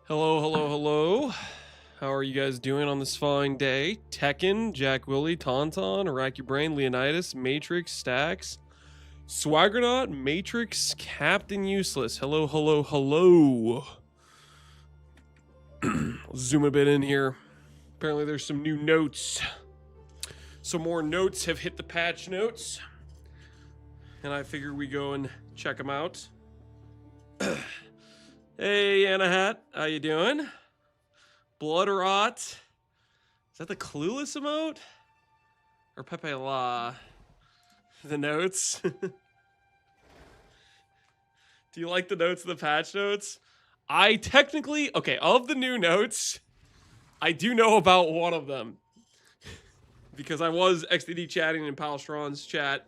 Hello, hello, hello. How are you guys doing on this fine day? Tekken, Jack Willie, Tauntaun, Rack Your Brain, Leonidas, Matrix, Stacks, Swaggernaut, Matrix, Captain Useless. Hello, hello, hello. Zoom a bit in here. Apparently there's some new notes. Some more notes have hit the patch notes. And I figure we go and check them out. Hey, Anna Hat, how you doing? Blood Rot. Is that the Clueless emote? Or Pepe La? The notes? Do you like the notes of the patch notes? I technically, okay, of the new notes, I do know about one of them. Because I was XDD chatting in Palstron's chat.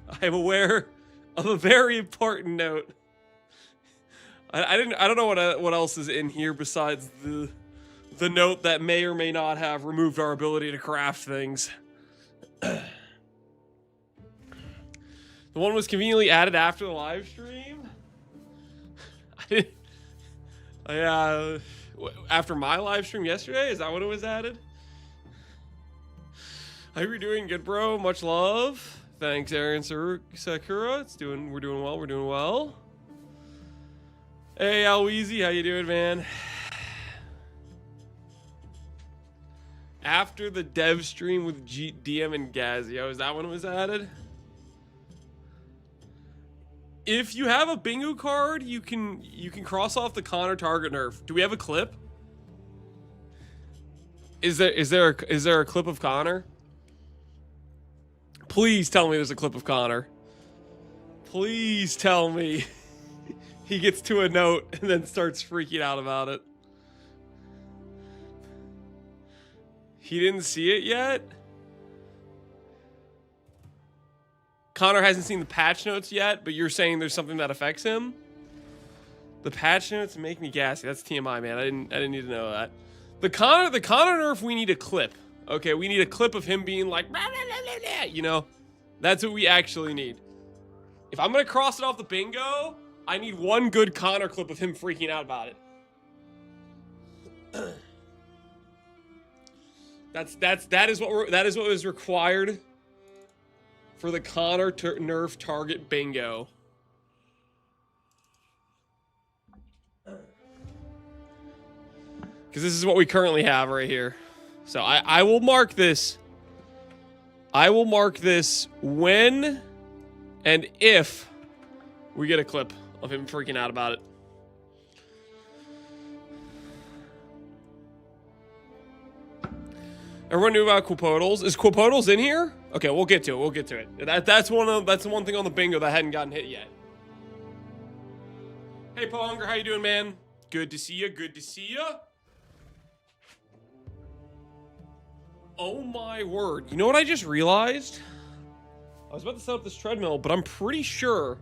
I am aware of a very important note. I don't know what else is in here besides the note that may or may not have removed our ability to craft things. The one was conveniently added after the live stream. After my live stream yesterday, is that when it was added? How you doing? Good, bro. Much love. Thanks, Aaron Sakura. We're doing well. We're doing well. Hey, Alweezy, how you doing, man? After the dev stream with DM and Gazio, is that when it was added? If you have a bingo card, you can cross off the Connor target nerf. Do we have a clip? Is there a clip of Connor? Please tell me there's a clip of Connor. Please tell me he gets to a note and then starts freaking out about it. He didn't see it yet? Connor hasn't seen the patch notes yet, but you're saying there's something that affects him? The patch notes make me gassy. That's TMI, man. I didn't need to know that. The Connor nerf, we need a clip. Okay, we need a clip of him being like, blah, blah, blah, blah, you know? That's what we actually need. If I'm gonna cross it off the bingo, I need one good Connor clip of him freaking out about it. That is what was required for the Connor nerf target bingo. Because this is what we currently have right here. So I will mark this. I will mark this when and if we get a clip of him freaking out about it. Everyone knew about Quipodals. Is Quipodals in here? Okay, we'll get to it. We'll get to it. That's the one thing on the bingo that hadn't gotten hit yet. Hey, Pohunger, how you doing, man? Good to see you. Good to see you. Oh my word. You know what I just realized? I was about to set up this treadmill, but I'm pretty sure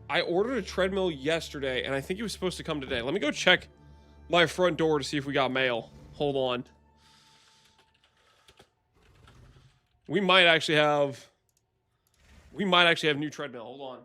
I ordered a treadmill yesterday, and I think it was supposed to come today. Let me go check my front door to see if we got mail. Hold on. We might actually have new treadmill. Hold on.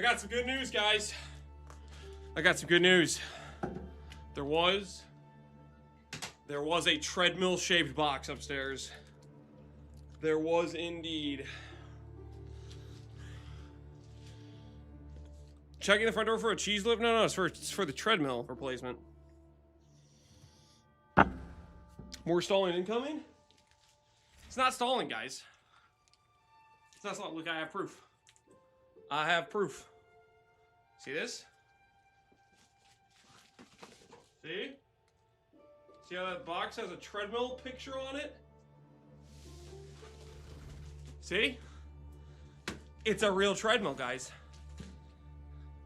got some good news, guys. I got some good news. There was a treadmill-shaped box upstairs. There was indeed. Checking the front door for a cheese lift? No, it's for the treadmill replacement. More stalling incoming? It's not stalling, guys. It's not stalling. Look, I have proof. I have proof. See this? See? See how that box has a treadmill picture on it? See? It's a real treadmill, guys.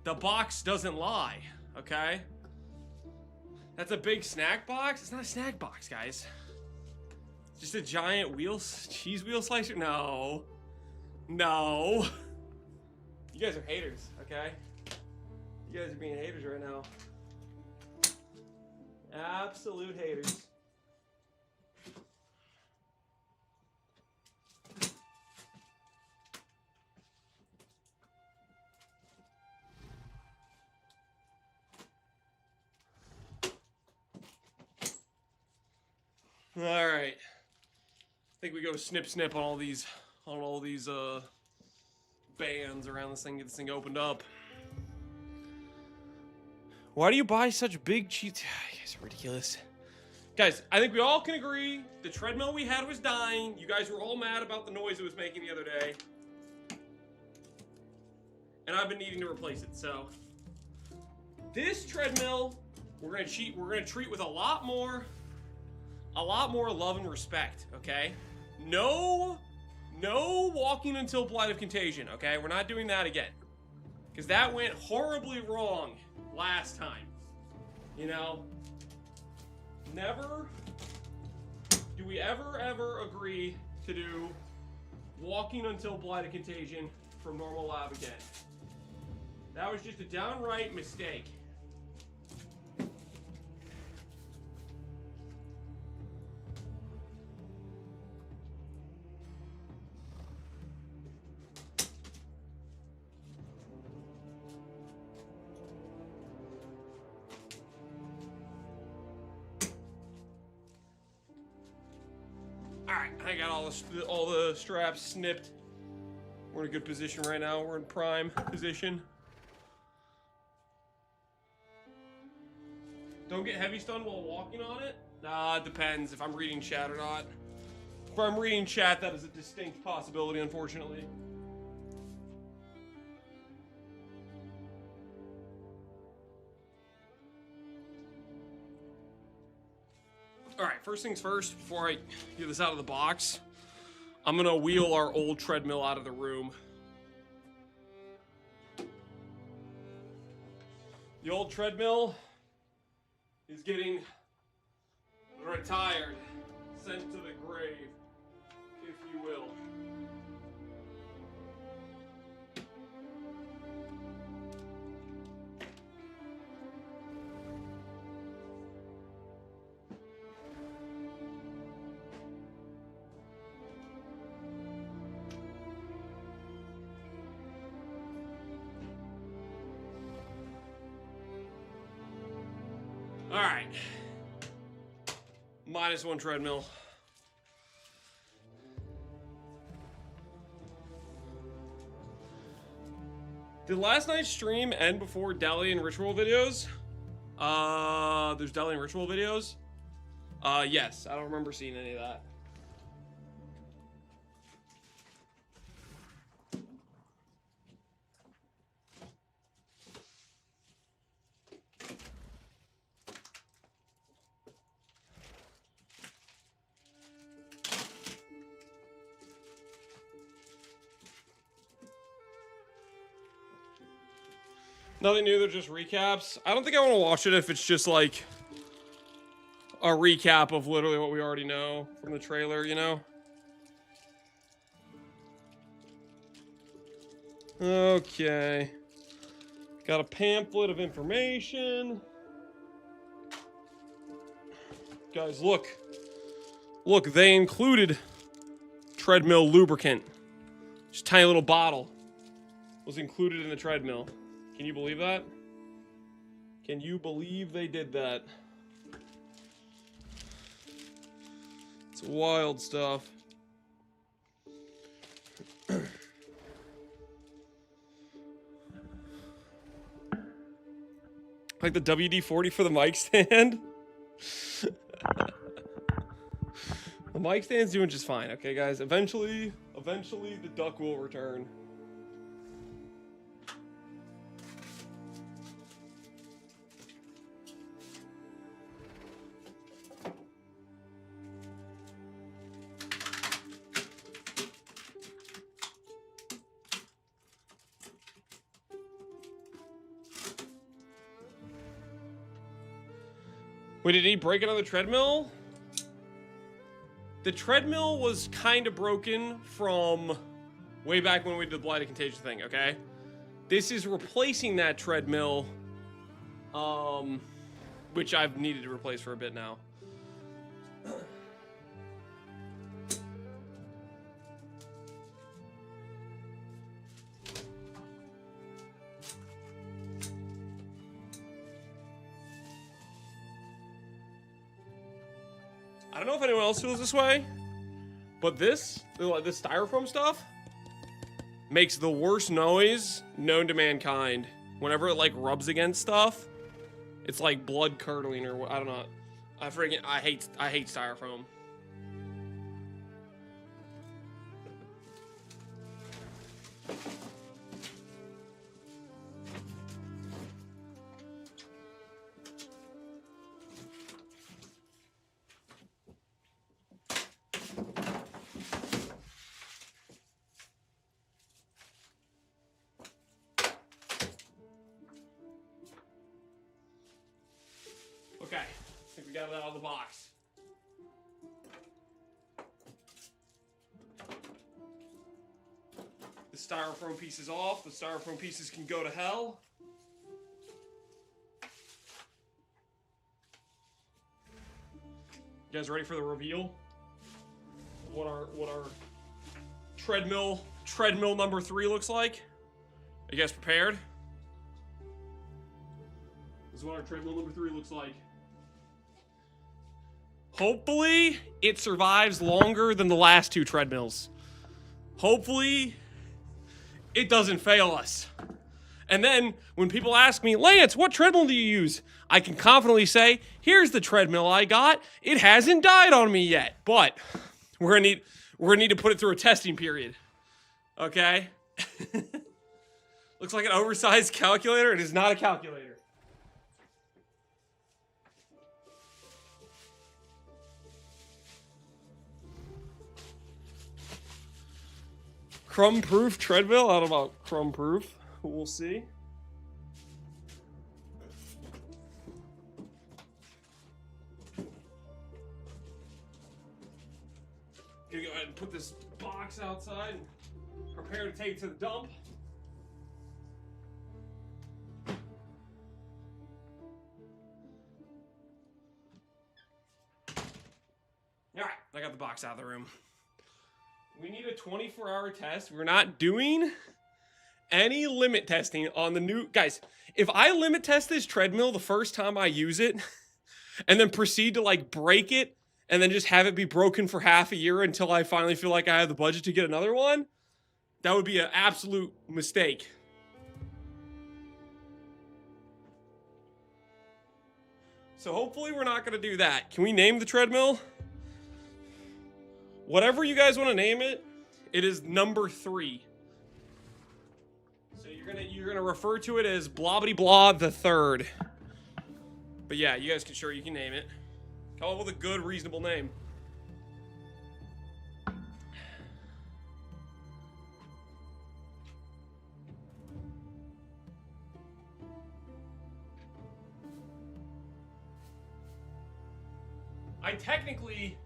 The box doesn't lie, okay? That's a big snack box? It's not a snack box, guys. It's just a giant cheese wheel slicer? No. No. You guys are haters, okay? You guys are being haters right now. Absolute haters. All right. I think we go snip on all these bands around this thing. Get this thing opened up. Why do you buy such big cheats? You guys are ridiculous. Guys, I think we all can agree the treadmill we had was dying. You guys were all mad about the noise it was making the other day. And I've been needing to replace it, so. This treadmill, we're gonna treat with a lot more love and respect, okay? No walking until Blight of Contagion, okay? We're not doing that again. Because that went horribly wrong last time. You know? Never do we ever agree to do walking until Blight of Contagion from normal lab again. That was just a downright mistake. Alright, I got all the straps snipped. We're in a good position right now. We're in prime position. Don't get heavy stunned while walking on it? It depends if I'm reading chat or not. If I'm reading chat, that is a distinct possibility, unfortunately. Alright, first things first, before I get this out of the box, I'm gonna wheel our old treadmill out of the room. The old treadmill is getting retired, sent to the grave, if you will. All right. -1 treadmill. Did last night's stream end before deli and ritual videos? There's deli and ritual videos? Yes. I don't remember seeing any of that. Nothing new, they're just recaps. I don't think I want to watch it if it's just like a recap of literally what we already know from the trailer, you know? Okay. Got a pamphlet of information. Guys, look. Look, they included treadmill lubricant. Just a tiny little bottle. was included in the treadmill. Can you believe that? Can you believe they did that? It's wild stuff. Like the WD-40 for the mic stand. The mic stand's doing just fine, okay, guys? Eventually the duck will return. Wait, did he break it on the treadmill? The treadmill was kind of broken from way back when we did the Blighted Contagion thing, okay? This is replacing that treadmill, which I've needed to replace for a bit now. I don't know if anyone else feels this way, but this styrofoam stuff makes the worst noise known to mankind. Whenever it like rubs against stuff, it's like blood curdling or I don't know. I hate styrofoam. Okay, I think we got it out of the box. The styrofoam piece is off. The styrofoam pieces can go to hell. You guys ready for the reveal? What our treadmill number 3 looks like? Are you guys prepared? This is what our treadmill number 3 looks like. Hopefully, it survives longer than the last 2 treadmills. Hopefully, it doesn't fail us. And then, when people ask me, Lance, what treadmill do you use? I can confidently say, here's the treadmill I got. It hasn't died on me yet, but we're gonna need to put it through a testing period. Okay? Looks like an oversized calculator. It is not a calculator. Crumb-proof treadmill? I don't know about crumb-proof. We'll see. Gonna go ahead and put this box outside and prepare to take it to the dump. Alright, I got the box out of the room. We need a 24-hour test. We're not doing any limit testing on the new... Guys, if I limit test this treadmill the first time I use it and then proceed to, like, break it and then just have it be broken for half a year until I finally feel like I have the budget to get another one, that would be an absolute mistake. So hopefully we're not going to do that. Can we name the treadmill? Whatever you guys want to name it, it is number 3. So you're gonna refer to it as Blobbity Blah the Third. But yeah, you guys can name it. Come up with a good, reasonable name. I technically...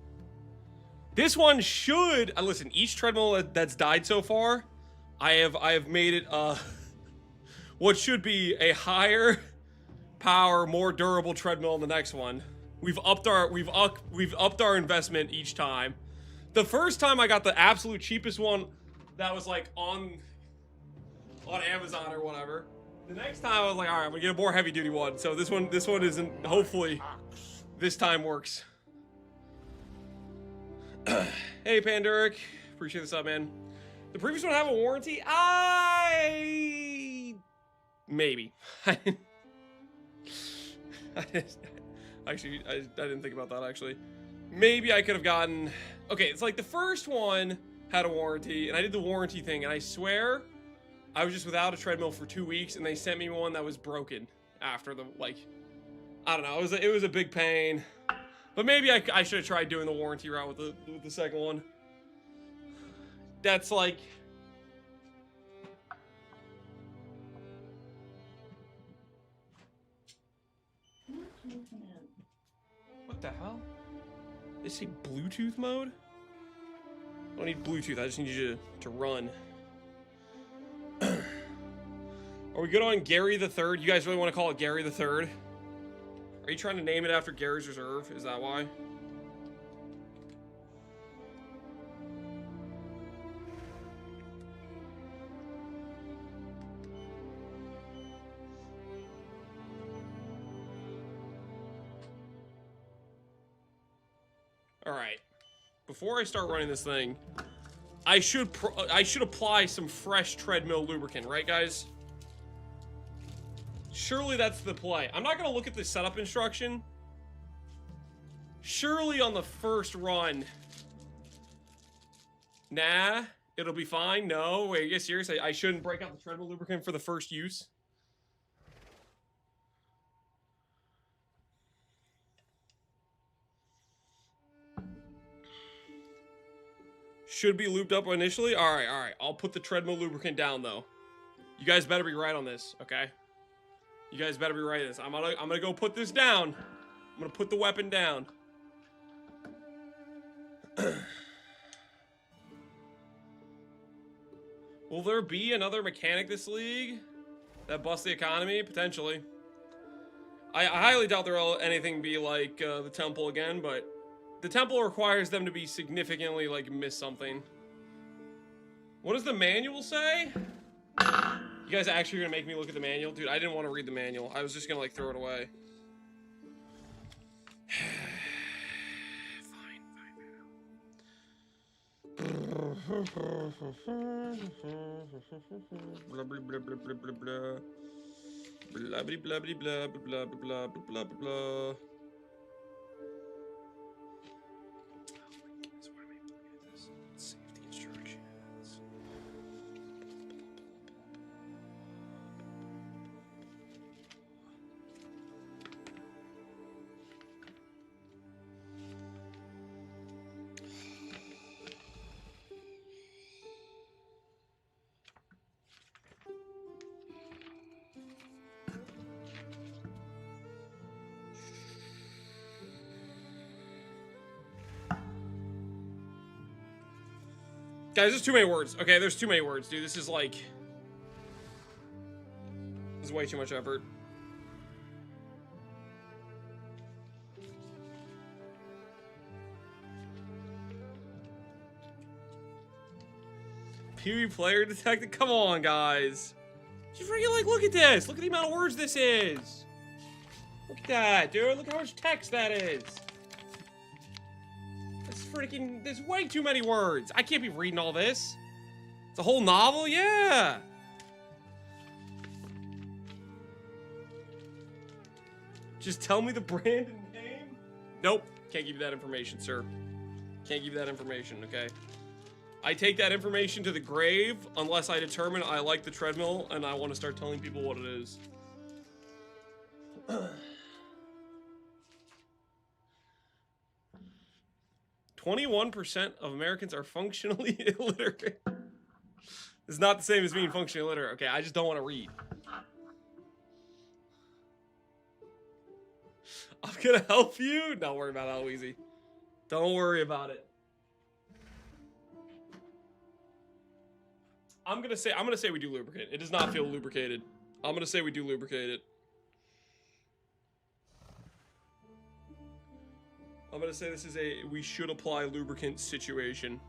This one should... listen, each treadmill that's died so far, I have made it what should be a higher power, more durable treadmill in the next one. We've upped our investment each time. The first time I got the absolute cheapest one that was like on on Amazon or whatever. The next time I was like, all right, I'm gonna get a more heavy duty one. So this one isn't. Hopefully, this time works. Hey, Panduric, appreciate the sub, man. The previous one have a warranty? Maybe. Actually, I didn't think about that, actually. Maybe I could have gotten... Okay, it's like the first one had a warranty, and I did the warranty thing, and I swear I was just without a treadmill for 2 weeks, and they sent me one that was broken after the, like... I don't know, it was a big pain. But maybe I should have tried doing the warranty route with the second one. That's like... What the hell? Is he Bluetooth mode? I don't need Bluetooth, I just need you to run. Are we good on Gary the Third? You guys really want to call it Gary the Third? Are you trying to name it after Gary's Reserve? Is that why? Alright. Before I start running this thing, I should apply some fresh treadmill lubricant, right, guys? Surely that's the play. I'm not going to look at the setup instruction. Surely on the first run. Nah, it'll be fine. No, wait, are you serious? I shouldn't break out the treadmill lubricant for the first use? Should be lubed up initially? Alright, alright. I'll put the treadmill lubricant down, though. You guys better be right on this, okay? You guys better be right on this. I'm gonna go put this down. I'm gonna put the weapon down. Will there be another mechanic this league that busts the economy? Potentially. I highly doubt there will anything be like the temple again, but the temple requires them to be significantly, like, miss something. What does the manual say? You guys actually gonna make me look at the manual? Dude, I didn't want to read the manual. I was just gonna, like, throw it away. Blah, blah, blah, blah, blah, blah, blah. Blah, blah, blah, blah, blah, blah, blah, blah, blah, blah. Guys, there's too many words. Okay, there's too many words, dude. This is like... This is way too much effort. PoE player detected? Come on, guys. Just freaking, like, look at this. Look at the amount of words this is. Look at that, dude. Look how much text that is. Freaking, there's way too many words. I can't be reading all this. It's a whole novel? Yeah. Just tell me the brand and name? Nope. Can't give you that information, sir. Can't give you that information, okay? I take that information to the grave unless I determine I like the treadmill and I want to start telling people what it is. 21% of Americans are functionally illiterate. It's not the same as being functionally illiterate. Okay, I just don't want to read. I'm gonna help you. Don't worry about how easy. Don't worry about it. I'm gonna say we do lubricate. It does not feel lubricated. I'm gonna say we do lubricate it. I'm gonna say this is a we should apply lubricant situation.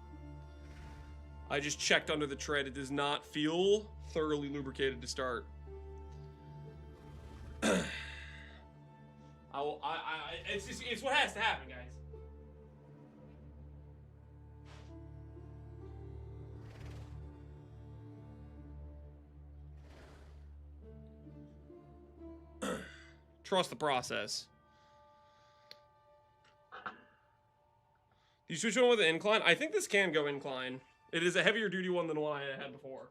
I just checked under the tread. It does not feel thoroughly lubricated to start. It's what has to happen, guys. Trust the process. You switch one with an incline? I think this can go incline. It is a heavier duty one than the one I had before.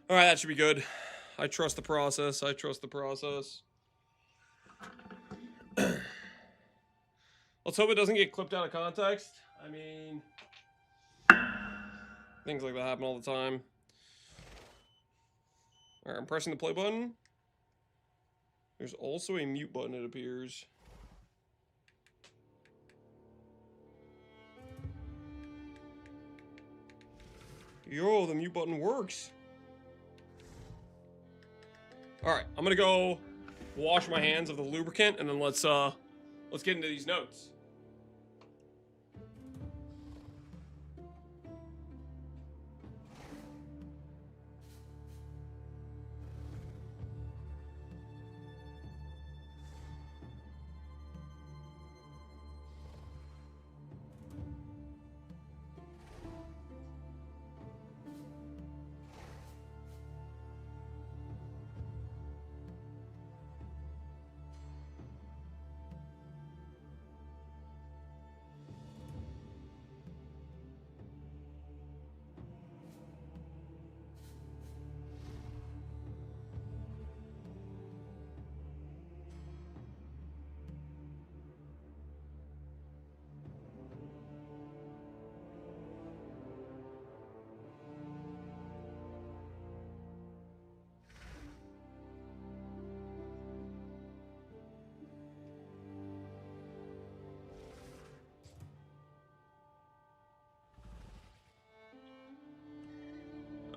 All right, that should be good. I trust the process. I trust the process. Let's hope it doesn't get clipped out of context. I mean, things like that happen all the time. All right, I'm pressing the play button. There's also a mute button, it appears. Yo, the mute button works. All right, I'm gonna go wash my hands of the lubricant, and then let's get into these notes.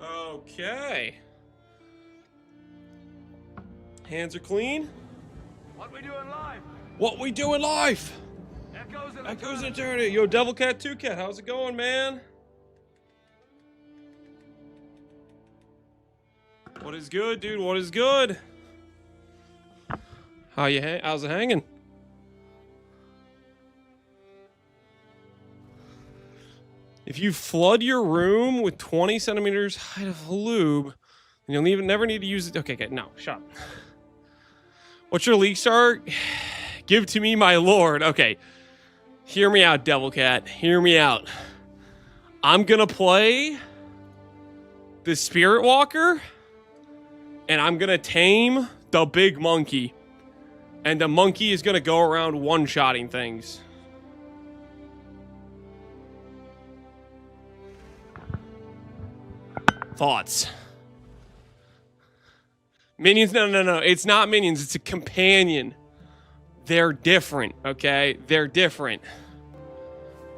Okay. Hands are clean. What we doing live? What we doing live? Echoes in eternity. Yo, Devil Cat 2 Cat, how's it going, man? What is good, dude? What is good? How's it hanging? If you flood your room with 20 centimeters height of lube, you'll never need to use it. Okay, no, shut up. What's your league start? Give to me, my lord. Okay, hear me out, Devil Cat. Hear me out. I'm gonna play the Spirit Walker, and I'm gonna tame the big monkey. And the monkey is gonna go around one-shotting things. Thoughts? Minions? No. It's not minions. It's a companion. They're different, okay? They're different.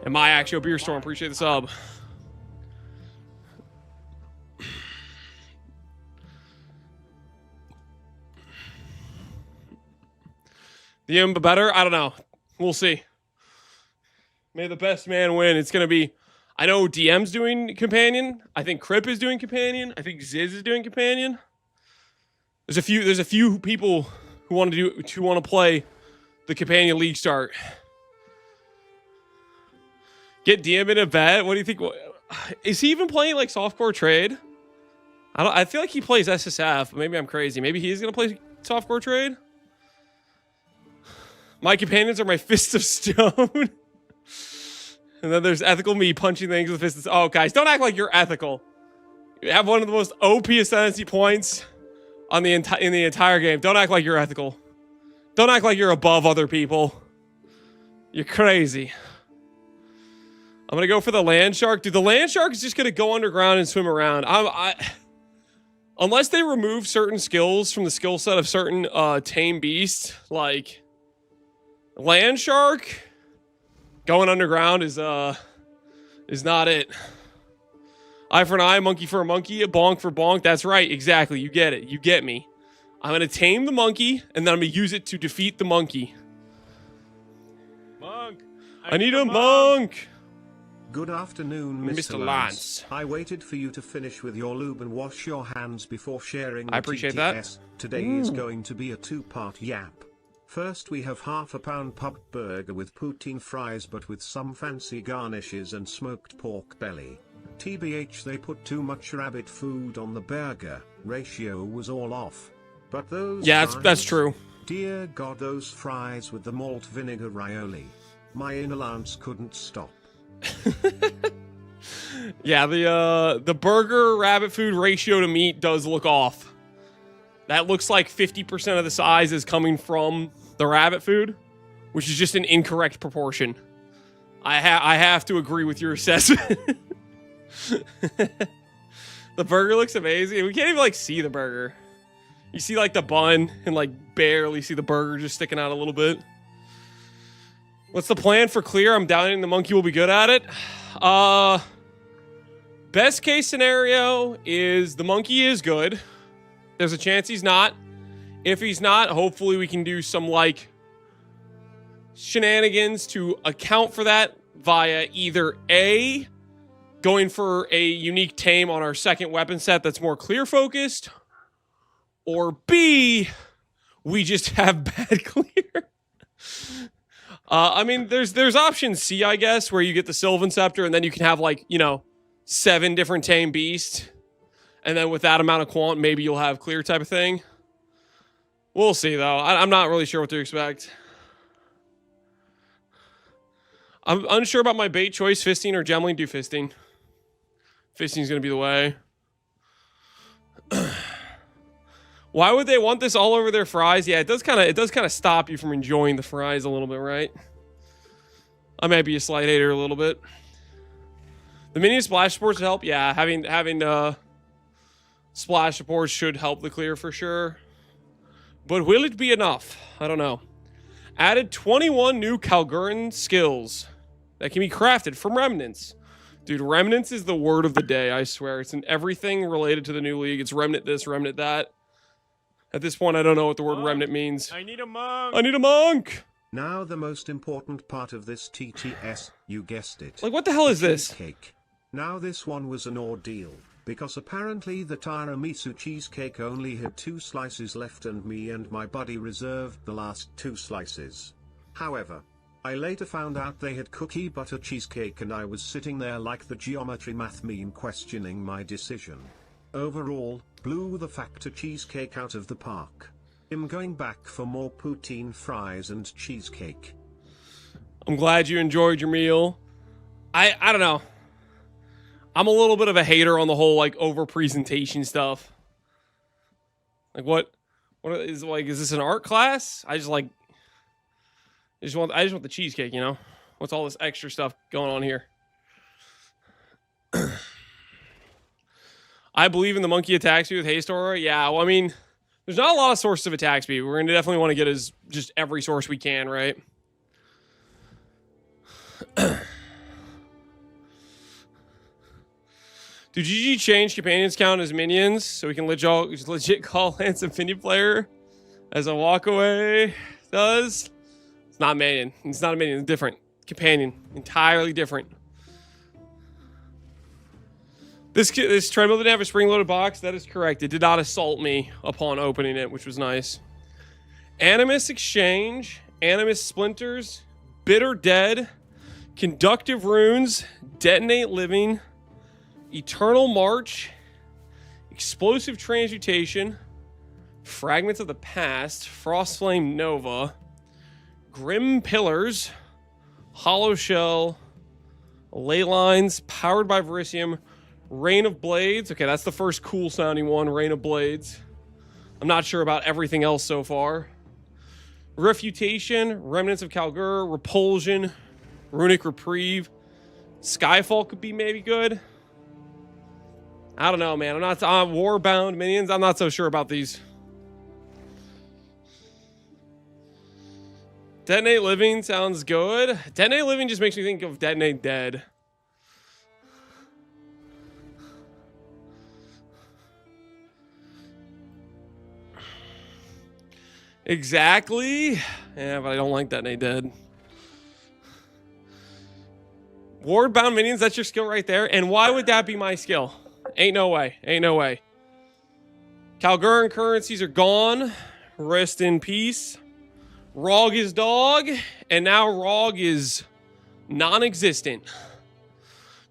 And my actual beer storm, appreciate the sub. The Imba better? I don't know. We'll see. May the best man win. It's going to be... I know DM's doing companion. I think Crip is doing companion. I think Ziz is doing companion. There's a few people who want to play the companion league start. Get DM in a bet. What do you think? Is he even playing like softcore trade? I feel like he plays SSF, but maybe I'm crazy. Maybe he's gonna play softcore trade. My companions are my fists of stone. And then there's ethical me punching things with fists. Oh, guys, don't act like you're ethical. You have one of the most OP ascendancy points on in the entire game. Don't act like you're ethical. Don't act like you're above other people. You're crazy. I'm gonna go for the land shark. Dude, the land shark is just gonna go underground and swim around. Unless they remove certain skills from the skill set of certain tame beasts, like land shark going underground is not it. Eye for an eye, monkey for a monkey, a bonk for bonk. That's right, exactly. You get it. You get me. I'm gonna tame the monkey, and then I'm gonna use it to defeat the monkey. Monk. I need a monk. Good afternoon, Mr. Lance. I waited for you to finish with your lube and wash your hands before sharing the I appreciate TTS. that. Today is going to be a two-part yap. First we have half a pound pub burger with poutine fries but with some fancy garnishes and smoked pork belly. TBH, they put too much rabbit food on the burger, ratio was all off. But those Yeah, fries, that's true. Dear God, those fries with the malt vinegar aioli. My inner Lance couldn't stop. Yeah, the burger rabbit food ratio to meat does look off. That looks like 50% of the size is coming from the rabbit food, which is just an incorrect proportion. I have to agree with your assessment. The burger looks amazing. We can't even like see the burger. You see like the bun and like barely see the burger just sticking out a little bit. What's the plan for clear? I'm doubting the monkey will be good at it. Best case scenario is the monkey is good. There's a chance he's not. If he's not, hopefully we can do some like shenanigans to account for that via either A, going for a unique tame on our second weapon set that's more clear focused, or B, we just have bad clear. I mean, there's option C, I guess, where you get the Sylvan Scepter and then you can have like, 7 different tame beasts. And then with that amount of quant, maybe you'll have clear type of thing. We'll see, though. I'm not really sure what to expect. I'm unsure about my bait choice, fisting or gemling. Do fisting. Fisting's going to be the way. Why would they want this all over their fries? Yeah, it does kind of stop you from enjoying the fries a little bit, right? I might be a slight hater a little bit. The minion splash supports help. Yeah, having splash supports should help the clear for sure. But will it be enough? I don't know. Added 21 new Kalguran skills that can be crafted from remnants. Dude, remnants is the word of the day, I swear. It's in everything related to the new league. It's remnant this, remnant that. At this point, I don't know what the word remnant means. I need a monk. I need a monk. Now the most important part of this TTS, you guessed it. Like, what the hell is this? Cheesecake. Now this one was an ordeal, because apparently the tiramisu cheesecake only had 2 slices left and me and my buddy reserved the last 2 slices. However, I later found out they had cookie butter cheesecake and I was sitting there like the geometry math meme questioning my decision. Overall, blew the factor cheesecake out of the park. I'm going back for more poutine fries and cheesecake. I'm glad you enjoyed your meal. I don't know. I'm a little bit of a hater on the whole like over presentation stuff. Like what is this an art class? I just want the cheesecake, What's all this extra stuff going on here? I believe in the monkey attack speed with haste aura. Yeah, well, I mean, there's not a lot of sources of attack speed. We're going to definitely want to get just every source we can, right? Do GG change companions count as minions so we can legit call Lance a minion player as a walkaway does? It's not minion. It's not a minion. It's different. Companion. Entirely different. This treadmill didn't have a spring-loaded box. That is correct. It did not assault me upon opening it, which was nice. Animus Exchange, Animus Splinters, Bitter Dead, Conductive Runes, Detonate Living, Eternal March, Explosive Transmutation, Fragments of the Past, Frostflame Nova, Grim Pillars, Hollow Shell, Ley Lines, Powered by Verisium, Rain of Blades. Okay, that's the first cool sounding one, Rain of Blades. I'm not sure about everything else so far. Refutation, Remnants of Kalgur, Repulsion, Runic Reprieve. Skyfall could be maybe good. I don't know, man. I'm not Warbound minions. I'm not so sure about these. Detonate Living sounds good. Detonate Living just makes me think of Detonate Dead. Exactly. Yeah, but I don't like Detonate Dead. Wardbound minions, that's your skill right there. And why would that be my skill? Ain't no way. Ain't no way. Kalguran currencies are gone. Rest in peace. Rog is dog. And now Rog is non-existent.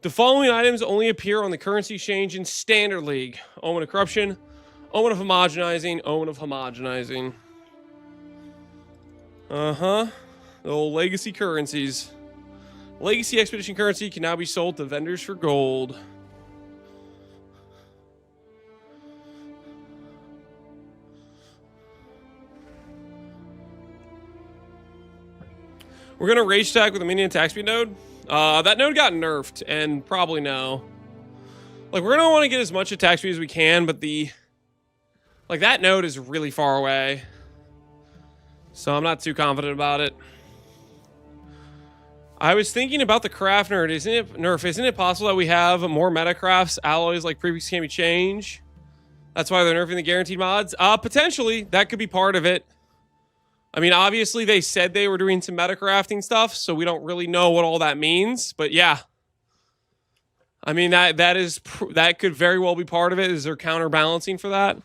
The following items only appear on the currency exchange in Standard League. Omen of Corruption. Omen of Homogenizing. Omen of Homogenizing. The old legacy currencies. Legacy Expedition currency can now be sold to vendors for gold. We're going to rage stack with a minion attack speed node. That node got nerfed, and probably no. Like, we're going to want to get as much attack speed as we can, but that node is really far away. So I'm not too confident about it. I was thinking about the craft nerd. Isn't it possible that we have more meta crafts, alloys like previous can be changed? That's why they're nerfing the guaranteed mods? Potentially. That could be part of it. I mean, obviously they said they were doing some meta crafting stuff, so we don't really know what all that means. But yeah. I mean, that could very well be part of it. Is there counterbalancing for that?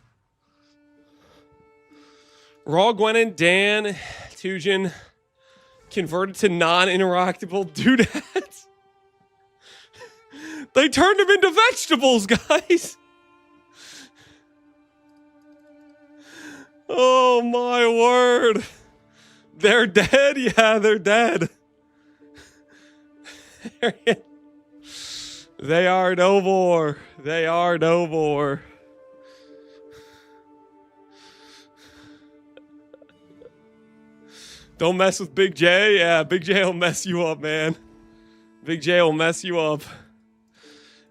Raw Gwenin, Dan, Tujin, converted to non-interactable doodads. They turned them into vegetables, guys. Oh my word. They're dead? Yeah, they're dead. They are no more. They are no more. Don't mess with Big J. Yeah, Big J will mess you up, man. Big J will mess you up.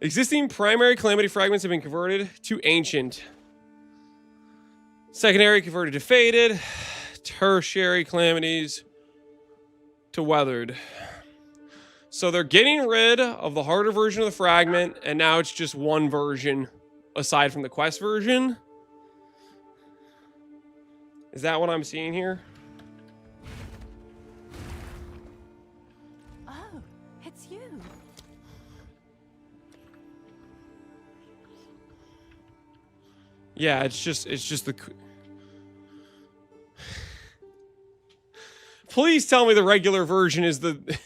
Existing primary calamity fragments have been converted to ancient. Secondary converted to faded. Tertiary calamities to weathered. So they're getting rid of the harder version of the fragment, and now it's just one version aside from the quest version. Is that what I'm seeing here? Oh, it's you. Yeah, it's just the... Please tell me the regular version is the...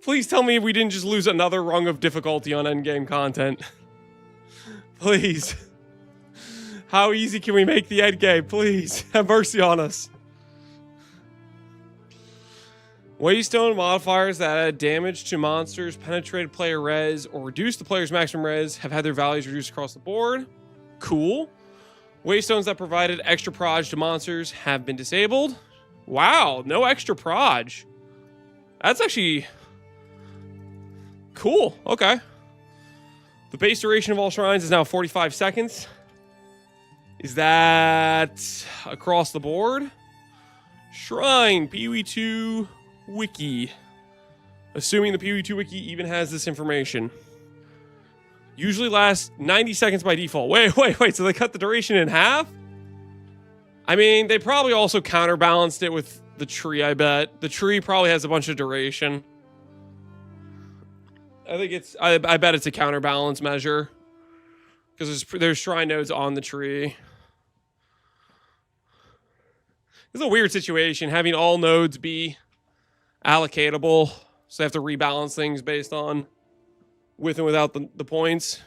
Please tell me we didn't just lose another rung of difficulty on endgame content. Please. How easy can we make the endgame? Please, have mercy on us. Waystone modifiers that add damage to monsters, penetrate player res, or reduce the player's maximum res have had their values reduced across the board. Cool. Waystones that provided extra proj to monsters have been disabled. Wow, no extra proj. That's actually cool. Okay. The base duration of all shrines is now 45 seconds. Is that across the board? Shrine, PoE 2 wiki. Assuming the PoE 2 wiki even has this information. Usually lasts 90 seconds by default. Wait. So they cut the duration in half? I mean, they probably also counterbalanced it with the tree, I bet. The tree probably has a bunch of duration. I think it's... I bet it's a counterbalance measure. Because there's shrine nodes on the tree. It's a weird situation, having all nodes be allocatable. So they have to rebalance things based on with and without the points.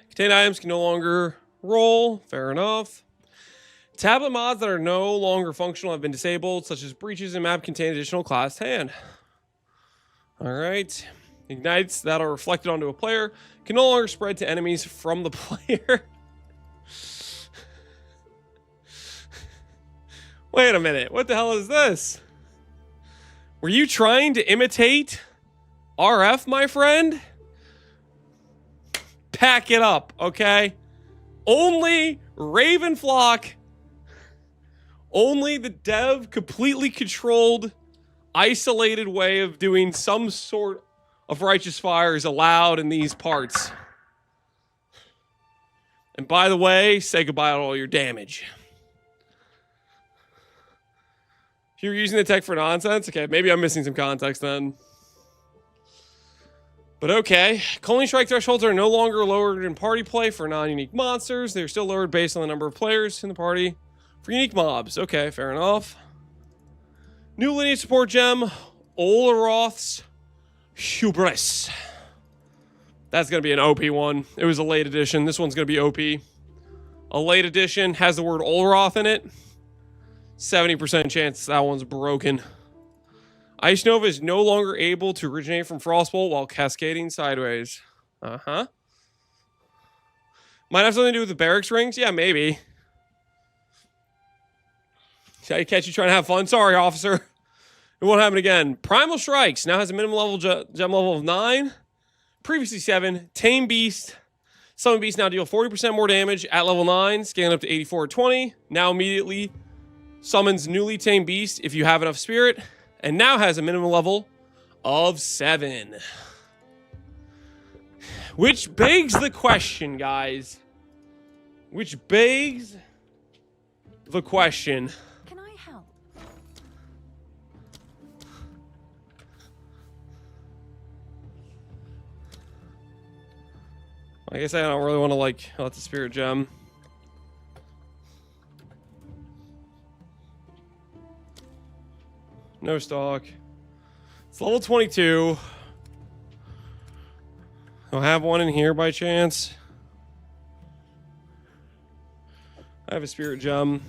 Contained items can no longer roll. Fair enough. Tablet mods that are no longer functional have been disabled, such as breaches and map contain additional classed hand. Alright. Ignites that are reflected onto a player can no longer spread to enemies from the player. Wait a minute. What the hell is this? Were you trying to imitate RF, my friend? Pack it up, okay? Only Raven Flock, only the dev completely controlled, isolated way of doing some sort of righteous fire is allowed in these parts. And by the way, say goodbye to all your damage. If you're using the tech for nonsense, okay, maybe I'm missing some context then. But okay, culling strike thresholds are no longer lowered in party play for non-unique monsters. They're still lowered based on the number of players in the party for unique mobs. Okay, fair enough. New lineage support gem, Oloroth's Hubris. That's going to be an OP one. It was a late edition. This one's going to be OP. A late edition has the word Oloroth in it. 70% chance that one's broken. Ice Nova is no longer able to originate from Frostbolt while cascading sideways. Uh-huh. Might have something to do with the barracks rings? Yeah, maybe. Did I catch you trying to have fun? Sorry, officer. It won't happen again. Primal Strikes now has a minimum level gem level of 9. Previously 7. Tame Beast. Summon Beast now deal 40% more damage at level 9. Scaling up to 84 at 20. Now immediately summons newly tamed Beast if you have enough spirit. And now has a minimum level of 7. Which begs the question, guys. Which begs the question. Can I help? I guess I don't really want to, like, let the spirit gem. No stock. It's level 22. I'll have one in here by chance. I have a spirit gem.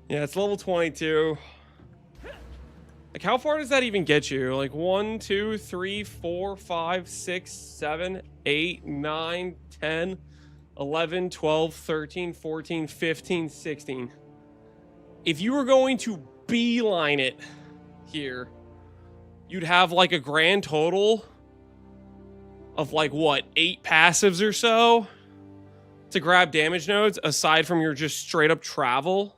Yeah, it's level 22. Like, how far does that even get you? Like, 1, 2, 3, 4, 5, 6, 7, 8, 9, 10, 11, 12, 13, 14, 15, 16. If you were going to beeline it here, you'd have like a grand total of like what, 8 passives or so to grab damage nodes aside from your just straight up travel.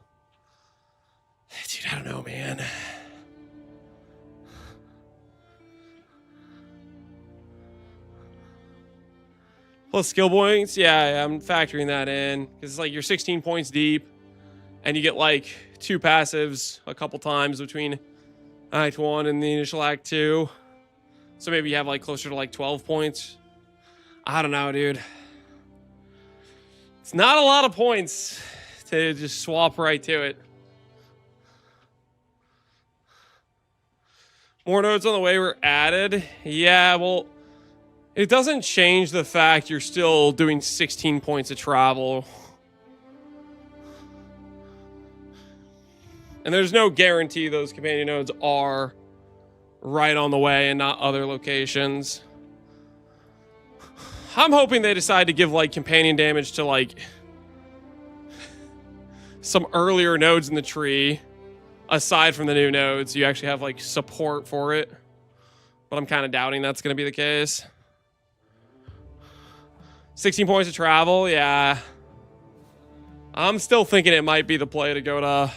Dude, I don't know, man. Plus skill points, yeah, I'm factoring that in because it's like you're 16 points deep and you get like 2 passives a couple times between Act 1 and the initial Act 2. So maybe you have like closer to like 12 points. I don't know, dude. It's not a lot of points to just swap right to it. More nodes on the way were added. Yeah, well, it doesn't change the fact you're still doing 16 points of travel. And there's no guarantee those companion nodes are right on the way and not other locations. I'm hoping they decide to give like companion damage to like some earlier nodes in the tree. Aside from the new nodes, you actually have like support for it. But I'm kind of doubting that's going to be the case. 16 points of travel, yeah. I'm still thinking it might be the play to go to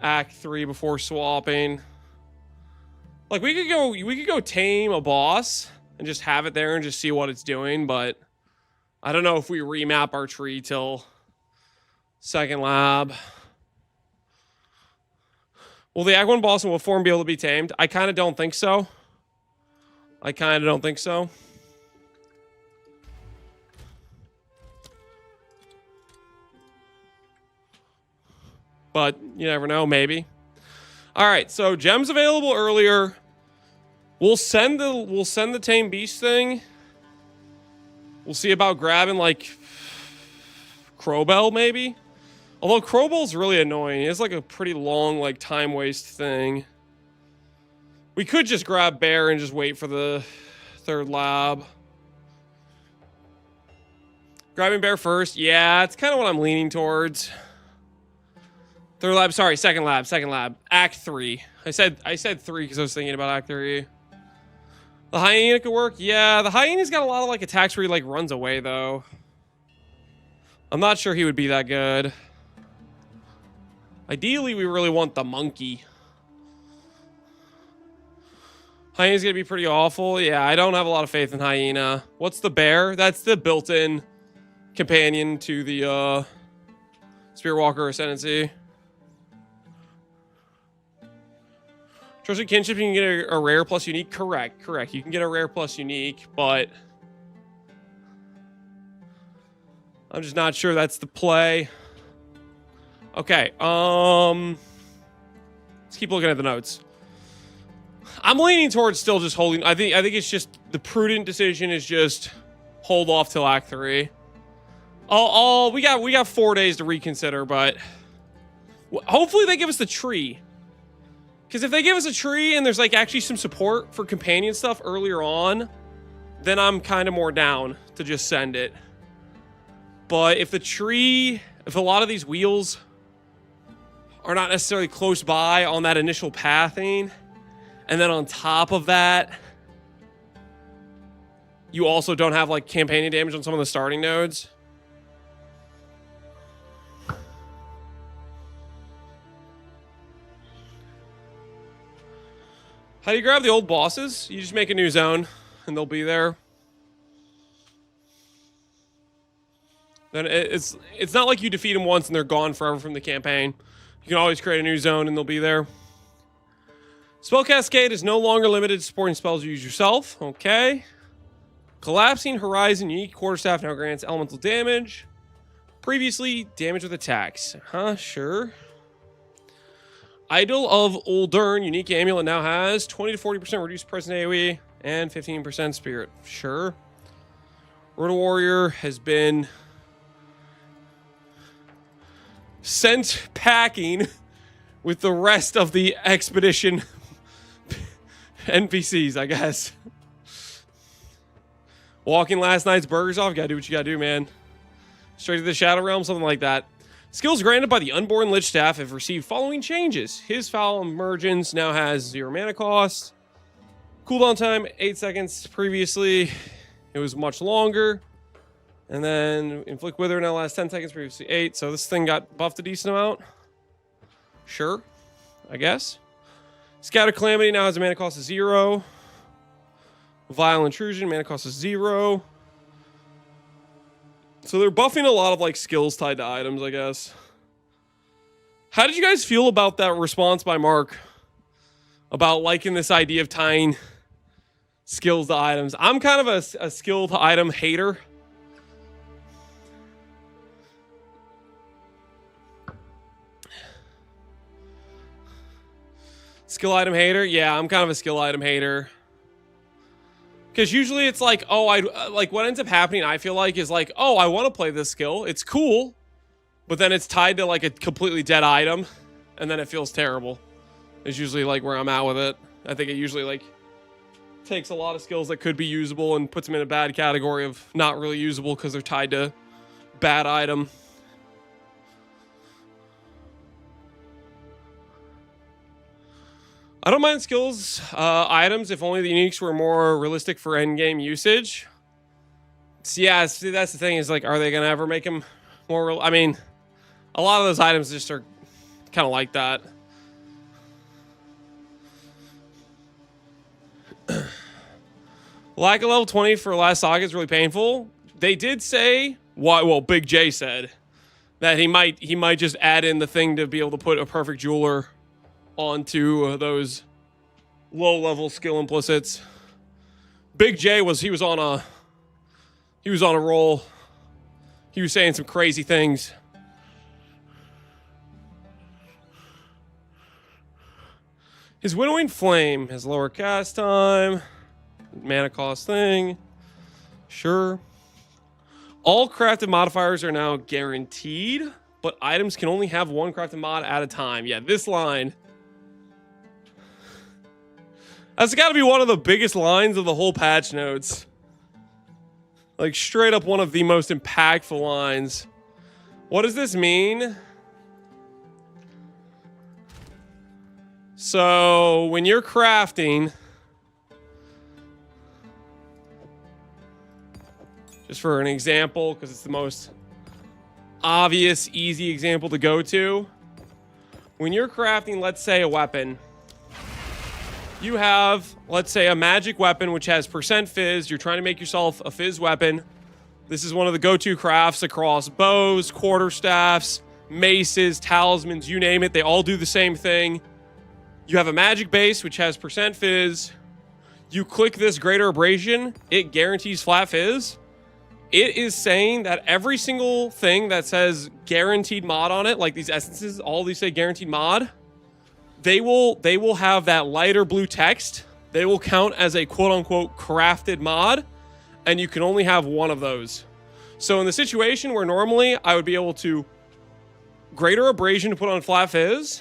Act 3 before swapping. Like we could go tame a boss and just have it there and just see what it's doing, but I don't know if we remap our tree till second lab. Will the Act 1 boss in what form be able to be tamed? I kind of don't think so. But you never know, maybe. All right, so gems available earlier. We'll send the Tame Beast thing. We'll see about grabbing like Crowbell maybe. Although Crowbell's really annoying. It's like a pretty long like time waste thing. We could just grab Bear and just wait for the third lab. Grabbing bear first. Yeah, it's kind of what I'm leaning towards. Third lab. Sorry, second lab. Act 3. I said 3 because I was thinking about Act 3. The hyena could work. Yeah, the hyena's got a lot of like attacks where he like runs away though. I'm not sure he would be that good. Ideally, we really want the monkey. Hyena's gonna be pretty awful. Yeah, I don't have a lot of faith in hyena. What's the bear? That's the built-in companion to the Spirit Walker Ascendancy. Trusted Kinship, you can get a rare plus unique. Correct. You can get a rare plus unique, but I'm just not sure that's the play. Okay, let's keep looking at the notes. I'm leaning towards still just holding. I think it's just the prudent decision is just hold off till Act 3. We got 4 days to reconsider, but hopefully they give us the tree. Because if they give us a tree and there's like actually some support for companion stuff earlier on, then I'm kind of more down to just send it. But if a lot of these wheels are not necessarily close by on that initial pathing, and then on top of that, you also don't have like companion damage on some of the starting nodes. How do you grab the old bosses? You just make a new zone, and they'll be there. Then it's not like you defeat them once and they're gone forever from the campaign. You can always create a new zone, and they'll be there. Spell Cascade is no longer limited to supporting spells you use yourself. Okay. Collapsing Horizon unique quarterstaff now grants elemental damage. Previously, damage with attacks. Sure. Idol of Uldurn unique amulet now has 20 to 40% reduced present AoE and 15% spirit. Sure. Roto Warrior has been sent packing with the rest of the expedition NPCs, I guess. Walking last night's burgers off. Gotta do what you gotta do, man. Straight to the Shadow Realm, something like that. Skills granted by the Unborn Lich Staff have received following changes. His Foul Emergence now has 0 mana cost. Cooldown time, 8 seconds. Previously, it was much longer. And then Inflict Wither now lasts 10 seconds, previously 8. So this thing got buffed a decent amount. Sure, I guess. Scatter Calamity now has a mana cost of 0. Vile Intrusion, mana cost of 0. So they're buffing a lot of like skills tied to items, I guess. How did you guys feel about that response by Mark? About liking this idea of tying skills to items. I'm kind of a skill to item hater. Skill item hater? Yeah, I'm kind of a skill item hater. Because usually it's like, oh, like what ends up happening, I feel like, is like, oh, I want to play this skill. It's cool. But then it's tied to like a completely dead item. And then it feels terrible. It's usually like where I'm at with it. I think it usually like takes a lot of skills that could be usable and puts them in a bad category of not really usable because they're tied to bad item. I don't mind skills items if only the uniques were more realistic for endgame usage. So yeah, see, that's the thing is like, are they gonna ever make them more real? I mean, a lot of those items just are kind of like that. Lack of level 20 for Last Saga is really painful. They did say, well, Big J said that he might just add in the thing to be able to put a perfect jeweler onto those low-level skill implicits. Big J was on a roll. He was saying some crazy things. His Winnowing Flame has lower cast time, mana cost thing. Sure. All crafted modifiers are now guaranteed, but items can only have one crafted mod at a time. Yeah, this line. That's got to be one of the biggest lines of the whole patch notes. Like, straight up one of the most impactful lines. What does this mean? So, when you're crafting... Just for an example, because it's the most obvious, easy example to go to. When you're crafting, let's say, a weapon, you have, let's say, a magic weapon which has % fizz. You're trying to make yourself a fizz weapon. This is one of the go-to crafts across bows, quarterstaffs, maces, talismans, you name it. They all do the same thing. You have a magic base which has % fizz. You click this greater abrasion, it guarantees flat fizz. It is saying that every single thing that says guaranteed mod on it, like these essences, all these say guaranteed mod, they will have that lighter blue text. They will count as a quote-unquote crafted mod, and you can only have one of those. So in the situation where normally I would be able to greater abrasion to put on flat fizz,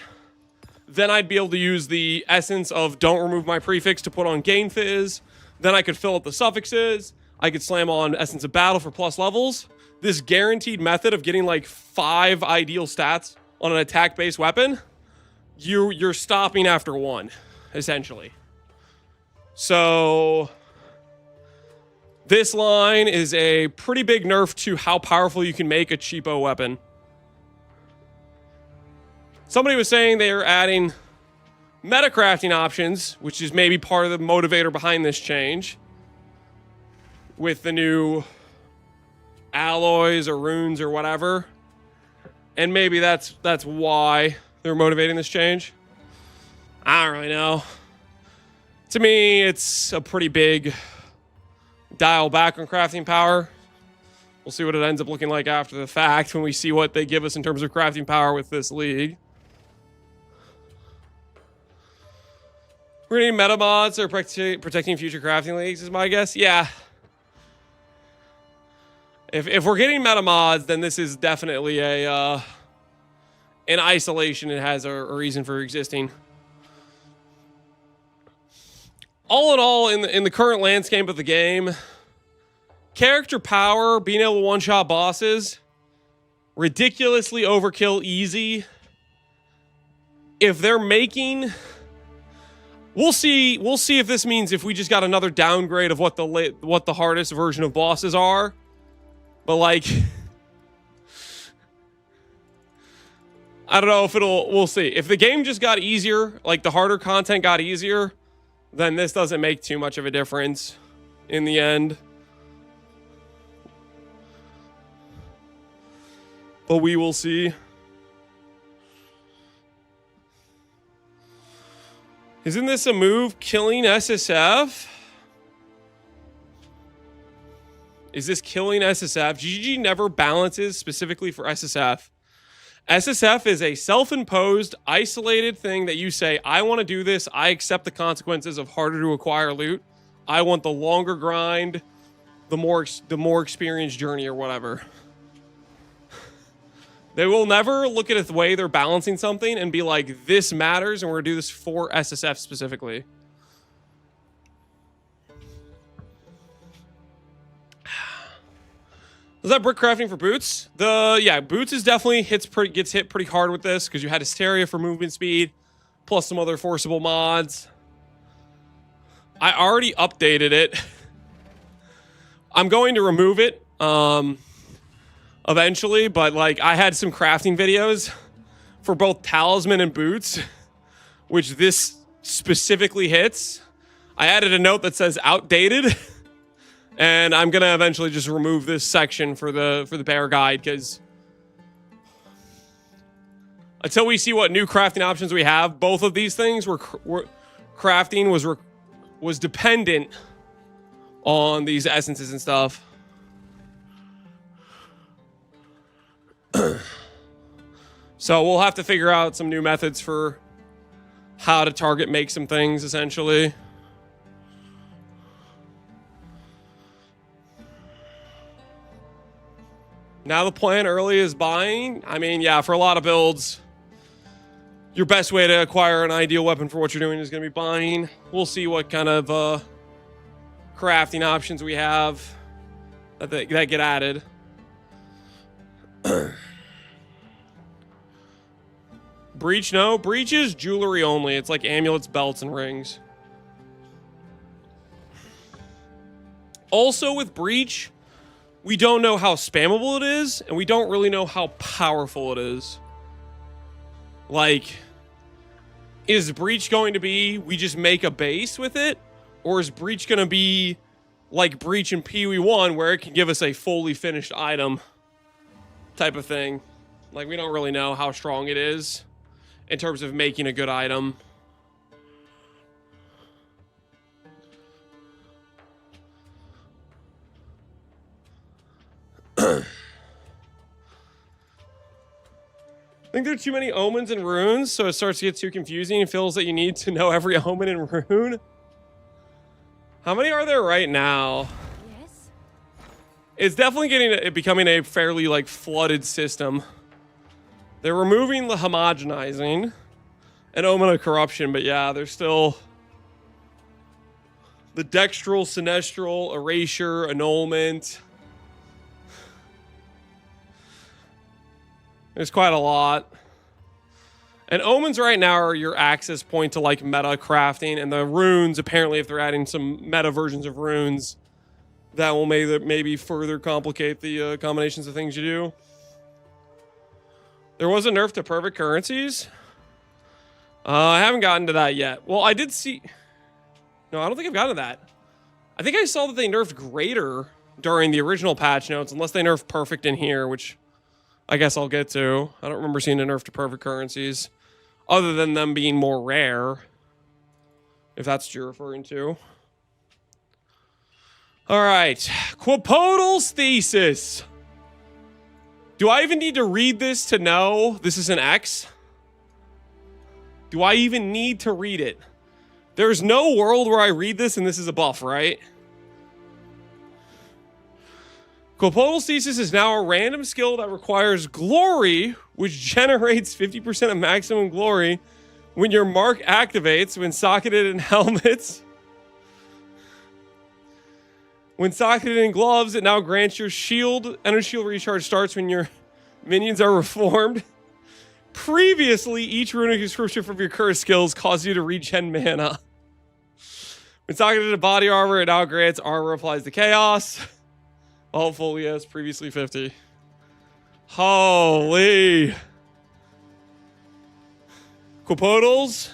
then I'd be able to use the essence of don't remove my prefix to put on gain fizz, then I could fill up the suffixes, I could slam on Essence of Battle for plus levels. This guaranteed method of getting like 5 ideal stats on an attack-based weapon, you're stopping after 1, essentially. So this line is a pretty big nerf to how powerful you can make a cheapo weapon. Somebody was saying they are adding meta crafting options, which is maybe part of the motivator behind this change, with the new alloys or runes or whatever. And maybe that's why they're motivating this change. I don't really know. To me, it's a pretty big dial back on crafting power. We'll see what it ends up looking like after the fact when we see what they give us in terms of crafting power with this league. We're gonna need meta mods or protecting future crafting leagues is my guess. Yeah. If we're getting meta mods, then this is definitely a in isolation. It has a reason for existing. All in all, in the current landscape of the game, character power, being able to one-shot bosses, ridiculously overkill easy. If they're making, we'll see if this means if we just got another downgrade of what the hardest version of bosses are. But like, I don't know if we'll see. If the game just got easier, like the harder content got easier, then this doesn't make too much of a difference in the end. But we will see. Isn't this a move killing SSF? Is this killing SSF? GG never balances specifically for SSF. SSF is a self-imposed, isolated thing that you say, I want to do this. I accept the consequences of harder to acquire loot. I want the longer grind, the more experienced journey or whatever. They will never look at the way they're balancing something and be like, this matters, and we're going to do this for SSF specifically. Was that brick crafting for boots? Yeah, boots is definitely gets hit pretty hard with this because you had Hysteria for movement speed, plus some other forcible mods. I already updated it. I'm going to remove it eventually, but like I had some crafting videos for both talisman and boots, which this specifically hits. I added a note that says outdated. And I'm gonna eventually just remove this section for the bear guide because until we see what new crafting options we have, both of these things were crafting was dependent on these essences and stuff. So we'll have to figure out some new methods for how to target make some things essentially. Now the plan early is buying. I mean, yeah, for a lot of builds, your best way to acquire an ideal weapon for what you're doing is going to be buying. We'll see what kind of crafting options we have that get added. Breach, no. Breach is jewelry only. It's like amulets, belts, and rings. Also with Breach, we don't know how spammable it is, and we don't really know how powerful it is. Like, is Breach going to be, we just make a base with it? Or is Breach going to be like Breach in PoE 1, where it can give us a fully finished item type of thing? Like, we don't really know how strong it is in terms of making a good item. I think there are too many omens and runes, so it starts to get too confusing and feels that you need to know every omen and rune. How many are there right now? Yes. It's definitely becoming a fairly like flooded system. They're removing the homogenizing and omen of corruption, but yeah, there's still the dextral, sinestral, erasure, annulment. There's quite a lot. And omens right now are your access point to like meta crafting, and the runes, apparently if they're adding some meta versions of runes, that will maybe further complicate the combinations of things you do. There was a nerf to perfect currencies. I haven't gotten to that yet. Well, I did see... No, I don't think I've gotten to that. I think I saw that they nerfed greater during the original patch notes, unless they nerfed perfect in here, which I guess I'll get to. I don't remember seeing a nerf to perfect currencies, other than them being more rare, if that's what you're referring to. All right, Quapodal's thesis. Do I even need to read this to know this is an X? Do I even need to read it? There's no world where I read this and this is a buff, right? Quapodal's thesis is now a random skill that requires glory, which generates 50% of maximum glory when your mark activates when socketed in helmets. When socketed in gloves, it now grants your shield. Energy shield recharge starts when your minions are reformed. Previously, each runic inscription from your curse skills caused you to regen mana. When socketed in body armor, it now grants armor applies to chaos. Hopefully, yes, previously 50. Holy. Quapodals.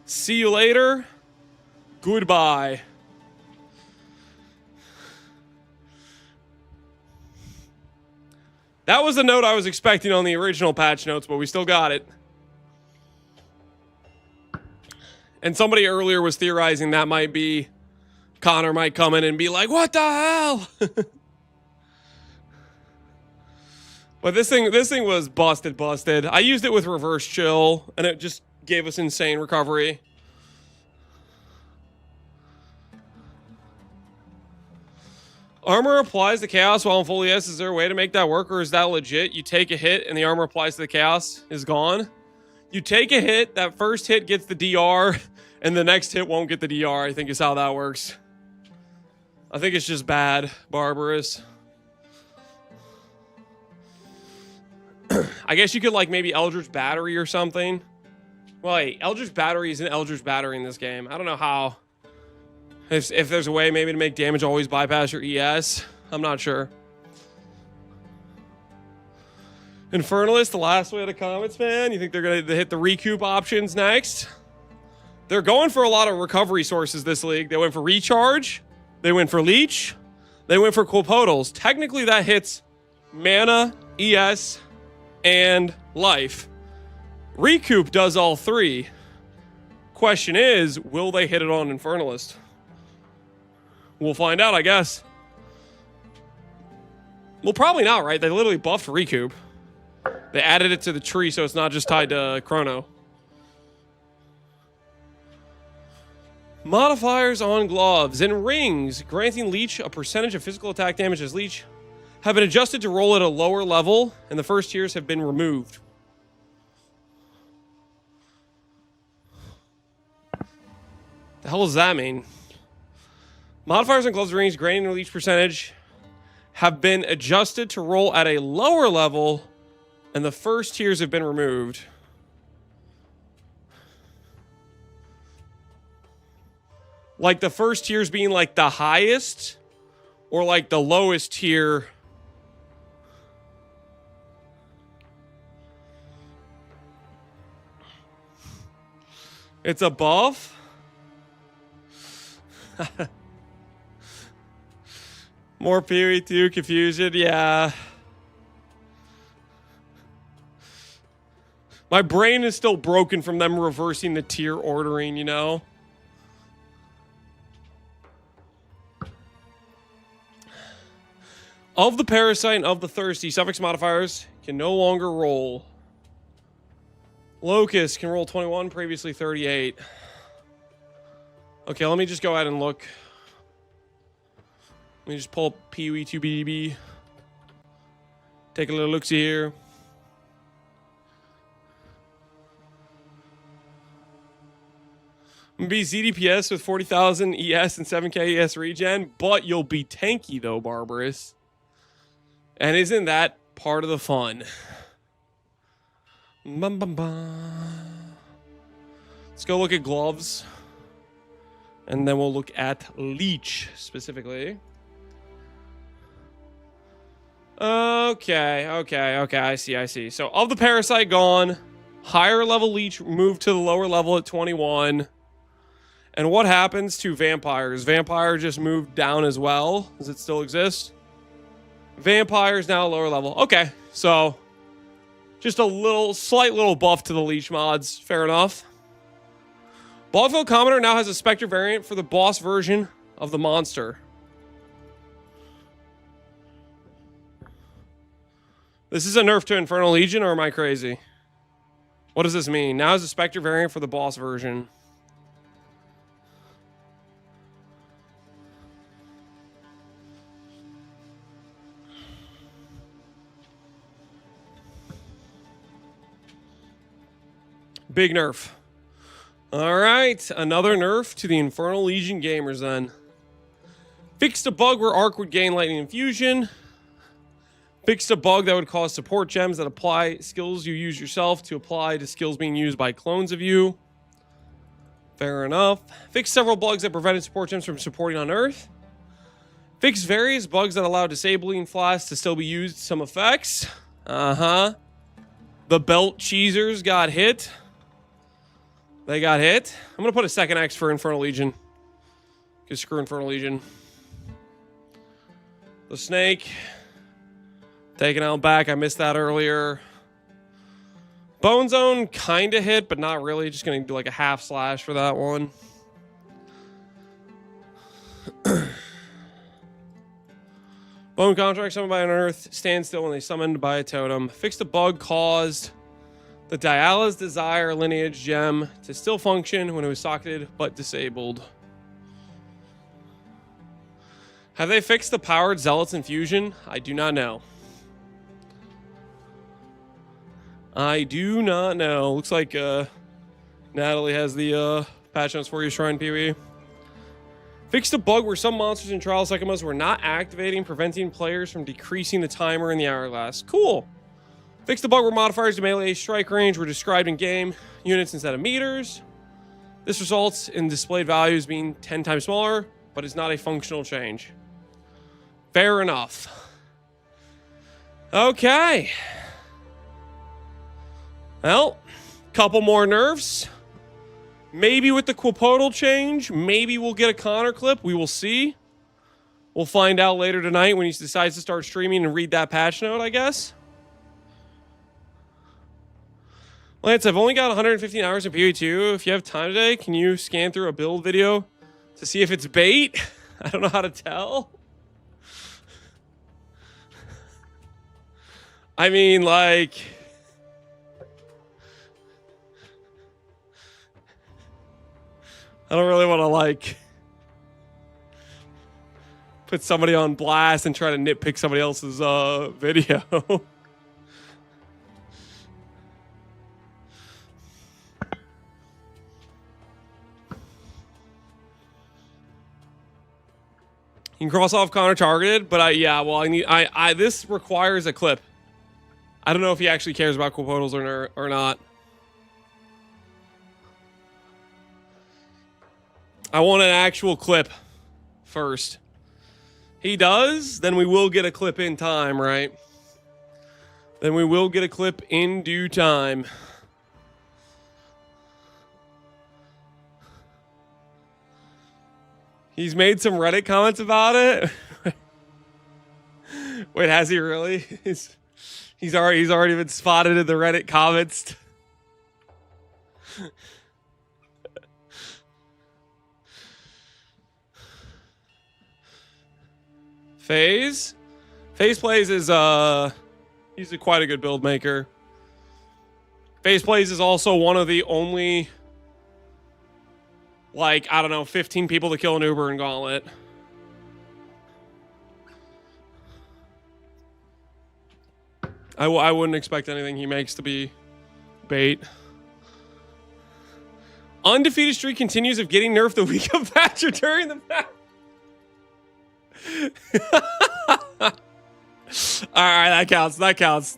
See you later. Goodbye. That was the note I was expecting on the original patch notes, but we still got it. And somebody earlier was theorizing that might be Connor might come in and be like, "What the hell?" But this thing was busted. I used it with reverse chill, and it just gave us insane recovery. Armor applies to chaos while in full ES. Is there a way to make that work, or is that legit? You take a hit and the armor applies to the chaos is gone. You take a hit, that first hit gets the DR, and the next hit won't get the DR, I think is how that works. I think it's just bad, barbarous. I guess you could like maybe Eldritch Battery or something. Well, wait, Eldritch Battery is an Eldritch Battery in this game. I don't know how. If there's a way maybe to make damage always bypass your ES, I'm not sure. Infernalist, the last way of the comments, man. You think they're going to hit the recoup options next? They're going for a lot of recovery sources this league. They went for recharge. They went for leech. They went for Quapodals. Technically, that hits mana, ES, and life. Recoup does all three. Question is, will they hit it on Infernalist? We'll find out, I guess. Well, probably not, right? They literally buffed Recoup. They added it to the tree, so it's not just tied to Chrono. Modifiers on gloves and rings, granting Leech a percentage of physical attack damage as Leech, have been adjusted to roll at a lower level, and the first tiers have been removed. The hell does that mean? Modifiers on gloves and rings, granting a Leech percentage have been adjusted to roll at a lower level, and the first tiers have been removed. Like the first tiers being like the highest, or like the lowest tier. It's above. More PoE 2 confusion, yeah. My brain is still broken from them reversing the tier ordering, you know? Of the Parasite and of the Thirsty, suffix modifiers can no longer roll. Locust can roll 21, previously 38. Okay, let me just go ahead and look. Let me just pull up PoE 2BDB. Take a little look-see here. I'm gonna be ZDPS with 40,000 ES and 7k ES regen, but you'll be tanky though, Barbarous. And isn't that part of the fun? Bum, bum, bum. Let's go look at gloves. And then we'll look at leech specifically. Okay. I see. So of the Parasite gone, higher level leech moved to the lower level at 21. And what happens to vampires? Vampire just moved down as well. Does it still exist? Vampire is now lower level. Okay, so just a slight little buff to the leech mods. Fair enough. Ballfield Commoner now has a Spectre variant for the boss version of the monster. This is a nerf to Infernal Legion, or am I crazy? What does this mean? Now has a Spectre variant for the boss version. Big nerf. All right, another nerf to the Infernal Legion gamers then. Fixed a bug where Arc would gain Lightning Infusion. Fixed a bug that would cause support gems that apply skills you use yourself to apply to skills being used by clones of you. Fair enough. Fixed several bugs that prevented support gems from supporting on Earth. Fixed various bugs that allow disabling flasks to still be used some effects. The belt cheesers got hit. They got hit. I'm going to put a second X for Infernal Legion. Because screw Infernal Legion. The snake. Taken out back. I missed that earlier. Bone Zone kind of hit, but not really. Just going to do like a half slash for that one. Bone Contract summoned by an Earth. Stand still when they summoned by a totem. Fixed a bug caused the Diala's Desire lineage gem to still function when it was socketed but disabled. Have they fixed the powered Zealot's infusion? I do not know. I do not know. Looks like Natalie has the patch notes for you, Shrine PoE. Fixed a bug where some monsters in Trial Psychomas were not activating, preventing players from decreasing the timer in the hourglass. Cool. Fixed the bug where modifiers to melee strike range were described in game units instead of meters. This results in displayed values being 10 times smaller, but is not a functional change. Fair enough. Okay. Well, couple more nerfs. Maybe with the Quipodal change, maybe we'll get a Connor clip. We will see. We'll find out later tonight when he decides to start streaming and read that patch note, I guess. Lance, I've only got 115 hours in PoE 2. If you have time today, can you scan through a build video to see if it's bait? I don't know how to tell. I mean, like... I don't really want to, like... put somebody on blast and try to nitpick somebody else's video. You can cross off Connor targeted, but this requires a clip. I don't know if he actually cares about Quipotals or not. I want an actual clip first. He does, then we will get a clip in time, right? Then we will get a clip in due time. He's made some Reddit comments about it. Wait, has he really? He's already been spotted in the Reddit comments. FaZe Plays is he's quite a good build maker. FaZe Plays is also one of the only, like, I don't know, 15 people to kill an Uber in Gauntlet. I wouldn't expect anything he makes to be bait. Undefeated streak continues of getting nerfed the week of patch or during the patch. All right, that counts. That counts.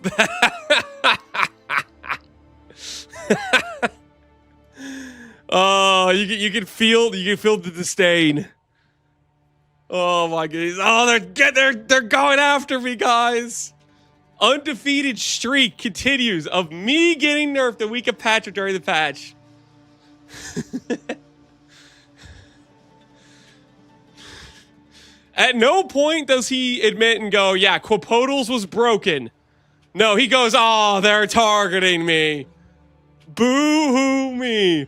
Oh, you can feel the disdain. Oh my goodness. Oh, they're going after me, guys. Undefeated streak continues of me getting nerfed the week of patch or during the patch. At no point does he admit and go, yeah, Quipotals was broken. No, he goes, oh, they're targeting me. Boo-hoo me.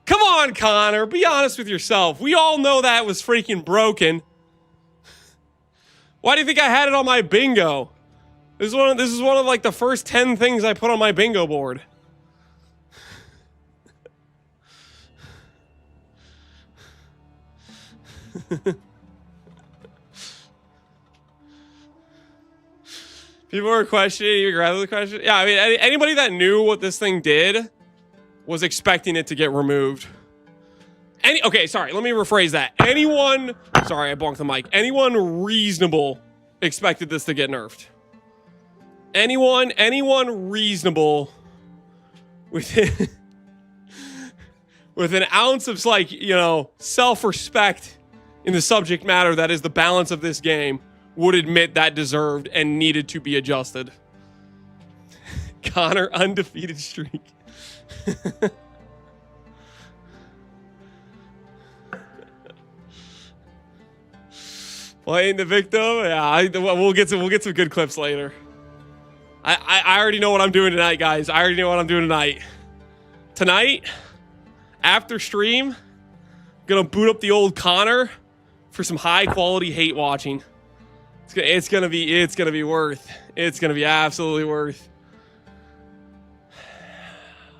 Come on, Connor, be honest with yourself. We all know that was freaking broken. Why do you think I had it on my bingo? This is one of like the first 10 things I put on my bingo board. People were questioning, you grab the question. Yeah, I mean, anybody that knew what this thing did was expecting it to get removed. Okay, sorry, let me rephrase that. Sorry, I bonked the mic. Anyone reasonable expected this to get nerfed. Anyone reasonable with an ounce of, like, you know, self-respect in the subject matter that is the balance of this game would admit that deserved and needed to be adjusted. Connor, undefeated streak. Playing the victim? Yeah, we'll get some good clips later. I already know what I'm doing tonight, guys. I already know what I'm doing tonight. Tonight, after stream, gonna boot up the old Connor for some high quality hate watching. It's gonna be worth. It's gonna be absolutely worth.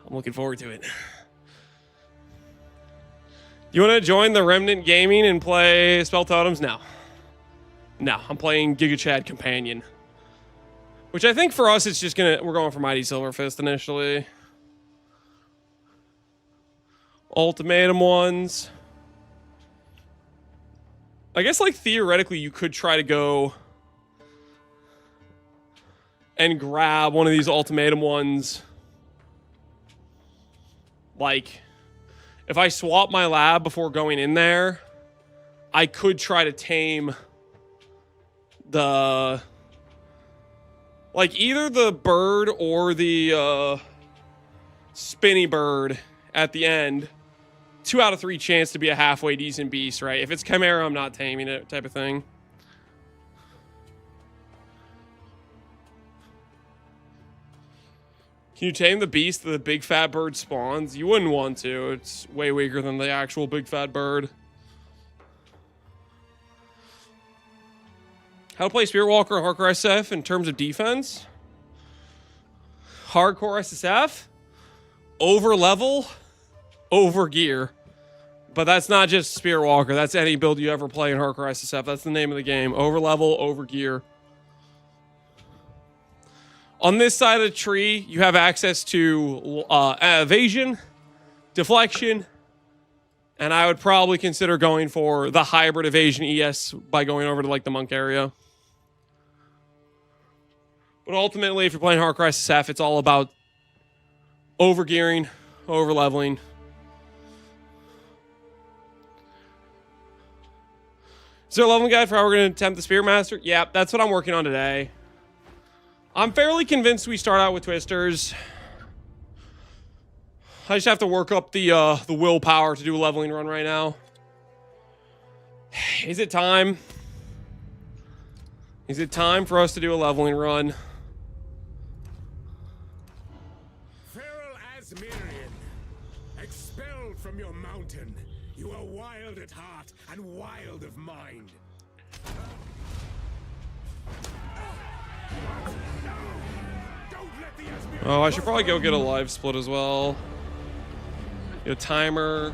I'm looking forward to it. You want to join the Remnant Gaming and play Spell Totems? No, I'm playing Giga Chad Companion. Which I think for us, it's just we're going for Mighty Silverfist initially. Ultimatum ones. I guess, like, theoretically, you could try to go and grab one of these ultimatum ones. Like, if I swap my lab before going in there, I could try to tame the... like, either the bird or the spinny bird at the end. 2 out of 3 chance to be a halfway decent beast, right? If it's Chimera, I'm not taming it, type of thing. Can you tame the beast that the big fat bird spawns? You wouldn't want to. It's way weaker than the actual big fat bird. How to play Spirit Walker and Hardcore SSF in terms of defense? Hardcore SSF? Over level? Over gear. But that's not just Spirit Walker. That's any build you ever play in Hardcore SSF. That's the name of the game. Over level, over gear. On this side of the tree, you have access to evasion, deflection, And I would probably consider going for the hybrid evasion ES by going over to like the monk area. But ultimately, if you're playing Hard Crisis F, it's all about overgearing, over-leveling. Is there a leveling guide for how we're going to attempt the Spirit Master? Yeah, that's what I'm working on today. I'm fairly convinced we start out with Twisters. I just have to work up the willpower to do a leveling run right now. Is it time? Is it time for us to do a leveling run? Feral Asmirian, expelled from your mountain, you are wild at heart and wild of mind. Don't let the Asmirian Oh, I should probably go get a live split as well. Get a timer.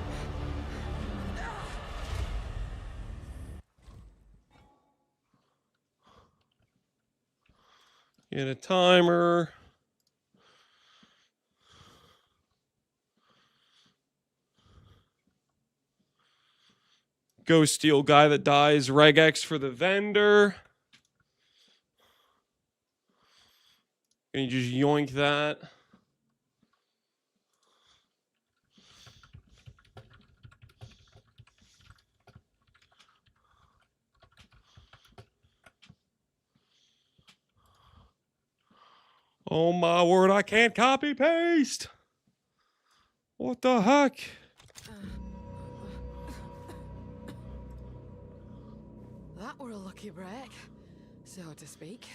Get a timer. Go steal guy that dies. Regex for the vendor. Can you just yoink that? Oh my word, I can't copy paste. What the heck? That were a lucky break, so to speak.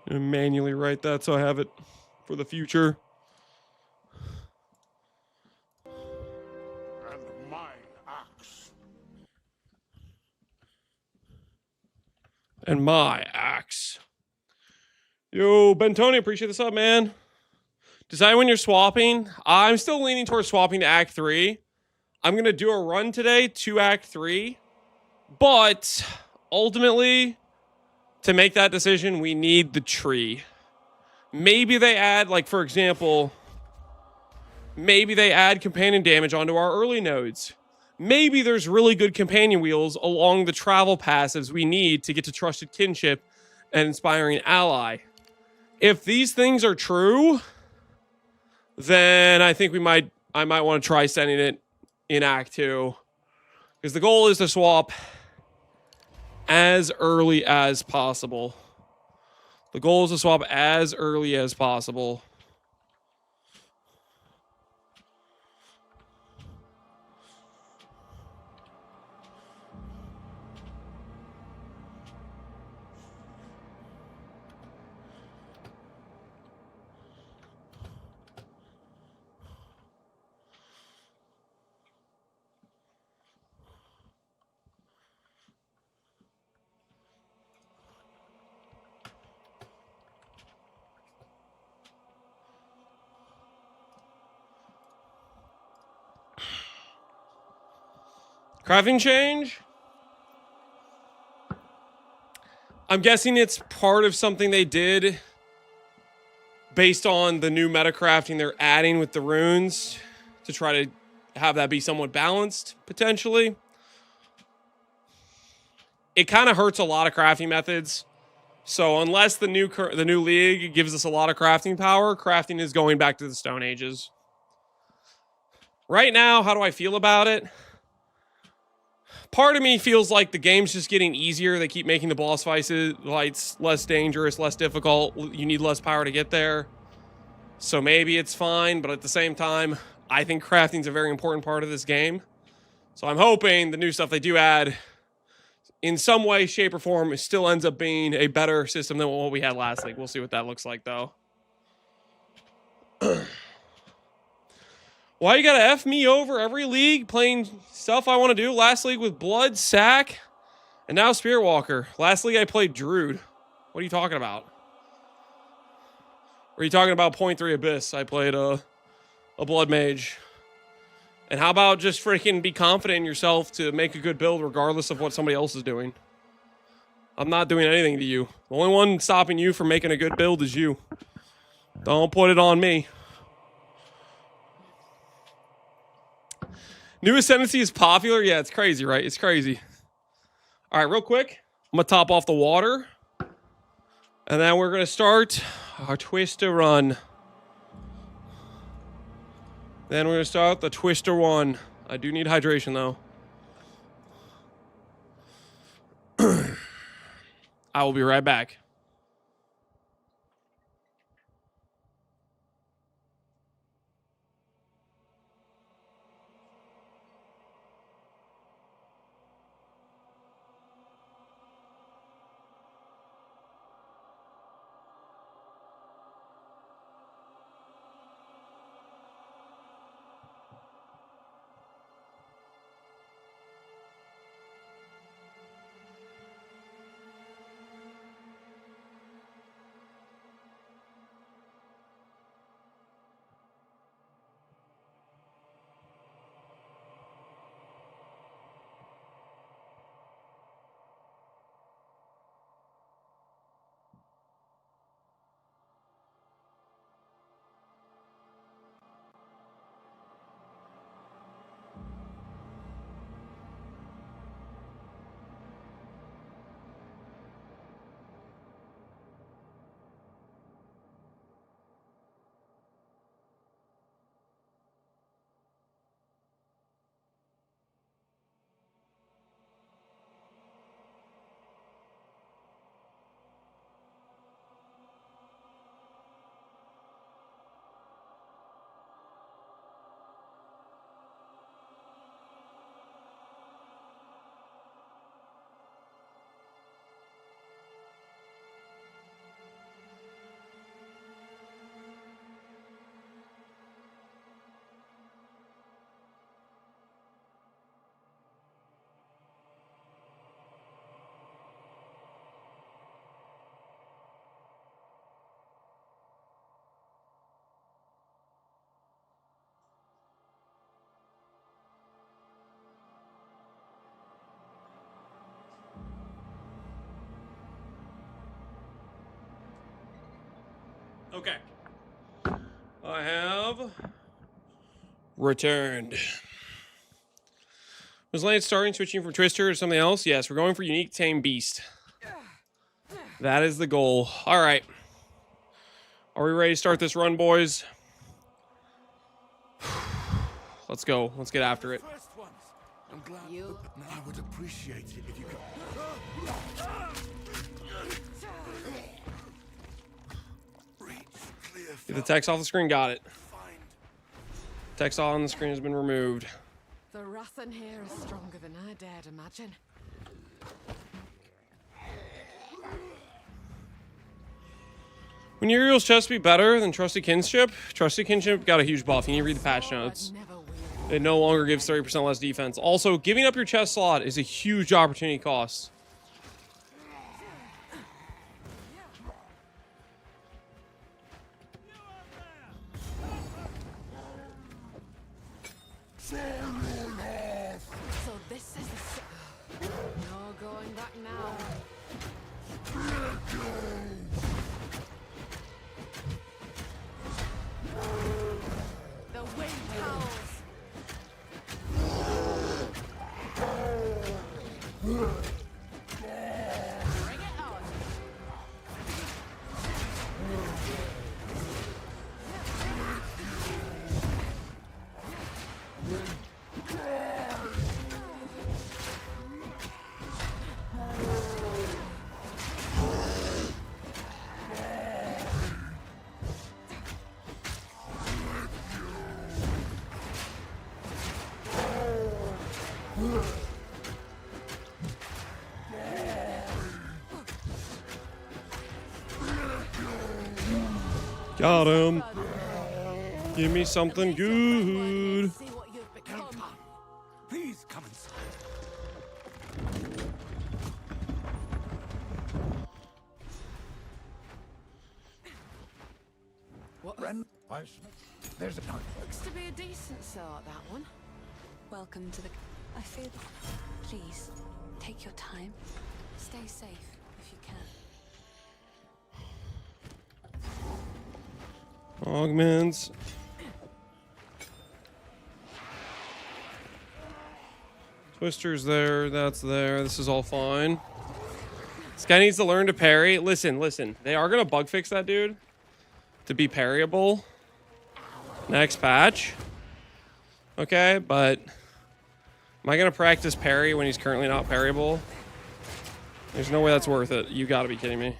I'm gonna manually write that so I have it for the future. and my axe. And my axe. Yo, Bentoni, appreciate the sub, man. Decide when you're swapping. I'm still leaning towards swapping to Act 3. I'm going to do a run today to Act 3. But ultimately, to make that decision, we need the tree. Maybe they add, like, for example, maybe they add companion damage onto our early nodes. Maybe there's really good companion wheels along the travel paths we need to get to Trusted Kinship and Inspiring Ally. If these things are true, then I think I might want to try sending it in Act 2. Because the goal is to swap as early as possible. The goal is to swap as early as possible. Crafting change? I'm guessing it's part of something they did based on the new meta crafting they're adding with the runes to try to have that be somewhat balanced, potentially. It kind of hurts a lot of crafting methods. So unless the new league gives us a lot of crafting power, crafting is going back to the Stone Ages. Right now, how do I feel about it? Part of me feels like the game's just getting easier. They keep making the boss fights less dangerous, less difficult. You need less power to get there. So maybe it's fine, but at the same time, I think crafting's a very important part of this game. So I'm hoping the new stuff they do add, in some way, shape, or form, it still ends up being a better system than what we had last league. We'll see what that looks like, though. Why you gotta F me over every league playing stuff I want to do? Last league with Blood, Sack, and now Spirit Walker. Last league I played Druid. What are you talking about? Or are you talking about 0.3 Abyss? I played a Blood Mage. And how about just freaking be confident in yourself to make a good build regardless of what somebody else is doing? I'm not doing anything to you. The only one stopping you from making a good build is you. Don't put it on me. New Ascendancy is popular? Yeah, it's crazy, right? It's crazy. All right, real quick. I'm going to top off the water. And then we're going to start our Twister run. Then we're going to start the Twister one. I do need hydration, though. I will be right back. Okay. I have returned. Was Lance starting switching from Twister or something else? Yes, we're going for unique tame beast. That is the goal. All right. Are we ready to start this run, boys? Let's go. Let's get after it. First ones. I'm glad. You. I would appreciate it if you could. Reach clear. Get the text off the screen. Got it. Find. Text on the screen has been removed. The wrath in here is stronger than I dared imagine. Would Uriel's chest be better than Trusted Kinship? Trusted Kinship got a huge buff. You need to read the patch notes. Never will. It no longer gives 30% less defense. Also, giving up your chest slot is a huge opportunity cost. So this is the no going back now. The wind howls. Bring it on. Got him. Give me something good. See what you've become. Please come inside. What? There's a time. Looks to be a decent sort, that one. Welcome to the... I feel... Please, take your time. Stay safe, if you can. Augments. Twister's there. That's there. This is all fine. This guy needs to learn to parry. Listen. They are going to bug fix that dude to be parryable next patch. Okay, but am I going to practice parry when he's currently not parryable? There's no way that's worth it. You got to be kidding me.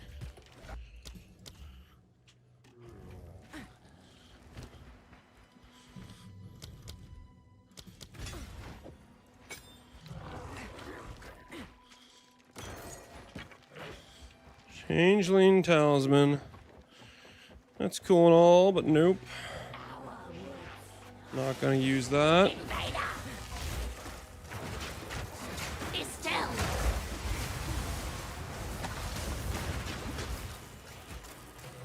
Changeling Talisman. That's cool and all, but nope. Not gonna use that.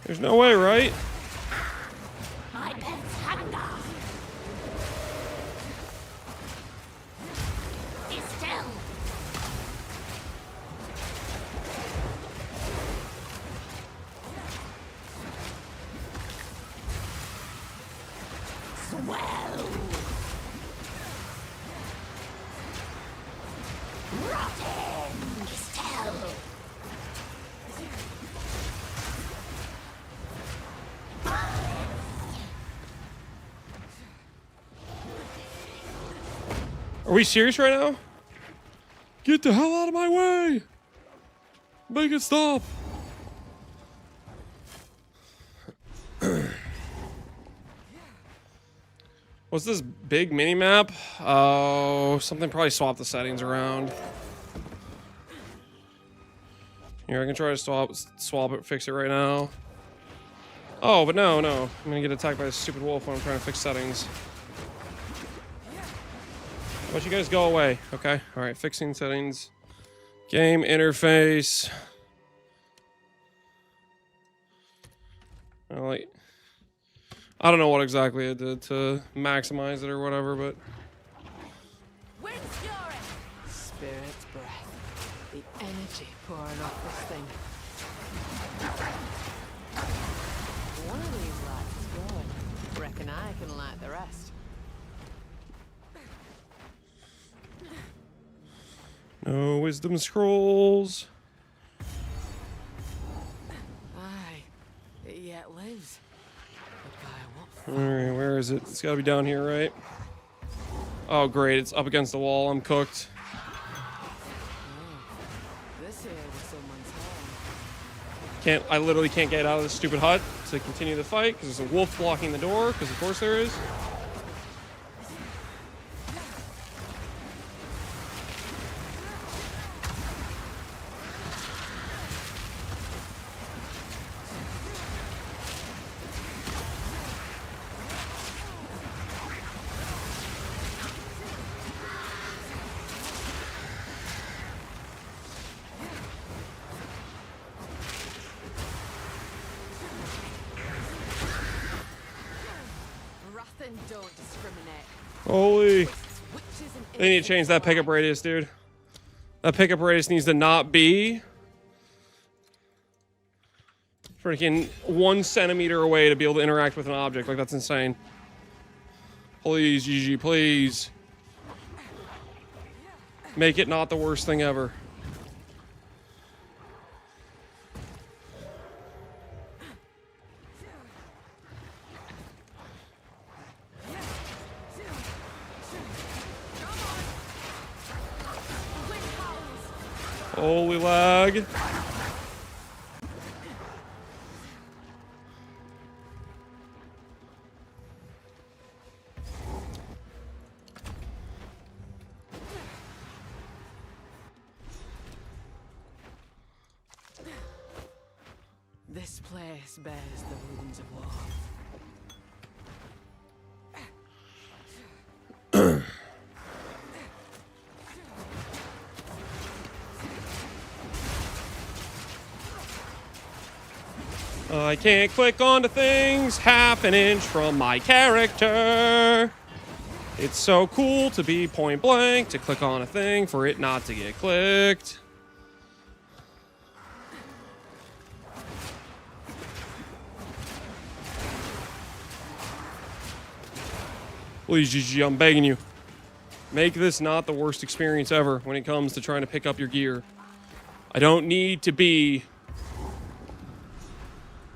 There's no way, right? My pet's hunger. Be still. Swell. Rotten. Be still. Are we serious right now? Get the hell out of my way! Make it stop! What's this big mini map? Oh, something probably swapped the settings around. Here, I can try to swap it, fix it right now. Oh, but no. I'm gonna get attacked by this stupid wolf when I'm trying to fix settings. How about you guys go away? Okay, alright, fixing settings. Game interface. I don't know what exactly I did to maximize it or whatever, but... Wind's fury! Spirit's breath. The energy pouring off this thing. One of these lights is glowing. Reckon I can light the rest. No wisdom scrolls. Aye, it yet lives. Alright, where is it? It's gotta be down here, right? Oh, great. It's up against the wall. I'm cooked. This here was someone's home. I literally can't get out of this stupid hut to continue the fight because there's a wolf blocking the door, because of course there is. Don't discriminate. Holy. They need to change that pickup radius, dude. That pickup radius needs to not be freaking 1 centimeter away to be able to interact with an object. Like, that's insane. Please, GG, please. Make it not the worst thing ever. Holy lag. This place bears the wounds of war. I can't click onto things half an inch from my character. It's so cool to be point blank, to click on a thing for it not to get clicked. Please, GG, I'm begging you. Make this not the worst experience ever when it comes to trying to pick up your gear. I don't need to be...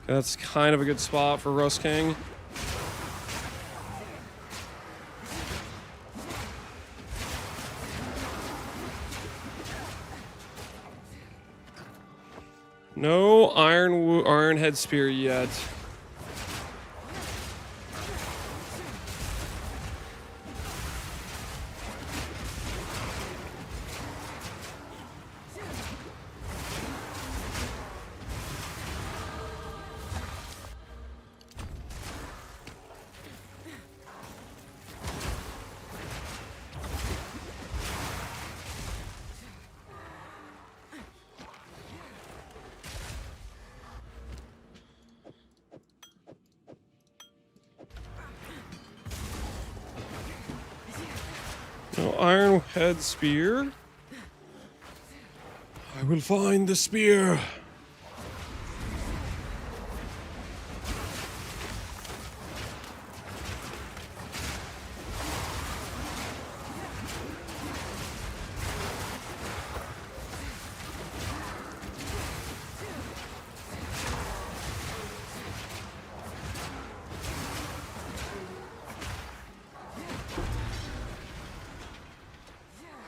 That's kind of a good spot for Rust King. No Iron Head Spear yet. No Iron Head Spear. I will find the spear.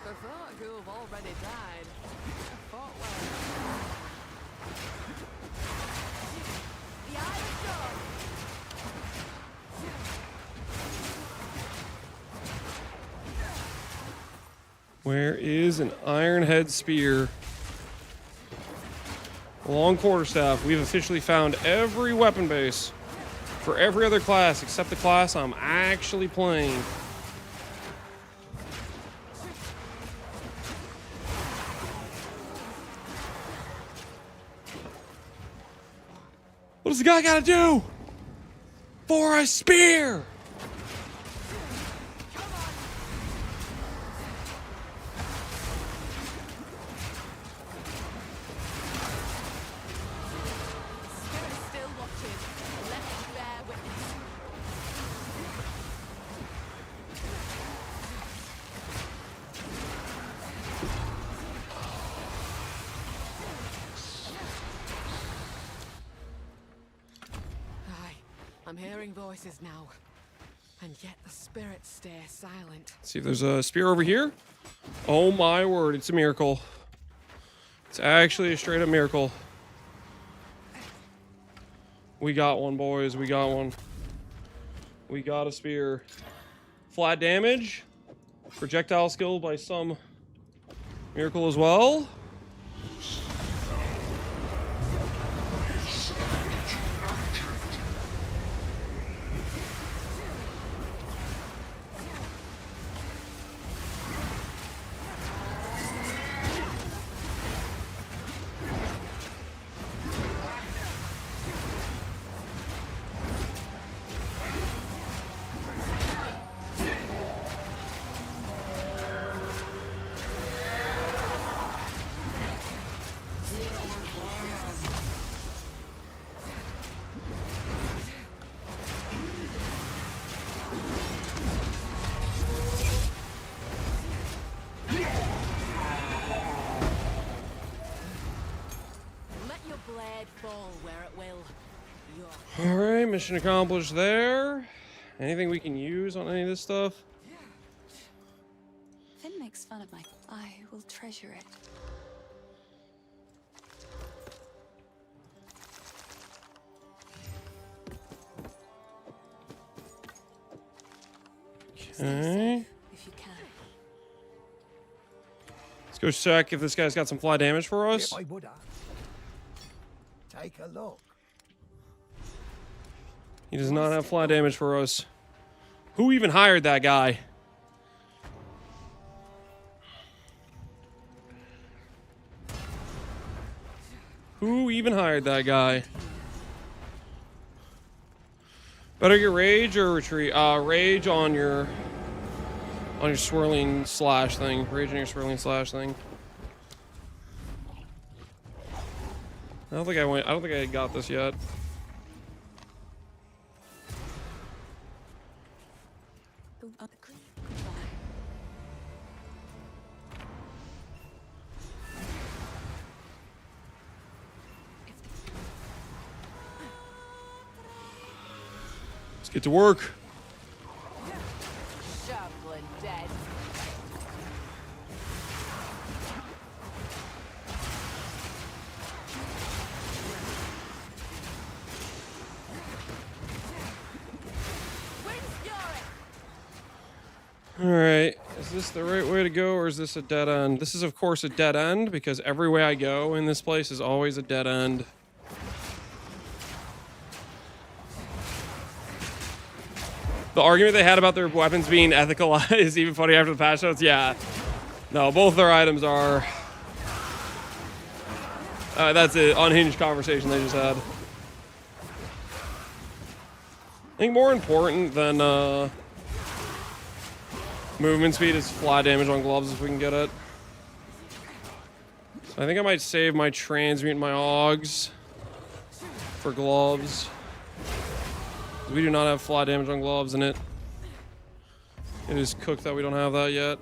For folk who have already died, I fought well. The Iron Dog! Where is an Iron Head Spear? Long quarterstaff. We've officially found every weapon base for every other class except the class I'm actually playing. What does the guy gotta do for a spear? Spirit still watches. Let me bear witness. Aye, I'm hearing voices now. And yet the spirits stay silent. See if there's a spear over here. Oh my word, it's a miracle. It's actually a straight up miracle. We got one, boys. We got one. We got a spear. Flat damage. Projectile skill by some miracle as well. Let your blade fall where it will. Your Alright, mission accomplished there. Anything we can use on any of this stuff? Finn makes fun of my... I will treasure it. Stay Okay. safe if you can. Let's go check if this guy's got some fly damage for us. If I would have. Take a look. He does not have fly damage for us. Who even hired that guy? Who even hired that guy? Better get rage or retreat? Rage on your swirling slash thing. Rage on your swirling slash thing. I don't think I got this yet. get to work. Shoveling dead. Alright, is this the right way to go, or is this a dead end? This is, of course, a dead end, because every way I go in this place is always a dead end. The argument they had about their weapons being ethical is even funny after the patch notes. Yeah. No, both their items are... that's an unhinged conversation they just had. I think more important than movement speed is flat damage on gloves if we can get it. So I think I might save my transmute and my augs for gloves. We do not have flat damage on gloves, and it is cooked that we don't have that yet.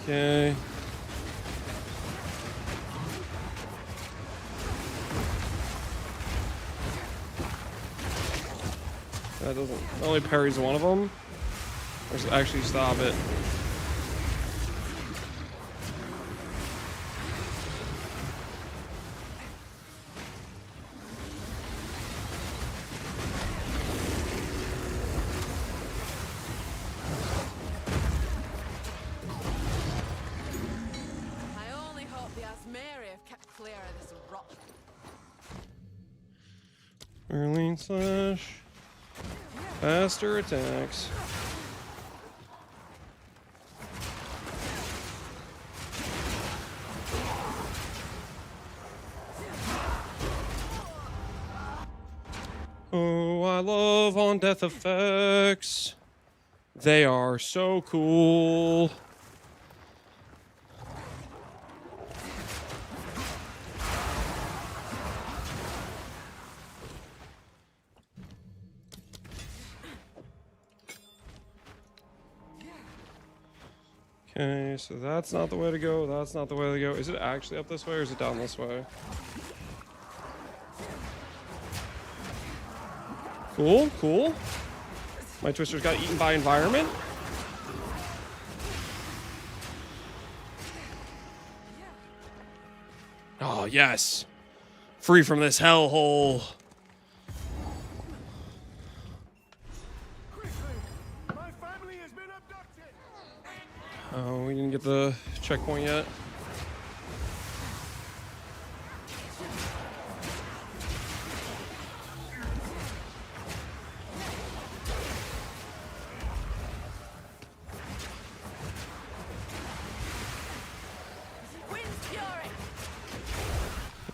Okay. That doesn't... only parries one of them. Or does it actually stop it? Early slash. Faster attacks. Oh, I love on death effects. They are so cool. Okay, so that's not the way to go. That's not the way to go. Is it actually up this way or is it down this way? Cool, cool. My twisters got eaten by environment. Oh, yes. Free from this hellhole. Oh, we didn't get the checkpoint yet.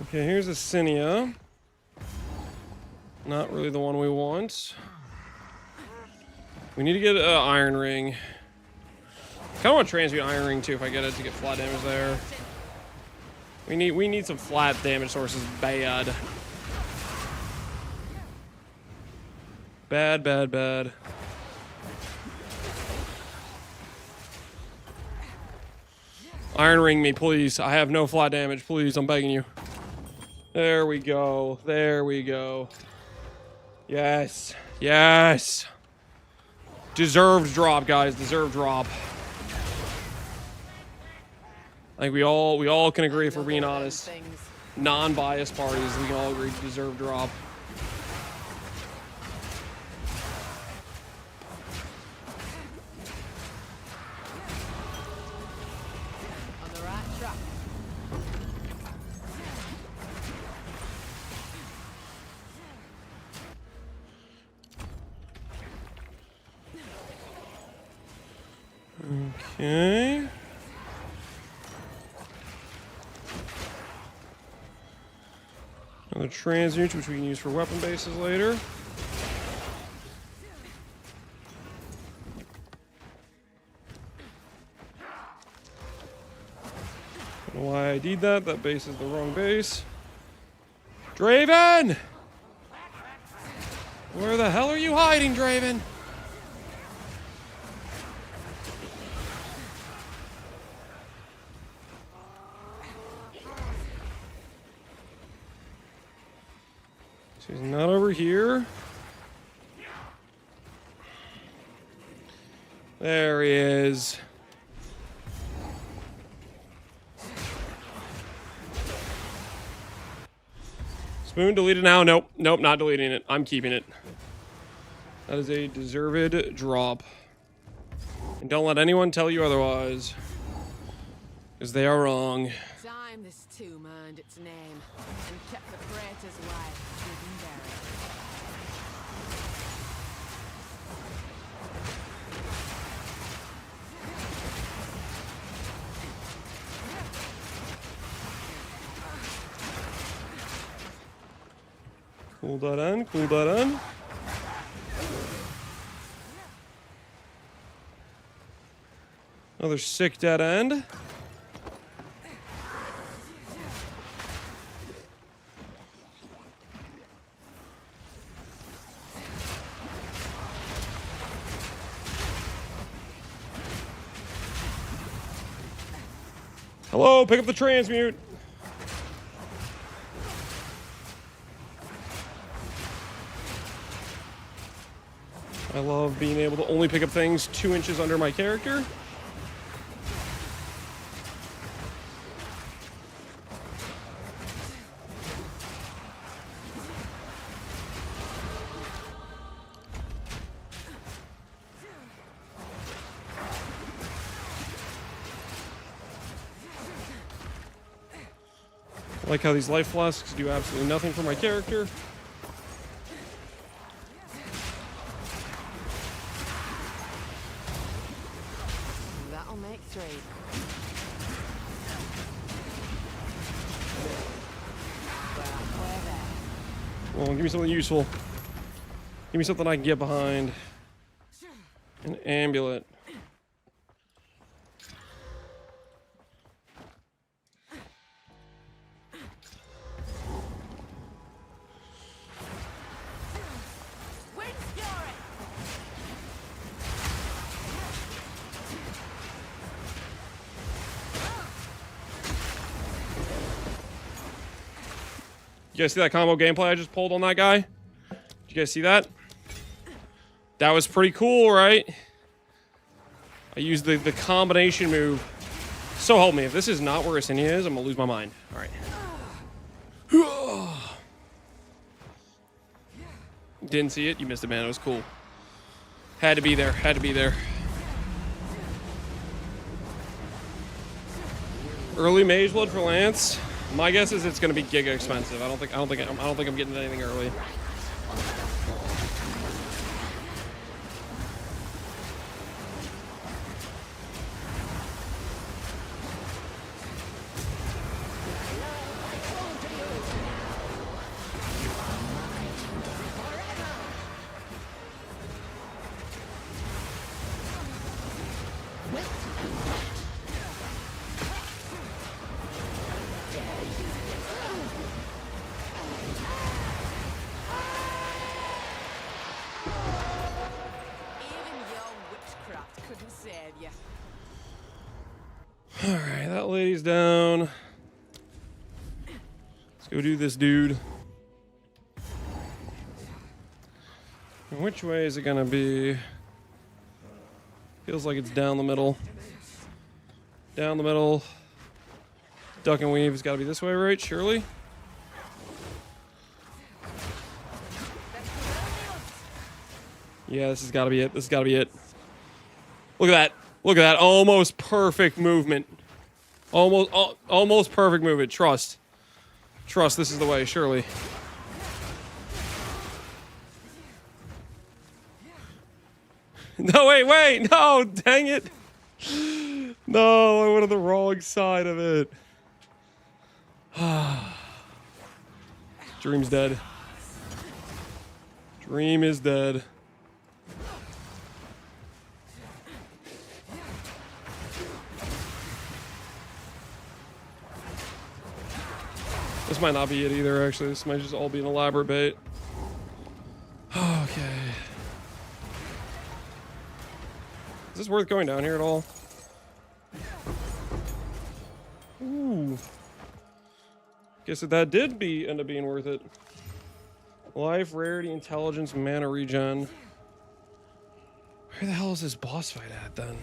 Okay, here's a Cinia. Not really the one we want. We need to get an Iron Ring. I kind of want to transmute Iron Ring too if I get it to get flat damage there. We need some flat damage sources bad. Bad, bad, bad. Iron Ring me, please. I have no flat damage, please. I'm begging you. There we go. There we go. Yes. Yes. Deserved drop, guys. Deserved drop. I think we all can agree, if we're being honest. Non-biased parties, we can all agree deserved drop. On the right track. Okay. Another transmute, which we can use for weapon bases later. Don't know why I did that. That base is the wrong base. Draven! Where the hell are you hiding, Draven? So he's not over here. There he is. Spoon deleted now. Nope. Nope, not deleting it. I'm keeping it. That is a deserved drop. And don't let anyone tell you otherwise. Because they are wrong. Time this tomb earned its name and kept the creator's wife hidden buried. Cool that on, cool that on. Another sick dead end. Hello, pick up the transmute. I love being able to only pick up things 2 inches under my character. I like how these life flasks do absolutely nothing for my character. That'll make 3. Well, give me something useful. Give me something I can get behind. An amulet. You guys see that combo gameplay I just pulled on that guy? Did you guys see that? That was pretty cool, right? I used the combination move. So help me, if this is not where Assinia is, I'm gonna lose my mind. All right. Didn't see it. You missed it, man. It was cool. Had to be there. Had to be there. Early Mage Blood for Lance. My guess is it's going to be giga expensive. I don't think I'm getting anything early. Alright, that lady's down. Let's go do this dude. And which way is it gonna be? Feels like it's down the middle. Down the middle. Duck and weave has gotta be this way, right? Surely? Yeah, this has gotta be it. This has gotta be it. Look at that. Look at that. Almost perfect movement. Almost perfect movement. Trust. Trust, this is the way, surely. No, wait. No, dang it. No, I went on the wrong side of it. Dream's dead. Dream is dead. This might not be it either, actually. This might just all be an elaborate bait. Okay. Is this worth going down here at all? Ooh. Guess that did end up being worth it. Life, rarity, intelligence, mana regen. Where the hell is this boss fight at then?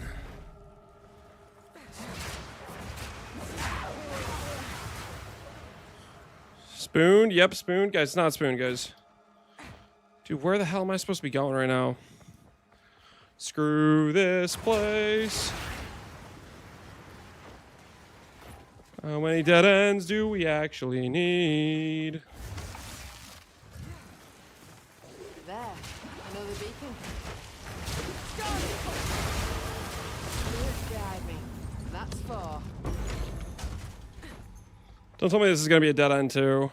Spoon? Yep, spoon. Guys, it's not spoon, guys. Dude, where the hell am I supposed to be going right now? Screw this place. How many dead ends do we actually need? There, another beacon. Good guide me. That's 4. Don't tell me this is gonna be a dead end too.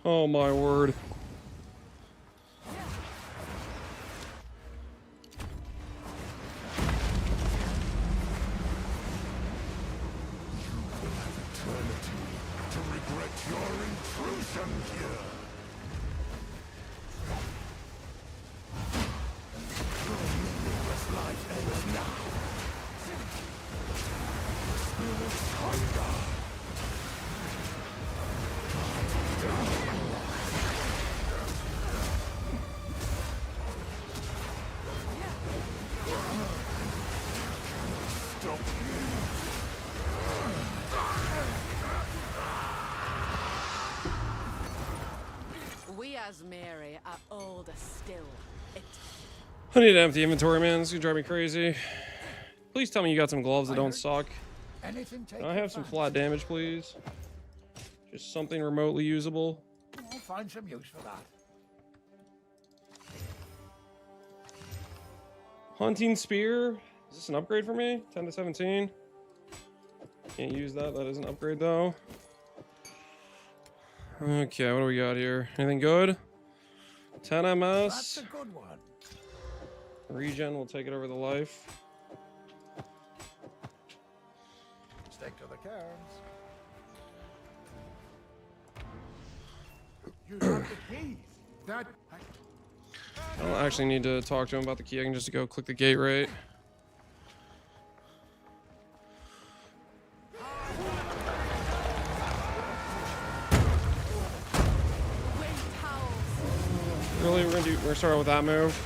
Oh my word. To regret your intrusion here. Your meaningless life ends now. Spirit's hunger. Stop me. We as Mary are older still. I need to empty inventory, man. This is gonna drive me crazy. Please tell me you got some gloves that don't suck. Anything take Can I your have some fancy? flat damage, please? Just something remotely usable. I'll find some use for that. Hunting spear. Is this an upgrade for me? 10 to 17. Can't use that. That is an upgrade though. Okay, what do we got here? Anything good? 10 That's MS. a good one. Regen will take it over the life. Stick to the cairns. You have the keys. That I don't actually need to talk to him about the key. I can just go click the gate right. Really, we're gonna start out with that move.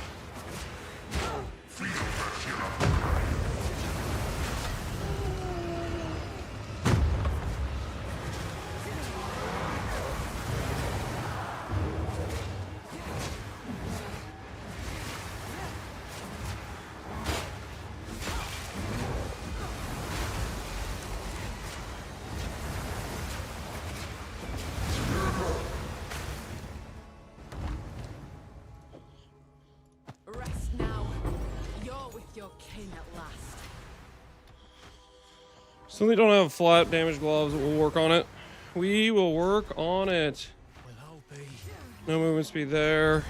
Rest now. You're with your king at last. So they don't have flat damage gloves. We'll work on it. We will work on it. No movement speed there.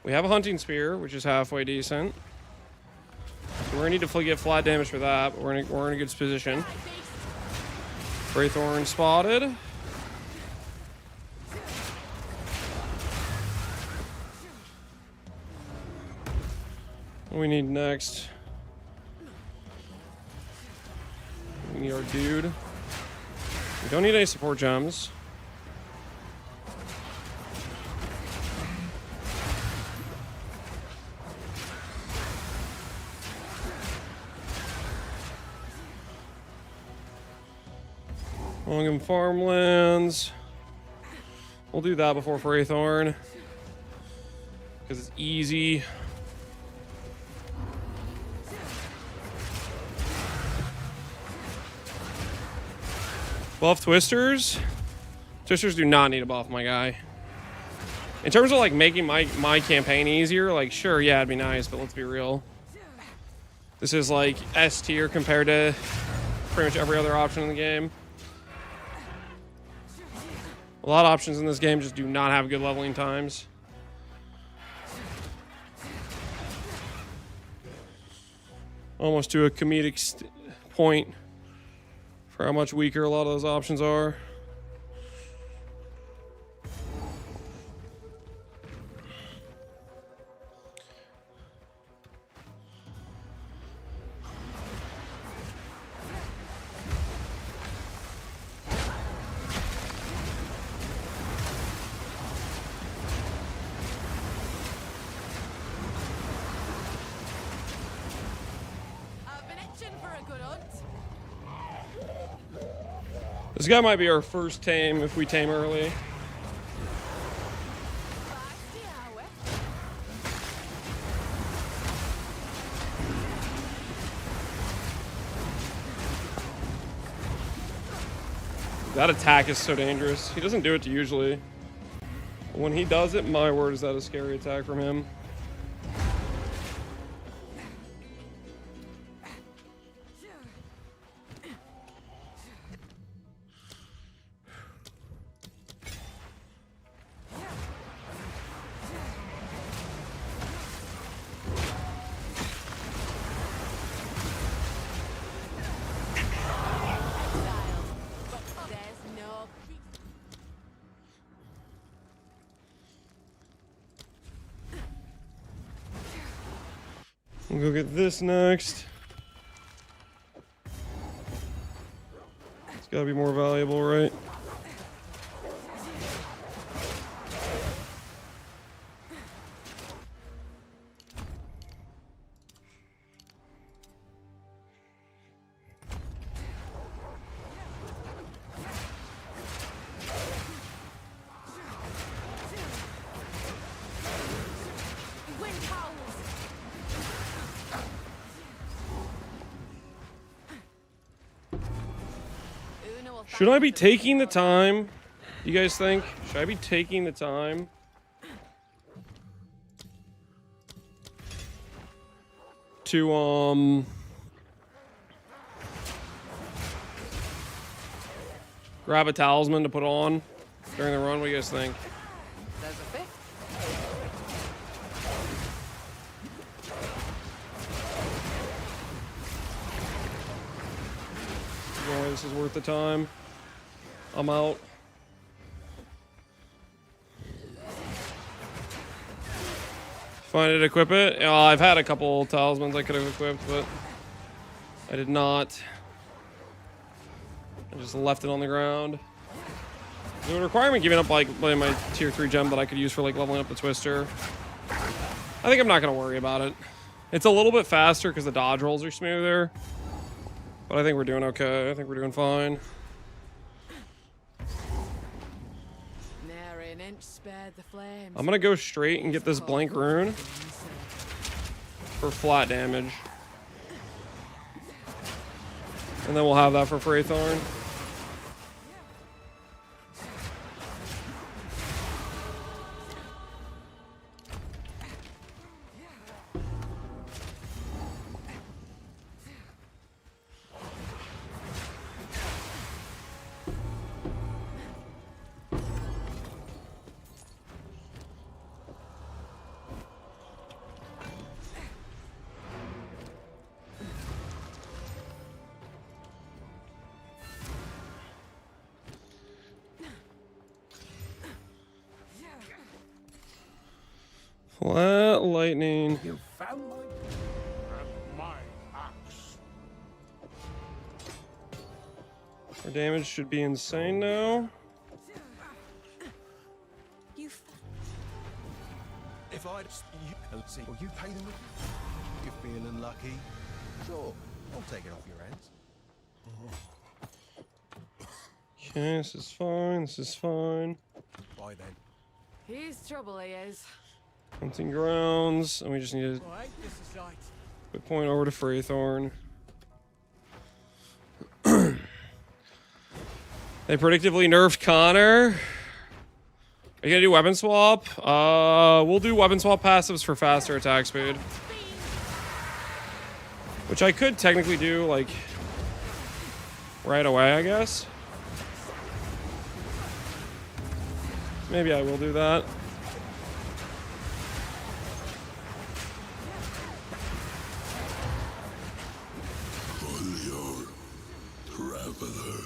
We have a hunting spear, which is halfway decent. So we're gonna need to get flat damage for that, but we're in a good position. Wraithorn spotted. What do we need next? We need our dude. We don't need any support gems. Long farmlands. We'll do that before Wraithorn, because it's easy. Buff Twisters. Twisters do not need a buff, my guy. In terms of like making my campaign easier, like sure, yeah, it'd be nice, but let's be real. This is like S tier compared to pretty much every other option in the game. A lot of options in this game just do not have good leveling times. Almost to a comedic point for how much weaker a lot of those options are. This guy might be our first tame if we tame early. That attack is so dangerous. He doesn't do it usually. When he does it, my word, is that a scary attack from him. We'll go get this next. It's gotta be more valuable, right? Should I be taking the time? You guys think? Should I be taking the time to grab a talisman to put on during the run? What do you guys think? There's a fifth. Boy, this is worth the time. I'm out. Find it, equip it. I've had a couple talismans I could have equipped, but I did not. I just left it on the ground. It would require me giving up like my tier 3 gem that I could use for like leveling up the Twister. I think I'm not gonna worry about it. It's a little bit faster because the dodge rolls are smoother. But I think we're doing okay. I think we're doing fine. Nary an inch spared the flames. I'm gonna go straight and get this blank rune for flat damage. And then we'll have that for Freythorn. Flat lightning. You found my axe. Our damage should be insane now. If I'd let's see, will you pay them? You're feeling lucky? Sure, I'll take it off your hands. Okay, this is fine. This is fine. Bye then. He's trouble, he is. Hunting grounds, and we just need to quick point over to Freythorn. They predictably nerfed Connor. Are you gonna do weapon swap? We'll do weapon swap passives for faster attack speed. Which I could technically do, like, right away, I guess. Maybe I will do that.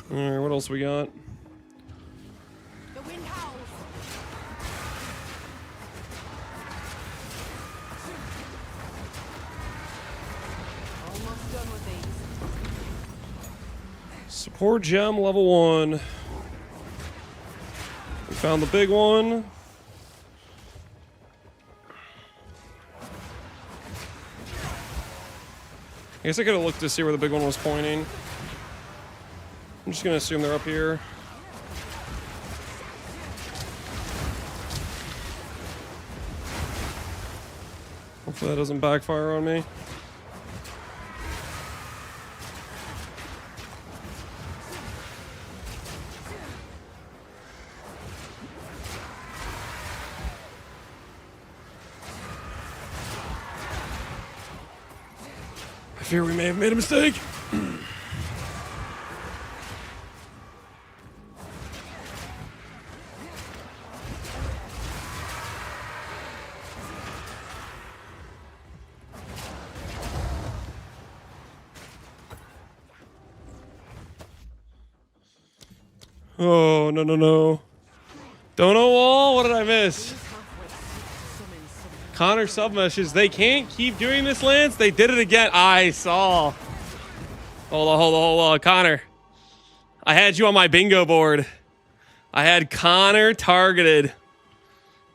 Alright, what else we got? The wind howls. Almost done with these. Support gem level 1. We found the big one. I guess I could have looked to see where the big one was pointing. I'm just gonna assume they're up here. Hopefully that doesn't backfire on me. I fear we may have made a mistake. Oh, no, no, no. Dono wall? What did I miss? Connor submeshes. They can't keep doing this, Lance. They did it again. I saw. Hold on. Connor. I had you on my bingo board. I had Connor targeted.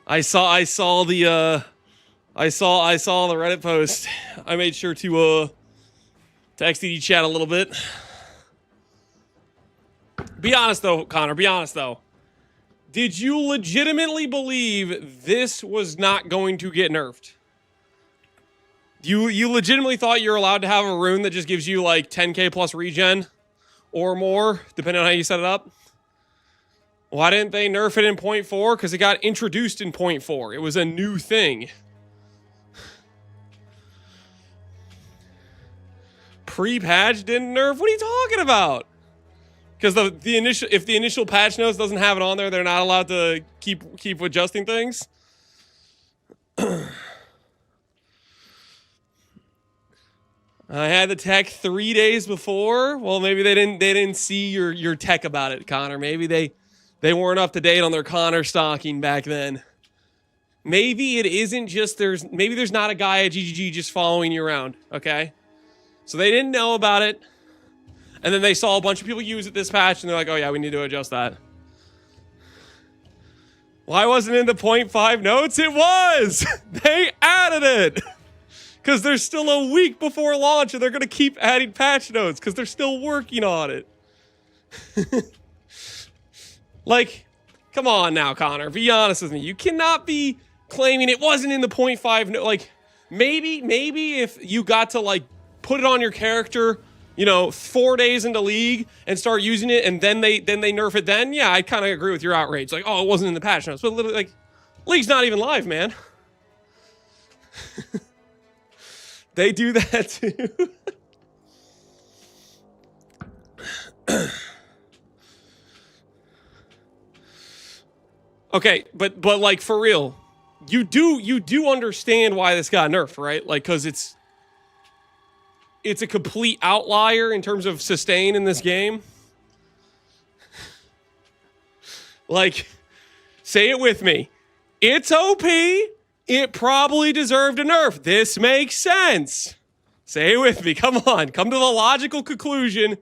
I saw the Reddit post. I made sure to XDD chat a little bit. Be honest though, Connor, be honest though. Did you legitimately believe this was not going to get nerfed? You legitimately thought you're allowed to have a rune that just gives you like 10k plus regen or more, depending on how you set it up? Why didn't they nerf it in 0.4? Because it got introduced in 0.4. It was a new thing. Pre-patch didn't nerf? What are you talking about? Because if the initial patch notes doesn't have it on there, they're not allowed to keep adjusting things. I had the tech 3 days before. Well, maybe they didn't see your tech about it, Connor. Maybe they weren't up to date on their Connor stocking back then. Maybe it isn't just maybe there's not a guy at GGG just following you around. Okay, so they didn't know about it. And then they saw a bunch of people use it this patch, and they're like, oh yeah, we need to adjust that. Why wasn't it in the 0.5 notes? It was! They added it! Because they're still a week before launch, and they're going to keep adding patch notes, because they're still working on it. Like, come on now, Connor. Be honest with me. You cannot be claiming it wasn't in the 0.5 note. Like, maybe if you got to, like, put it on your character, you know, 4 days into League and start using it, and then they nerf it. Then yeah, I kind of agree with your outrage. Like, oh, it wasn't in the patch notes, but literally, like, League's not even live, man. They do that too. Okay, but like for real, you do understand why this got nerfed, right? Like, because it's a complete outlier in terms of sustain in this game. Like, say it with me. It's OP. It probably deserved a nerf. This makes sense. Say it with me. Come on. Come to the logical conclusion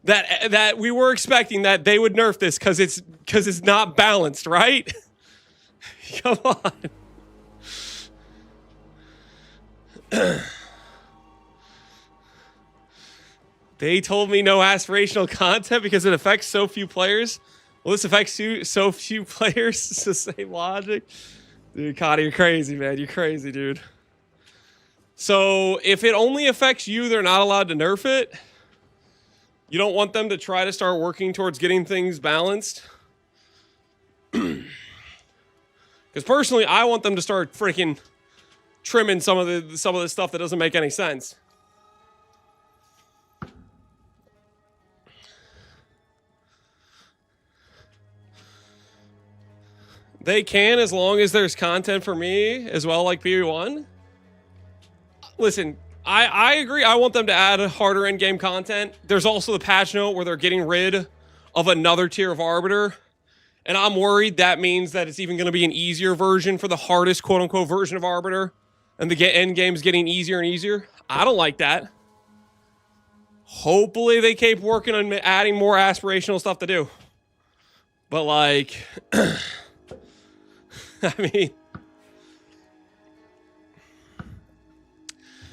that we were expecting that they would nerf this because it's not balanced, right? Come on. They told me no aspirational content because it affects so few players. Well, this affects so few players. It's the same logic. Dude, Connor, you're crazy, man. You're crazy, dude. So if it only affects you, they're not allowed to nerf it. You don't want them to try to start working towards getting things balanced. Because personally, I want them to start freaking trimming some of the stuff that doesn't make any sense. They can, as long as there's content for me as well, like PoE 1. Listen, I agree. I want them to add harder in-game content. There's also the patch note where they're getting rid of another tier of Arbiter. And I'm worried that means that it's even going to be an easier version for the hardest quote-unquote version of Arbiter. And the end game's getting easier and easier. I don't like that. Hopefully they keep working on adding more aspirational stuff to do. But like... I mean,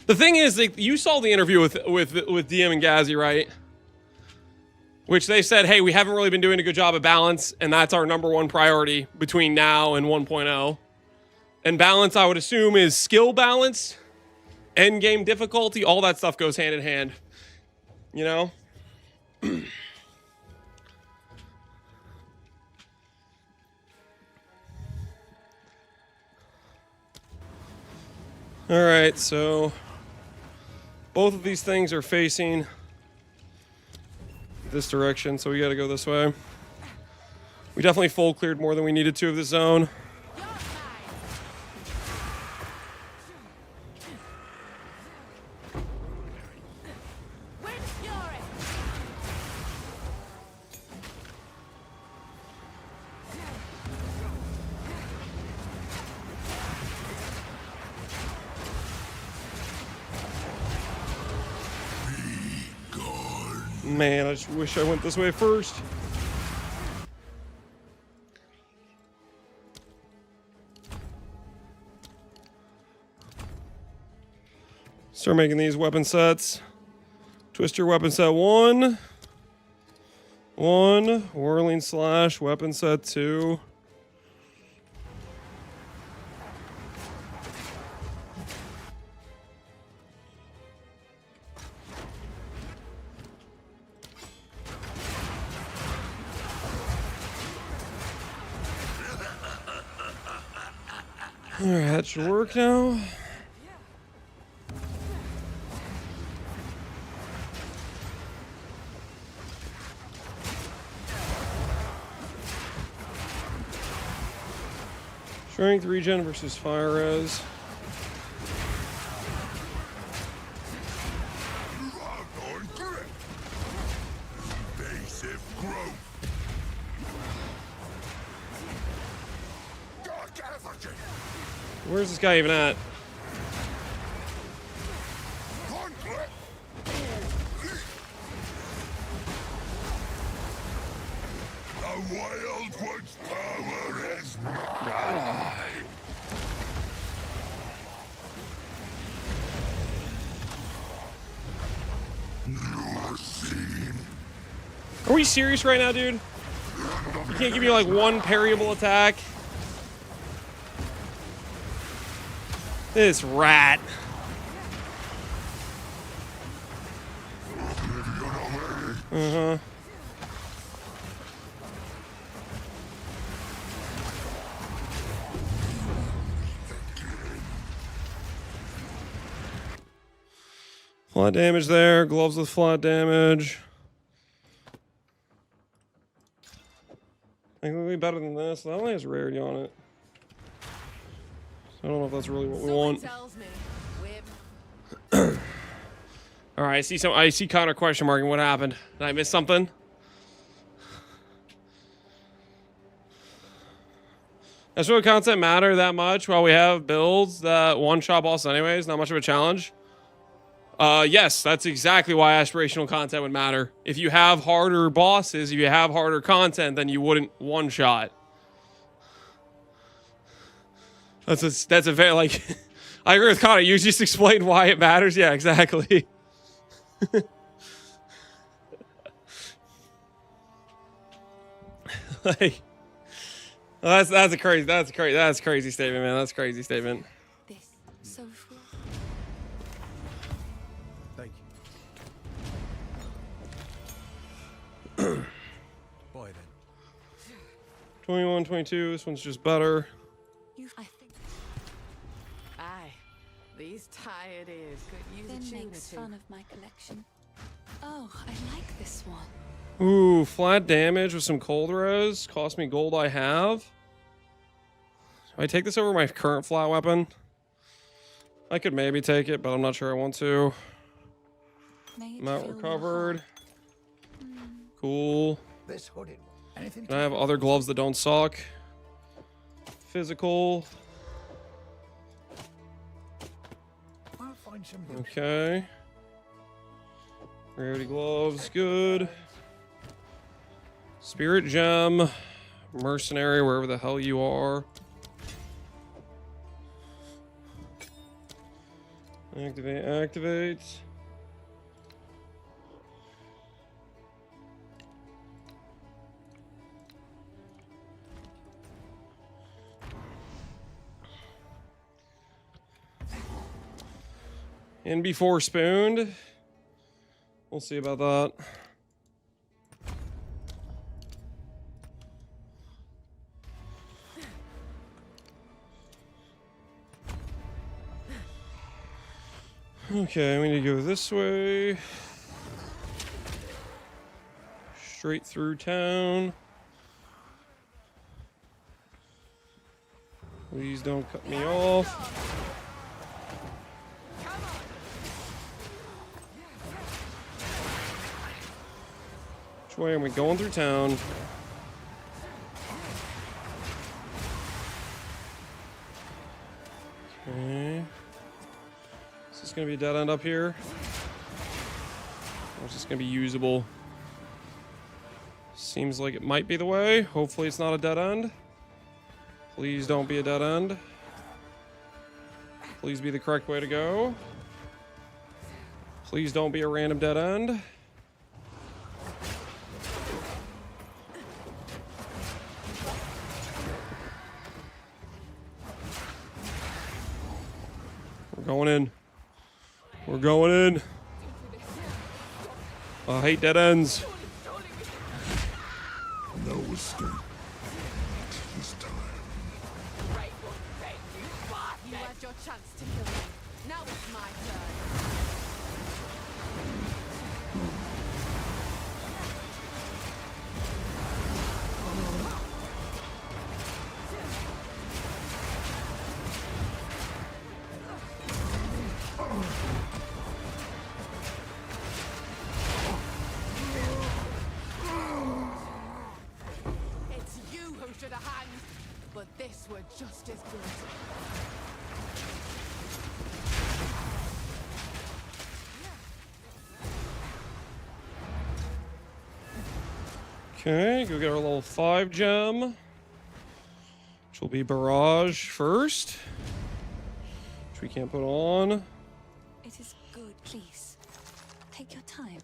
the thing is, like, you saw the interview with DM and Gazzy, right? Which they said, hey, we haven't really been doing a good job of balance, and that's our #1 priority between now and 1.0. And balance, I would assume, is skill balance, end game difficulty, all that stuff goes hand in hand. You know? All right, so both of these things are facing this direction, so we got to go this way. We definitely full cleared more than we needed to of this zone. Man, I just wish I went this way first. Start making these weapon sets. Twist your weapon set 1. Whirling slash, weapon set 2. Alright, that should work now. Strength regen versus fire res. Where's this guy even at? The Wild One's power is mine. Are we serious right now, dude? You can't give me like one parryable attack. This rat. Uh-huh. Flat damage there. Gloves with flat damage. I think it'll be better than this. That only has rarity on it. I don't know if that's really what we want. All right, I see Connor question marking. What happened? Did I miss something? Does real content matter that much while we have builds that one-shot boss anyways? Not much of a challenge. Yes, that's exactly why aspirational content would matter. If you have harder bosses, if you have harder content, then you wouldn't one-shot. That's a very, like, I agree with Connor. You just explained why it matters. Yeah, exactly. Like, that's a crazy statement, man. That's a crazy statement. This so full. Thank you. Boy, then. 21, 22. This one's just better. Aye, it is. Could use a Then tune or makes two. fun of my collection. Oh, I like this one. Ooh, flat damage with some cold res. Cost me gold I have. Do I take this over my current flat weapon? I could maybe take it, but I'm not sure I want to. May it Mount fill your recovered. heart. Cool. This hooded one. Anything Can I have other gloves that don't suck? Physical. I'll find some use. Okay. Rarity gloves, good. Spirit gem. Mercenary, wherever the hell you are. Activate, activate. In before spooned. We'll see about that. Okay, we need to go this way. Straight through town. Please don't cut me off. Which way am we going through town? Okay. Is this gonna be a dead end up here? Or is this gonna be usable? Seems like it might be the way. Hopefully it's not a dead end. Please don't be a dead end. Please be the correct way to go. Please don't be a random dead end. We're going in. We're going in. I hate dead ends. No escape. This time. You had your chance to kill me. Now it's my turn. It's you who should have hanged, but this were just as good. Okay, go get our level 5 gem. Which will be Barrage first. Which we can't put on. It is good, please. Take your time.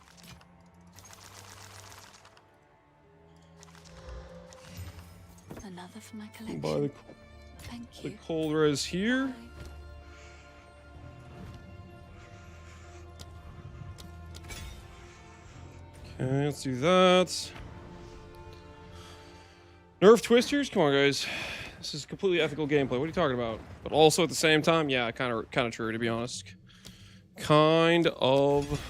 Another for my collection. Buy the Thank The you. cold res here. Bye. Okay, let's do that. Nerf twisters? Come on, guys. This is completely ethical gameplay. What are you talking about? But also at the same time, yeah, kind of true, to be honest. Kind of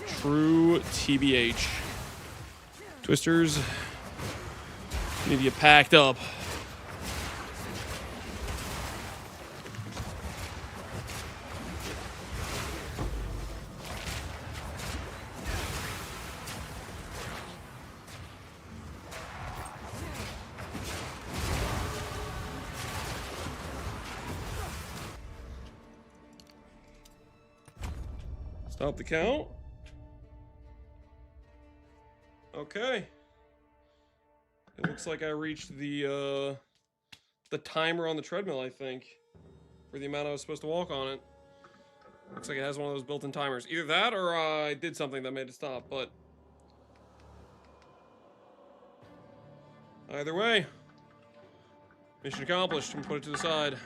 true, TBH. Twisters need to get packed up. Stop the count. Okay. It looks like I reached the timer on the treadmill, I think, for the amount I was supposed to walk on it. Looks like it has one of those built-in timers. Either that or I did something that made it stop, but either way, mission accomplished. I'm gonna put it to the side.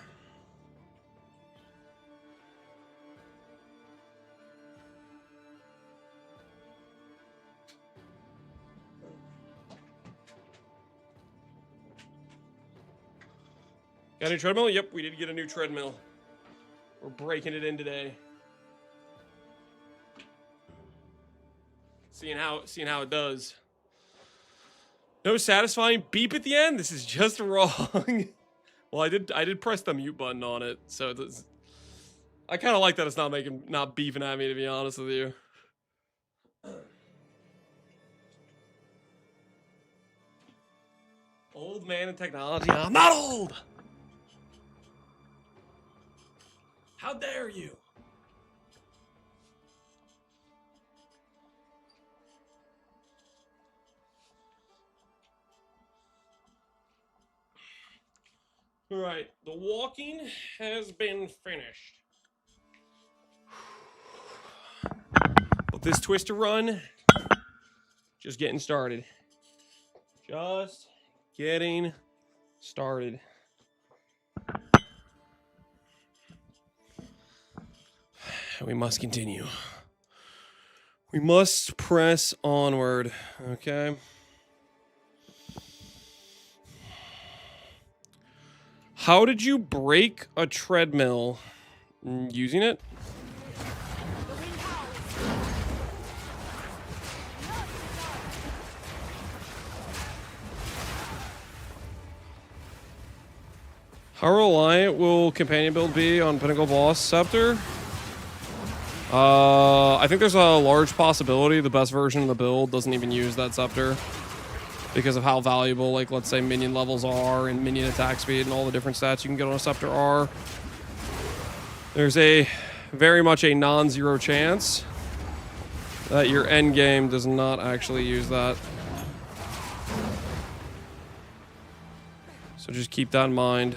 Got a new treadmill? Yep, we did get a new treadmill. We're breaking it in today. Seeing how it does. No satisfying beep at the end. This is just wrong. Well, I did press the mute button on it, so I kind of like that it's not beeping at me, to be honest with you. Old man in technology. I'm not old. How dare you? All right, the walking has been finished. But this twister run, just getting started. Just getting started. We must continue. We must press onward, okay? How did you break a treadmill using it? How reliant will companion build be on Pinnacle Boss Scepter? I think there's a large possibility the best version of the build doesn't even use that Scepter because of how valuable, like, let's say minion levels are and minion attack speed and all the different stats you can get on a Scepter are. There's a very much a non-zero chance that your end game does not actually use that. So just keep that in mind.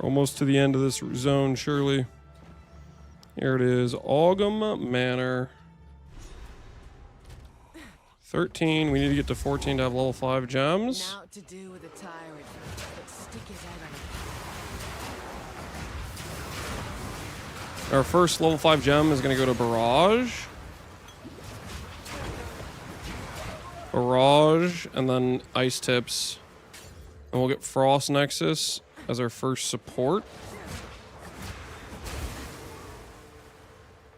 Almost to the end of this zone, surely. Here it is, Ogum Manor. 13, we need to get to 14 to have level 5 gems. Now to do with a tyrant, but stick his head on it. Our first level 5 gem is going to go to Barrage. Barrage, and then Ice Tips. And we'll get Frost Nexus as our first support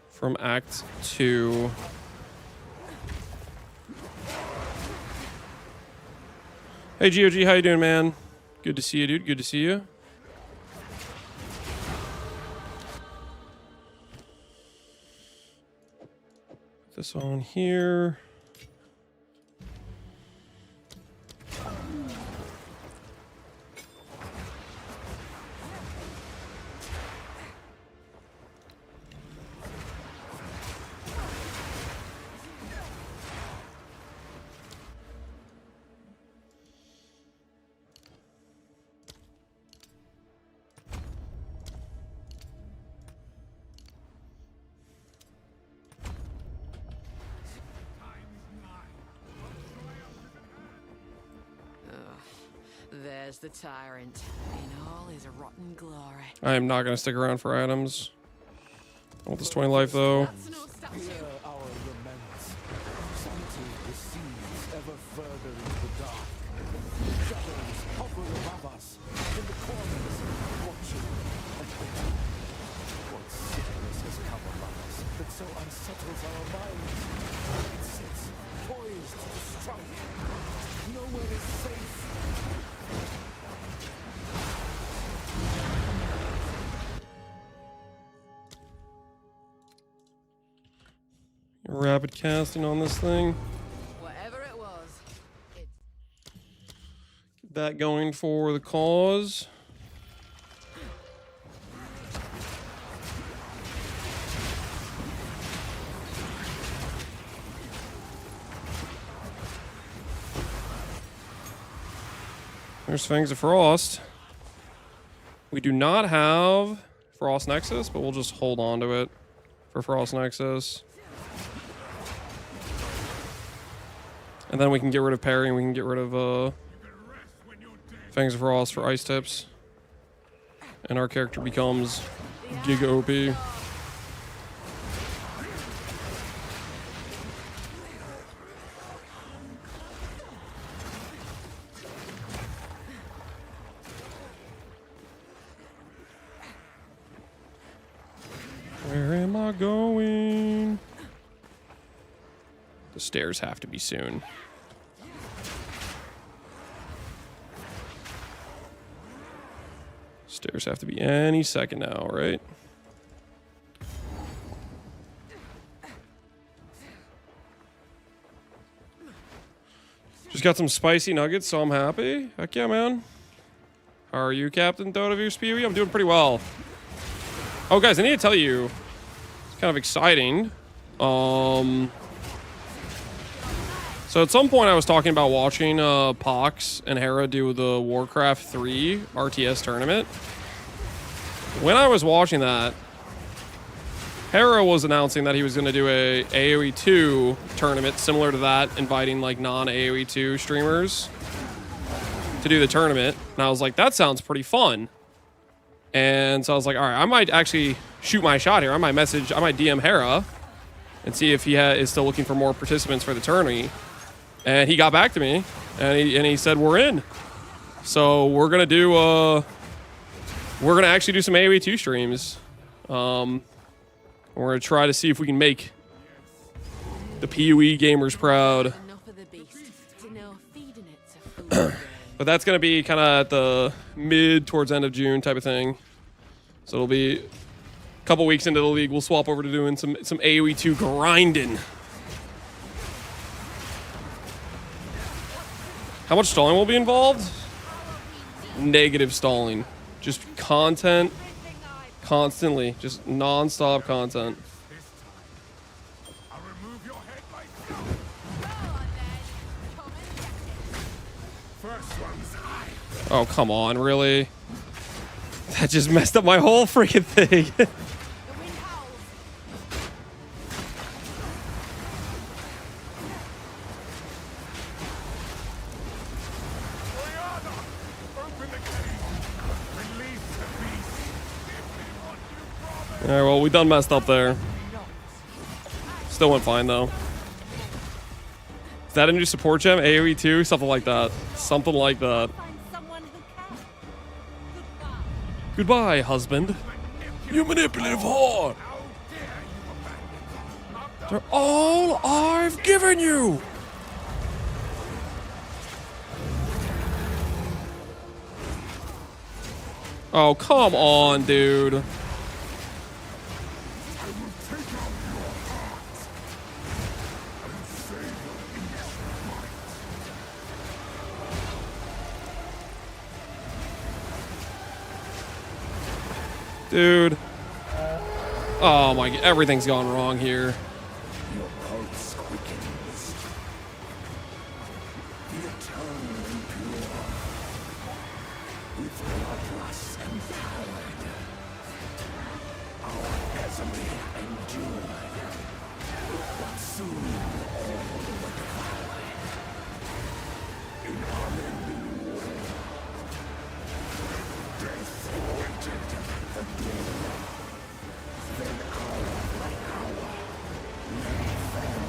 from Act 2. Hey GOG, how you doing, man? Good to see you, dude. Good to see you. Put this on here. There's the tyrant in all his rotten glory. I am not going to stick around for items. I want this 20 life, though. That's no statue. Our laments. Sanity recedes ever further into the dark. Shadows hover above us, in the corners, watching and waiting. What sickness has come among us that so unsettles our minds? It sits poised to strike. Nowhere is safe. Rapid casting on this thing. Whatever it was, it Get that going for the cause. There's Fangs of Frost. We do not have Frost Nexus, but we'll just hold on to it for Frost Nexus. And then we can get rid of parry and we can get rid of Fangs of Frost for ice tips. And our character becomes Giga OP. Where am I going? The stairs have to be soon. Stairs have to be any second now, right? Just got some spicy nuggets, so I'm happy. Heck yeah, man. How are you, Captain Dodavu PoE? I'm doing pretty well. Oh, guys, I need to tell you, it's kind of exciting. So at some point I was talking about watching Pox and Hera do the Warcraft 3 RTS tournament. When I was watching that, Hera was announcing that he was going to do a AoE 2 tournament similar to that, inviting like non-AoE 2 streamers to do the tournament. And I was like, that sounds pretty fun. And so I was like, all right, I might actually shoot my shot here. I might DM Hera and see if he is still looking for more participants for the tourney. And he got back to me, and he said we're in. So we're gonna actually do some AoE 2 streams. We're gonna try to see if we can make the PoE gamers proud. Enough of the beast to know feeding it to food. But that's gonna be kind of at the towards end of June type of thing. So it'll be a couple weeks into the league. We'll swap over to doing some AoE 2 grinding. How much stalling will be involved? Negative stalling. Just content, constantly. Just non-stop content. I'll remove your head myself. First one's high. Oh, come on, really? That just messed up my whole freaking thing. Alright, well, we done messed up there. Still went fine, though. Is that a new support gem? AoE 2? Something like that. Something like that. Goodbye, husband. You manipulative whore! They're all I've given you! Oh, come on, dude. Dude. Oh my, everything's gone wrong here. Your pulse quickens. The eternal and pure. With bloodlust empowered. Our peasantry endured. But soon all were devoured. In hallelujah. Death awaited the dawn. Then hour by hour, men fell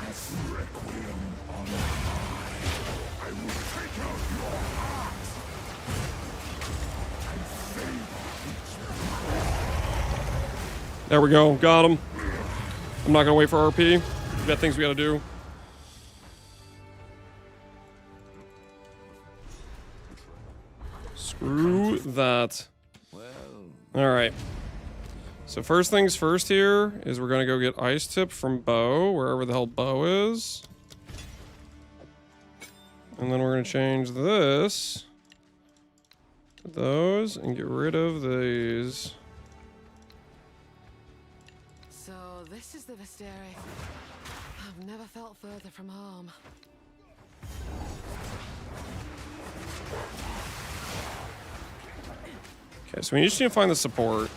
as requiem on high. I will take out your heart and favor each. There we go. Got him. I'm not going to wait for RP. We got things we got to do. Screw that. All right. So first things first here is we're going to go get Ice Tip from Bo, wherever the hell Bo is. And then we're going to change this to those and get rid of these. So this is the Visteri. I've never felt further from home. Okay, so we just need to find the support.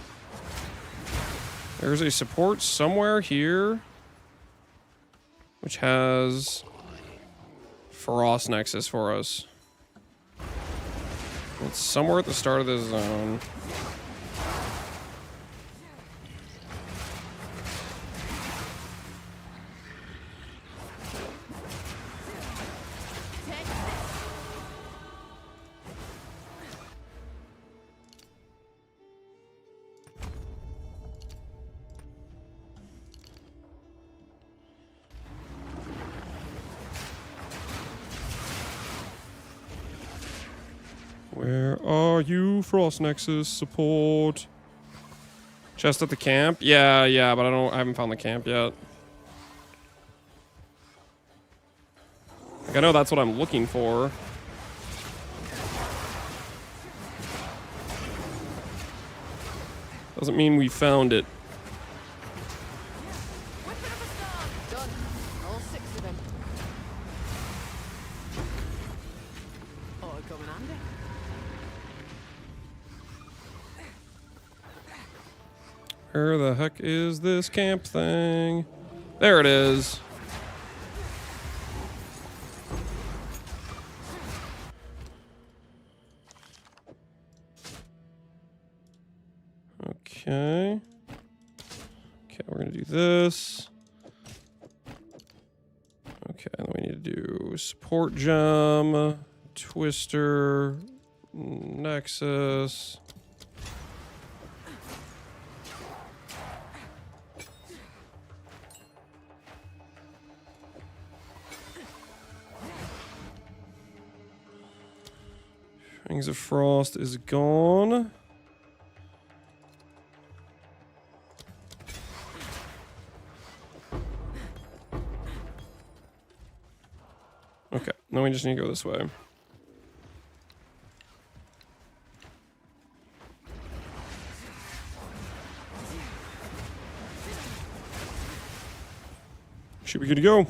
There's a support somewhere here, which has Frost Nexus for us. It's somewhere at the start of this zone. Where are you, Frost Nexus support? Chest at the camp? Yeah, but I haven't found the camp yet. Like, I know that's what I'm looking for. Doesn't mean we found it. Done. All 6 of them. Oh, coming handy. Where the heck is this camp thing? There it is. Okay. Okay, we're gonna do this. Okay, and then we need to do support gem, twister, nexus. Rings of Frost is gone. Okay, then we just need to go this way. Should be good to go.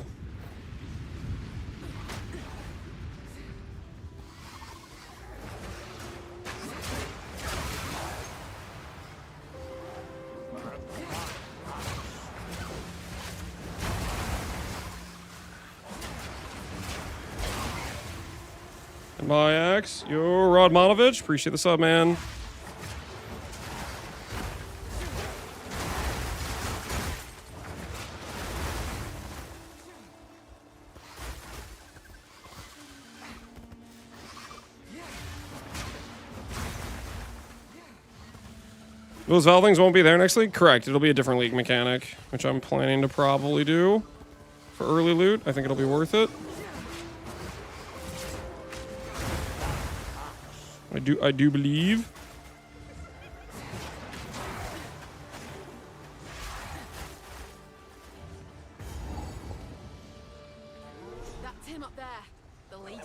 My axe, you're Rodmanovich. Appreciate the sub, man. Those Valvings won't be there next league? Correct. It'll be a different league mechanic, which I'm planning to probably do for early loot. I think it'll be worth it. I do believe. That's him up there, the leader.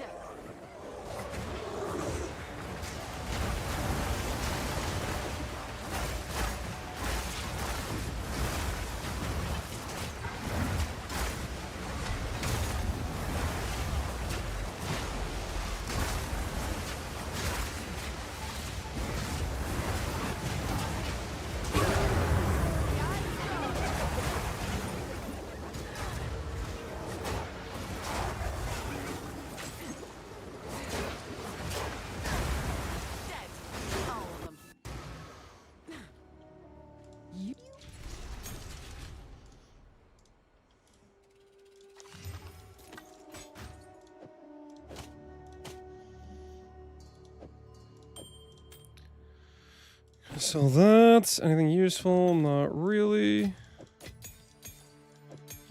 So that's anything useful? Not really. Get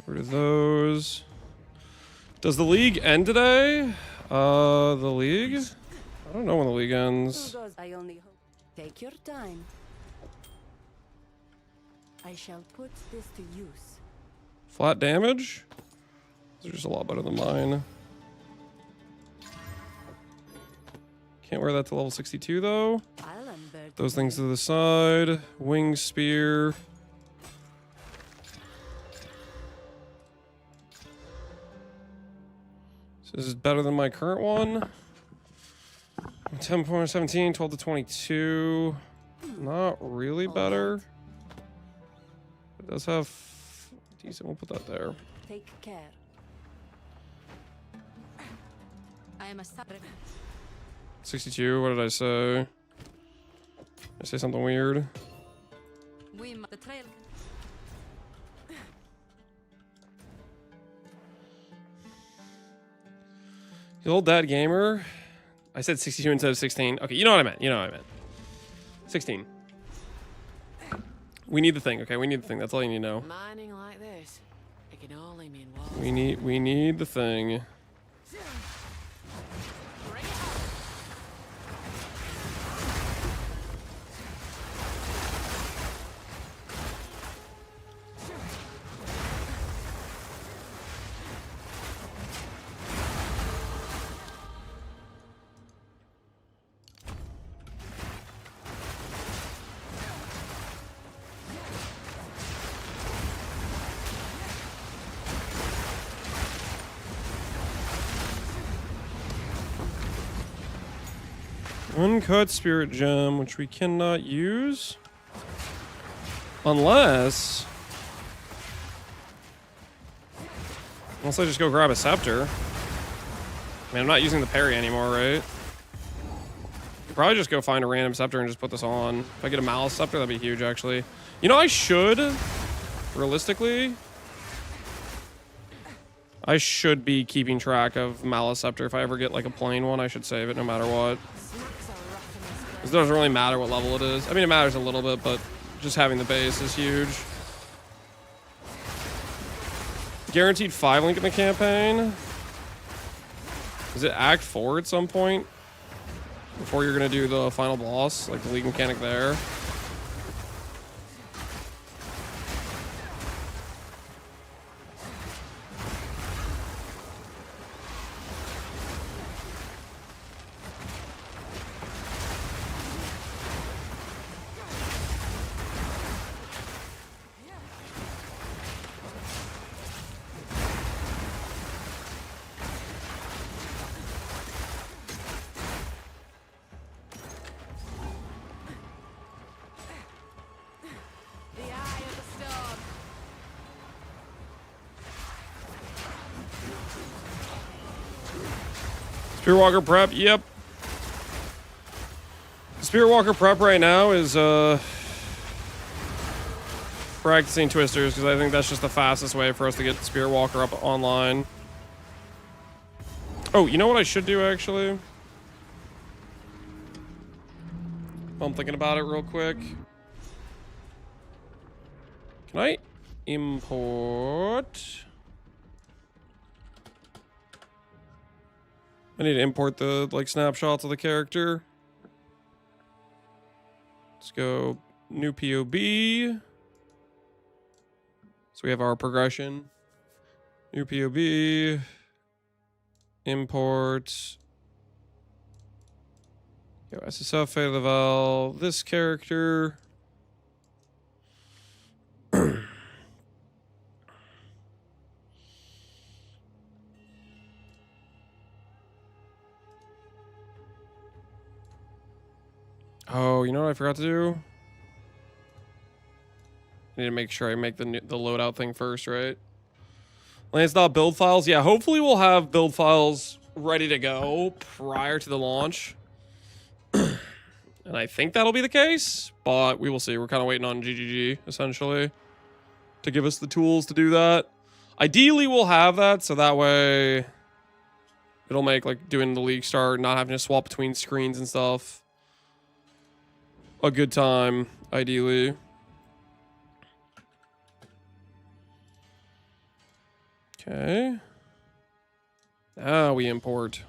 rid of those. Does the league end today? The league? I don't know when the league ends. I only hope. Take your time. I shall put this to use. Flat damage? These are just a lot better than mine. Can't wear that to level 62 though. Those things to the side. Wing spear. So this is better than my current one. 10.17, 12 to 22. Not really better. It does have decent. We'll put that there. Take care. I am a 62. What did I say? Did I say something weird? The trail. The old dad gamer. I said 62 instead of 16. Okay, you know what I meant. You know what I meant. 16. We need the thing, okay? We need the thing. That's all you need to know. Mining like this, it can only mean walls. We need the thing. Bring it on. Uncut spirit gem, which we cannot use. Unless I just go grab a scepter. I mean, I'm not using the parry anymore, right? Could probably just go find a random scepter and just put this on. If I get a malice scepter, that'd be huge, actually. You know, I should, realistically, I should be keeping track of malice scepter. If I ever get like a plain one, I should save it no matter what. It doesn't really matter what level it is. I mean, it matters a little bit, but just having the base is huge. Guaranteed 5 link in the campaign. Is it Act 4 at some point? Before you're going to do the final boss, like the league mechanic there? Spirit Walker prep, yep. Spirit Walker prep right now is practicing twisters, because I think that's just the fastest way for us to get Spirit Walker up online. Oh, you know what I should do actually? I'm thinking about it real quick. Can I import? I need to import the like snapshots of the character. Let's go new POB. So we have our progression. New POB. Import. Go SSF, Fate of the Val. This character. Oh, you know what I forgot to do? I need to make sure I make the loadout thing first, right? Lance dot build files. Yeah, hopefully we'll have build files ready to go prior to the launch. And I think that'll be the case, but we will see. We're kind of waiting on GGG, essentially, to give us the tools to do that. Ideally, we'll have that, so that way it'll make, like, doing the league start, not having to swap between screens and stuff, a good time, ideally. Okay. Now we import.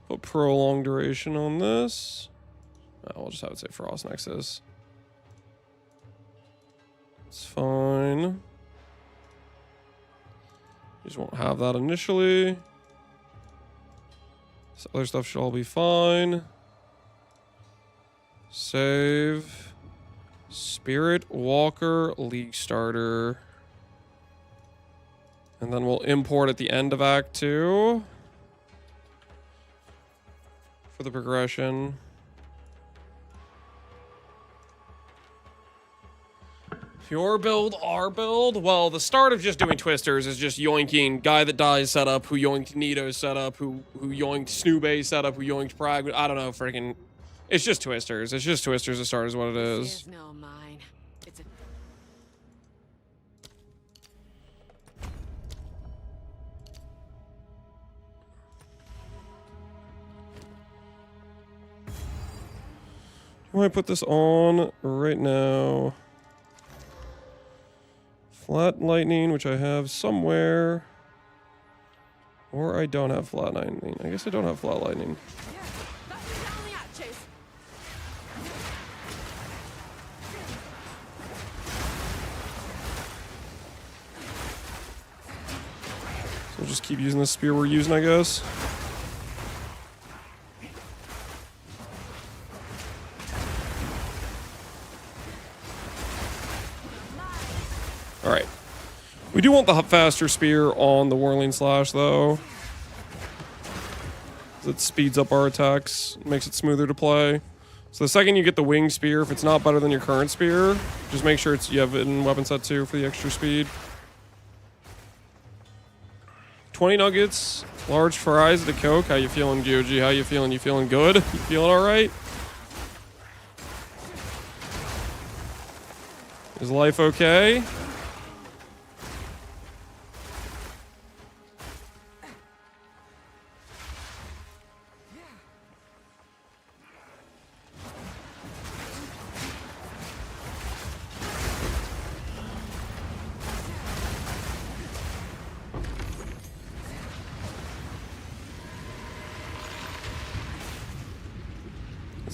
Put prolonged duration on this. We'll just have it say Frost Nexus. It's fine. Just won't have that initially. This other stuff should all be fine. Save. Spirit Walker League Starter. And then we'll import at the end of Act 2 for the progression. Your build, our build? Well, the start of just doing twisters is just yoinking Guy That Dies setup, who yoinked Nito's setup, who yoinked Snoobay's setup, who yoinked Prag. I don't know, freaking. It's just twisters. It's just twisters to start is what it is. This is no mine. It's a I might put this on right now. Flat lightning, which I have somewhere. Or I don't have flat lightning. I guess I don't have flat lightning. So we'll just keep using the spear we're using, I guess. Alright. We do want the faster spear on the Whirling Slash, though. It speeds up our attacks, makes it smoother to play. So the second you get the wing spear, if it's not better than your current spear, just make sure you have it in weapon set 2 for the extra speed. 20 nuggets, large fries, the Coke. How you feeling, GOG? How you feeling? You feeling good? You feeling alright? Is life okay?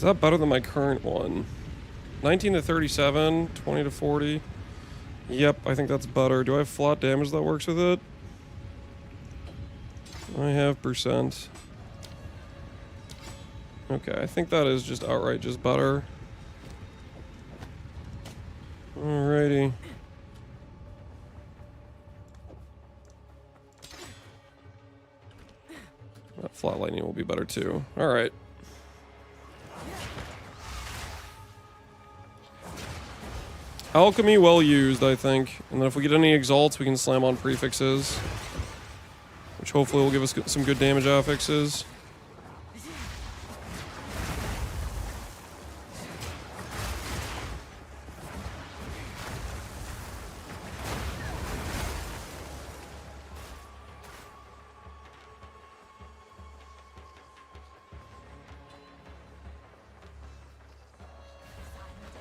Is that better than my current one? 19 to 37, 20 to 40. Yep, I think that's better. Do I have flat damage that works with it? I have percent. Okay, I think that is just outright just better. Alrighty. That flat lightning will be better too. Alright. Alchemy well used, I think. And then if we get any exalts, we can slam on prefixes. Which hopefully will give us some good damage affixes.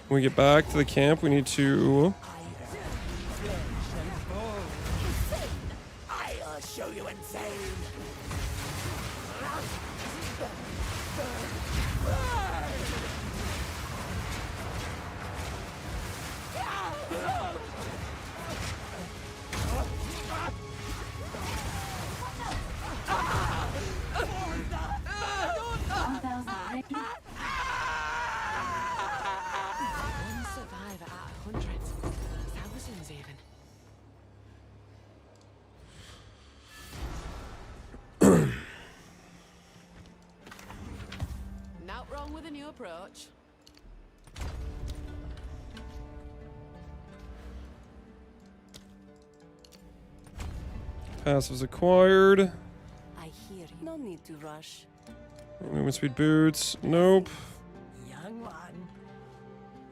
When we get back to the camp, we need to... I'll show you insane. one survivor out of hundreds. Thousands even. Not wrong with a new approach. Passives acquired. I hear you. No need to rush. Movement speed boots. Nope. Young one.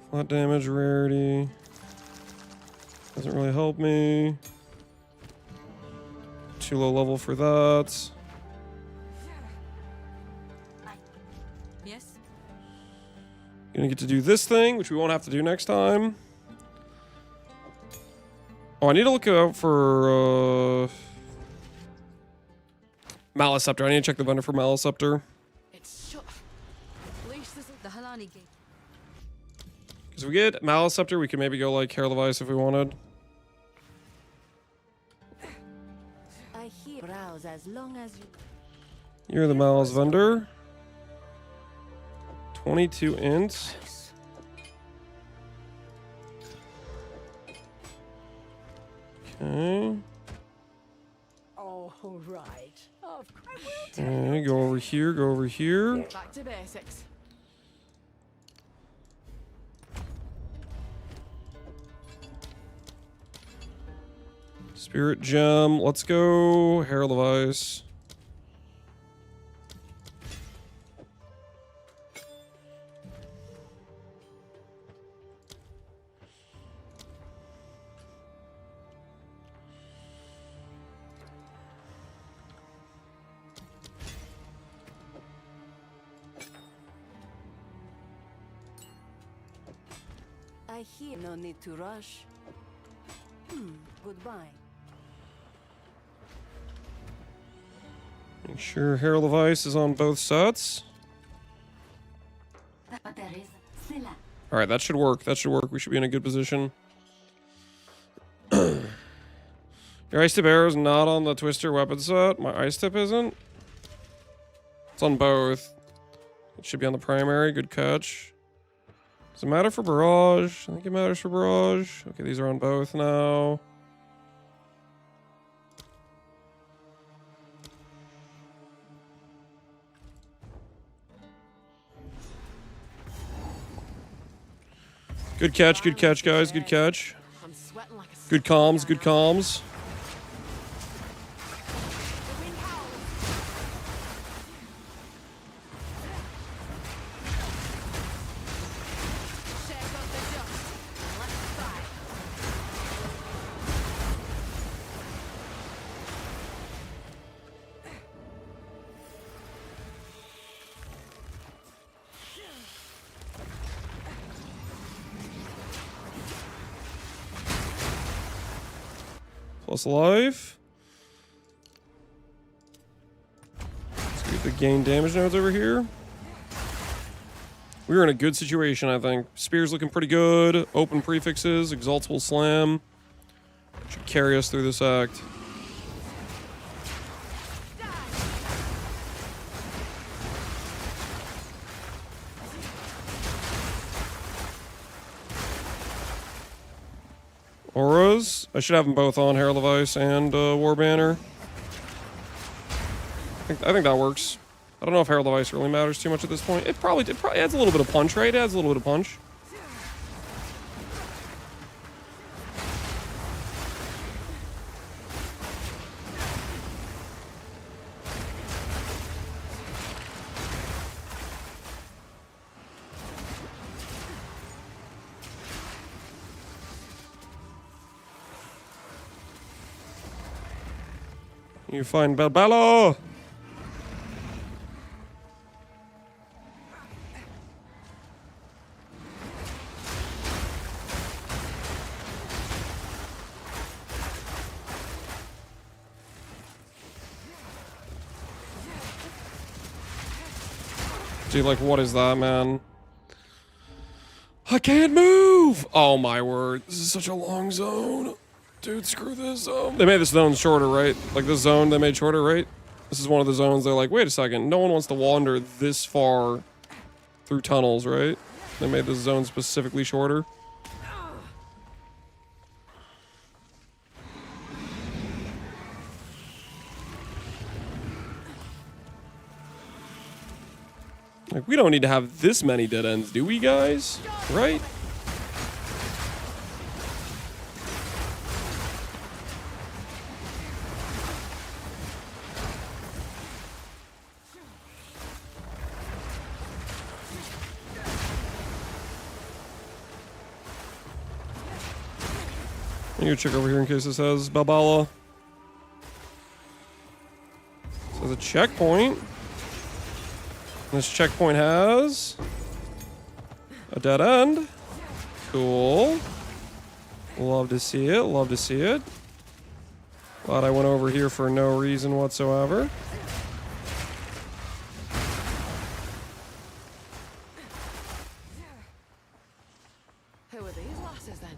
Flat damage, rarity. Doesn't really help me. Too low level for that. Yes? Gonna get to do this thing, which we won't have to do next time. Oh, I need to look out for Maliceptor. I need to check the vendor for Maliceptor. It's shut. At least this is The Halani gate. Because if we get Maliceptor, we can maybe go like Hair Levice if we wanted. I hear browse as long as you. You're the Malice vendor. 22 ints. Okay. All right. Of course. Okay, go over here, go over here. Back to basics. Spirit Gem. Let's go. Herald of Ice. I hear no need to rush. Goodbye. Make sure Herald of Ice is on both sets. Alright, that should work. That should work. We should be in a good position. Your Ice Tip arrow is not on the Twister weapon set. My Ice Tip isn't. It's on both. It should be on the primary. Good catch. Does it matter for Barrage? I think it matters for Barrage. Okay, these are on both now. Good catch, guys. Good catch. I'm sweating like a Good comms, good comms. shake up the dust. And let's fight. Plus life. Let's get the gain damage nodes over here. We're in a good situation, I think. Spear's looking pretty good. Open prefixes. Exalts will slam. Should carry us through this act. Auras. I should have them both on, Herald of Ice and War Banner. I think that works. I don't know if Herald of Ice really matters too much at this point. It probably adds a little bit of punch, right? It adds a little bit of punch. You find Balbalo! Dude, like, what is that, man? I can't move! Oh my word, this is such a long zone. Dude, screw this zone. They made this zone shorter, right? Like this zone they made shorter, right? This is one of the zones they're like, wait a second, no one wants to wander this far through tunnels, right? They made this zone specifically shorter. Like, we don't need to have this many dead ends, do we, guys? Right? I'm gonna check over here in case this has Balbala. So the checkpoint. This checkpoint has a dead end. Cool. Love to see it. Love to see it. Glad I went over here for no reason whatsoever. Who are these lasses then?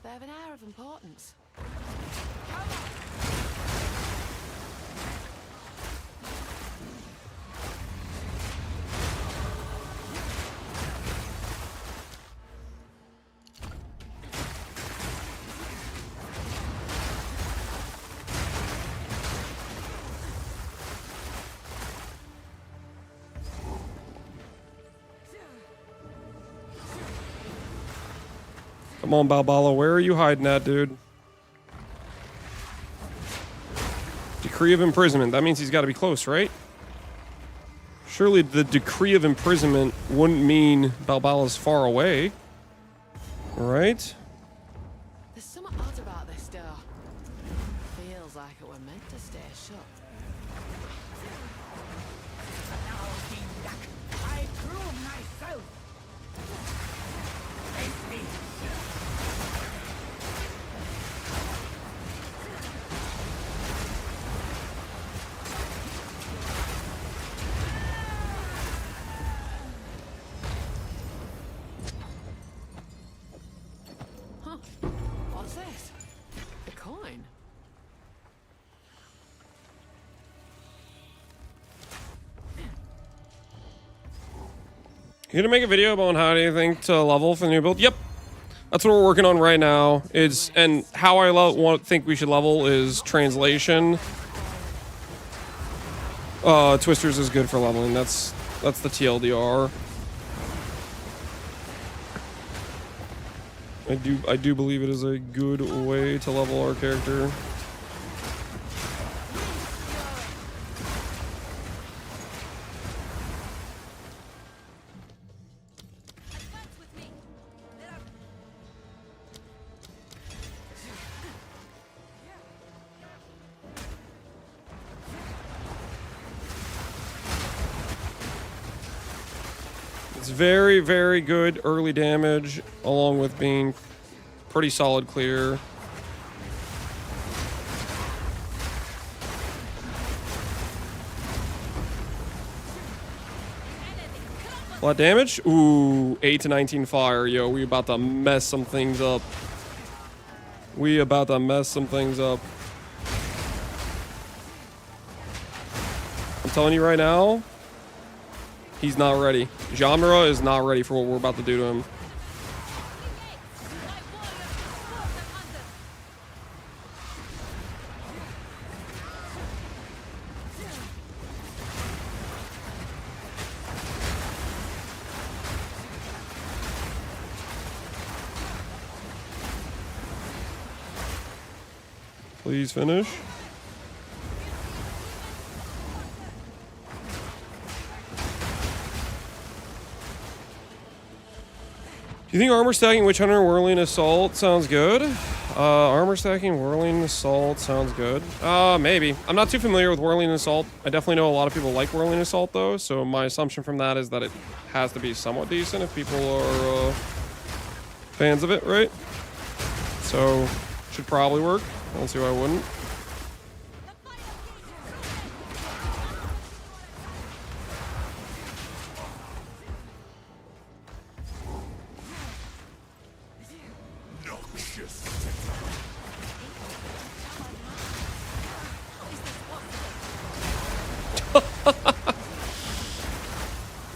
They have an air of importance. Come on, Balbala. Where are you hiding at, dude? Decree of imprisonment. That means he's got to be close, right? Surely the decree of imprisonment wouldn't mean Balbala's far away. Right? There's something odd about this door. Feels like it were meant to stay shut. I prove myself. Face me. Huh. What's this? A coin? You gonna make a video about how do you think to level for the new build? Yep. That's what we're working on right now. And how I think we should level is translation. Twisters is good for leveling. That's the TLDR. I do believe it is a good way to level our character. It's very, very good early damage, along with being pretty solid clear. A lot of damage? Ooh, 8 to 19 fire. Yo, we about to mess some things up. We about to mess some things up. I'm telling you right now, he's not ready. Genre is not ready for what we're about to do to him. Please finish. Do you think armor stacking Witch Hunter Whirling Assault sounds good? Armor stacking Whirling Assault sounds good. Maybe. I'm not too familiar with Whirling Assault. I definitely know a lot of people like Whirling Assault though, so my assumption from that is that it has to be somewhat decent if people are fans of it, right? So, should probably work. I don't see why I wouldn't.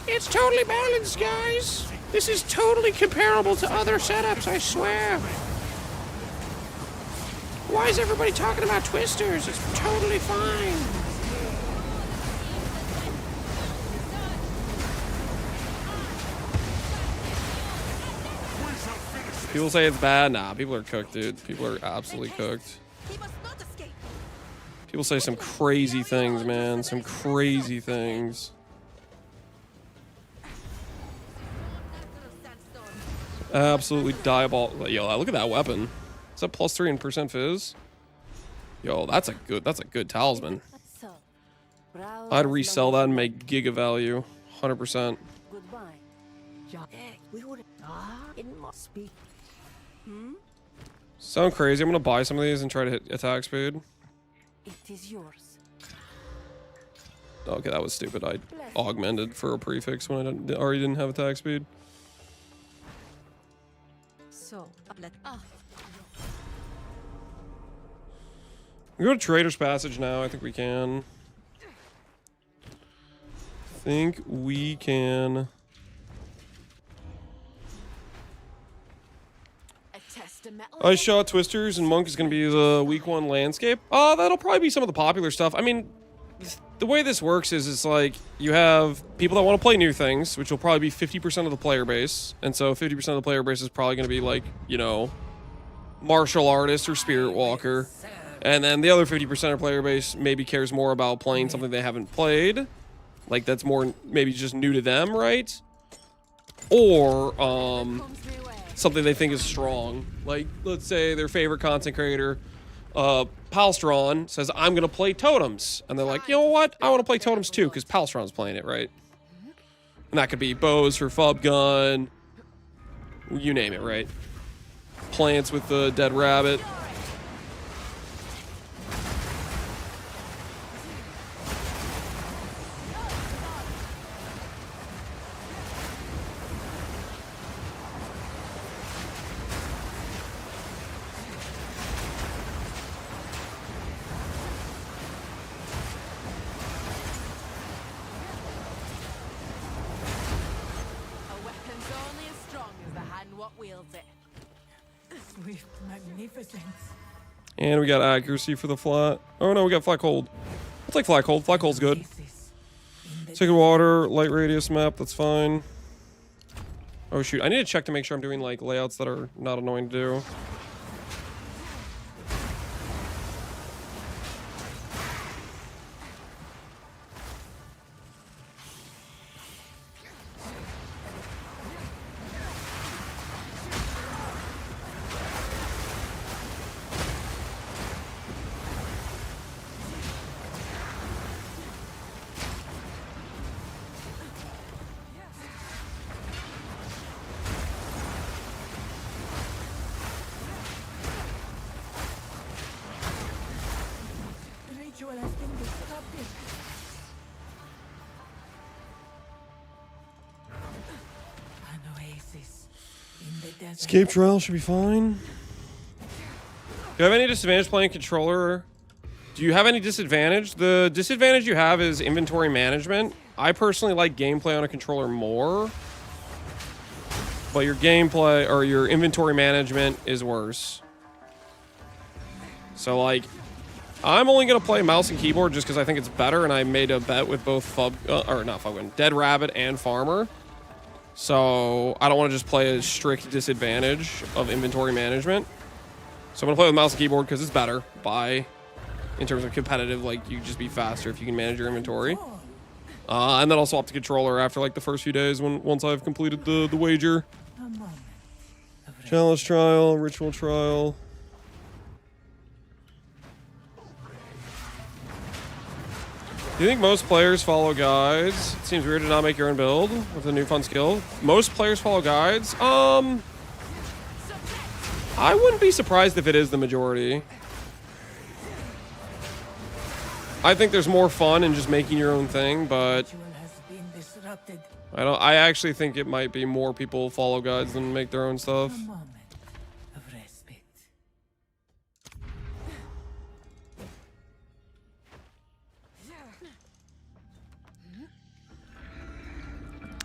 It's totally balanced, guys. This is totally comparable to other setups, I swear. Why is everybody talking about twisters? It's totally fine. People say it's bad. Nah, people are cooked, dude. People are absolutely cooked. People say some crazy things, man. Some crazy things. Absolutely diabolical. Yo, look at that weapon. Is that +3 in percent fizz? Yo, that's a good talisman. I'd resell that and make giga value. 100%. Sound crazy? I'm gonna buy some of these and try to hit attack speed. It is yours. Okay, that was stupid. I augmented for a prefix when I already didn't have attack speed. So, We go to Trader's Passage now. I think we can. I shot Twisters and Monk is going to be the week 1 landscape. That'll probably be some of the popular stuff. I mean, the way this works is it's like you have people that want to play new things, which will probably be 50% of the player base. And so 50% of the player base is probably going to be like, you know, martial artist or spirit walker. And then the other 50% of player base maybe cares more about playing something they haven't played. Like that's more maybe just new to them, right? Or something they think is strong. Like let's say their favorite content creator, Palstron, says, I'm going to play Totems. And they're like, you know what? I want to play Totems too, because Palstron's playing it, right? And that could be bows for Fub Gun. You name it, right? Plants with the dead rabbit. Swift magnificence. And we got accuracy for the flat. Oh no, we got flat cold. I'll take flat cold. Flat cold's good. Sacred water, light radius map, that's fine. Oh shoot, I need to check to make sure I'm doing like layouts that are not annoying to do. Escape trial should be fine. Do you have any disadvantage playing controller? Do you have any disadvantage? The disadvantage you have is inventory management. I personally like gameplay on a controller more. But your gameplay or your inventory management is worse. So like, I'm only going to play mouse and keyboard just because I think it's better, and I made a bet with both Dead Rabbit and Farmer. So I don't want to just play a strict disadvantage of inventory management. So I'm going to play with mouse and keyboard because it's better in terms of competitive, like you just be faster if you can manage your inventory. And then I'll swap to controller after like the first few days once I've completed the wager. Challenge trial, ritual trial. Do you think most players follow guides? It seems weird to not make your own build with a new fun skill. Most players follow guides? I wouldn't be surprised if it is the majority. I think there's more fun in just making your own thing, but I actually think it might be more people follow guides than make their own stuff.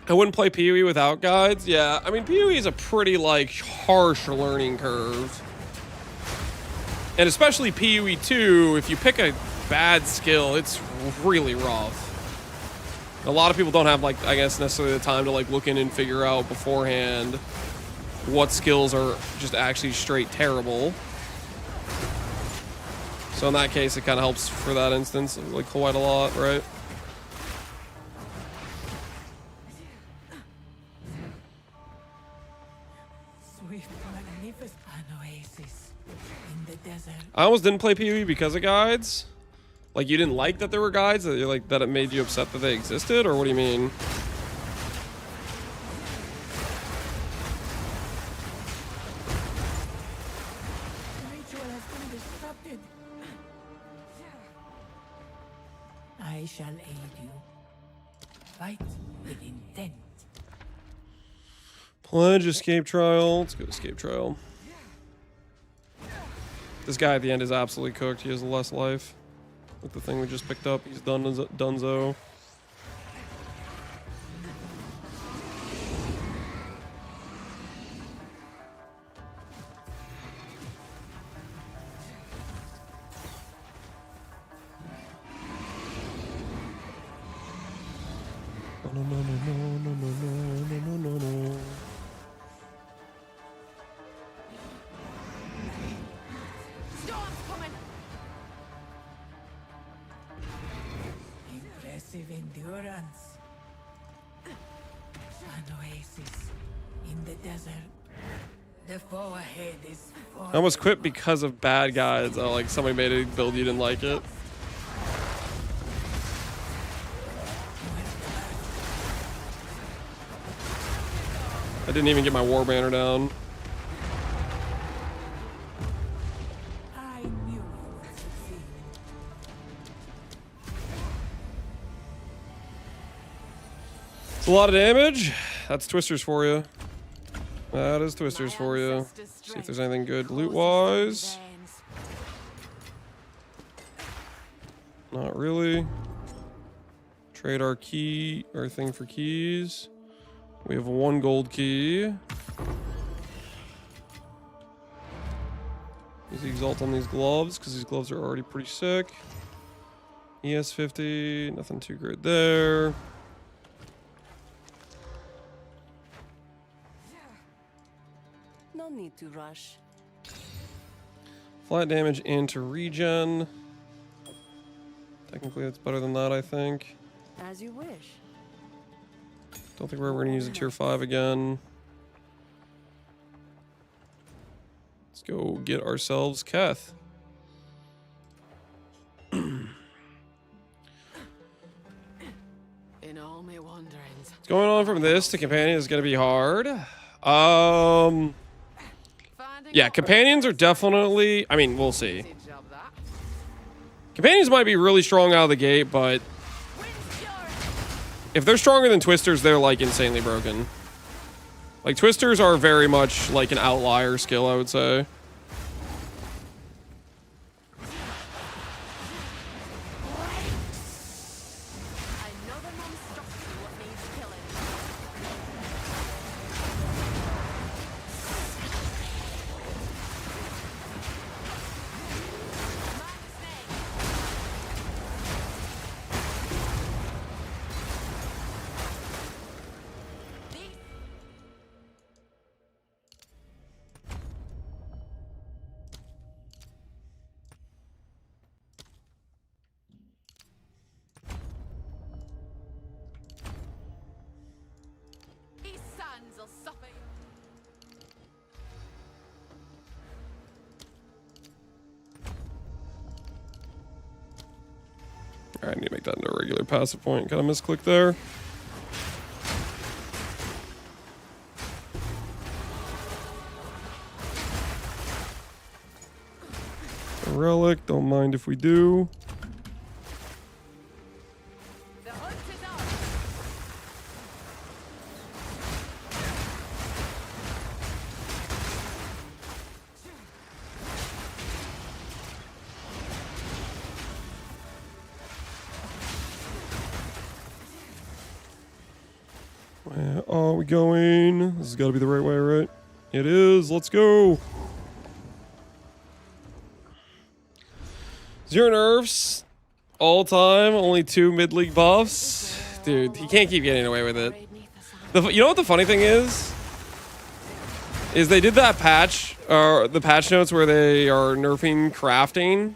I wouldn't play PoE without guides. Yeah, I mean, PoE is a pretty, like, harsh learning curve. And especially PoE 2, if you pick a bad skill, it's really rough. A lot of people don't have, like, I guess, necessarily the time to, like, look in and figure out beforehand what skills are just actually straight terrible. So in that case, it kind of helps for that instance, like, quite a lot, right? I almost didn't play PoE because of guides. Like, you didn't like that there were guides? That, like, that it made you upset that they existed? Or what do you mean? I shall aid you. Fight with intent. Pledge, escape trial. Let's go to escape trial. This guy at the end is absolutely cooked. He has less life. With the thing we just picked up, he's dunzo. Storm's coming. Impressive endurance. An oasis in the desert. The foe ahead is I almost quit because of bad guys. Like somebody made a build you didn't like it. I didn't even get my war banner down. I knew you would succeed. It's a lot of damage. That's Twisters for you. That is Twisters for you. See if there's anything good loot-wise. Not really. Trade our key, our thing for keys. We have 1 gold key. Use the Exalt on these gloves, because these gloves are already pretty sick. ES50, nothing too great there. No need to rush. Flat damage into regen. Technically, that's better than that, I think. As you wish. Don't think we're ever going to use a tier 5 again. Let's go get ourselves Keth. In all my wanderings. What's going on from this to companion is going to be hard. Yeah, companions are definitely... I mean, we'll see. Companions might be really strong out of the gate, but... if they're stronger than Twisters, they're, like, insanely broken. Like, Twisters are very much, like, an outlier skill, I would say. Alright, I need to make that into a regular passive point. Kind of misclick there. A relic, don't mind if we do. Where are we going? This has got to be the right way, right? It is. Let's go. 0 nerfs. All time. Only 2 mid-league buffs. Dude, he can't keep getting away with it. You know what the funny thing is? Is they did that patch, or the patch notes where they are nerfing crafting.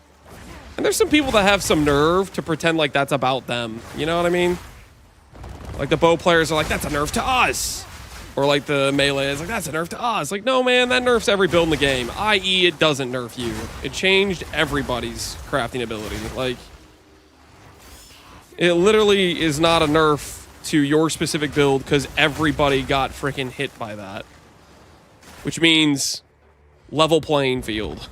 And there's some people that have some nerve to pretend like that's about them. You know what I mean? Like the bow players are like, that's a nerf to us. Or like the melee is like, that's a nerf to us. Like, no, man, that nerfs every build in the game. I.e., it doesn't nerf you. It changed everybody's crafting ability. Like, it literally is not a nerf to your specific build because everybody got freaking hit by that. Which means level playing field.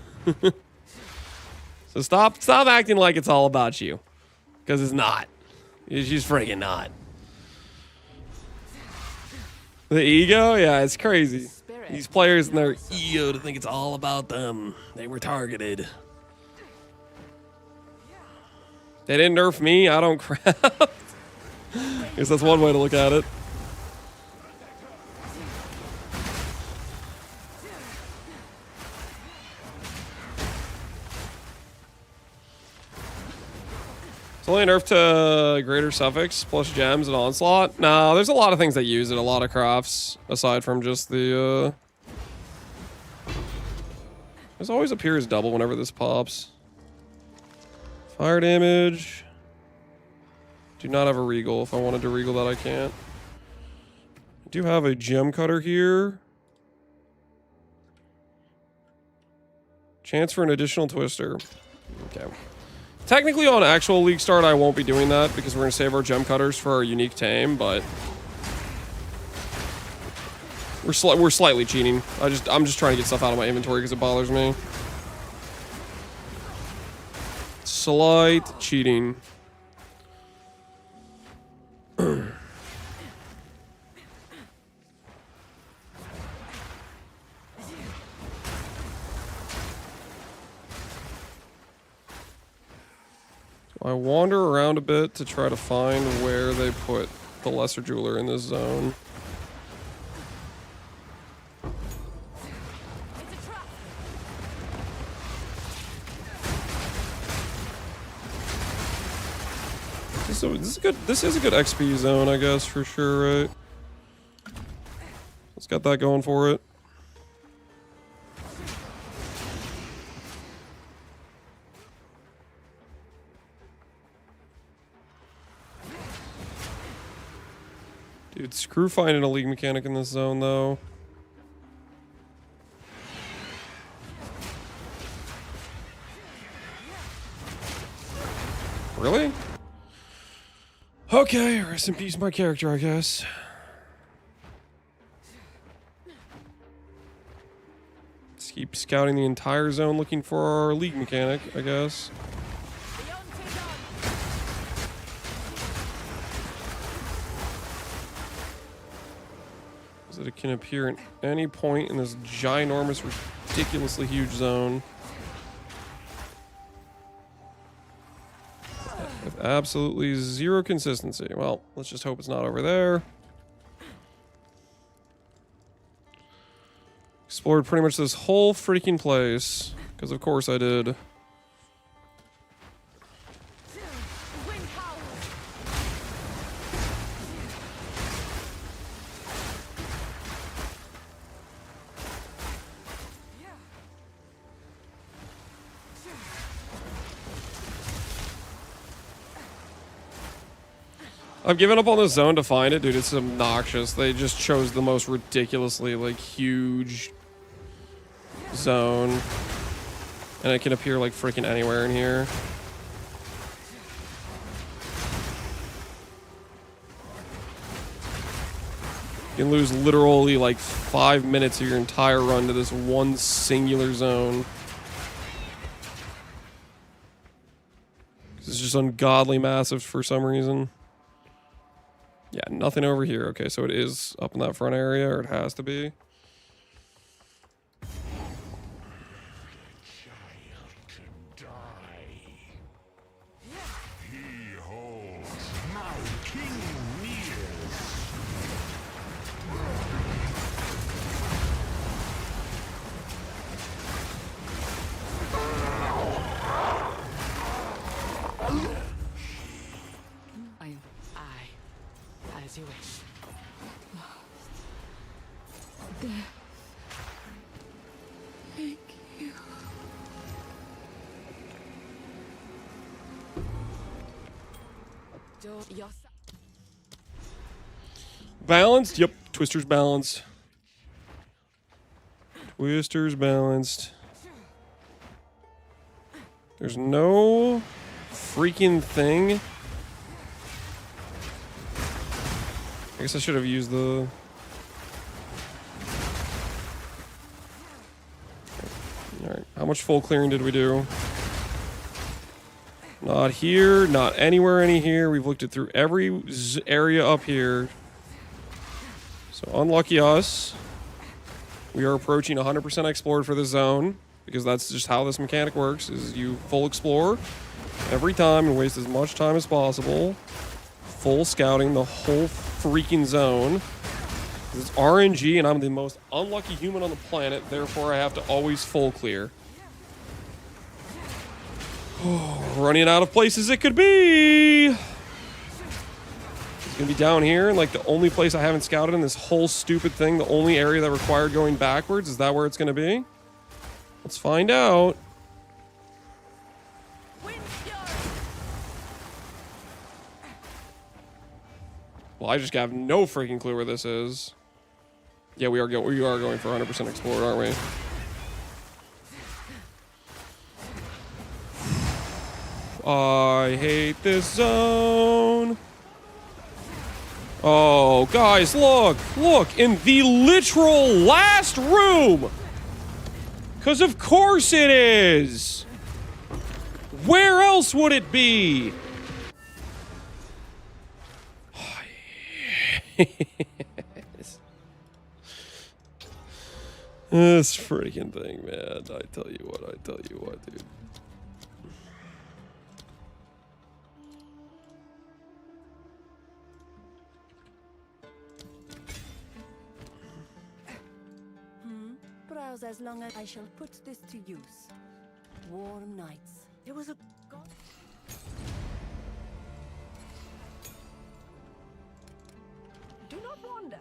So stop acting like it's all about you. Because it's not. It's just freaking not. The ego? Yeah, it's crazy. These players and their ego to think it's all about them. They were targeted. They didn't nerf me. I don't craft. I guess that's one way to look at it. It's only Probably nerf to greater suffix plus gems and onslaught. No, there's a lot of things that use it, a lot of crafts, aside from just the this always appears double whenever this pops. Fire damage. Do not have a regal. If I wanted to regal that, I can't. I do have a gem cutter here. Chance for an additional twister. Okay. Technically on actual league start I won't be doing that because we're going to save our gem cutters for our unique tame, but we're slightly cheating. I'm just trying to get stuff out of my inventory because it bothers me. Slight cheating. I wander around a bit to try to find where they put the lesser jeweler in this zone. This is a good XP zone, I guess, for sure, right? It's got that going for it. Dude, screw finding a league mechanic in this zone, though. Really? Okay, rest in peace my character, I guess. Let's keep scouting the entire zone looking for our league mechanic, I guess. That it can appear at any point in this ginormous, ridiculously huge zone. With absolutely zero consistency. Well, let's just hope it's not over there. Explored pretty much this whole freaking place. Because of course I did. I've given up on this zone to find it, dude. It's obnoxious. They just chose the most ridiculously, like, huge zone. And it can appear, like, freaking anywhere in here. You can lose literally, like, 5 minutes of your entire run to this one singular zone. It's just ungodly massive for some reason. Yeah, nothing over here. Okay, so it is up in that front area, or it has to be. As you wish. Thank you. Balanced? Yep. Twister's balanced. Twister's balanced. There's no freaking thing. I guess I should have used the... Alright, how much full clearing did we do? Not here, not anywhere in here. We've looked it through every area up here. So unlucky us. We are approaching 100% explored for the zone, because that's just how this mechanic works, is you full explore every time and waste as much time as possible. Full scouting the whole freaking zone. It's RNG and I'm the most unlucky human on the planet, therefore I have to always full clear. Running out of places it could be. It's gonna be down here, and like the only place I haven't scouted in this whole stupid thing, the only area that required going backwards, is that where it's gonna be? Let's find out. Well, I just have no freaking clue where this is. Yeah, we are going for 100% explored, aren't we? I hate this zone. Oh, guys, look, in the literal last room. 'Cause of course it is. Where else would it be? This freaking thing, man. I tell you what, dude. Browse as long as I shall put this to use. Warm nights. There was a god. Do not wander.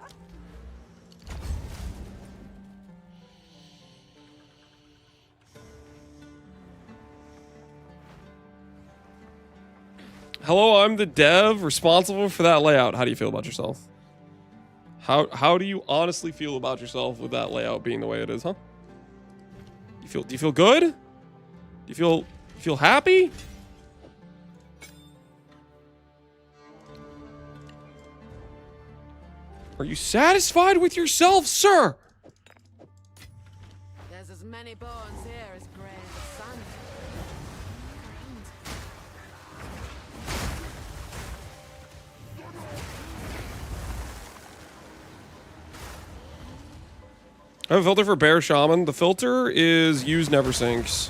Hello, I'm the dev responsible for that layout. How do you feel about yourself? How do you honestly feel about yourself with that layout being the way it is, huh? Do you feel good? Do you feel happy? Are you satisfied with yourself, sir? There's as many bones here as grains of sand. I have a filter for Bear Shaman. The filter is use never sinks.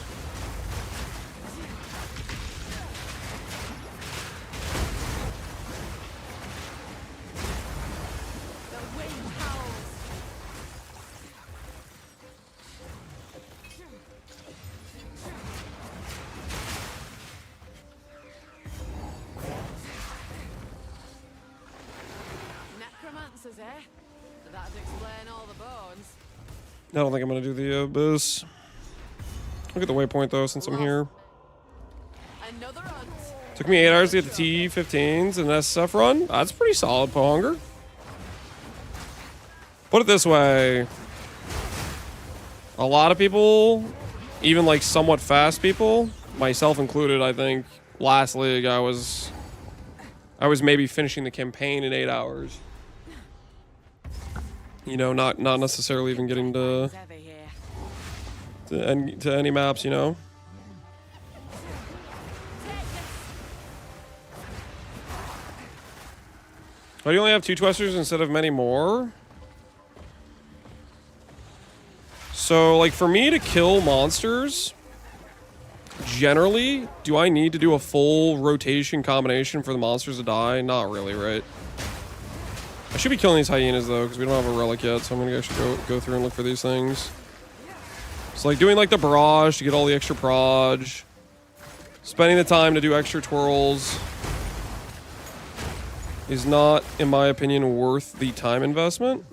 Necromancers, eh? That'd explain all the bones. I don't think I'm gonna do the abyss. Look at the waypoint though, since I'm here. Another hunt. Took me 8 hours to get the T15s and SF run. That's pretty solid, Pohunger. Put it this way. A lot of people, even like somewhat fast people, myself included, I think, last league I was maybe finishing the campaign in 8 hours. You know, not necessarily even getting to any maps, you know. Why do you only have 2 twisters instead of many more? So, like, for me to kill monsters, generally, do I need to do a full rotation combination for the monsters to die? Not really, right? I should be killing these hyenas, though, because we don't have a relic yet, so I'm going to actually go through and look for these things. So, like, doing, like, the barrage to get all the extra proj. Spending the time to do extra twirls is not, in my opinion, worth the time investment.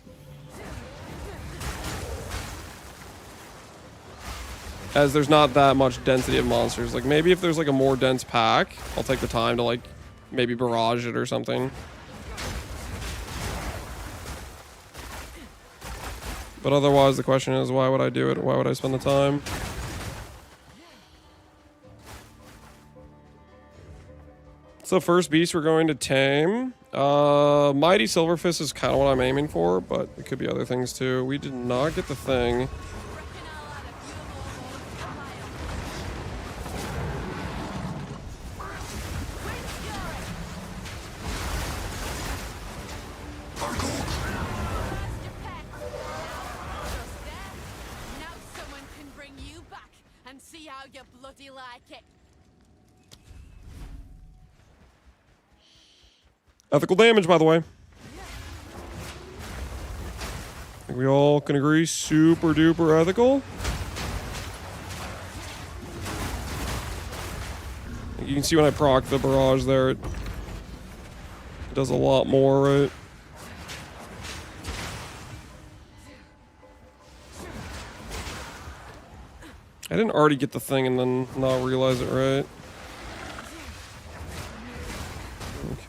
As there's not that much density of monsters. Like, maybe if there's, like, a more dense pack, I'll take the time to, like, maybe barrage it or something. But otherwise, the question is, why would I do it? Why would I spend the time? So first beast we're going to tame. Mighty Silverfist is kind of what I'm aiming for, but it could be other things too. We did not get the thing. Ethical damage, by the way. I think we all can agree, super duper ethical. You can see when I proc the barrage there, it does a lot more, right? I didn't already get the thing and then not realize it, right?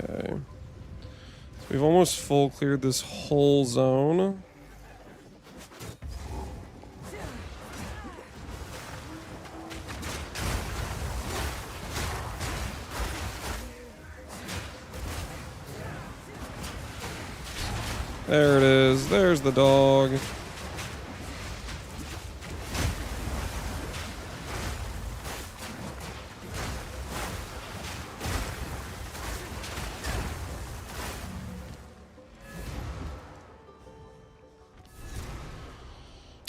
Okay. So we've almost full cleared this whole zone. There it is. There's the dog.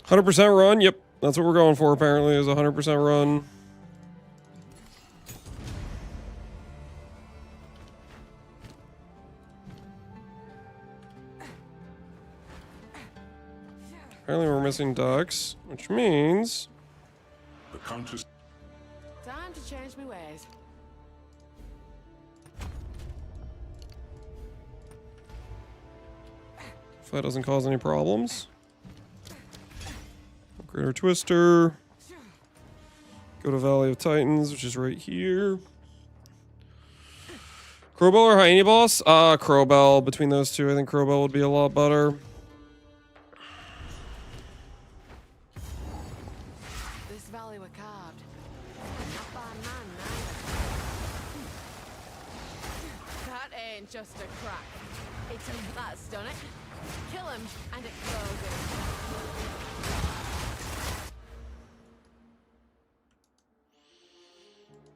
%, run. Yep, that's what we're going for. Apparently, is 100% run. Apparently, we're missing ducks, which means The conscious. Time to change my ways. if that doesn't cause any problems. Greater Twister. Go to Valley of Titans, which is right here. Crowbell or Hyena Boss? Crowbell. Between those two, I think Crowbell would be a lot better. This valley were carved. Not by man, neither. That ain't just a crack. It's a that's done it. Kill him and it closes.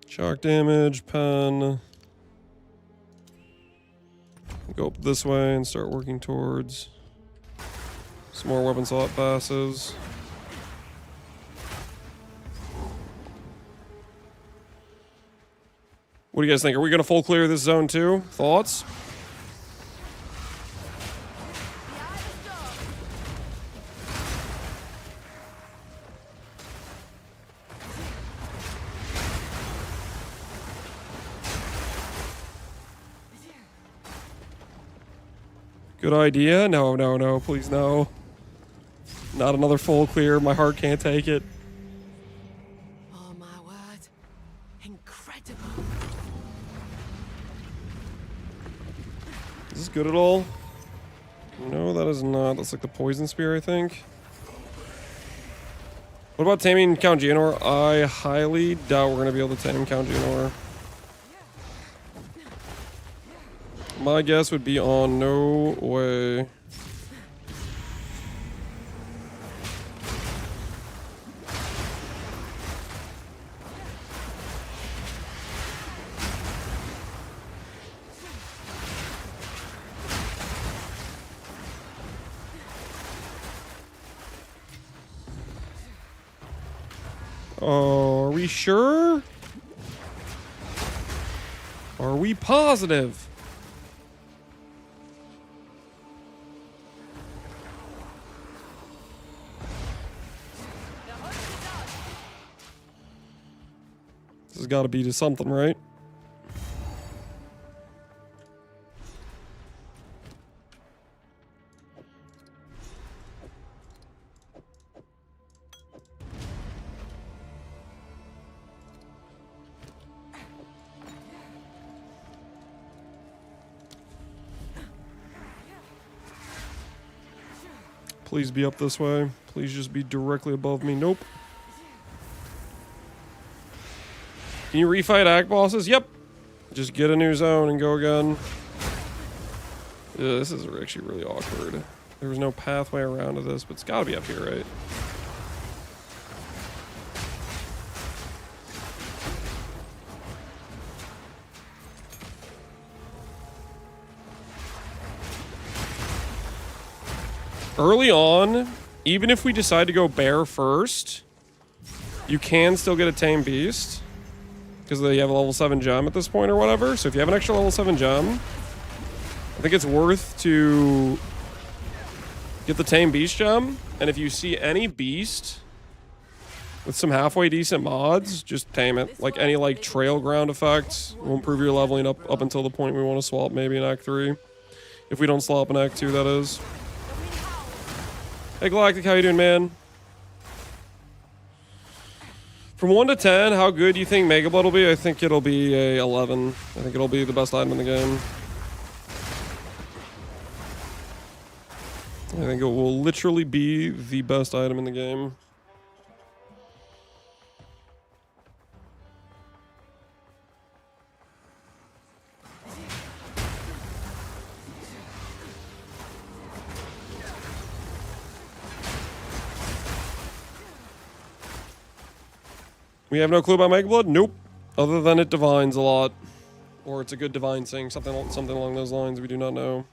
Shock damage, pen. Go up this way and start working towards some more weapon slot passes. What do you guys think? Are we going to full clear this zone too? Thoughts? Good idea. No, no, no. Please, no. Not another full clear. My heart can't take it. Oh my word. Incredible. Is this good at all? No, that is not. That's like the poison spear, I think. What about taming Count Geonor? I highly doubt we're going to be able to tame Count Geonor. My guess would be on no way. Oh, are we sure? Are we positive? This has got to be to something, right? Please be up this way. Please just be directly above me. Nope. Can you refight Act bosses? Yep. Just get a new zone and go again. Yeah, this is actually really awkward. There was no pathway around to this, but it's got to be up here, right? Early on, even if we decide to go bear first, you can still get a tame beast because they have a level 7 gem at this point or whatever. So if you have an extra level 7 gem, I think it's worth to get the tame beast gem. And if you see any beast with some halfway decent mods, just tame it. Like any like trail ground effects will improve your leveling up until the point we want to swap maybe in Act 3. If we don't swap in Act 2, that is. Hey Galactic, how you doing, man? From 1 to 10, how good do you think Mega Blood will be? I think it'll be a 11. I think it'll be the best item in the game. I think it will literally be the best item in the game. We have no clue about Mega Blood? Nope. Other than it divines a lot. Or it's a good divine thing, something along those lines, we do not know.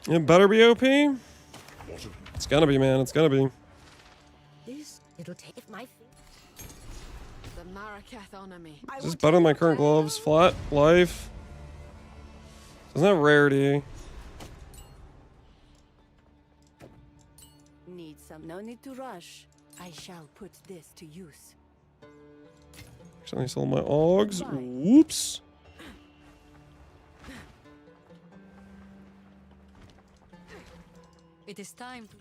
It better be OP. It's gonna be, man. It's gonna be. It'll take my the Marakath honor me. Is this better than my current gloves? Flat life. Isn't that rarity? Need some. No need to rush. I shall put this to use. Actually, sell my Augs. Whoops. It is time to...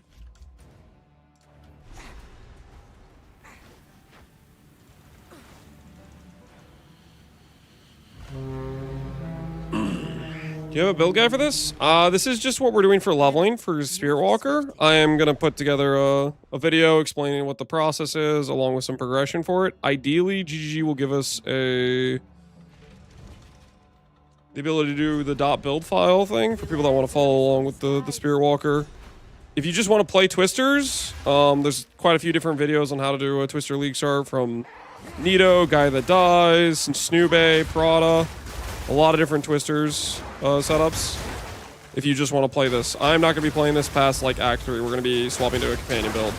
Do you have a build guide for this? This is just what we're doing for leveling for Spirit Walker. I am gonna put together a video explaining what the process is, along with some progression for it. Ideally, GGG will give us the ability to do the .build file thing for people that want to follow along with the Spirit Walker. If you just want to play Twisters, there's quite a few different videos on how to do a Twister League start, from Nito, Guy That Dies, Snoobe, Prada. A lot of different Twisters setups. If you just want to play this. I'm not going to be playing this past like Act 3. We're going to be swapping to a companion build.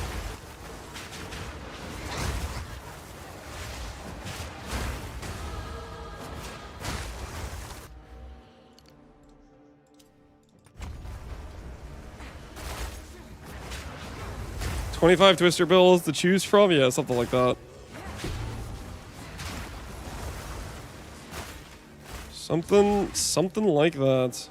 $25 Twister bills to choose from? Yeah, something like that. Something like that.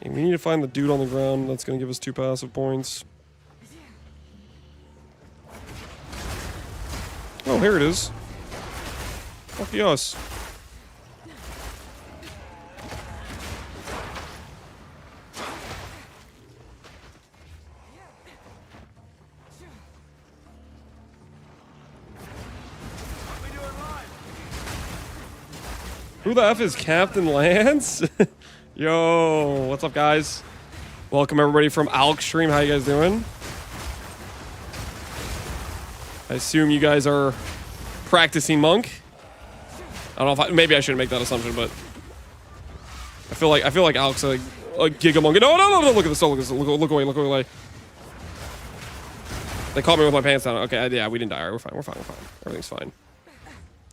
And we need to find the dude on the ground. That's going to give us 2 passive points. Oh, here it is. Lucky us. Who the F is Captain Lance? Yo, what's up, guys? Welcome, everybody, from Alk Stream. How you guys doing? I assume you guys are practicing Monk. I don't know if maybe I shouldn't make that assumption, but I feel like Alk's a Giga Monk. No, look at this. Look away. They caught me with my pants down. Okay, yeah, we didn't die. All right, we're fine. Everything's fine.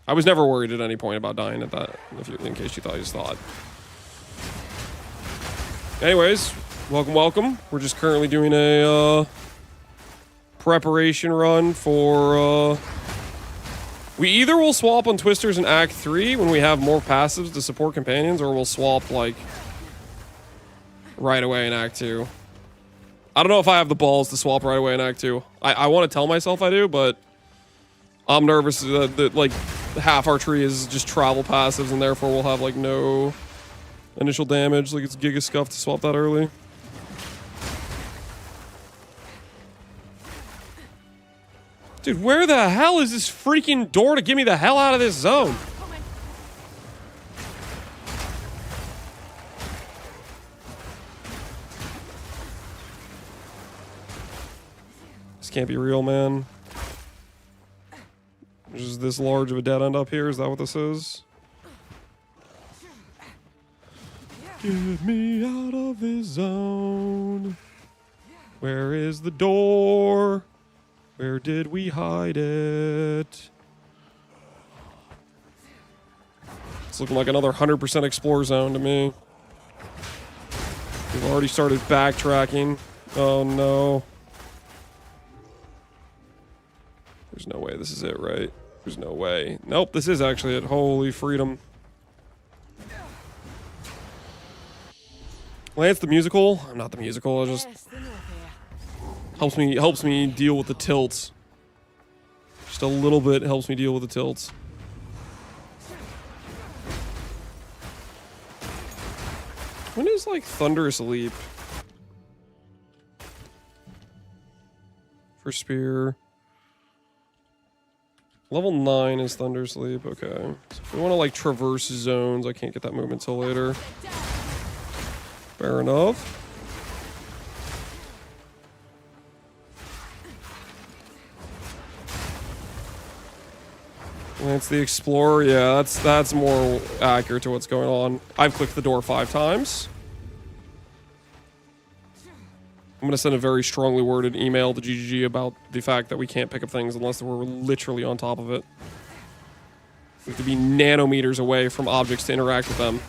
I was never worried at any point about dying at that, in case you thought I just thought. Anyways, welcome. We're just currently doing a preparation run for... we either will swap on Twisters in Act 3 when we have more passives to support companions, or we'll swap, like, right away in Act 2. I don't know if I have the balls to swap right away in Act 2. I want to tell myself I do, but I'm nervous that like, half our tree is just travel passives, and therefore we'll have, like, no initial damage. Like, it's Giga Scuff to swap that early. Dude, where the hell is this freaking door to get me the hell out of this zone? This can't be real, man. There's just this large of a dead end up here. Is that what this is? Get me out of this zone. Where is the door? Where did we hide it? It's looking like another 100% explore zone to me. We've already started backtracking. Oh no. There's no way this is it, right? There's no way. Nope, this is actually it. Holy freedom. Lance the musical? I'm not the musical, it just helps me deal with the tilts. Just a little bit helps me deal with the tilts. When is like Thunderous Leap? For Spear. Level 9 is Thunder Sleep, okay. So if we want to like traverse zones, I can't get that movement till later. Fair enough. Lance the Explorer, yeah, that's more accurate to what's going on. I've clicked the door 5 times. I'm going to send a very strongly worded email to GGG about the fact that we can't pick up things unless we're literally on top of it. We have to be nanometers away from objects to interact with them.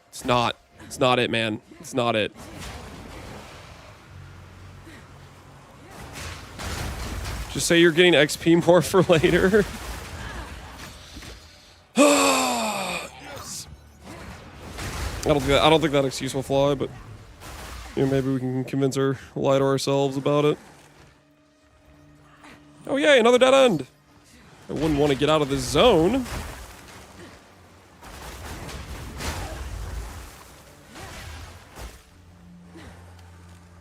It's not it, man. It's not it. Just say you're getting XP more for later. Yes. I don't think that excuse will fly, but you know, maybe we can convince her, lie to ourselves about it. Oh yay, another dead end. I wouldn't want to get out of this zone.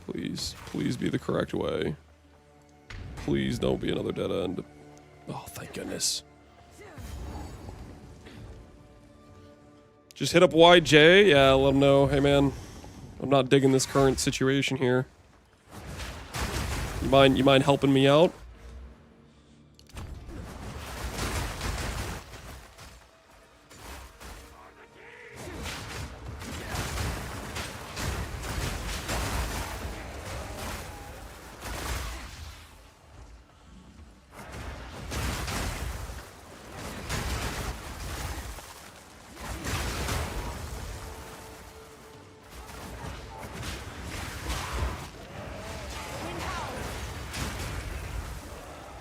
Please be the correct way. Please don't be another dead end. Oh, thank goodness. Just hit up YJ. Yeah, let him know. Hey, man, I'm not digging this current situation here. You mind helping me out?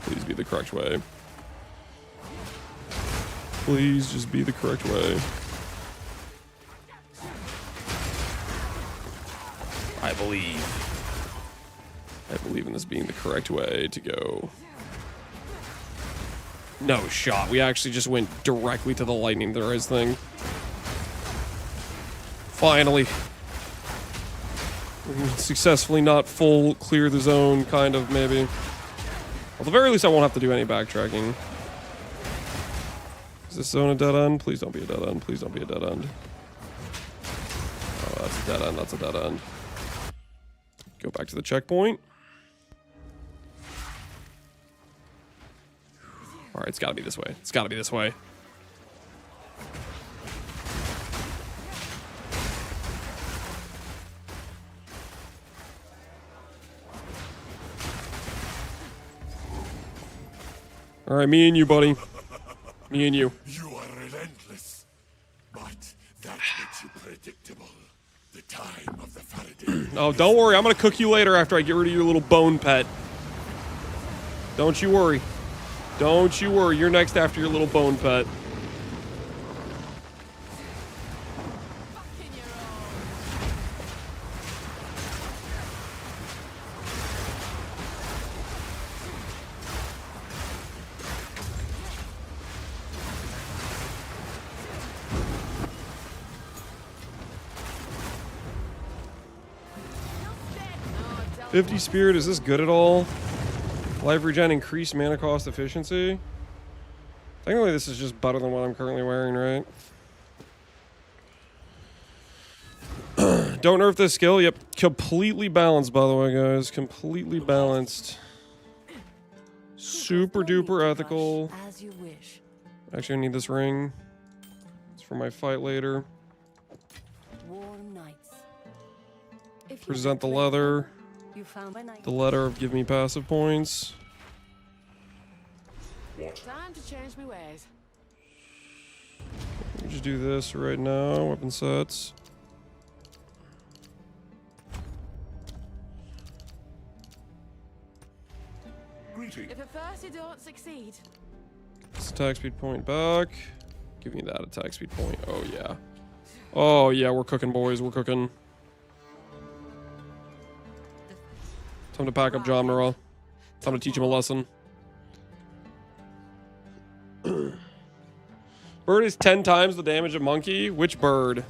Please be the correct way. Please just be the correct way. I believe in this being the correct way to go. No shot. We actually just went directly to the lightning there is thing. Finally. We can successfully not full clear the zone, kind of, maybe. At the very least, I won't have to do any backtracking. Is this zone a dead end? Please don't be a dead end. Please don't be a dead end. Oh, that's a dead end. That's a dead end. Go back to the checkpoint. Alright, it's gotta be this way. It's gotta be this way. Alright, me and you, buddy. Me and you. You are relentless, but that makes you predictable. The time of the Faraday. Oh, don't worry. I'm gonna cook you later after I get rid of your little bone pet. Don't you worry. Don't you worry. You're next after your little bone pet. $50 spirit, is this good at all? Life regen, increased mana cost efficiency. Technically, this is just better than what I'm currently wearing, right? Don't nerf this skill. Yep, completely balanced, by the way, guys. Completely balanced. Super duper ethical. As you wish. Actually, I need this ring. It's for my fight later. Warm nights. Present the leather. You found The letter of give me passive points. Time to change my ways. Let me just do this right now. Weapon sets. If at first you don't succeed, This attack speed point back. Give me that attack speed point. Oh, yeah. Oh, yeah, we're cooking, boys. We're cooking. Time to pack up John Murrah. Time to teach him a lesson. Bird is 10 times the damage of monkey. Which bird?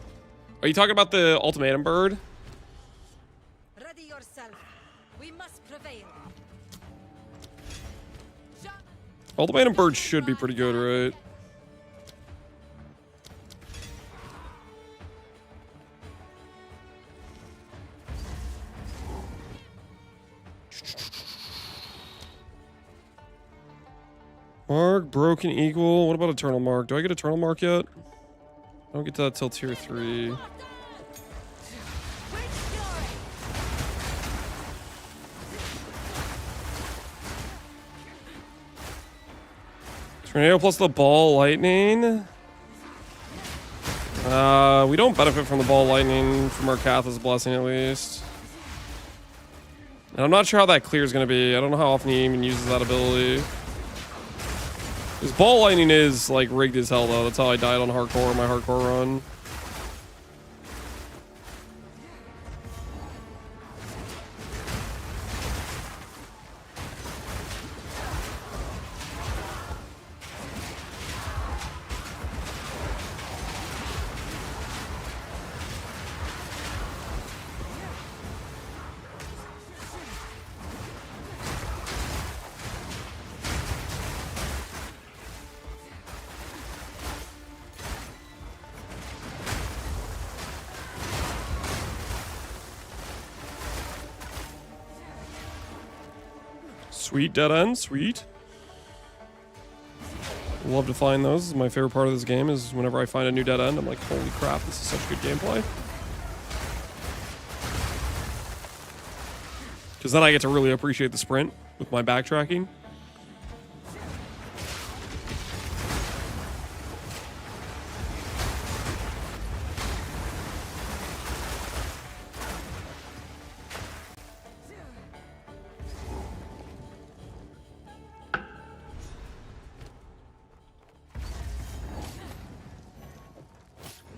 Are you talking about the ultimatum bird? Ready yourself. We must prevail. Ultimatum bird should be pretty good, right? Mark, broken eagle. What about eternal mark? Do I get eternal mark yet? I don't get to that till tier 3. Tornado plus the ball lightning. We don't benefit from the ball lightning from our Katha's blessing, at least. And I'm not sure how that clear is going to be. I don't know how often he even uses that ability. His ball lightning is like rigged as hell, though. That's how I died on hardcore, my hardcore run. Sweet dead end, sweet. Love to find those. This is my favorite part of this game is whenever I find a new dead end, I'm like, holy crap, this is such good gameplay. Because then I get to really appreciate the sprint with my backtracking.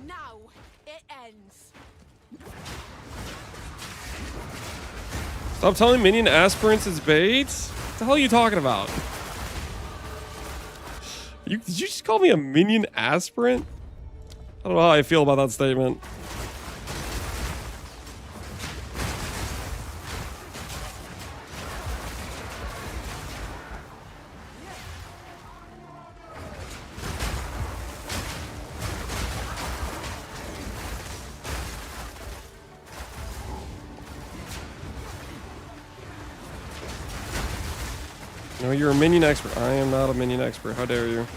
now it ends. Stop telling minion aspirants is bait. What the hell are you talking about? Did you just call me a minion aspirant? I don't know how I feel about that statement. No, you're a minion expert. I am not a minion expert. How dare you?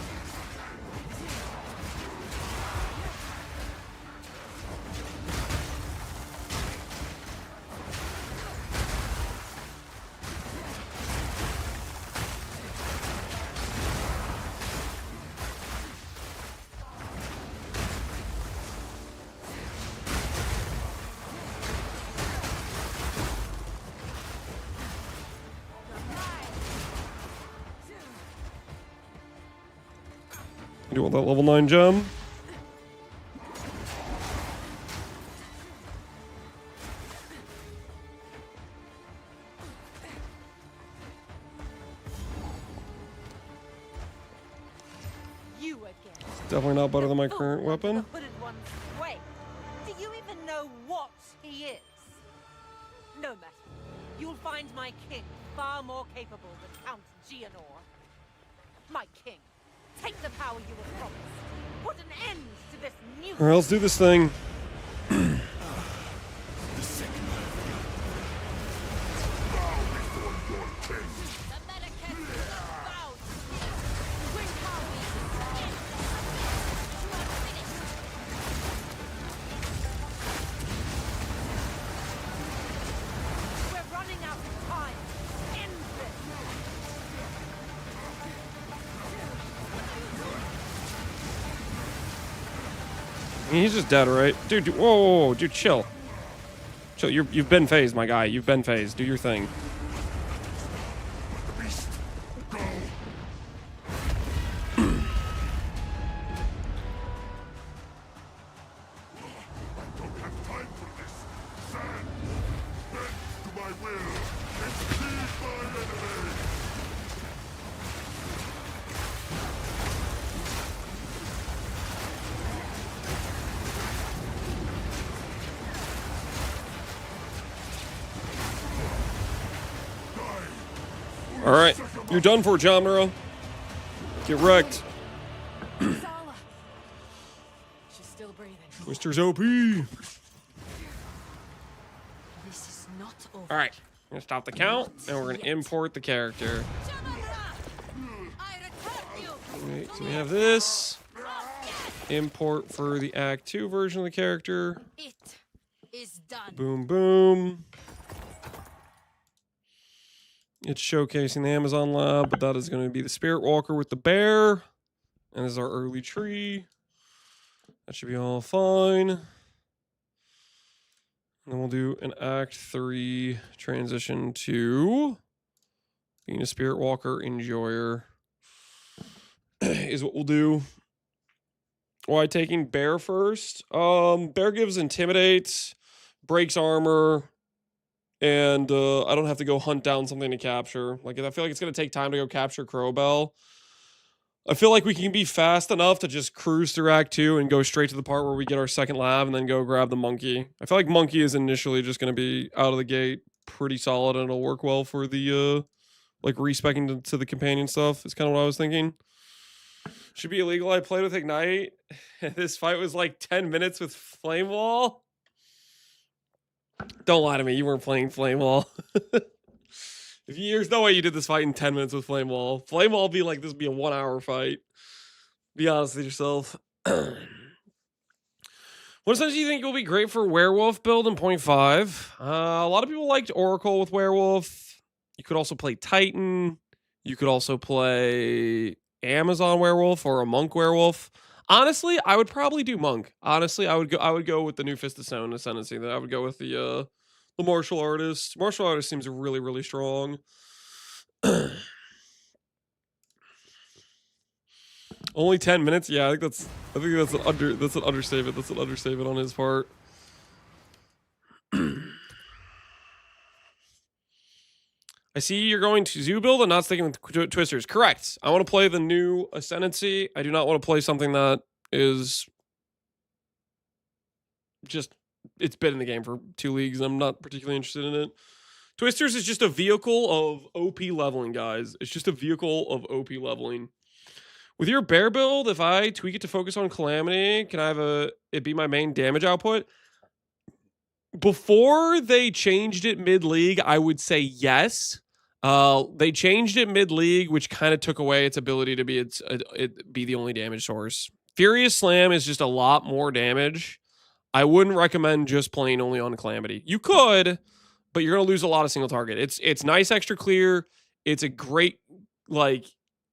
You want that level 9 gem? You again. Definitely not better than my current weapon. Hooded one's way. Do you even know what he is? No matter. you'll find my king far more capable than Count Geonor. My king, take the power you were promised. Put an end to this new. All right, let's do this thing. He's just dead, right? Dude, whoa, dude, chill. Chill, you've been phased, my guy. You've been phased. Do your thing. All right, you're done for, Jamara. Get wrecked. She's still breathing. Twister's OP. This is not over. All right, we're gonna stop the count, and we're gonna import the character. Wait, so we have this. Import for the Act 2 version of the character. It is done. Boom, boom. It's showcasing the Amazon lab, but that is going to be the Spirit Walker with the bear. And this is our early tree. That should be all fine. And then we'll do an Act 3 transition to being a Spirit Walker enjoyer is what we'll do. Why taking bear first? Bear gives intimidate, breaks armor, and I don't have to go hunt down something to capture. Like, I feel like it's going to take time to go capture Crowbell. I feel like we can be fast enough to just cruise through Act 2 and go straight to the part where we get our second lab and then go grab the monkey. I feel like monkey is initially just going to be out of the gate pretty solid, and it'll work well for the, like, respecing to the companion stuff. Is kind of what I was thinking. Should be illegal. I played with Ignite. This fight was like 10 minutes with Flame Wall. Don't lie to me. You weren't playing Flame Wall. There's no way you did this fight in 10 minutes with Flame Wall. Flame Wall be like, this would be a 1 hour fight. Be honest with yourself. What essence do you think will be great for Werewolf build in 0.5? A lot of people liked Oracle with Werewolf. You could also play Titan. You could also play Amazon Werewolf or a Monk Werewolf. Honestly, I would probably do Monk. Honestly, I would go with the new Fist of Stone Ascendancy. I would go with the Martial Artist. Martial Artist seems really, really strong. Only 10 minutes? Yeah, I think that's an understatement. That's an understatement on his part. I see you're going to Zoo build and not sticking with Twisters. Correct. I want to play the new Ascendancy. I do not want to play something that is just, it's been in the game for 2 leagues and I'm not particularly interested in it. Twisters is just a vehicle of OP leveling, guys. It's just a vehicle of OP leveling. With your bear build, if I tweak it to focus on Calamity, can I have it be my main damage output? Before they changed it mid-league, I would say yes. They changed it mid-league, which kind of took away its ability to be be the only damage source. Furious Slam is just a lot more damage. I wouldn't recommend just playing only on Calamity. You could, but you're gonna lose a lot of single target. It's nice extra clear. It's a great like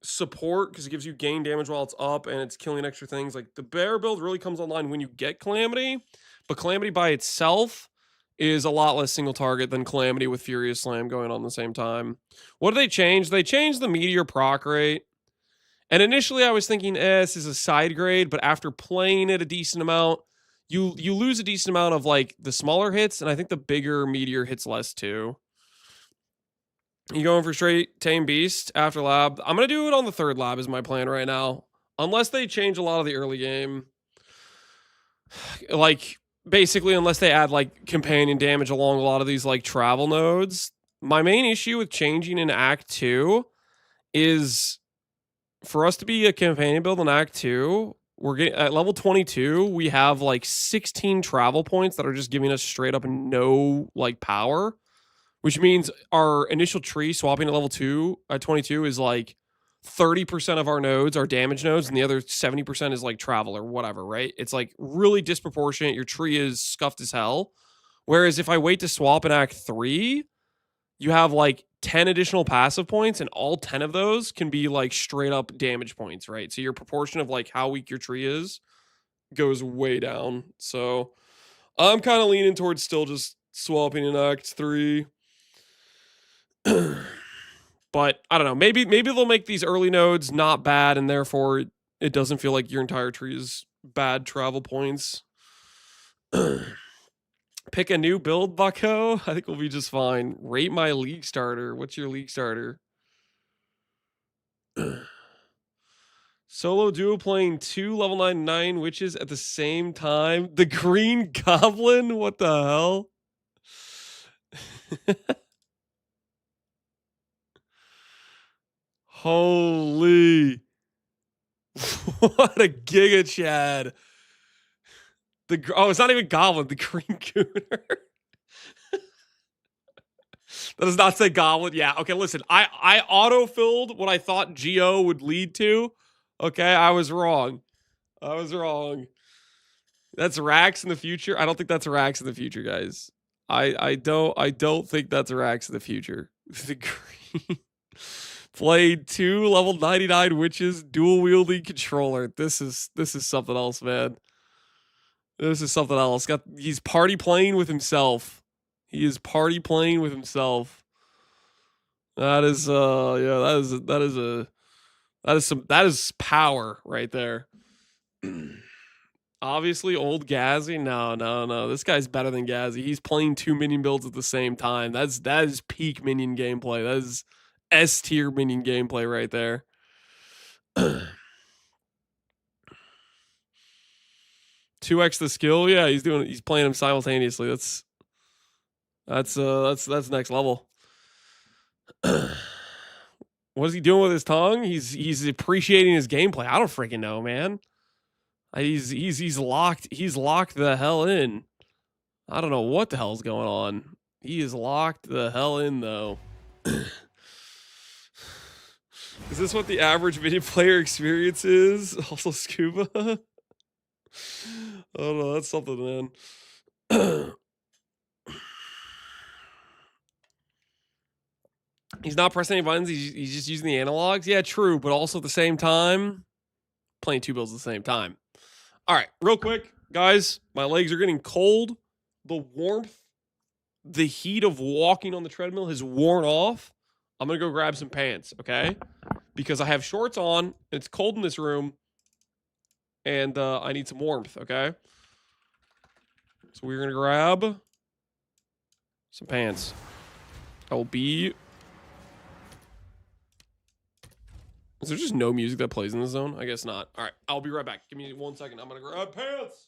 support because it gives you gain damage while it's up and it's killing extra things. Like the bear build really comes online when you get Calamity, but Calamity by itself is a lot less single target than Calamity with Furious Slam going on the same time. What did they change? They changed the Meteor proc rate. And initially I was thinking, this is a side grade, but after playing it a decent amount, you lose a decent amount of like the smaller hits, and I think the bigger Meteor hits less too. You going for straight Tame Beast after lab? I'm going to do it on the 3rd lab is my plan right now. Unless they change a lot of the early game. Like, basically, unless they add, like, companion damage along a lot of these, like, travel nodes, My main issue with changing in Act 2 is for us to be a companion build in Act 2, we're getting at level 22, we have like 16 travel points that are just giving us straight up no like power, which means our initial tree swapping at level 2 at 22 is like 30% of our nodes are damage nodes and the other 70% is like travel or whatever, right? It's like really disproportionate. Your tree is scuffed as hell. Whereas if I wait to swap in Act 3, you have like 10 additional passive points and all 10 of those can be like straight up damage points, right? So your proportion of like how weak your tree is goes way down. So I'm kind of leaning towards still just swapping in Act 3. But I don't know. Maybe they'll make these early nodes not bad and therefore it doesn't feel like your entire tree is bad travel points. Pick a new build, bucko. I think we'll be just fine. Rate my league starter. What's your league starter? Solo duo playing 2 level 99 witches at the same time. The Green Goblin? What the hell? Holy. What a Giga Chad. It's not even Goblin. The Green Gooner. That does not say Goblin. Yeah, okay, listen. I auto-filled what I thought Geo would lead to. Okay, I was wrong. That's Rax in the future. I don't think that's Rax in the future, guys. I don't think that's Rax in the future. The Green played 2 level 99 witches, dual wielding controller. This is something else, man. This is something else. He's party playing with himself. He is party playing with himself. That is that is power right there. Obviously, old Gazzy. No. This guy's better than Gazzy. He's playing 2 minion builds at the same time. That is peak minion gameplay. That is S tier minion gameplay right there. 2x the skill. Yeah, he's playing them simultaneously. That's next level. What is he doing with his tongue? He's appreciating his gameplay. I don't freaking know, man. He's locked the hell in. I don't know what the hell's going on. He is locked the hell in though. Is this what the average video player experience is? Also scuba? I don't know, that's something, man. He's not pressing any buttons, he's just using the analogs. Yeah, true, but also at the same time, playing 2 builds at the same time. All right, real quick, guys, my legs are getting cold. The warmth, the heat of walking on the treadmill has worn off. I'm going to go grab some pants, okay? Because I have shorts on, it's cold in this room, and I need some warmth, okay? So we're going to grab some pants. I will be... Is there just no music that plays in the zone? I guess not. All right, I'll be right back. Give me 1 second. I'm going to grab pants.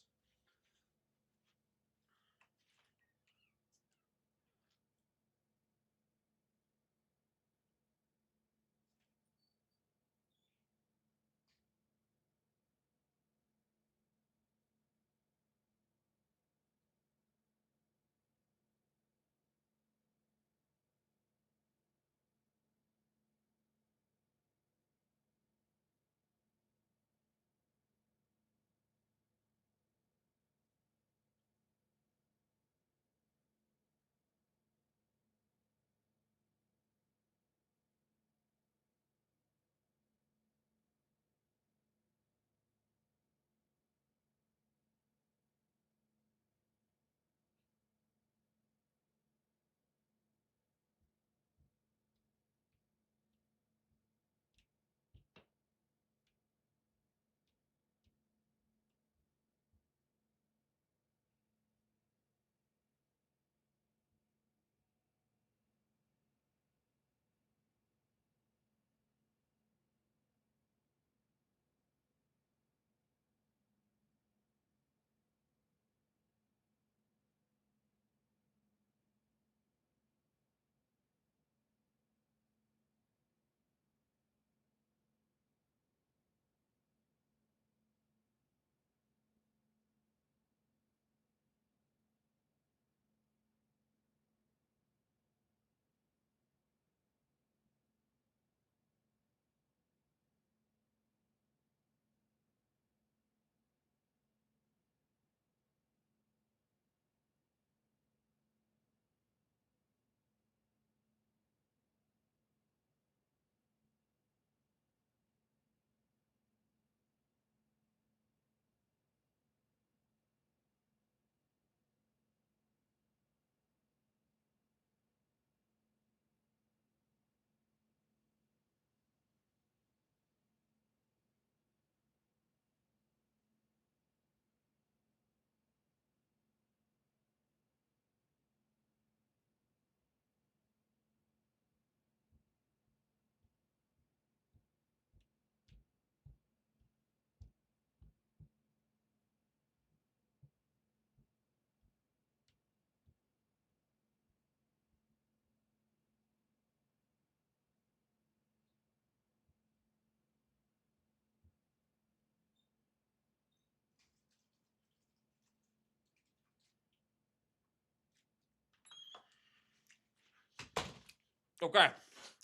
Okay.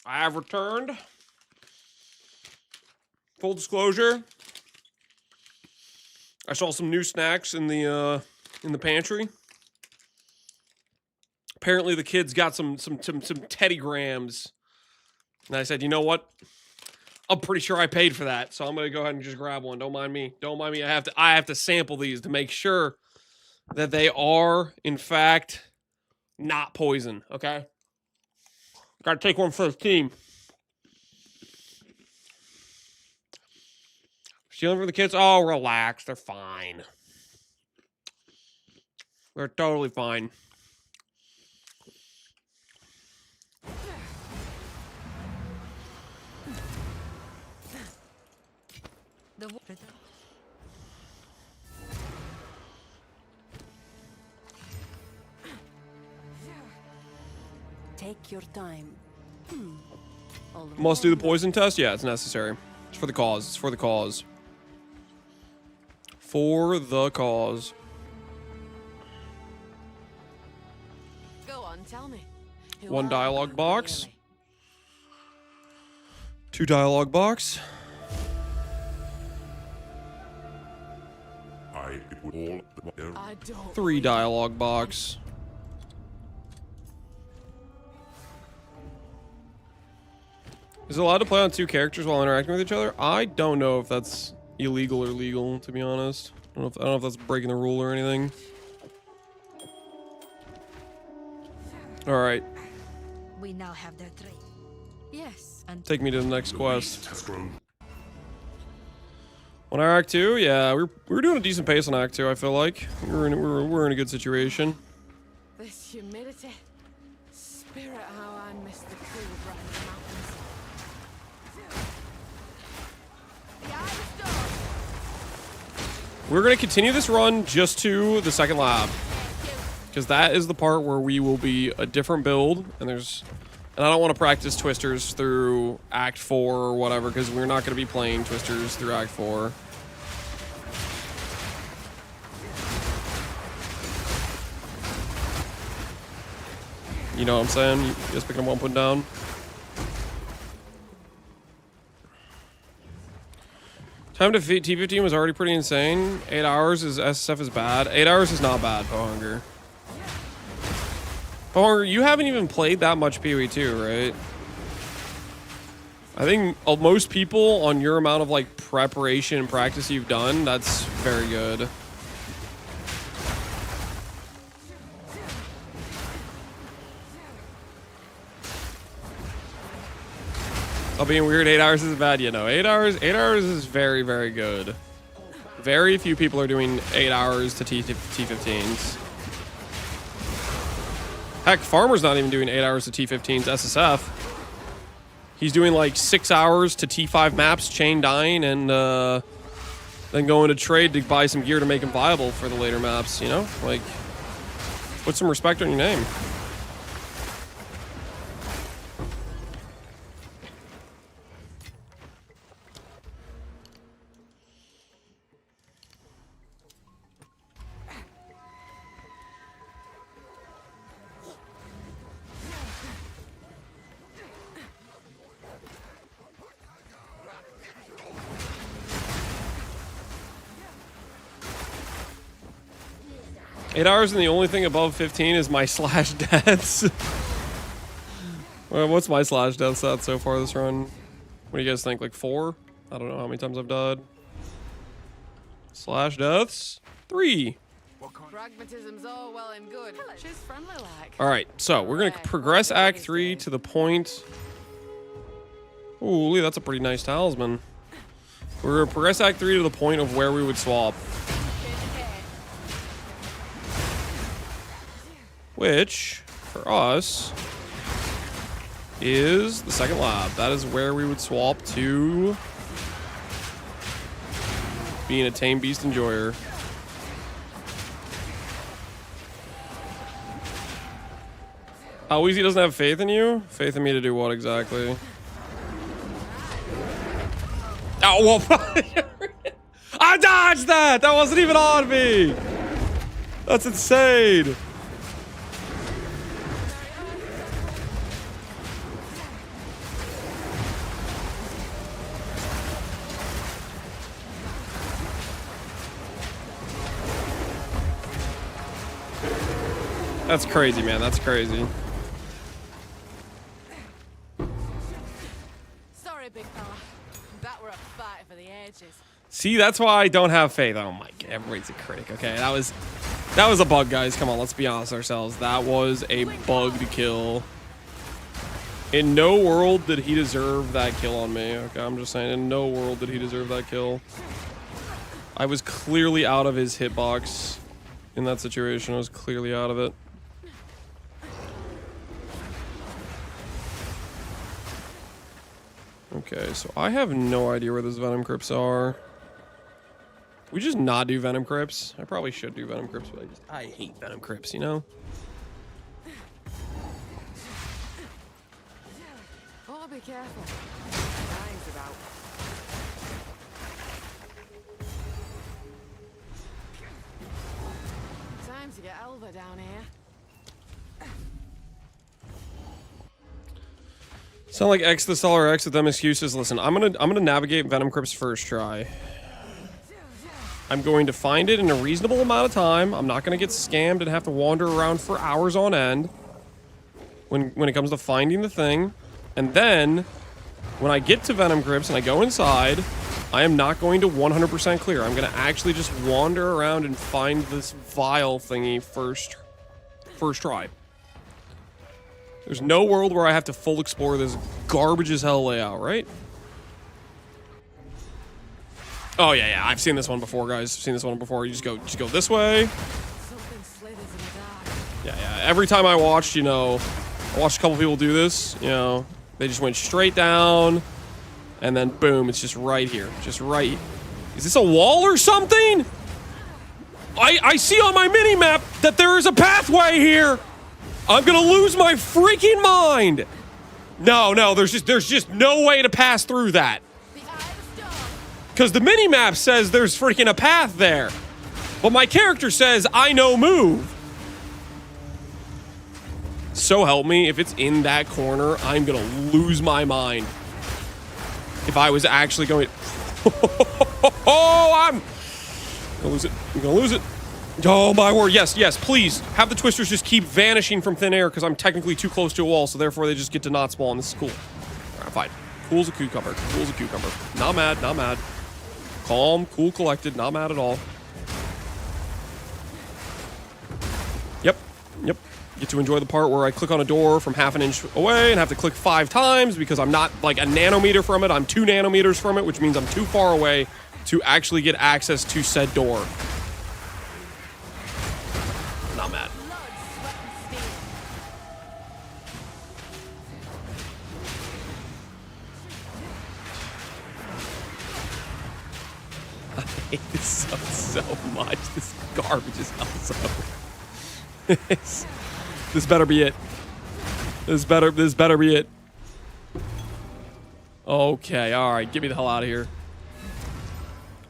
I have returned. Full disclosure. I saw some new snacks in the pantry. Apparently the kids got some Teddy Grahams. And I said, you know what? I'm pretty sure I paid for that, so I'm gonna go ahead and just grab one. Don't mind me. Don't mind me. I have to sample these to make sure that they are, in fact, not poison. Okay. Gotta take one for the team. Stealing for the kids? Oh, relax. They're fine. They're totally fine. Take your time. Must do the poison test? Yeah, it's necessary. It's for the cause. It's for the cause. For the cause. Go on, tell me. One dialogue box. 2 dialogue box. I will all 3 dialogue box. Is it allowed to play on 2 characters while interacting with each other? I don't know if that's illegal or legal, to be honest. I don't know if that's breaking the rule or anything. All right. We now have their trait. Yes, And Take me to the next quest. has grown. On our Act 2, yeah, we're doing a decent pace on Act 2, I feel like. We're in a good situation. this humidity. Spirit, how I miss the cool breath of the mountains. We're going to continue this run just to the second lab. Because that is the part where we will be a different build. And I don't want to practice Twisters through Act 4 or whatever, because we're not going to be playing Twisters through Act 4. You know what I'm saying? You just picking up one, putting down. Time to defeat T15 was already pretty insane. 8 hours is SSF is bad. 8 hours is not bad, Pohunger. Pohunger, you haven't even played that much PoE 2, right? I think most people on your amount of like preparation and practice you've done, that's very good. Oh, being weird, 8 hours is bad. You know, 8 hours is very, very good. Very few people are doing 8 hours to T15s. Heck, Farmer's not even doing 8 hours to T15s SSF. He's doing like 6 hours to T5 maps, chain dying, and then going to trade to buy some gear to make him viable for the later maps, you know? Like, put some respect on your name. Eight hours, and the only thing above 15 is my slash deaths. Well, what's my slash death stat so far this run? What do you guys think? Like 4? I don't know how many times I've died. Slash deaths? 3. Pragmatism's all well and good. She's friendly like. All right, so we're gonna progress Act 3 to the point. Ooh, that's a pretty nice talisman. We're gonna progress Act 3 to the point of where we would swap. Which, for us, is the second lab. That is where we would swap to being a tame beast enjoyer. How easy doesn't have faith in you? Faith in me to do what exactly? Oh, well, I dodged that! That wasn't even on me! That's insane! That's crazy, man. That's crazy. Sorry, big fella. That were a fight for the ages. See, that's why I don't have faith. Oh my god, everybody's a critic. Okay, that was a bug, guys. Come on, let's be honest with ourselves. That was a bug to kill. In no world did he deserve that kill on me. Okay, I'm just saying, in no world did he deserve that kill. I was clearly out of his hitbox in that situation. I was clearly out of it. Okay, so I have no idea where those Venom Crypts are. We just not do Venom Crypts. I probably should do Venom Crypts, but I hate Venom Crypts, you know? Oh, be careful. Time's about. Time to get Elva down here. Sound like X the Solar X with them excuses. Listen, I'm gonna navigate Venom Crypts first try. I'm going to find it in a reasonable amount of time. I'm not gonna get scammed and have to wander around for hours on end when it comes to finding the thing. And then when I get to Venom Crypts and I go inside, I am not going to 100% clear. I'm gonna actually just wander around and find this vial thingy first try. There's no world where I have to full explore this garbage as hell layout, right? Oh yeah, I've seen this one before, guys. I've seen this one before. You just go this way. Yeah. Every time I watched, I watched a couple people do this. They just went straight down, and then boom, it's just right here, just right. Is this a wall or something? I see on my mini map that there is a pathway here. I'm gonna lose my freaking mind. No, there's just no way to pass through that. Because the mini-map says there's freaking a path there. But my character says, I know move. So help me, if it's in that corner, I'm gonna lose my mind. If I was actually going... I'm gonna lose it. I'm gonna lose it. Oh my word, yes, please. Have the twisters just keep vanishing from thin air because I'm technically too close to a wall, so therefore they just get to not spawn. This is cool. Alright, fine. Cool as a cucumber. Not mad. Calm, cool, collected, not mad at all. Yep. Get to enjoy the part where I click on a door from half an inch away and have to click 5 times because I'm not like a nanometer from it. I'm 2 nanometers from it, which means I'm too far away to actually get access to said door. Not mad. I hate this so much. This garbage is also. This better be it. This better be it. Okay, alright, get me the hell out of here.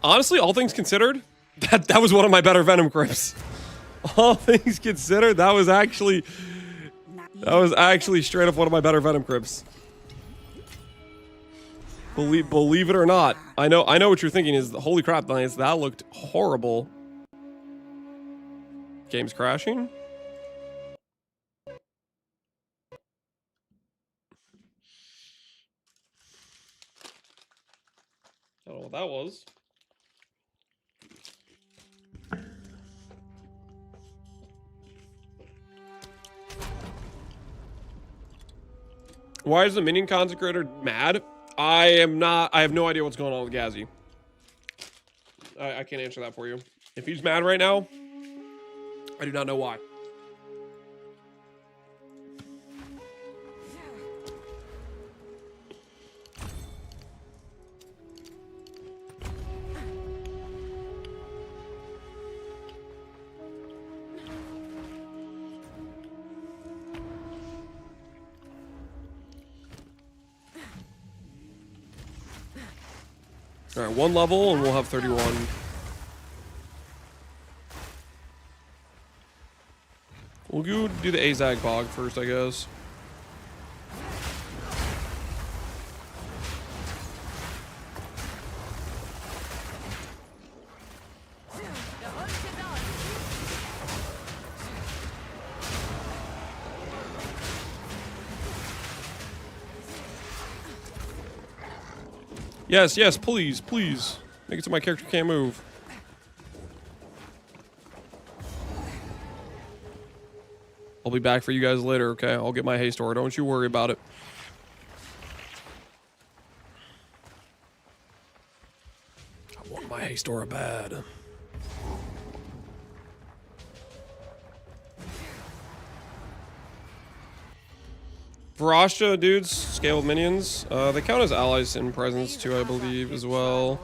Honestly, all things considered, that was one of my better Venom Crypts. All things considered, that was actually straight up one of my better Venom Crypts. Believe it or not. I know what you're thinking is, holy crap, Lance, that looked horrible. Game's crashing? I don't know what that was. Why is the minion consecrator mad? I have no idea what's going on with Gazzy. I can't answer that for you. If he's mad right now, I do not know why. Alright, 1 level and we'll have 31. We'll go do the Azag Bog first, I guess. Yes, yes, please, please. Make it so my character can't move. I'll be back for you guys later, okay? I'll get my haste aura. Don't you worry about it. I want my haste aura bad. Varasha dudes, scale with minions. They count as allies in presence too, I believe, as well.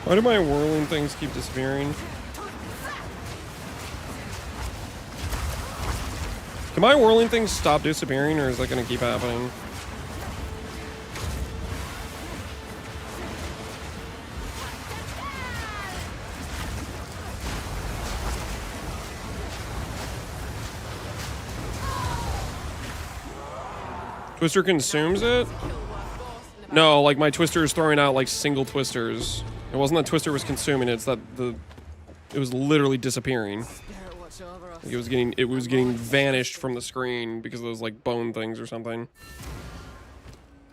Why do my whirling things keep disappearing? Can my whirling things stop disappearing, or is that going to keep happening? Twister consumes it? No, like my Twister is throwing out like single Twisters. It wasn't that Twister was consuming it, it's that it was literally disappearing. Like it was getting vanished from the screen because of those like bone things or something.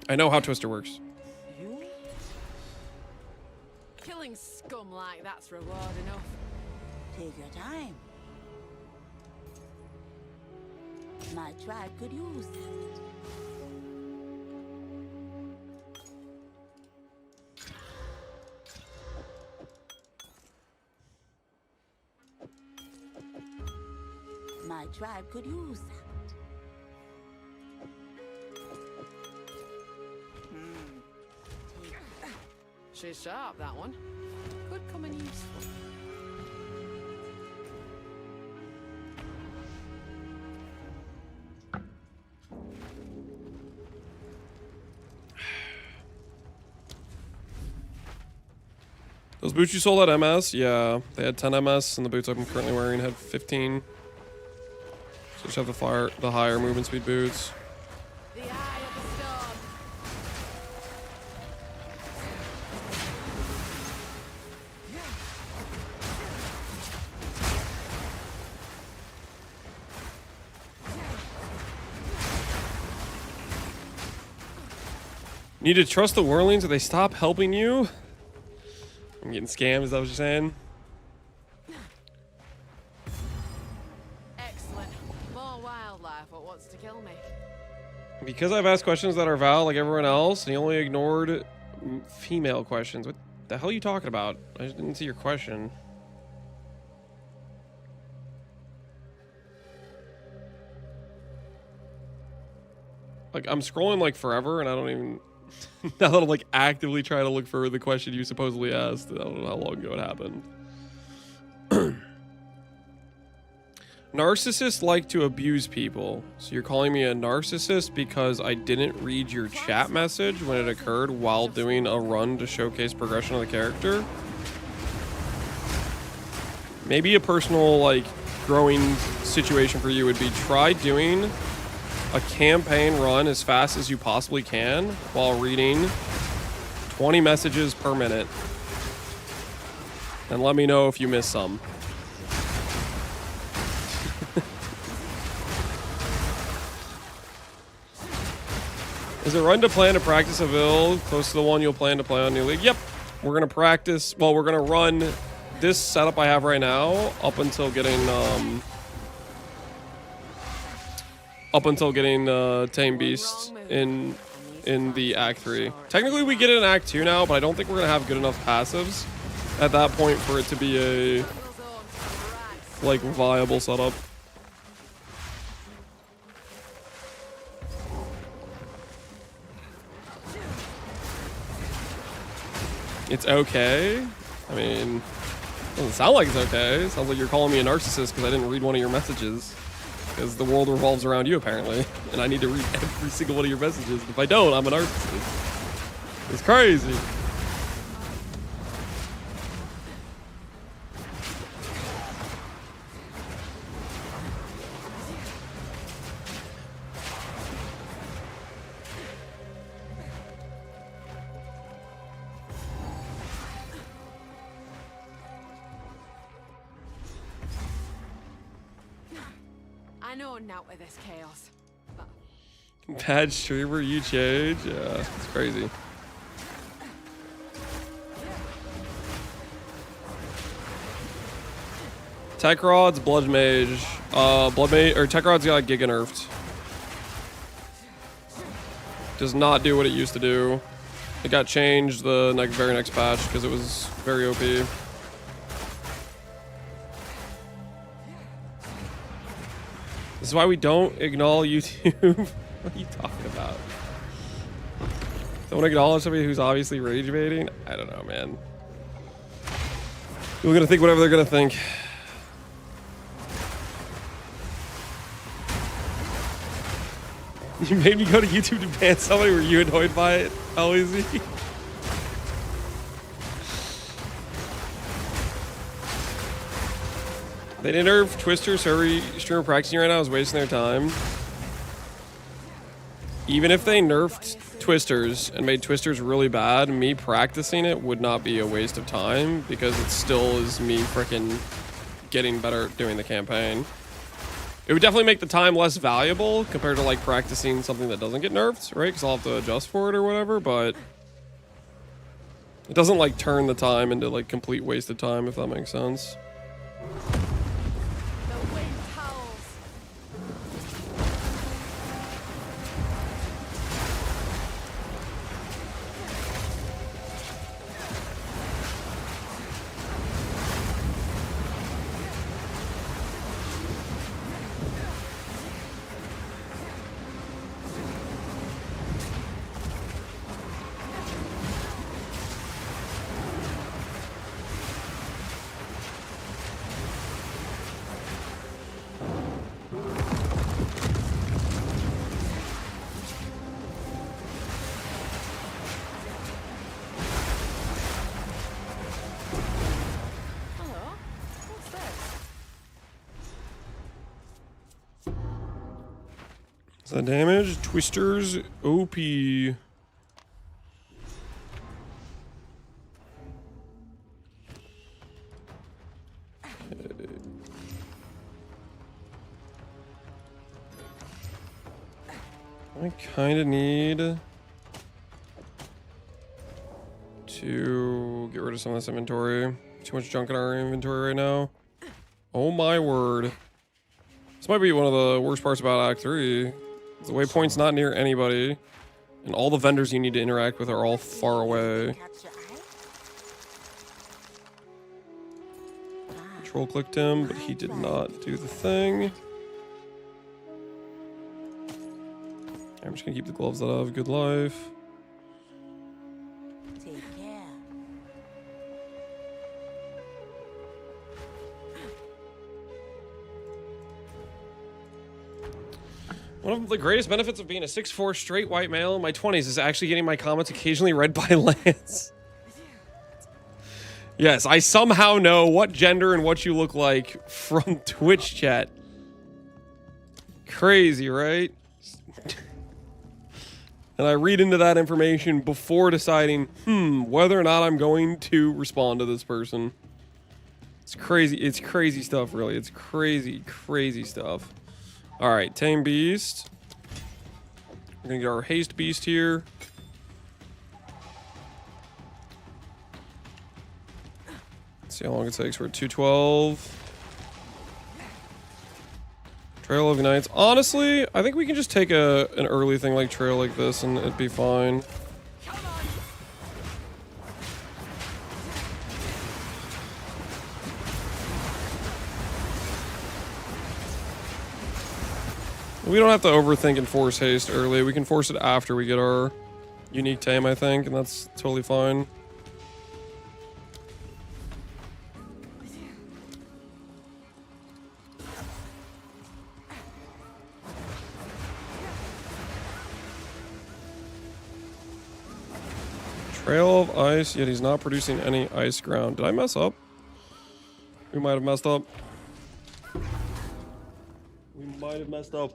I know how Twister works. Killing scum like that's reward enough. Take your time. My tribe could use that. My tribe could use that. She's sharp, that one. Could come in useful. Those boots you sold at MS? Yeah, they had 10 MS, and the boots I'm currently wearing had 15. So just have the higher movement speed boots. The eye of the storm. Need to trust the whirlings, or they stop helping you? I'm getting scammed, is that what you're saying? Excellent. More wildlife what wants to kill me. Because I've asked questions that are valid like everyone else, and he only ignored female questions. What the hell are you talking about? I just didn't see your question. Like, I'm scrolling like forever, and I don't even... now that I'm like actively trying to look for the question you supposedly asked, I don't know how long ago it happened. Narcissists like to abuse people. So you're calling me a narcissist because I didn't read your chat message when it occurred while doing a run to showcase progression of the character? Maybe a personal, like, growing situation for you would be try doing a campaign run as fast as you possibly can while reading 20 messages per minute. And let me know if you missed some. Is it run to plan to practice a build close to the one you'll plan to play on New League? Yep. We're going to practice. Well, we're going to run this setup I have right now up until getting Tame Beast in the Act 3. Technically, we get it in Act 2 now, but I don't think we're going to have good enough passives at that point for it to be a like viable setup. It's okay. I mean, it doesn't sound like it's okay. It sounds like you're calling me a narcissist because I didn't read one of your messages. Because the world revolves around you, apparently. And I need to read every single one of your messages. If I don't, I'm a narcissist. It's crazy. I know now with this chaos. But Bad streamer, you change? Yeah, it's crazy. Tech Rod's Blood Mage. Tech Rod's got Giga nerfed. Does not do what it used to do. It got changed the very next patch because it was very OP. This is why we don't acknowledge YouTube. What are you talking about? Don't acknowledge somebody who's obviously rage baiting? I don't know, man. People are gonna think whatever they're gonna think. You made me go to YouTube to ban somebody. Were you annoyed by it, Easy? They didn't nerf Twister, so every streamer practicing right now is wasting their time. Even if they nerfed Twisters and made Twisters really bad, me practicing it would not be a waste of time because it still is me freaking getting better at doing the campaign. It would definitely make the time less valuable compared to like practicing something that doesn't get nerfed, right? Because I'll have to adjust for it or whatever, but it doesn't like turn the time into like complete wasted time, if that makes sense. The damage, Twisters, OP. I kind of need to get rid of some of this inventory. Too much junk in our inventory right now. Oh my word. This might be one of the worst parts about Act 3. The waypoint's not near anybody, and all the vendors you need to interact with are all far away. Control clicked him, but he did not do the thing. I'm just gonna keep the gloves that I have. Good life. One of the greatest benefits of being a 6'4" straight white male in my 20s is actually getting my comments occasionally read by Lance. Yes, I somehow know what gender and what you look like from Twitch chat. Crazy, right? And I read into that information before deciding, whether or not I'm going to respond to this person. It's crazy. It's crazy stuff, really. It's crazy, crazy stuff. All right, Tame Beast. We're gonna get our Haste Beast here. Let's see how long it takes. We're at 212. Trail of Ignites. Honestly, I think we can just take an early thing like Trail like this and it'd be fine. We don't have to overthink and force haste early. We can force it after we get our unique Tame, I think, and that's totally fine. Trail of Ice, yet he's not producing any ice ground. Did I mess up? We might have messed up. We might have messed up.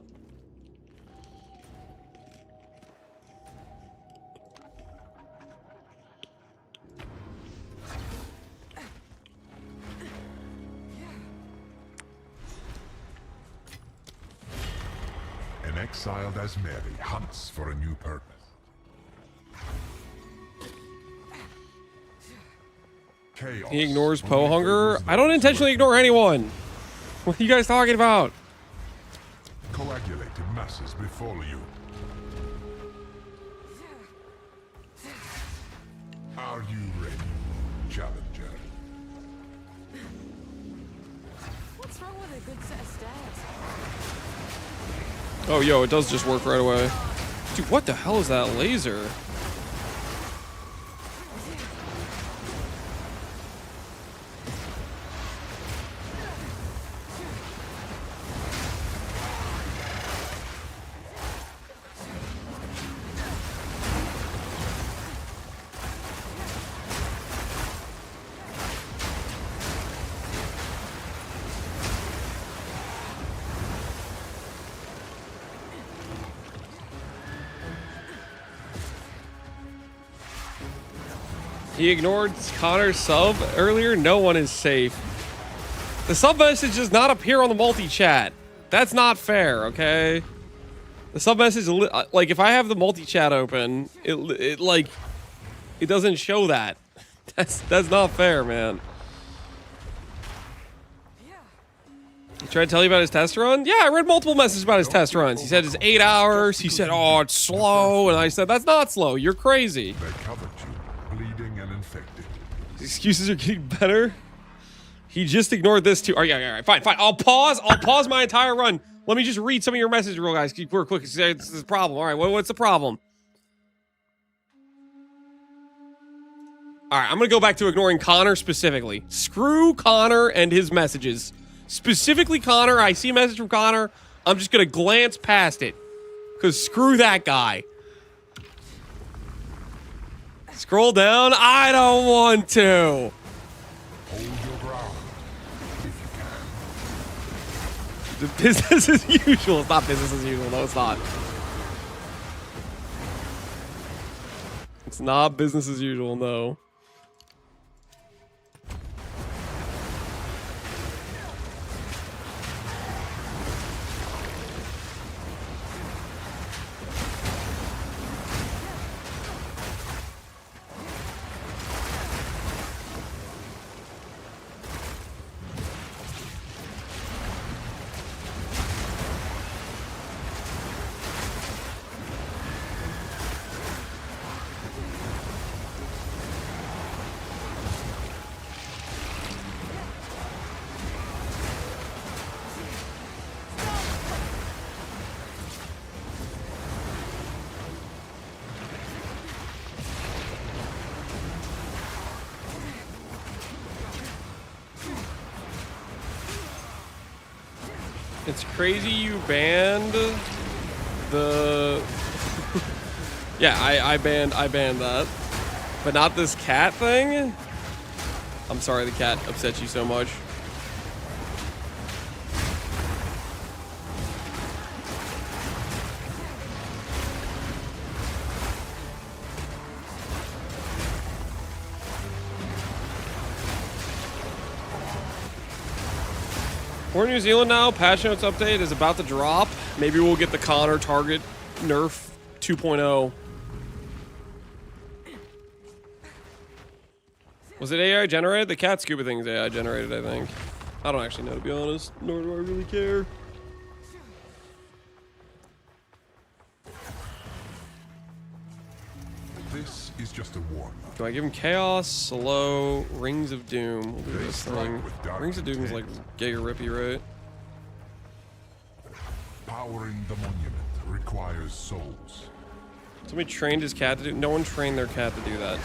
An exiled Asmeri hunts for a new purpose. Chaos. He ignores PoE hunger? I don't intentionally ignore anyone! What are you guys talking about? Coagulated masses befall you. Are you ready, challenger? What's wrong with a good set of stairs? Oh, yo, it does just work right away. Dude, what the hell is that laser? He ignored Connor's sub earlier. No one is safe. The sub message does not appear on the multi-chat. That's not fair, okay? The sub message, like, if I have the multi-chat open, it doesn't show that. That's not fair, man. He tried to tell you about his test run? Yeah, I read multiple messages about his test runs. He said it's 8 hours. He said, oh, it's slow. And I said, that's not slow. You're crazy. They covered you, bleeding and infected. His excuses are getting better. He just ignored this too. Oh, yeah, all right, fine. I'll pause my entire run. Let me just read some of your messages real guys. Real quick. It's a problem. All right, what's the problem? All right, I'm going to go back to ignoring Connor specifically. Screw Connor and his messages. Specifically Connor. I see a message from Connor. I'm just going to glance past it. Because screw that guy. Scroll down. I don't want to. Hold your ground, if you can. Business as usual. It's not business as usual. No, it's not. It's not business as usual, no. It's crazy you banned the... Yeah, I banned that. But not this cat thing? I'm sorry the cat upset you so much. We're in New Zealand now. Patch notes update is about to drop. Maybe we'll get the Connor target nerf 2.0. Was it AI generated? The cat scuba thing's AI generated, I think. I don't actually know, to be honest. Nor do I really care. This is just a warm-up. Do I give him Chaos, Slow, Rings of Doom? We'll do They this strike thing. with dark Rings of Doom is like intent. Giga Rippy, right? Powering the monument requires souls. Somebody trained his cat to do. No one trained their cat to do that.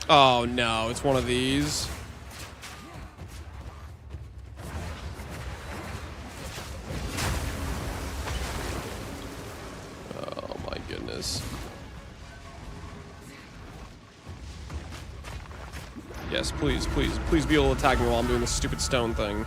Oh no, it's one of these. Oh my goodness. Yes, please, please, please be able to attack me while I'm doing this stupid stone thing.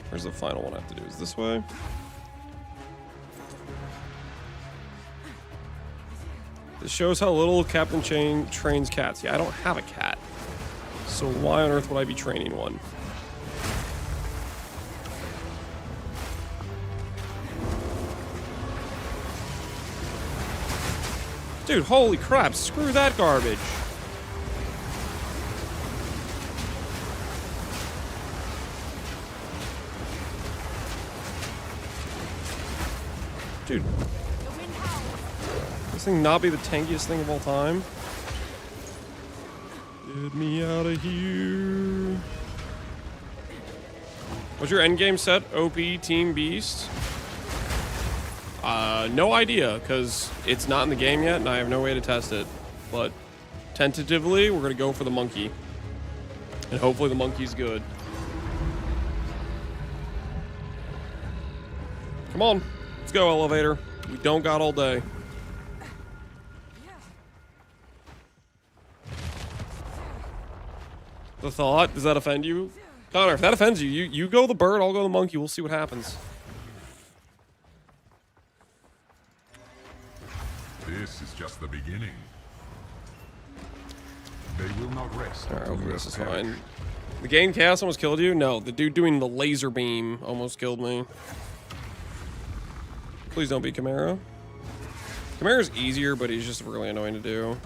Where's the final one I have to do? Is this way? This shows how little Captain Chain trains cats. Yeah, I don't have a cat. So why on earth would I be training one? Dude, holy crap, screw that garbage. Dude, this thing not be the tankiest thing of all time? Get me out of here. What's your endgame set? OP Team Beast? No idea, because it's not in the game yet, and I have no way to test it. But tentatively, we're going to go for the monkey. And hopefully the monkey's good. Come on. Let's go, elevator. We don't got all day. The thought? Does that offend you? Connor, if that offends you, you go the bird, I'll go the monkey. We'll see what happens. This is just the beginning. They will not rest. Alright, hopefully this is fine. The Gain Chaos almost killed you? No, the dude doing the laser beam almost killed me. Please don't be Chimera. Chimera's easier, but he's just really annoying to do.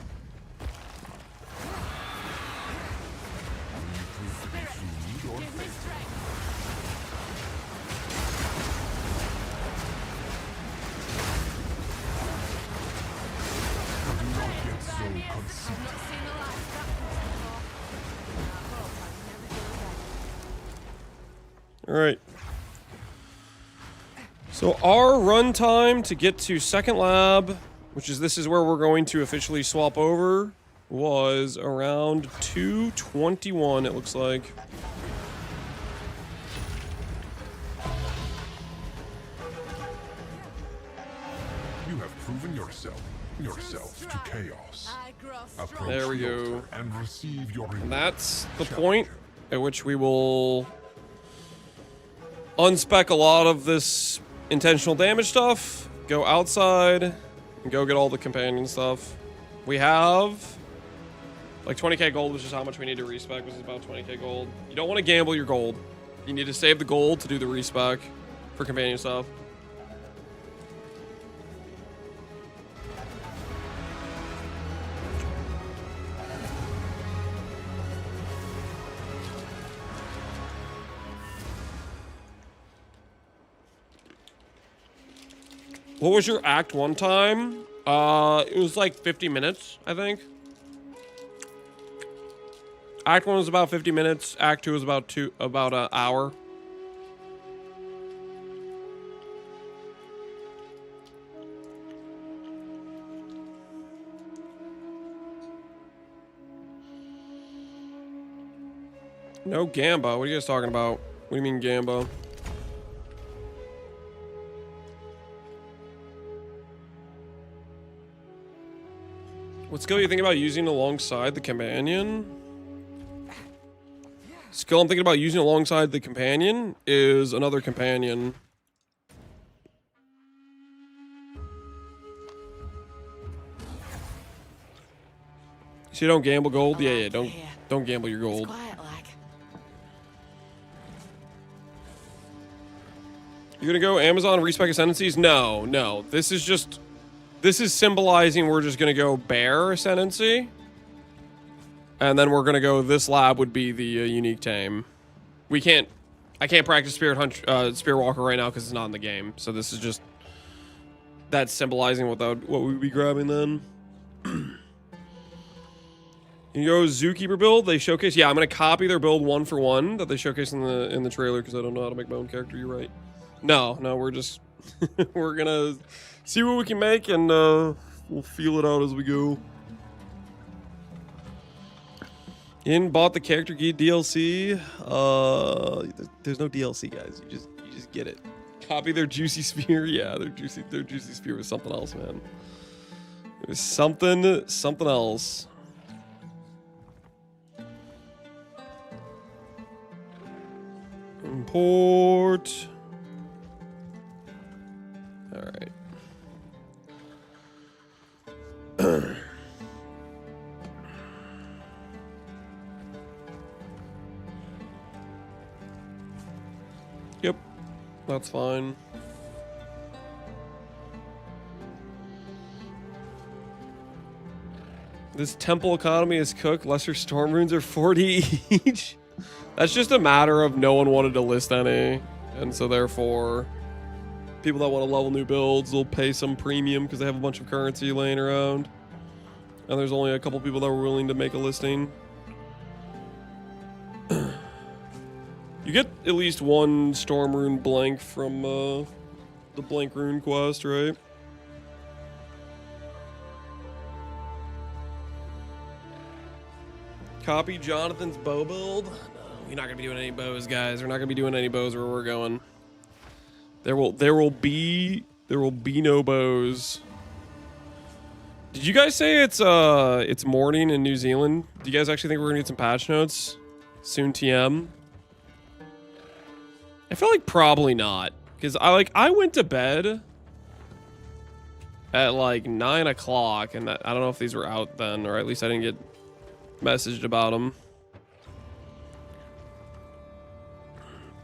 Alright. So our run time to get to second lab, which is this is where we're going to officially swap over, was around 2:21, it looks like. You have proven yourselves to chaos. Approach There we the go. altar and receive your reward. And that's the point at which we will unspec a lot of this intentional damage stuff, go outside, and go get all the companion stuff. We have like 20k gold, which is how much we need to respec, which is about 20k gold. You don't want to gamble your gold. You need to save the gold to do the respec for companion stuff. What was your Act 1 time? It was like 50 minutes, I think. Act 1 was about 50 minutes. Act 2 was about an hour. No Gamba. What are you guys talking about? What do you mean Gamba? What skill are you thinking about using alongside the companion? Skill I'm thinking about using alongside the companion is another companion. So you don't gamble gold? Yeah, don't gamble your gold. You're gonna go Amazon respec ascendancies? No. This is symbolizing we're just gonna go bear ascendancy. And then we're gonna go, this lab would be the unique tame. I can't practice Spirit Walker right now because it's not in the game. So this is just, that's symbolizing what we'd be grabbing then. You go Zookeeper build, they showcase, yeah, I'm gonna copy their build 1 for 1 that they showcase in the trailer because I don't know how to make my own character, you're right. No, we're just, we're gonna see what we can make and we'll feel it out as we go. Bought the character guide DLC. There's no DLC, guys. You just get it. Copy their juicy spear. Yeah, their juicy spear was something else, man. It was something else. Import. All right. Yep, that's fine. This temple economy is cooked. Lesser storm runes are 40 each. That's just a matter of no one wanted to list any. And so therefore, people that want to level new builds will pay some premium because they have a bunch of currency laying around. And there's only a couple people that were willing to make a listing. You get at least one storm rune blank from the blank rune quest, right? Copy Jonathan's bow build. No, we're not gonna be doing any bows, guys. We're not gonna be doing any bows where we're going. There will be no bows. Did you guys say it's morning in New Zealand? Do you guys actually think we're gonna get some patch notes soon? TM. I feel like probably not, because I went to bed at like 9 o'clock, and I don't know if these were out then, or at least I didn't get messaged about them.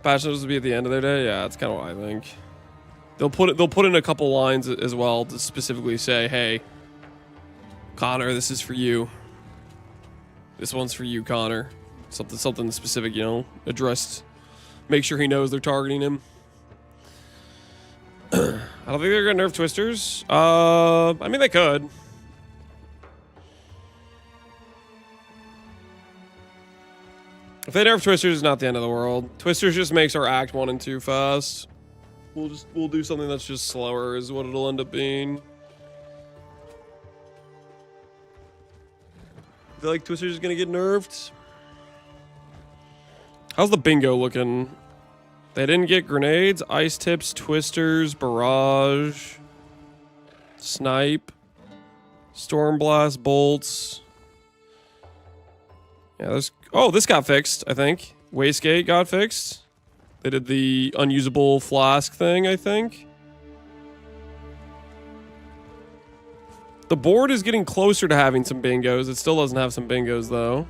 Patch notes will be at the end of their day. Yeah, that's kind of what I think. They'll put in a couple lines as well to specifically say, "Hey, Connor, this is for you. This one's for you, Connor." Something specific, you know, addressed. Make sure he knows they're targeting him. I don't think they're gonna nerf Twisters. I mean, they could. If they nerf Twisters, it's not the end of the world. Twisters just makes our Act 1 and 2 fast. We'll do something that's just slower is what it'll end up being. I feel like Twisters is gonna get nerfed. How's the bingo looking? They didn't get grenades, ice tips, twisters, barrage, snipe, storm blast, bolts. Yeah, this got fixed, I think. Wastegate got fixed. They did the unusable flask thing, I think. The board is getting closer to having some bingos. It still doesn't have some bingos, though.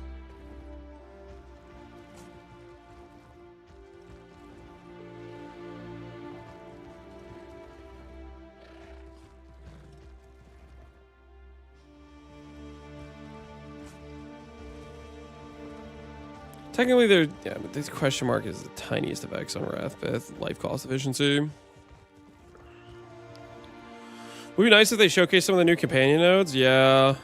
Technically, yeah, but this question mark is the tiniest of X on Wrathpith. Life cost efficiency. Would be nice if they showcase some of the new companion nodes. Yeah.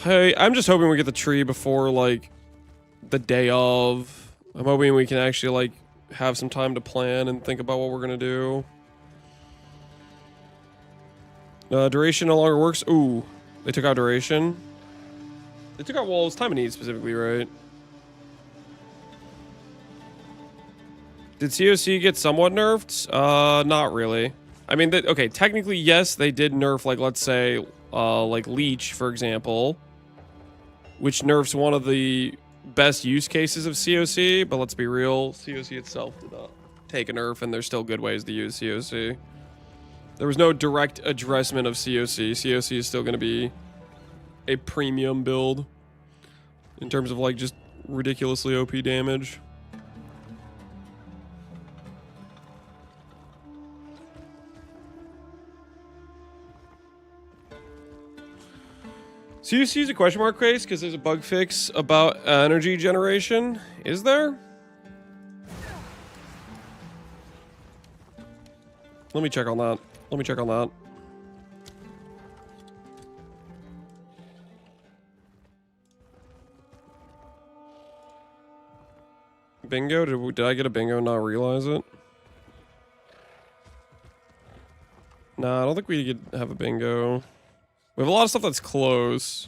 Hey, I'm just hoping we get the tree before, like, the day of. I'm hoping we can actually, like, have some time to plan and think about what we're gonna do. Duration no longer works. Ooh, they took out duration. They took out walls, time of need specifically, right? Did COC get somewhat nerfed? Not really. I mean, okay, technically, yes, they did nerf, like, let's say, like Leech, for example, which nerfs one of the best use cases of COC, but let's be real, COC itself did not take a nerf, and there's still good ways to use COC. There was no direct addressment of COC. COC is still going to be a premium build in terms of, like, just ridiculously OP damage. COC is a question mark case because there's a bug fix about energy generation. Is there? Let me check on that. Let me check on that. Bingo? Did I get a bingo and not realize it? Nah, I don't think we could have a bingo. We have a lot of stuff that's close.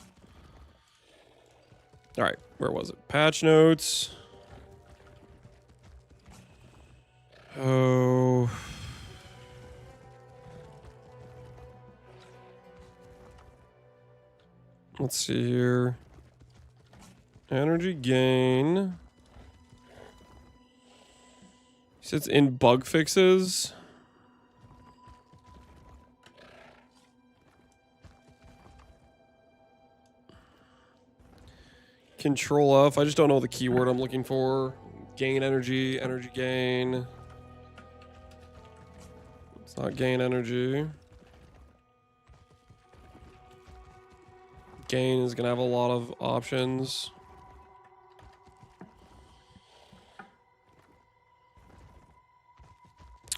Alright, where was it? Patch notes. Oh. Let's see here. Energy gain. He says in bug fixes. Control F. I just don't know the keyword I'm looking for. Gain energy, energy gain. It's not gain energy. Gain is gonna have a lot of options.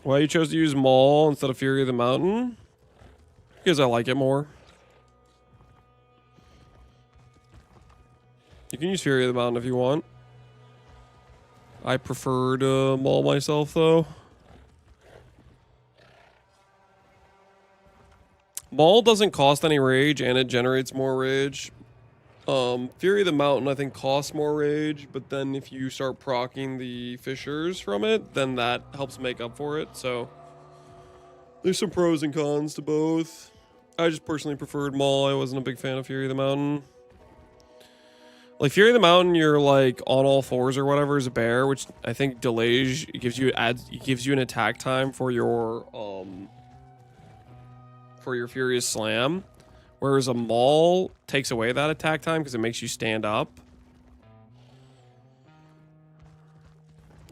Why you chose to use Maul instead of Fury of the Mountain? Because I like it more. You can use Fury of the Mountain if you want. I preferred Maul myself, though. Maul doesn't cost any rage, and it generates more rage. Fury of the Mountain, I think, costs more rage, but then if you start proccing the fissures from it, then that helps make up for it, so... There's some pros and cons to both. I just personally preferred Maul. I wasn't a big fan of Fury of the Mountain. Like, Fury of the Mountain, you're, like, on all fours or whatever as a bear, which I think delays... It gives you an attack time for your Furious Slam. Whereas a Maul takes away that attack time because it makes you stand up.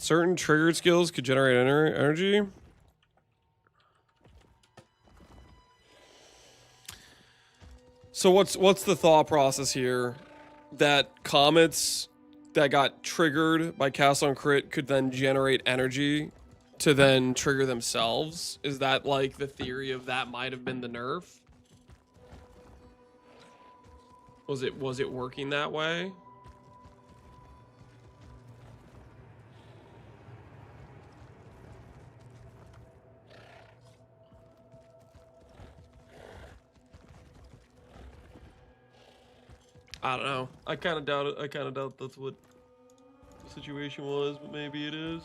Certain triggered skills could generate energy. So what's the thought process here? That comets that got triggered by Cast on Crit could then generate energy to then trigger themselves? Is that like the theory of that might have been the nerf? Was it working that way? I don't know. I kind of doubt it. I kind of doubt that's what the situation was, but maybe it is.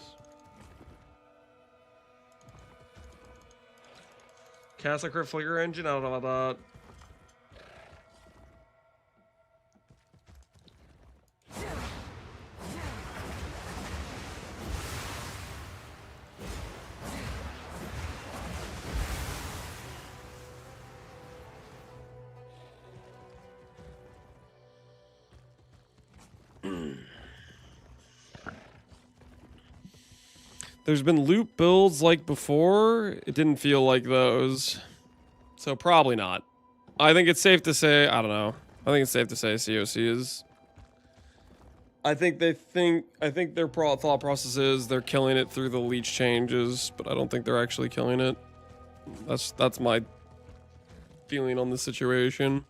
Cast a crit flicker engine? I don't know about that. There's been loop builds like before. It didn't feel like those. So probably not. I think it's safe to say, I don't know. I think it's safe to say COC is... I think their thought process is they're killing it through the leech changes, but I don't think they're actually killing it. That's my feeling on the situation.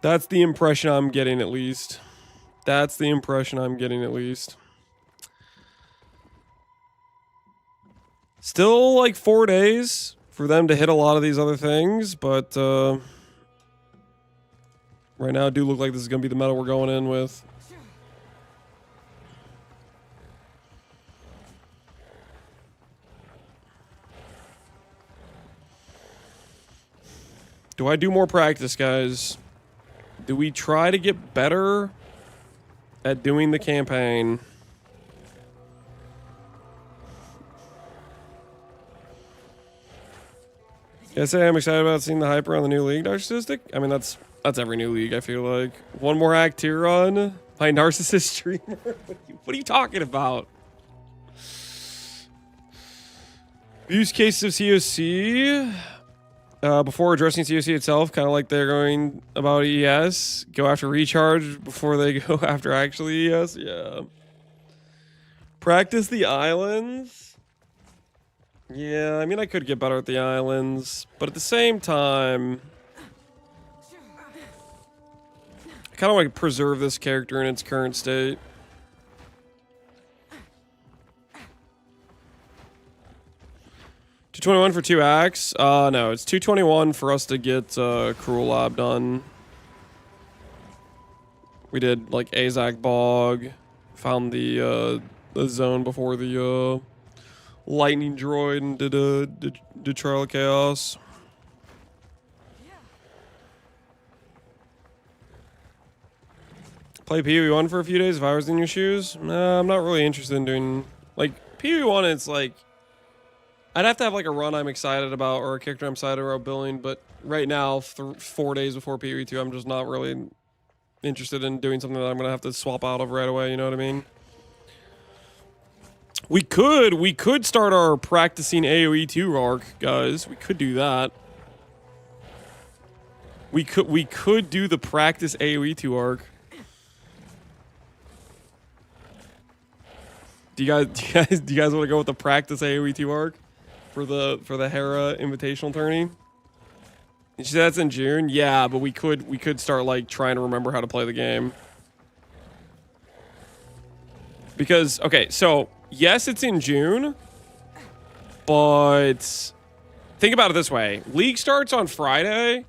That's the impression I'm getting, at least. That's the impression I'm getting, at least. Still like 4 days for them to hit a lot of these other things, but right now it do look like this is going to be the meta we're going in with. Do I do more practice, guys? Do we try to get better at doing the campaign? Can I say I'm excited about seeing the hype around the new league, Narcissistic? I mean, that's every new league, I feel like. One more act here on my narcissist streamer? What are you talking about? Use cases of COC before addressing COC itself, kind of like they're going about ES. Go after recharge before they go after actually ES. Yeah. Practice the islands. Yeah, I mean, I could get better at the islands, but at the same time, I kind of want to preserve this character in its current state. $221 for 2 acts? No, it's $221 for us to get Cruel Lab done. We did like Azak Bog, found the zone before the Lightning Droid, and did Trial of Chaos. Play PoE 1 for a few days if I was in your shoes? Nah, I'm not really interested in doing... Like, PoE 1, it's like... I'd have to have like a run I'm excited about or a character I'm excited about building, but right now, 4 days before PoE 2, I'm just not really interested in doing something that I'm going to have to swap out of right away, you know what I mean? We could start our practicing AoE 2 arc, guys. We could do that. We could do the practice AoE 2 arc. Do you guys want to go with the practice AoE 2 arc for the Hera Invitational tourney? You said that's in June? Yeah, but we could start like trying to remember how to play the game. Because okay, so yes, it's in June, but think about it this way. League starts on Friday,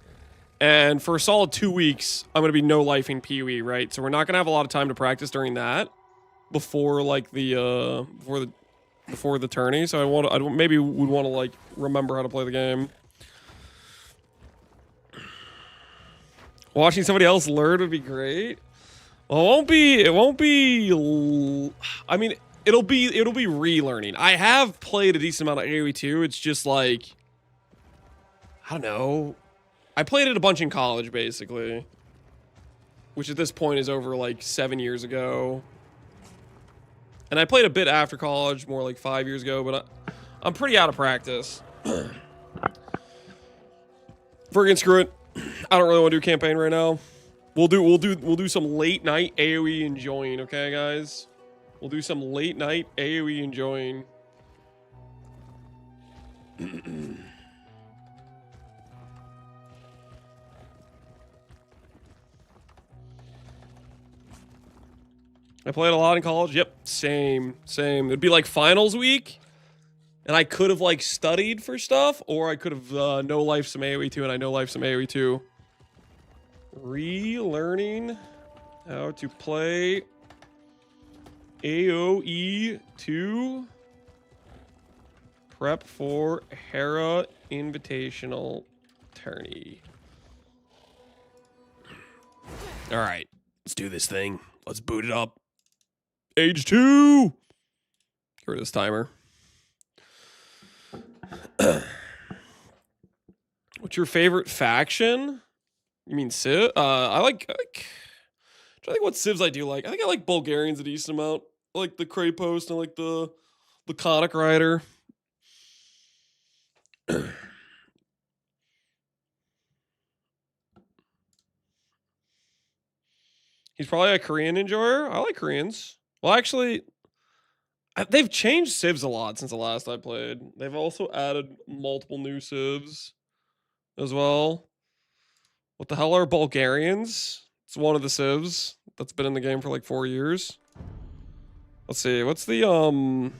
and for a solid 2 weeks, I'm going to be no-lifing PoE, right? So we're not going to have a lot of time to practice during that before, like, before the tourney. So I maybe would want to, like, remember how to play the game. Watching somebody else learn would be great. Well, it won't be, I mean... It'll be relearning. I have played a decent amount of AoE 2. It's just like, I don't know. I played it a bunch in college, basically. Which at this point is over like 7 years ago. And I played a bit after college, more like 5 years ago, but I'm pretty out of practice. Friggin' screw it. I don't really want to do a campaign right now. We'll do some late night AoE enjoying, okay, guys? We'll do some late night AoE enjoying. I played a lot in college. Yep, same. It'd be like finals week, and I could have like studied for stuff, or I could have no-life some AoE 2, and I no-life some AoE 2. Relearning how to play AoE 2. Prep for Hera Invitational Tourney. All right, let's do this thing. Let's boot it up. Age 2. Get rid of this timer. What's your favorite faction? You mean Civ? I like I'm trying to think what civs I do like. I think I like Bulgarians a decent amount. I like the Krapos and I like the Laconic Rider. He's probably a Korean enjoyer. I like Koreans. Well, actually, they've changed civs a lot since the last I played. They've also added multiple new civs as well. What the hell are Bulgarians? It's one of the civs that's been in the game for like 4 years. Let's see. What's the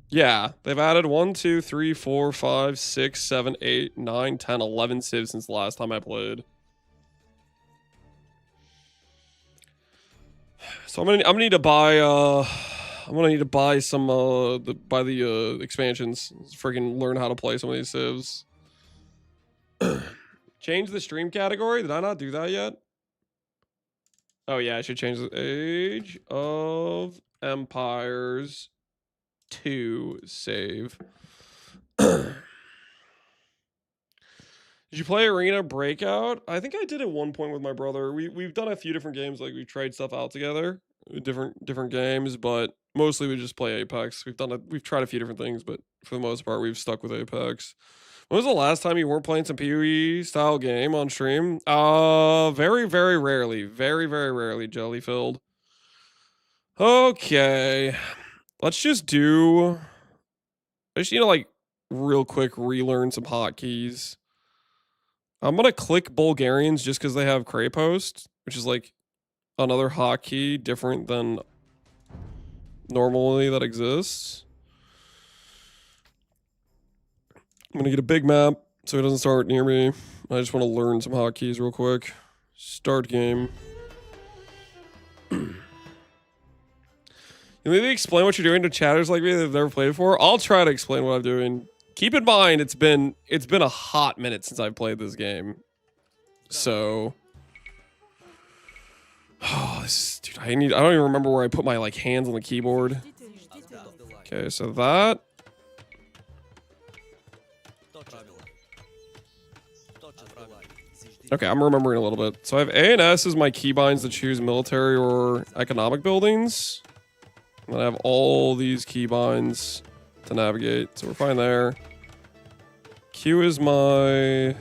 yeah, they've added 1, 2, 3, 4, 5, 6, 7, 8, 9, 10, 11 civs since the last time I played. So I'm gonna need to buy some the expansions. Freaking learn how to play some of these civs. Change the stream category. Did I not do that yet? Oh yeah, I should change the Age of Empires to save. Did you play Arena Breakout? I think I did at one point with my brother. We've done a few different games, like we've tried stuff out together, different games, but mostly we just play Apex. We've tried a few different things, but for the most part, we've stuck with Apex. When was the last time you weren't playing some PoE style game on stream? Very, very rarely. Very, very rarely, jelly filled. Okay. Let's just do... I just need to, like, real quick relearn some hotkeys. I'm going to click Bulgarians just because they have Craypost, which is, like, another hotkey different than normally that exists. I'm going to get a big map so it doesn't start near me. I just want to learn some hotkeys real quick. Start game. You maybe explain what you're doing to chatters like me that have never played before? I'll try to explain what I'm doing. Keep in mind, it's been a hot minute since I've played this game. So... Oh, dude, I don't even remember where I put my, like, hands on the keyboard. Okay, so that... Okay, I'm remembering a little bit. So I have A and S as my keybinds to choose military or economic buildings. And then I have all these keybinds to navigate. So we're fine there. Q is my...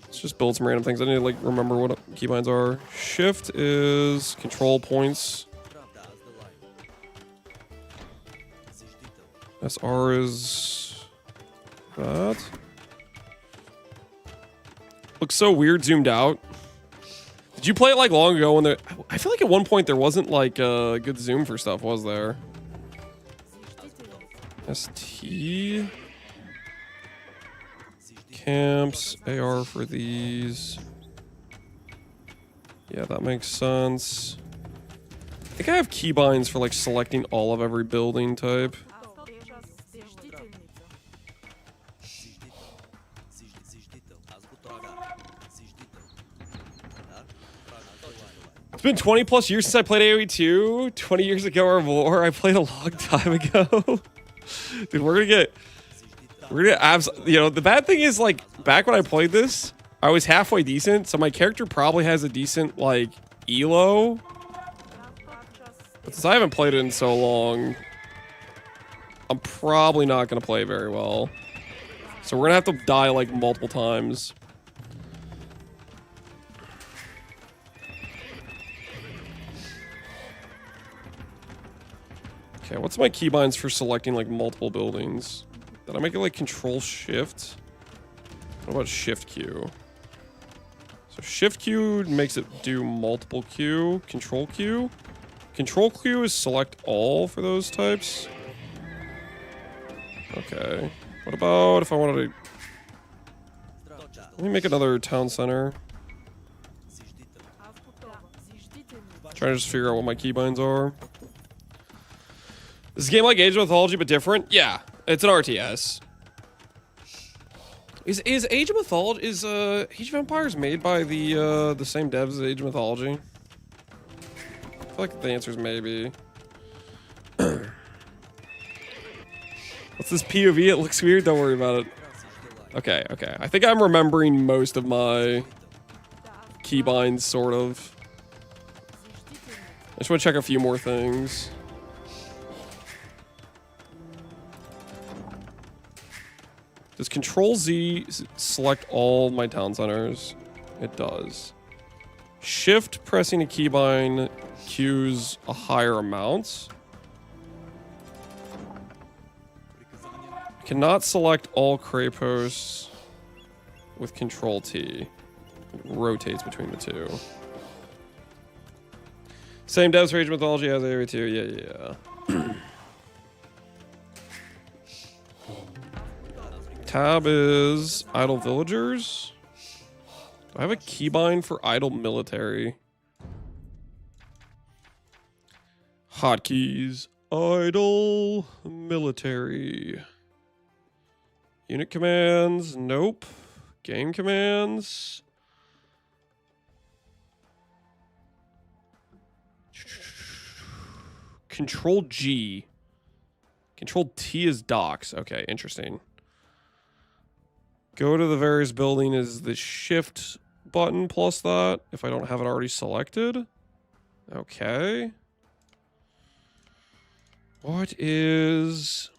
Let's just build some random things. I need to, like, remember what keybinds are. Shift is control points. SR is... that. Looks so weird zoomed out. Did you play it like long ago when there... I feel like at one point there wasn't like a good zoom for stuff, was there? ST. Camps, AR for these. Yeah, that makes sense. I think I have keybinds for like selecting all of every building type. It's been 20 plus years since I played AoE 2. 20 years ago or more. I played a long time ago. Dude, we're gonna get you know, the bad thing is, like, back when I played this, I was halfway decent, so my character probably has a decent, like, elo. But since I haven't played it in so long, I'm probably not gonna play very well. So we're gonna have to die, like, multiple times. Okay, what's my keybinds for selecting, like, multiple buildings? Did I make it, like, control shift? What about shift Q? So shift Q makes it do multiple Q. Control Q? Control Q is select all for those types. Okay. What about if I wanted to... Let me make another town center. Trying to just figure out what my keybinds are. Is this game like Age of Mythology but different? Yeah, it's an RTS. Is Age of Mythology Age of Empires made by the same devs as Age of Mythology? I feel like the answer is maybe. What's this POV? It looks weird. Don't worry about it. Okay, okay. I think I'm remembering most of my keybinds, sort of. I just want to check a few more things. Does Control Z select all my town centers? It does. Shift pressing a keybind queues a higher amount. Cannot select all Krapos with Control T. It rotates between the two. Same devs for Age of Mythology as AV2. Yeah. Tab is Idle Villagers. Do I have a keybind for Idle Military? Hotkeys. Idle Military. Unit commands. Nope. Game commands. Control G. Control T is docks. Okay, interesting. Go to the various building is the shift button plus that, if I don't have it already selected. Okay. What is...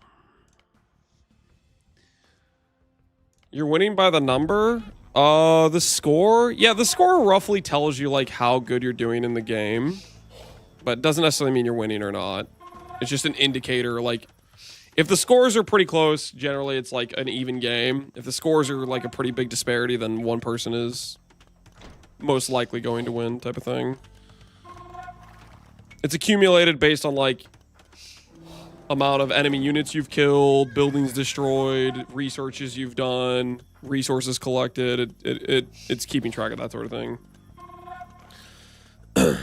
You're winning by the number? The score? Yeah, the score roughly tells you, like, how good you're doing in the game. But it doesn't necessarily mean you're winning or not. It's just an indicator, like... If the scores are pretty close, generally it's like an even game. If the scores are like a pretty big disparity, then one person is most likely going to win, type of thing. It's accumulated based on like amount of enemy units you've killed, buildings destroyed, researches you've done, resources collected. It's keeping track of that sort of thing. It's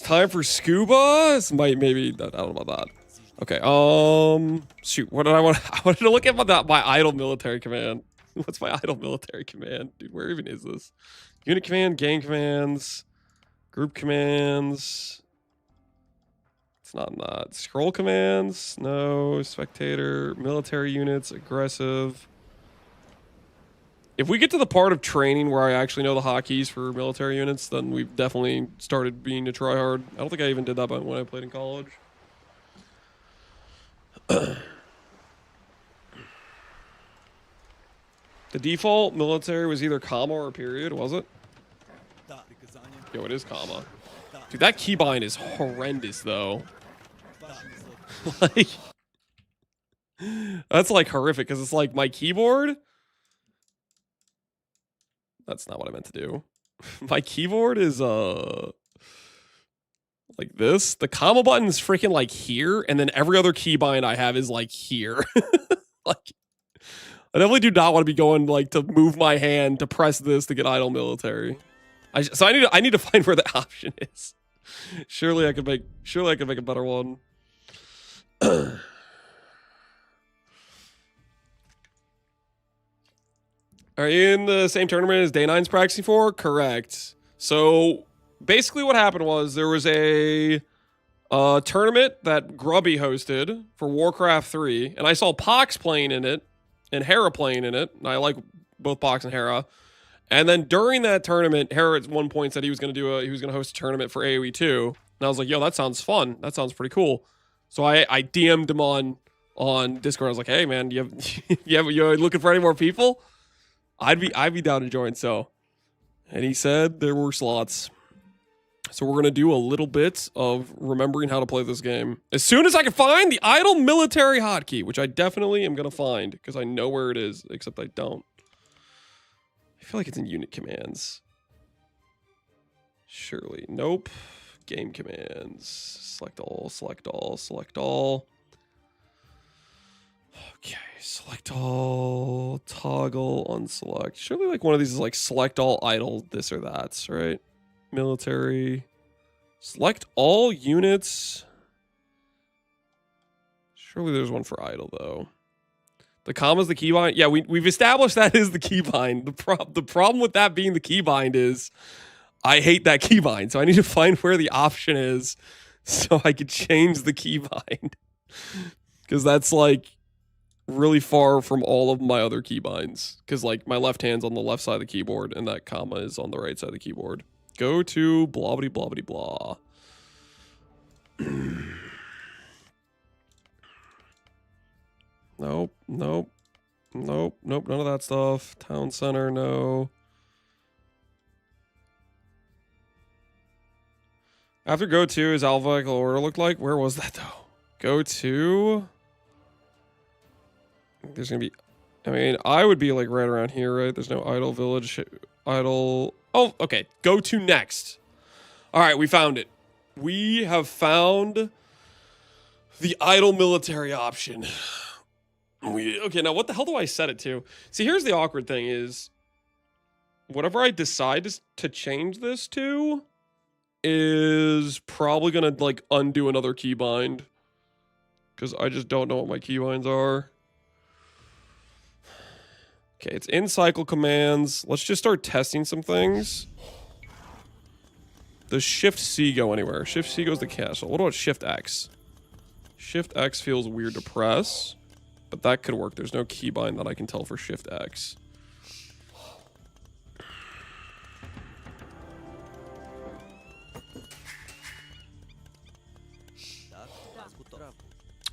time for scuba. This might maybe I don't know about that. Okay, shoot, what did I want? I wanted to look at my idle military command. What's my idle military command? Dude, where even is this? Unit command, game commands, group commands. It's not in that. Scroll commands, no. Spectator, military units, aggressive. If we get to the part of training where I actually know the hotkeys for military units, then we've definitely started being a tryhard. I don't think I even did that when I played in college. The default military was either comma or period, was it? Yo, it is comma. Dude, that keybind is horrendous, though. Like, that's like horrific, because it's like my keyboard. That's not what I meant to do. My keyboard is, like this. The comma button is freaking like here, and then every other keybind I have is like here. Like, I definitely do not want to be going like to move my hand to press this to get idle military. So I need to find where the option is. Surely I could make a better one. Are you in the same tournament as Day 9's practicing for? Correct. So basically what happened was there was a tournament that Grubby hosted for Warcraft 3, and I saw Pox playing in it and Hera playing in it. And I like both Pox and Hera. And then during that tournament, Hera at one point said he was going to host a tournament for AoE 2. And I was like, yo, that sounds fun. That sounds pretty cool. So I DM'd him on Discord. I was like, hey man, you're looking for any more people? I'd be down to join. So, and he said there were slots. So we're going to do a little bit of remembering how to play this game. As soon as I can find the idle military hotkey, which I definitely am going to find because I know where it is, except I don't. I feel like it's in unit commands. Surely. Nope. Game commands. Select all, select all, select all. Okay, select all, toggle, unselect. Surely like one of these is like select all, idle, this or that, right? Military. Select all units. Surely there's one for idle though. The comma is the keybind. Yeah, we've established that is the keybind. The problem with that being the keybind is I hate that keybind. So I need to find where the option is so I could change the keybind. Because that's like really far from all of my other keybinds. Because like my left hand's on the left side of the keyboard and that comma is on the right side of the keyboard. Go to blah blah blah blah blah. Nope, nope, nope, nope, none of that stuff. Town center, no. After go to is alphabetical order look like? Where was that though? Go to. There's gonna be. I mean, I would be like right around here, right? There's no idle village. Idle. Oh, okay. Go to next. All right, we found it. We have found the idle military option. Okay, now what the hell do I set it to? See, here's the awkward thing is, whatever I decide to change this to is probably gonna like undo another keybind. Because I just don't know what my keybinds are. Okay, it's in cycle commands. Let's just start testing some things. Does Shift C go anywhere? Shift C goes to castle. What about Shift X? Shift X feels weird to press, but that could work. There's no keybind that I can tell for Shift X.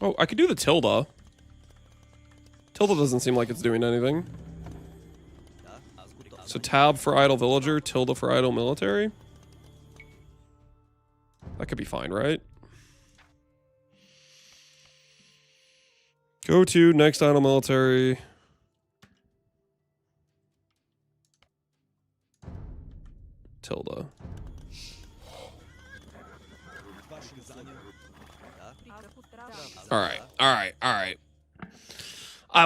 Oh, I could do the tilde. Tilde doesn't seem like it's doing anything. So tab for idle villager, tilde for idle military. That could be fine, right? Go to next idle military. Tilde. All right.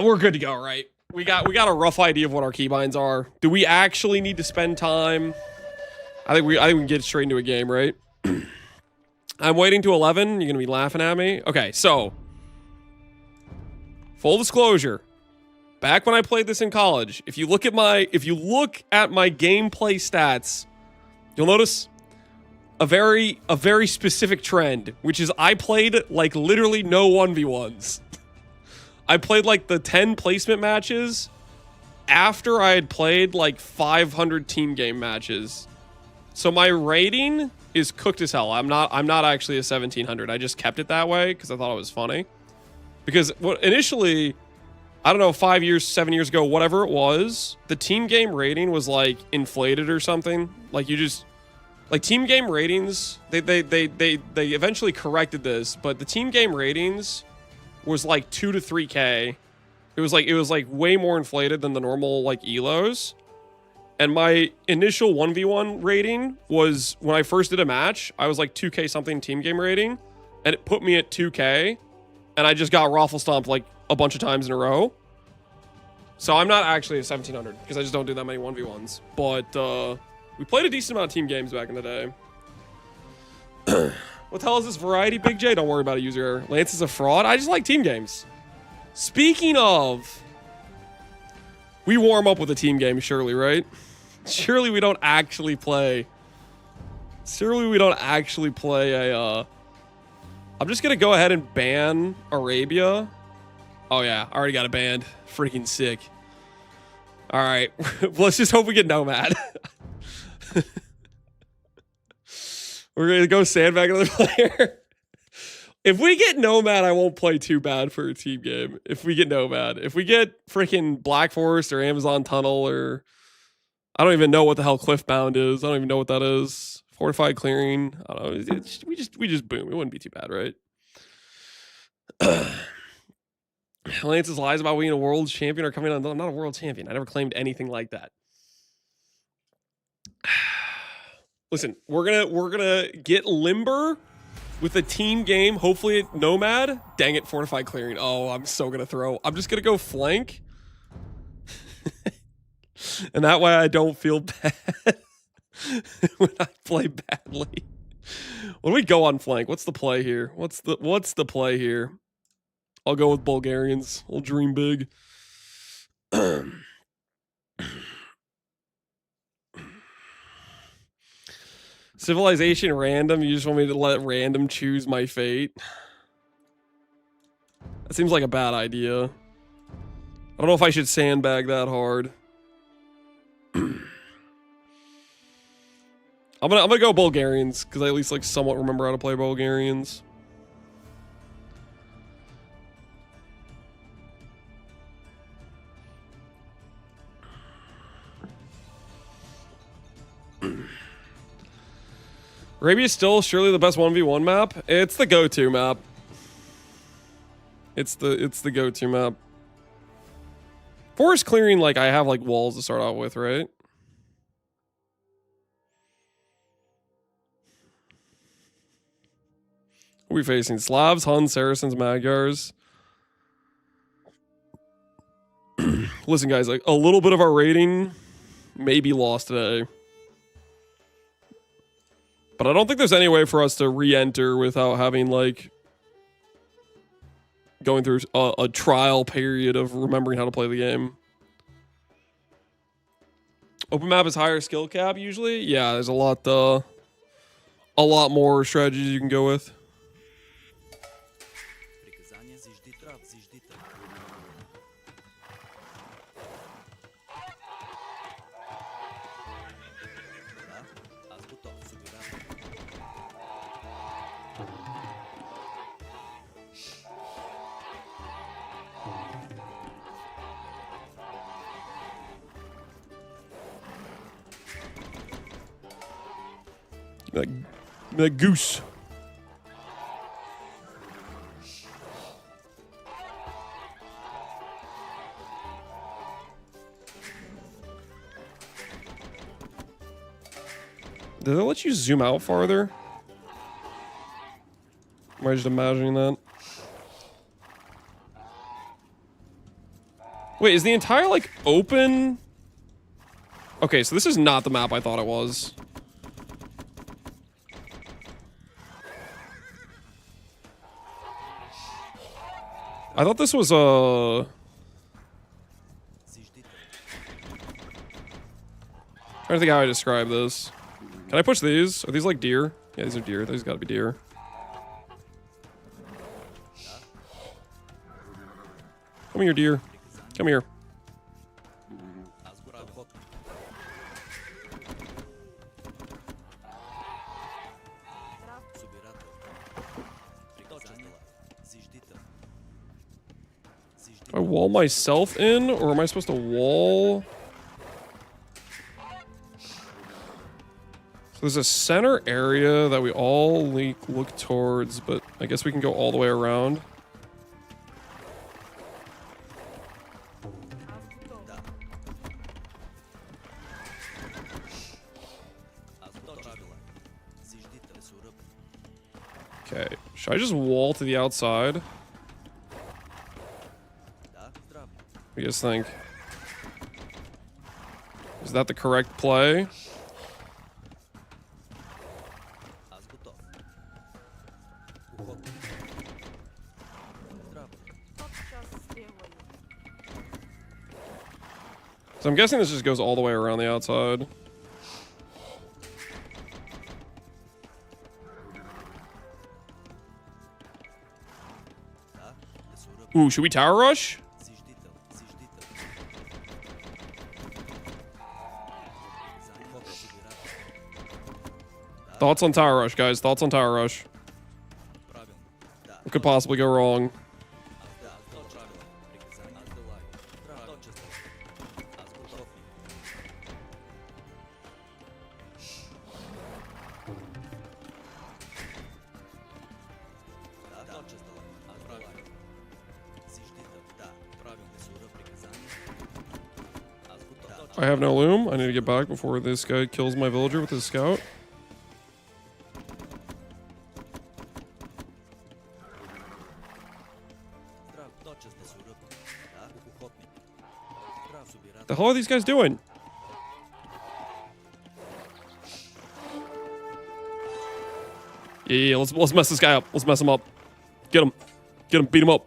We're good to go, right? We got a rough idea of what our keybinds are. Do we actually need to spend time? I think we can get straight into a game, right? I'm waiting to 11. You're gonna be laughing at me. Okay, so full disclosure. Back when I played this in college, if you look at my gameplay stats, you'll notice a very specific trend, which is I played like literally no 1v1s. I played like the 10 placement matches after I had played like 500 team game matches. So my rating is cooked as hell. I'm not actually a 1700. I just kept it that way because I thought it was funny. Because initially, I don't know, 5 years, 7 years ago, whatever it was, the team game rating was like inflated or something. Like you just like team game ratings, they eventually corrected this, but the team game ratings was like 2 to 3K. It was like way more inflated than the normal like elos. And my initial 1v1 rating was, when I first did a match, I was like 2K something team game rating, and it put me at 2K, and I just got raffle stomped like a bunch of times in a row. So I'm not actually a 1700 because I just don't do that many 1v1s. But we played a decent amount of team games back in the day. What the hell is this variety, Big J? Don't worry about it, user error. Lance is a fraud. I just like team games. Speaking of, we warm up with a team game, surely, right? Surely we don't actually play. Surely we don't actually play a. I'm just gonna go ahead and ban Arabia. Oh yeah, I already got it banned. Freaking sick. All right, let's just hope we get Nomad. We're gonna go sandbag another player. If we get Nomad, I won't play too bad for a team game. If we get Nomad. If we get freaking Black Forest or Amazon Tunnel or I don't even know what the hell Cliffbound is. I don't even know what that is. Fortified Clearing. I don't know. We just boom. It wouldn't be too bad, right? Lance's lies about being a world champion are coming on. I'm not a world champion. I never claimed anything like that. Listen, we're gonna get limber with a team game. Hopefully Nomad. Dang it, Fortified Clearing. Oh, I'm so gonna throw. I'm just gonna go flank. And that way I don't feel bad when I play badly. When we go on flank, what's the play here? What's the play here? I'll go with Bulgarians. We'll dream big. Civilization random. You just want me to let random choose my fate? That seems like a bad idea. I don't know if I should sandbag that hard. I'm gonna go Bulgarians because I at least like somewhat remember how to play Bulgarians. Arabia is still surely the best 1v1 map. It's the go-to map. It's the go-to map. Forest clearing, like, I have, like, walls to start out with, right? Who are we facing? Slavs, Huns, Saracens, Magyars. Listen, guys, like, a little bit of our rating may be lost today. But I don't think there's any way for us to re-enter without having, like, going through a trial period of remembering how to play the game. Open map is higher skill cap usually. Yeah, there's a lot more strategies you can go with. That goose. Did they let you zoom out farther? Am I just imagining that? Wait, is the entire, like, open? Okay, so this is not the map I thought it was. I thought this was trying to think how I describe this. Can I push these? Are these like deer? Yeah, these are deer. These gotta be deer. Come here, deer. Come here. Do I wall myself in, or am I supposed to wall? So there's a center area that we all look towards, but I guess we can go all the way around. Okay, should I just wall to the outside? What do you guys think? Is that the correct play? So I'm guessing this just goes all the way around the outside. Ooh, should we tower rush? Thoughts on tower rush, guys. Thoughts on tower rush. What could possibly go wrong? I have no loom. I need to get back before this guy kills my villager with his scout. What the hell are these guys doing? Yeah, let's mess this guy up. Let's mess him up. Get him. Get him. Beat him up.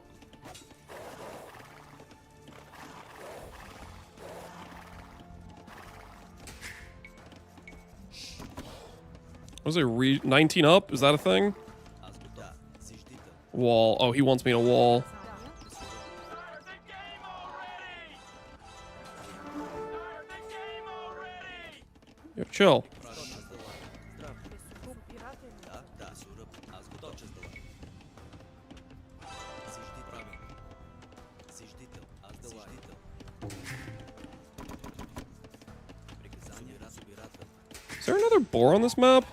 What is it? 19 up? Is that a thing? Wall. Oh, he wants me to wall. Yo, chill. Is there another boar on this map?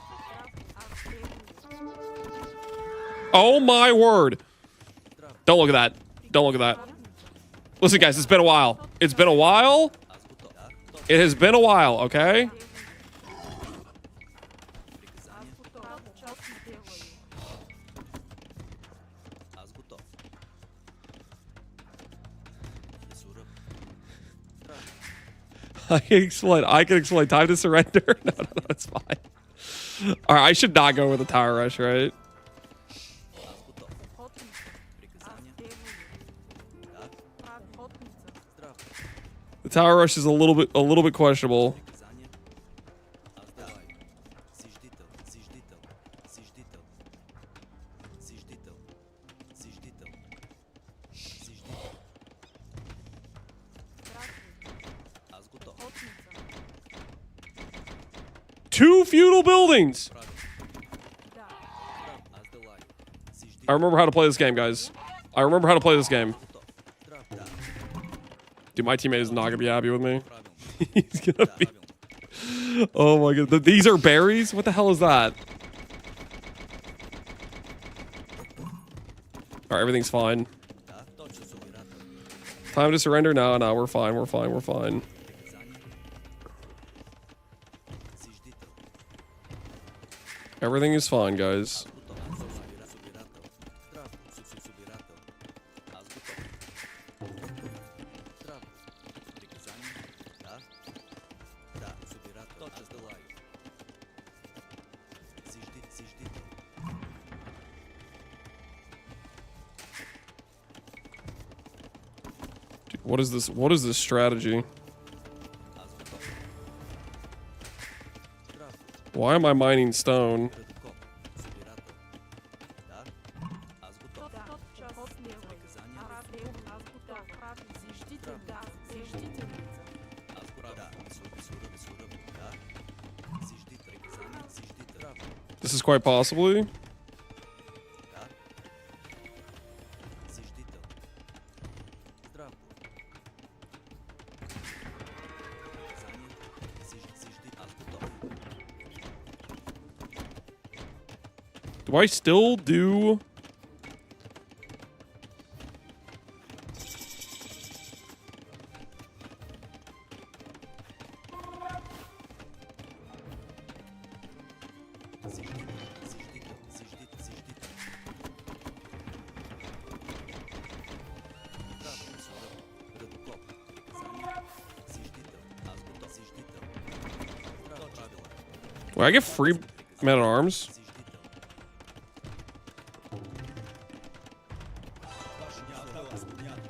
Oh my word. Don't look at that. Don't look at that. Listen, guys, it's been a while. It's been a while. It has been a while, okay? I can explain. Time to surrender. No, it's fine. All right, I should not go with a tower rush, right? The tower rush is a little bit questionable. Two feudal buildings. I remember how to play this game, guys. I remember how to play this game. Dude, my teammate is not gonna be happy with me. He's gonna be. Oh my god. These are berries? What the hell is that? Alright, everything's fine. Time to surrender? No, we're fine. We're fine. We're fine. Everything is fine, guys. Dude, what is this? What is this strategy? Why am I mining stone? This is quite possibly. Do I still do... Wait, I get free men at arms?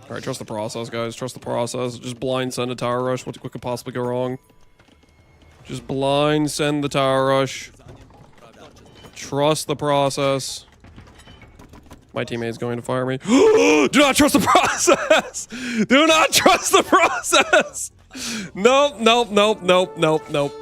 Alright, trust the process, guys. Trust the process. Just blind send a tower rush. What could possibly go wrong? Just blind send the tower rush. Trust the process. My teammate is going to fire me. Do not trust the process! Do not trust the process! Nope, nope, nope, nope, nope, nope.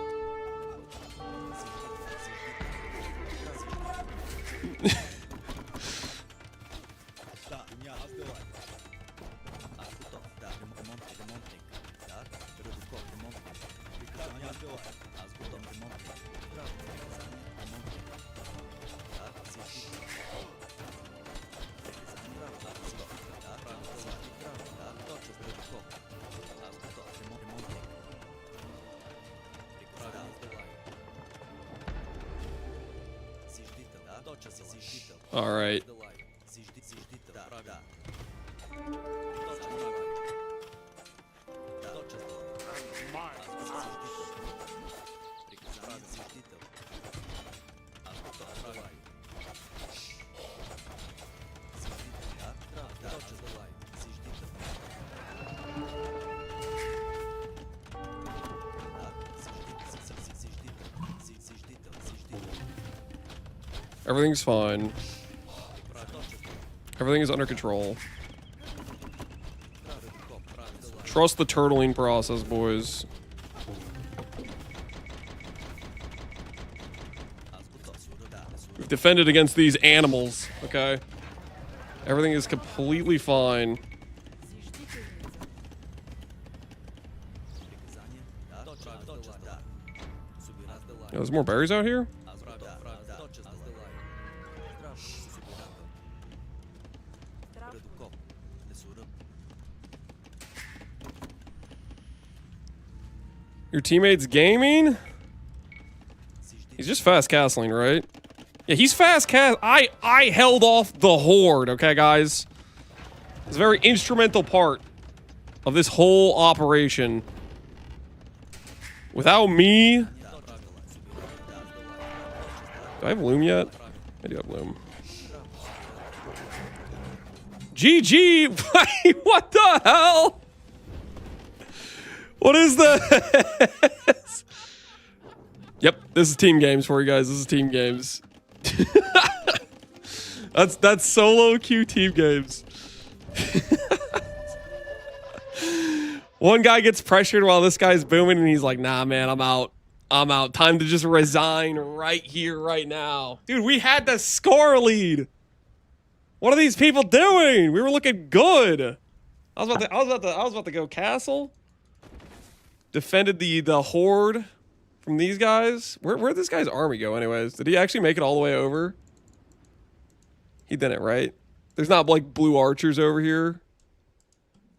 All right. Everything's fine. Everything is under control. Trust the turtling process, boys. We've defended against these animals, okay? Everything is completely fine. Yo, there's more berries out here? Your teammate's gaming? He's just fast castling, right? Yeah, he's fast cast. I held off the horde, okay, guys? It's a very instrumental part of this whole operation. Without me... Do I have Loom yet? I do have Loom. GG! What the hell? What is this? Yep, this is team games for you guys. This is team games. that's solo queue team games. One guy gets pressured while this guy's booming and he's like, nah, man, I'm out. I'm out. Time to just resign right here, right now. Dude, we had the score lead. What are these people doing? We were looking good. I was about to go castle. Defended the horde from these guys. Where'd this guy's army go anyways? Did he actually make it all the way over? He didn't, right? There's not like blue archers over here.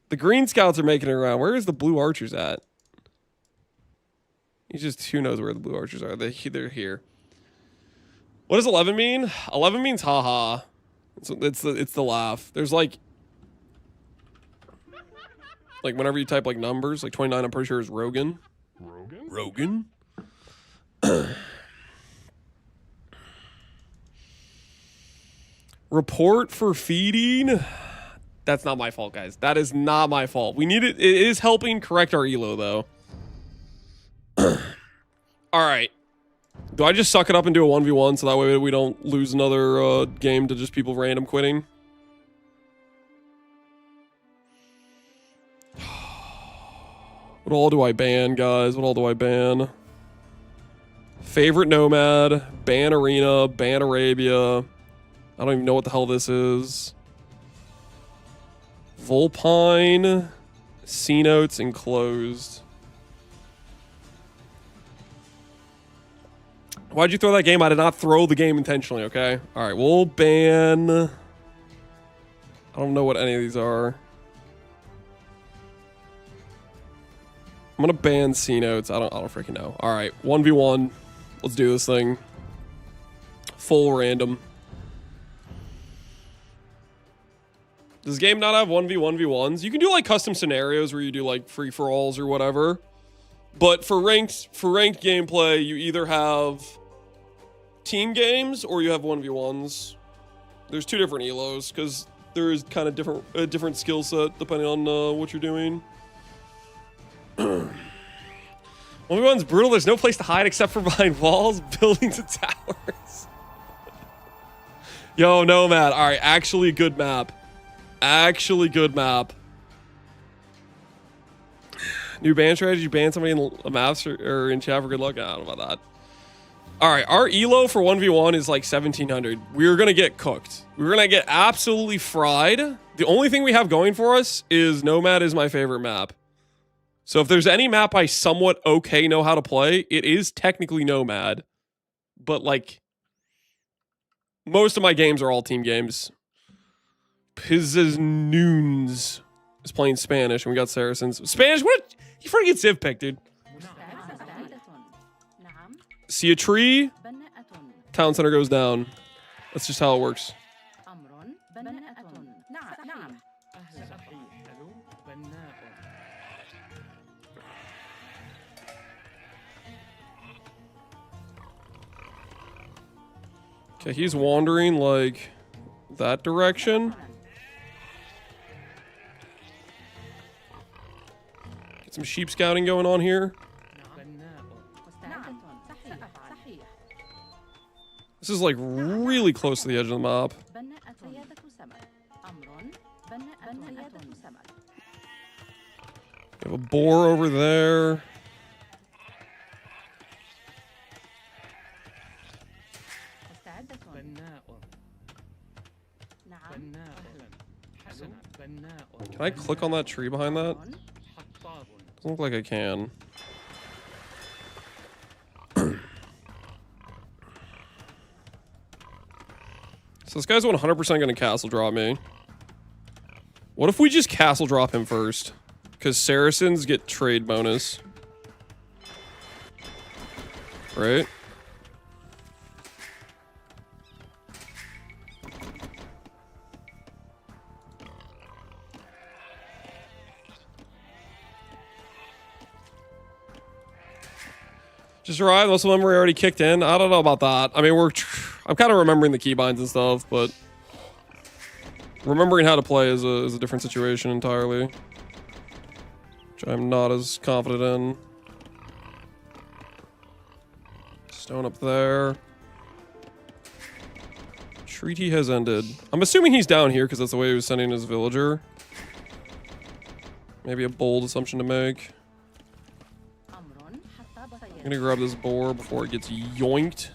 The green scouts are making it around. Where is the blue archers at? He's just, who knows where the blue archers are. They're here. What does 11 mean? 11 means haha. It's the laugh. There's like whenever you type like numbers, like 29 I'm pretty sure is Rogan. Rogan? Report for feeding? That's not my fault, guys. That is not my fault. We need it. It is helping correct our elo, though. All right. Do I just suck it up and do a 1v1 so that way we don't lose another game to just people random quitting? What all do I ban, guys? What all do I ban? Favorite Nomad, ban Arena, ban Arabia. I don't even know what the hell this is. Volpine, C notes enclosed. Why'd you throw that game? I did not throw the game intentionally, okay? All right, we'll ban... I don't know what any of these are. I'm gonna ban C notes. I don't freaking know. All right, 1v1. Let's do this thing. Full random. Does this game not have 1v1v1s? You can do like custom scenarios where you do like free-for-alls or whatever. But for ranked gameplay, you either have team games or you have 1v1s. There's two different elos because there is kind of different skill set depending on what you're doing. 1v1's brutal. There's no place to hide except for behind walls, buildings, and towers. Yo, Nomad. All right, actually good map. Actually good map. New ban strategy, ban somebody in maps or in chat for good luck. I don't know about that. All right, our elo for 1v1 is like 1700. We're going to get cooked. We're going to get absolutely fried. The only thing we have going for us is Nomad is my favorite map. So if there's any map I somewhat okay know how to play, it is technically Nomad. But like, most of my games are all team games. Pizzas Noons is playing Spanish, and we got Saracens. Spanish? What? You freaking get Civ pick, dude. See a tree? Town center goes down. That's just how it works. Okay, he's wandering like that direction. Get some sheep scouting going on here. This is like really close to the edge of the map. We have a boar over there. Can I click on that tree behind that? Doesn't look like I can. So this guy's 100% going to castle drop me. What if we just castle drop him first? Because Saracens get trade bonus. Right? Just arrived. Most of them were already kicked in. I don't know about that. I mean, I'm kind of remembering the keybinds and stuff, but remembering how to play is a different situation entirely, which I'm not as confident in. Stone up there. Treaty has ended. I'm assuming he's down here because that's the way he was sending his villager. Maybe a bold assumption to make. I'm gonna grab this boar before it gets yoinked.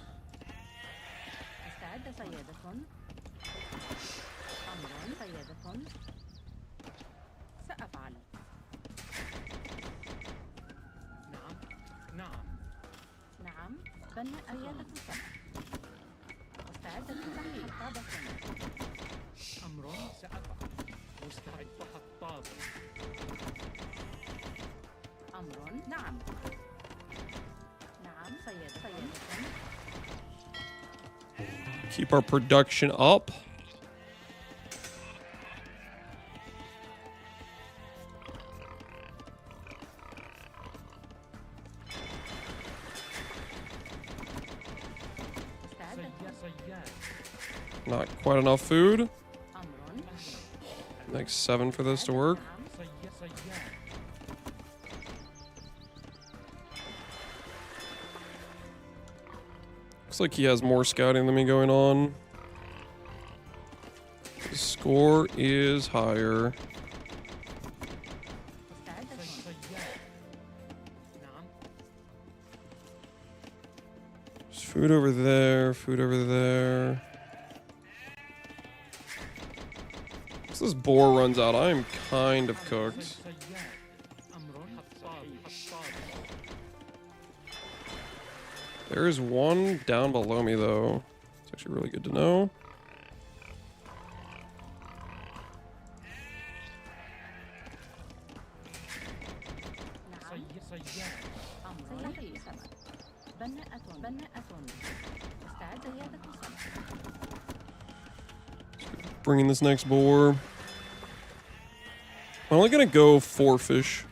Keep our production up. Not quite enough food. Like 7 for this to work. Looks like he has more scouting than me going on. The score is higher. There's food over there, food over there. Once this boar runs out, I am kind of cooked. There is one down below me, though. It's actually really good to know. Bringing this next boar. I'm only gonna go 4 fish.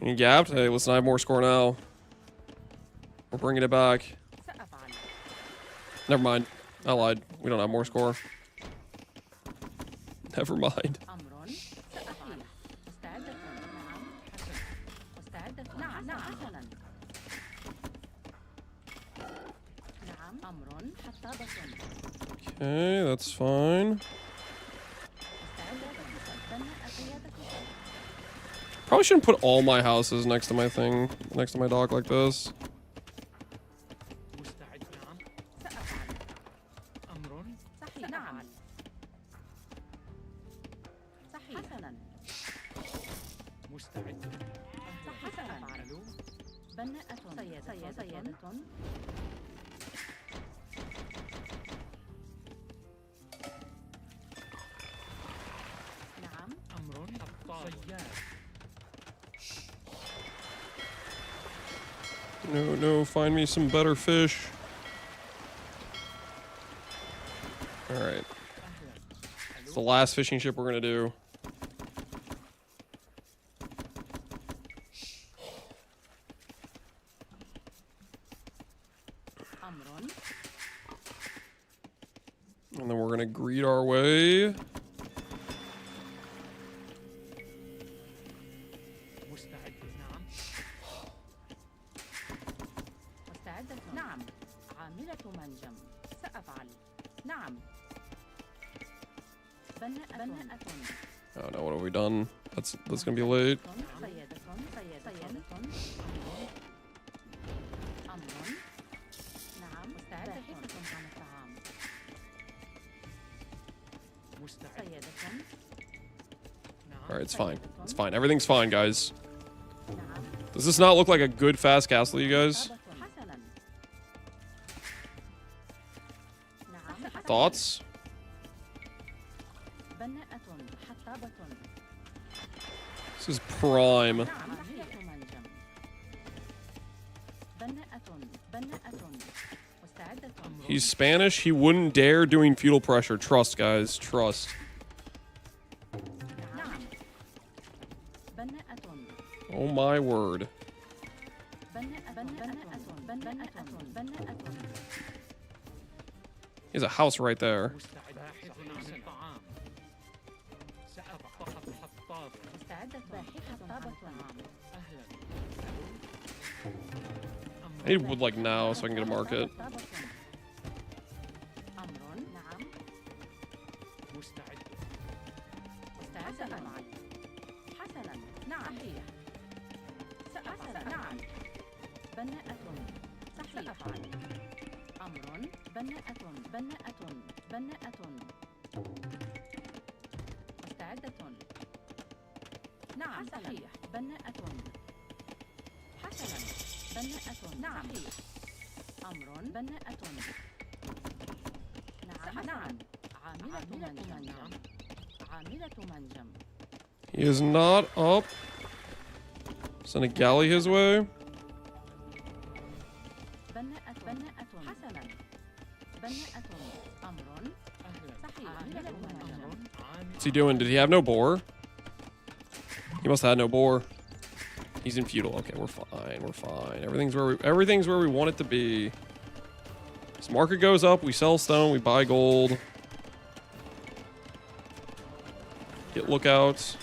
You gapped? Hey, listen, I have more score now. We're bringing it back. Never mind. I lied. We don't have more score. Never mind. Okay, that's fine. Probably shouldn't put all my houses next to my thing, next to my dock like this. No, find me some better fish. Alright. It's the last fishing ship we're gonna do. And then we're gonna greet our way. Oh no, what have we done? That's gonna be late. Alright, it's fine. It's fine. Everything's fine, guys. Does this not look like a good fast castle, you guys? Thoughts? This is prime. He's Spanish. He wouldn't dare doing feudal pressure. Trust, guys. Trust. Oh my word. He has a house right there. I need wood like now so I can get a market. He is not up. Send a galley his way. What's he doing? Did he have no boar? He must have had no boar. He's in feudal. Okay, we're fine. We're fine. Everything's where we want it to be. This market goes up. We sell stone. We buy gold. Get lookouts.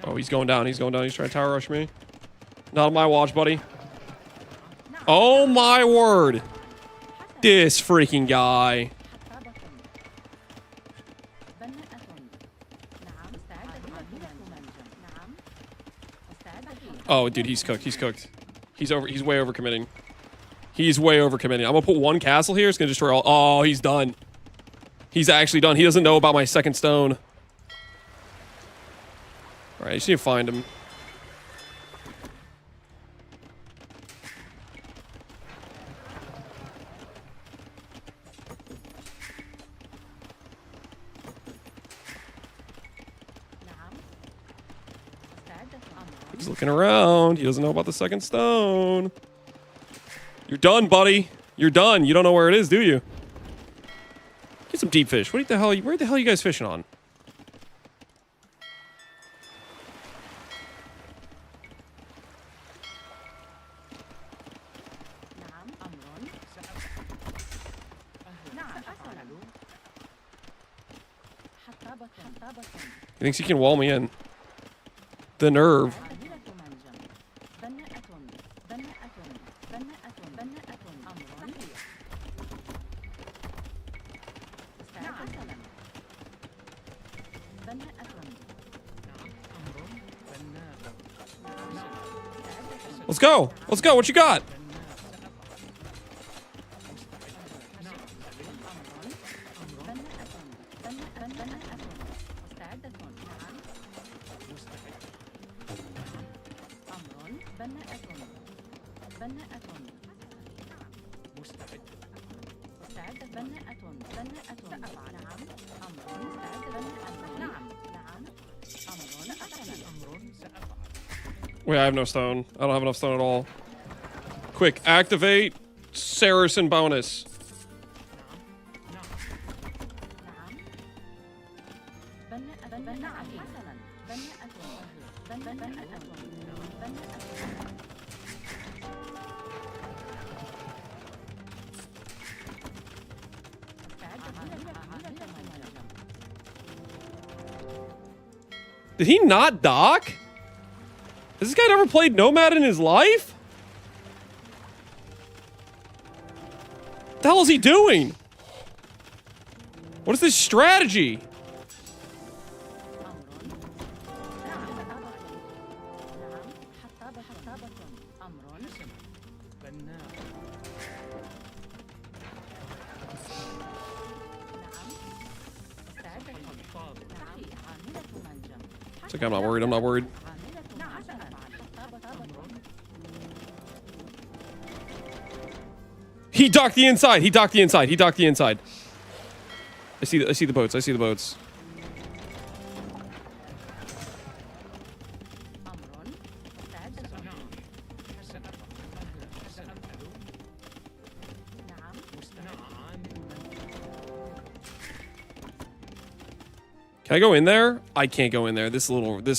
Oh, he's going down. He's going down. He's trying to tower rush me. Not on my watch, buddy. Oh my word. This freaking guy. Oh, dude, he's cooked. He's cooked. He's way over committing. He's way over committing. I'm gonna put one castle here. It's gonna destroy all. Oh, he's done. He's actually done. He doesn't know about my second stone. All right, I just need to find him. He's looking around. He doesn't know about the second stone. You're done, buddy. You're done. You don't know where it is, do you? Get some deep fish. Where the hell are you guys fishing on? He thinks he can wall me in. The nerve. Let's go. Let's go. What you got? Wait, I have no stone. I don't have enough stone at all. Quick, activate Saracen bonus. Did he not dock? Has this guy never played Nomad in his life? What the hell is he doing? What is this strategy? It's okay, I'm not worried, I'm not worried. He docked the inside, he docked the inside, he docked the inside. I see the boats, I see the boats. Can I go in there? I can't go in there. This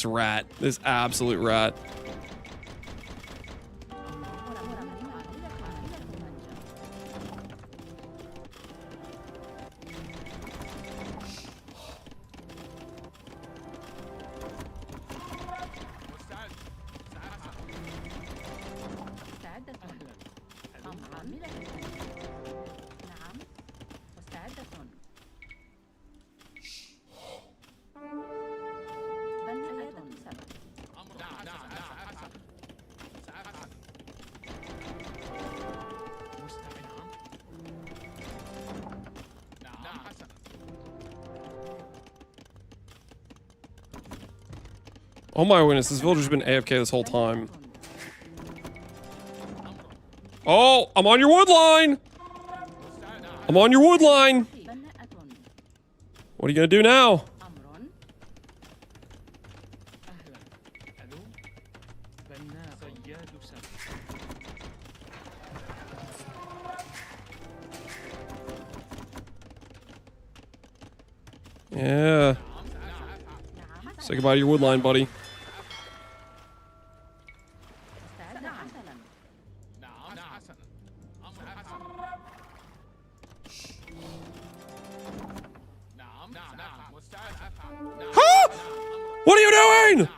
rat, this absolute rat. Oh my goodness, this villager's been AFK this whole time. Oh, I'm on your wood line! I'm on your wood line! What are you gonna do now? Yeah. Say goodbye to your wood line, buddy. Huh? What are you doing?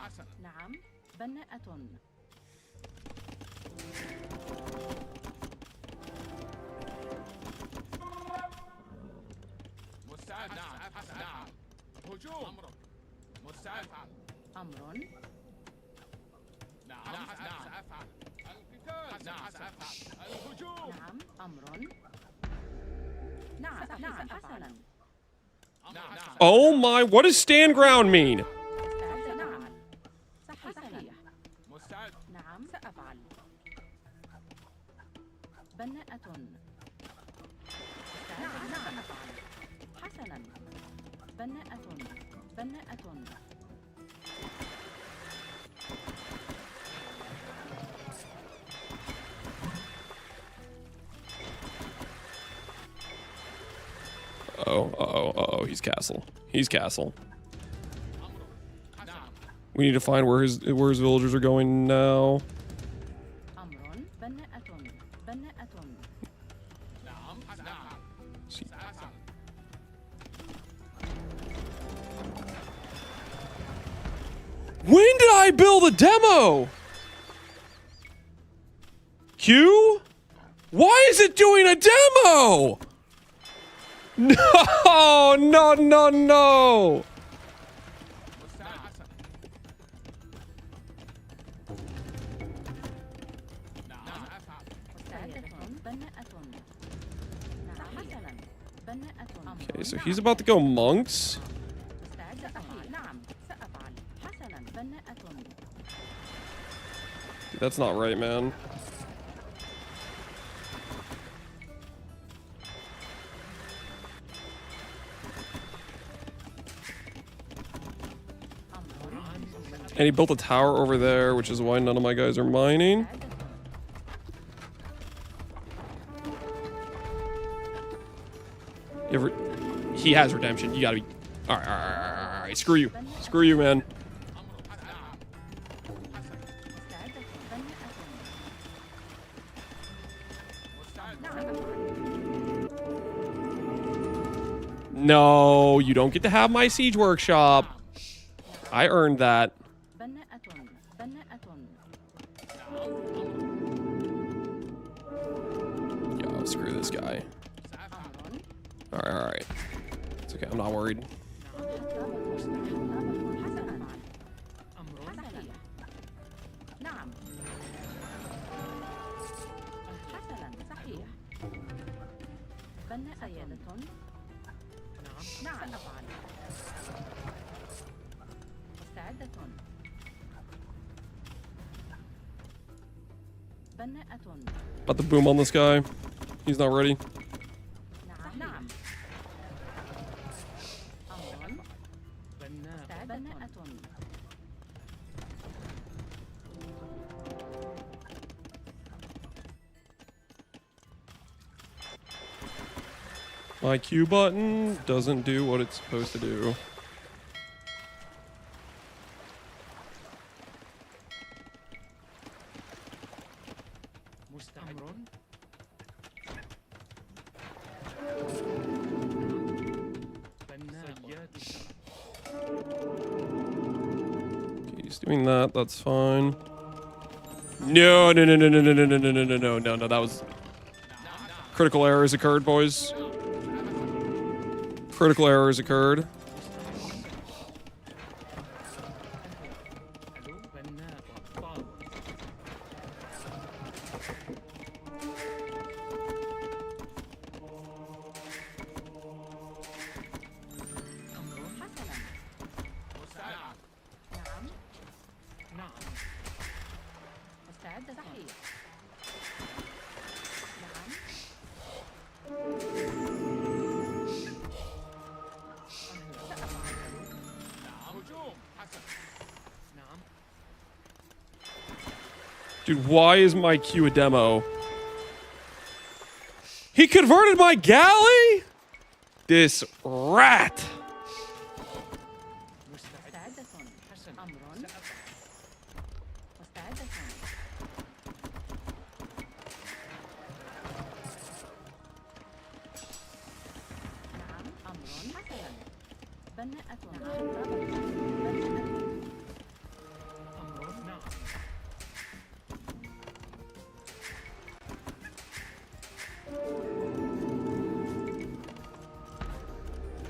Oh my, what does stand ground mean? Uh-oh, he's castle. He's castle. We need to find where his villagers are going now. When did I build a demo? Q? Why is it doing a demo? No, no, no, no. Okay, so he's about to go monks. Dude, that's not right, man. And he built a tower over there, which is why none of my guys are mining. He has redemption. You gotta be... Alright. Screw you. Screw you, man. No, you don't get to have my siege workshop. I earned that. Yo, screw this guy. Alright. It's okay, I'm not worried. About to boom on this guy. He's not ready. My Q button doesn't do what it's supposed to do. He's doing that, that's fine. No, no, no, no, no, no, no, no, no, no, no, no, no, no, that was... Critical errors occurred, boys. Critical errors occurred. Dude, why is my Q a demo? He converted my galley? This rat.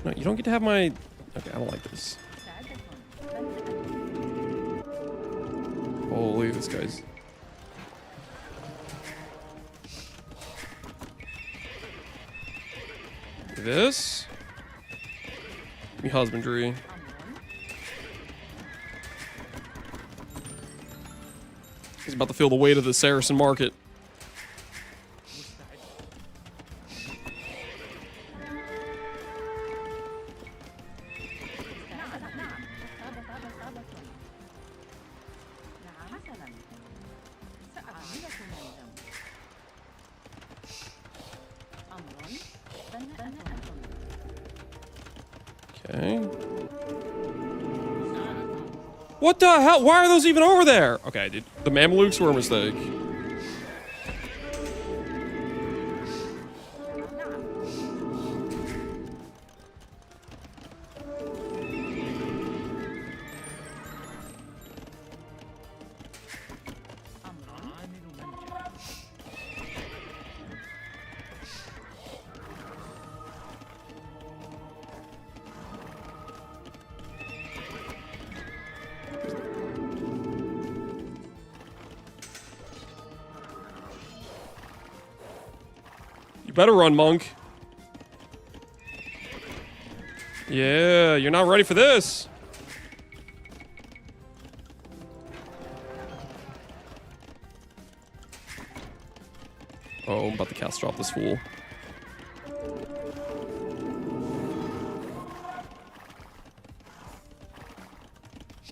No, you don't get to have my... Okay, I don't like this. Holy, this guy's... This? Give me husbandry. He's about to feel the weight of the Saracen market. Okay. What the hell? Why are those even over there? Okay, dude. The Mamelukes were a mistake. Better run, monk. Yeah, you're not ready for this. Oh, I'm about to cast drop this fool.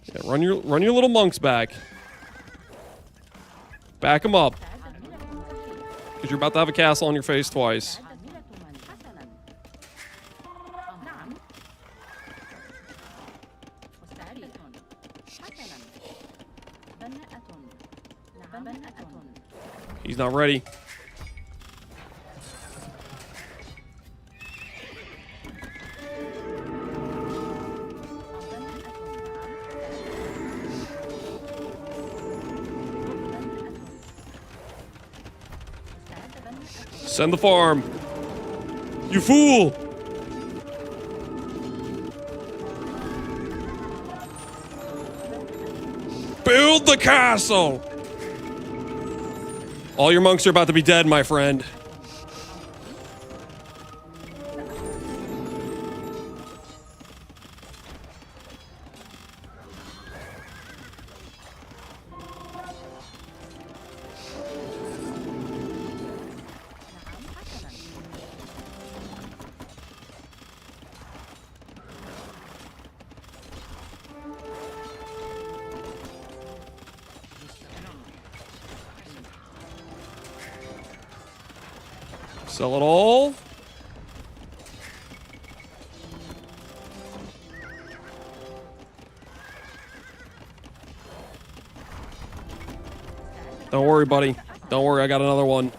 Yeah, run your little monks back. Back them up. Because you're about to have a castle on your face twice. He's not ready. Send the farm. You fool! Build the castle! All your monks are about to be dead, my friend. Sell it all. Don't worry, buddy. Don't worry, I got another one.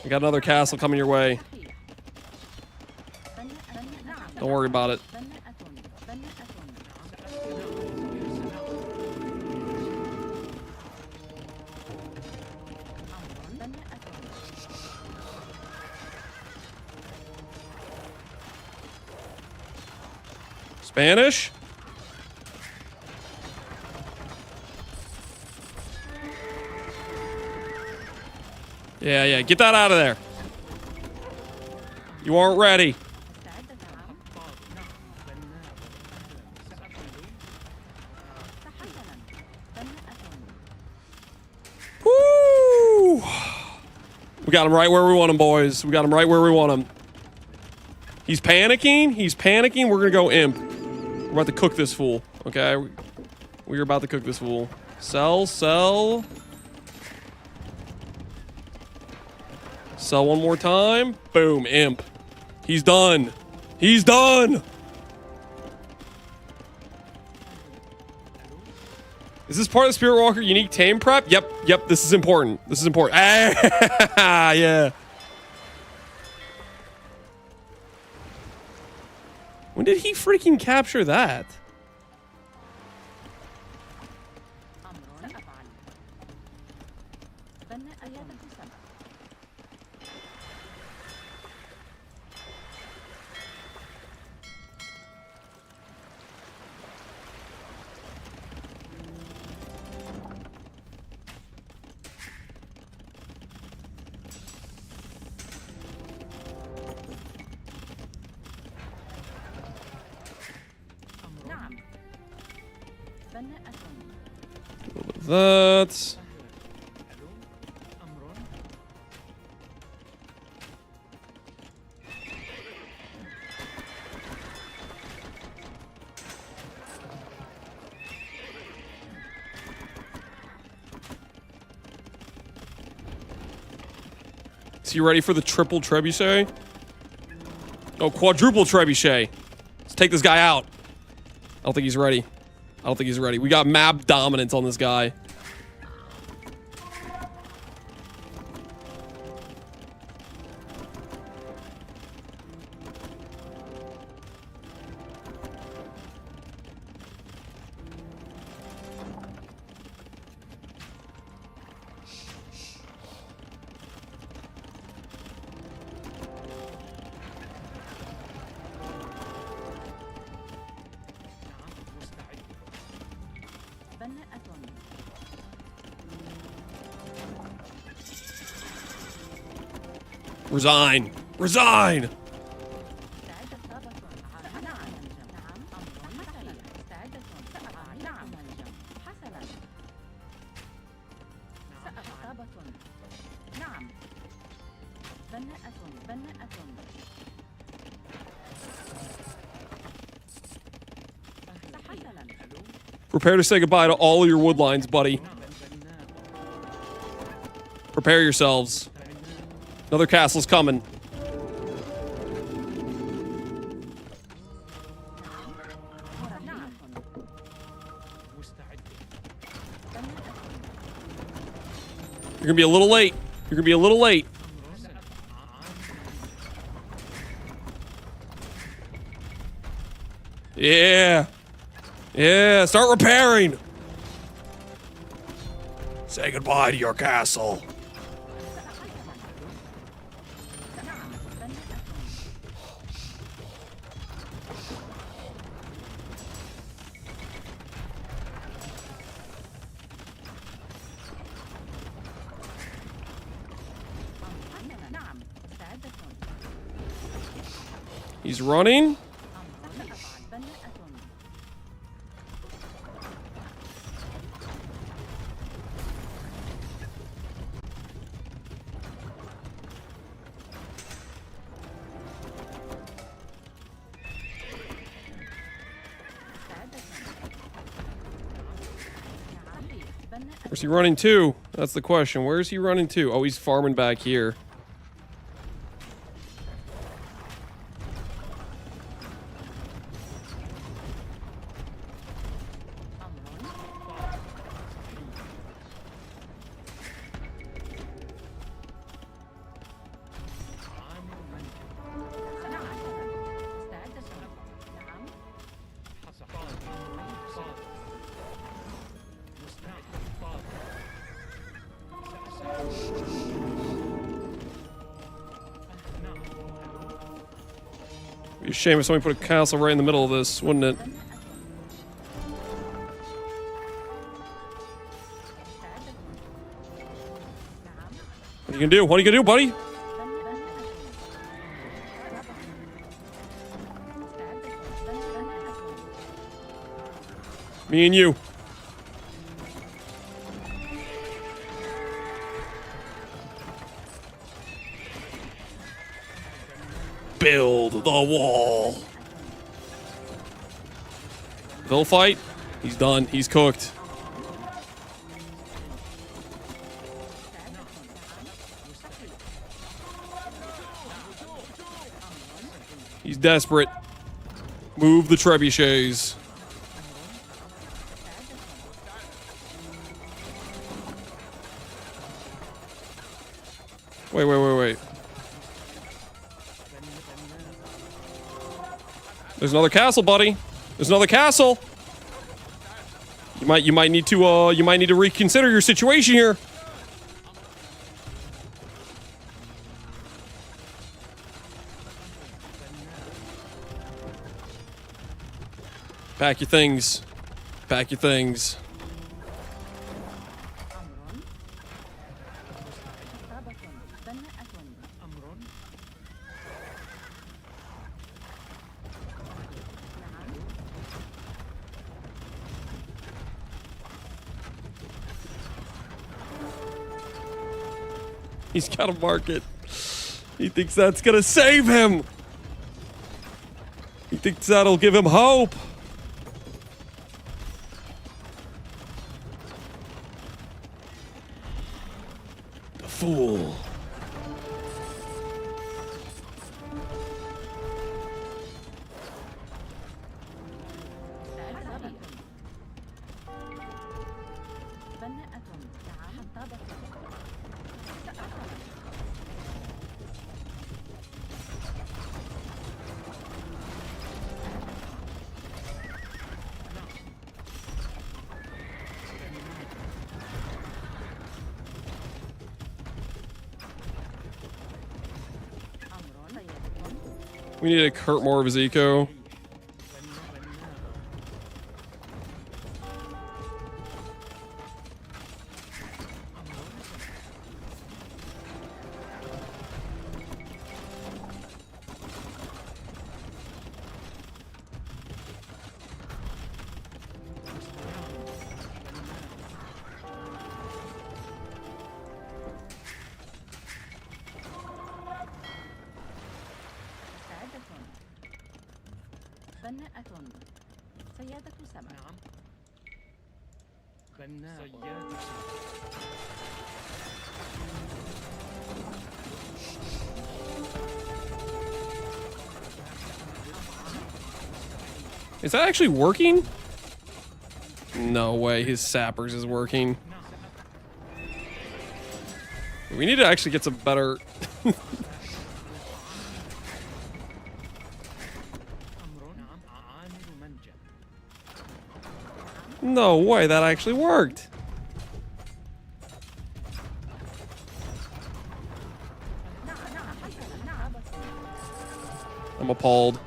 I got another castle coming your way. Don't worry about it. Spanish? Yeah, get that out of there. You aren't ready. Woo! We got him right where we want him, boys. We got him right where we want him. He's panicking. He's panicking. We're gonna go imp. We're about to cook this fool. Okay? We're about to cook this fool. Sell. Sell one more time. Boom, imp. He's done. He's done. Is this part of the Spirit Walker unique tame prep? Yep, this is important. This is important. Ah, yeah. When did he freaking capture that? That. Is he ready for the triple trebuchet? Oh, quadruple trebuchet. Let's take this guy out. I don't think he's ready. I don't think he's ready. We got map dominance on this guy. Resign! Resign! Prepare to say goodbye to all of your woodlines, buddy. Prepare yourselves. Another castle's coming. You're gonna be a little late. You're gonna be a little late. Yeah. Yeah, start repairing. Say goodbye to your castle. He's running. Where's he running to? That's the question. Where's he running to? Oh, he's farming back here. It'd be a shame if somebody put a castle right in the middle of this, wouldn't it? What are you gonna do? What are you gonna do, buddy? Me and you. Build the wall. They'll fight. He's done. He's cooked. He's desperate. Move the trebuchets. Wait. There's another castle, buddy. There's another castle. You might need to reconsider your situation here. Pack your things. Pack your things. He's got a market. He thinks that's gonna save him. He thinks that'll give him hope. The fool. We need to hurt more of his eco. Is that actually working? No way, his sappers is working. We need to actually get some better... No way, that actually worked. I'm appalled.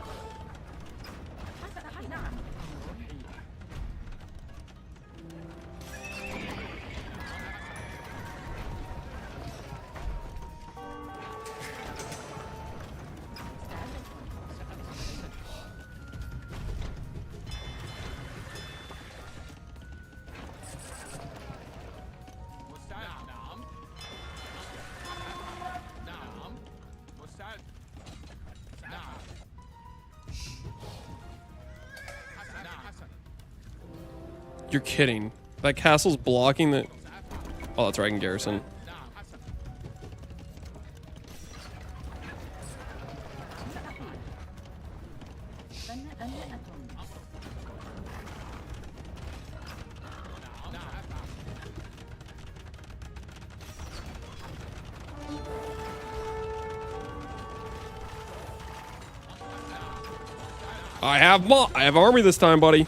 You're kidding. That castle's blocking the... Oh, that's right, I can garrison. I have army this time, buddy.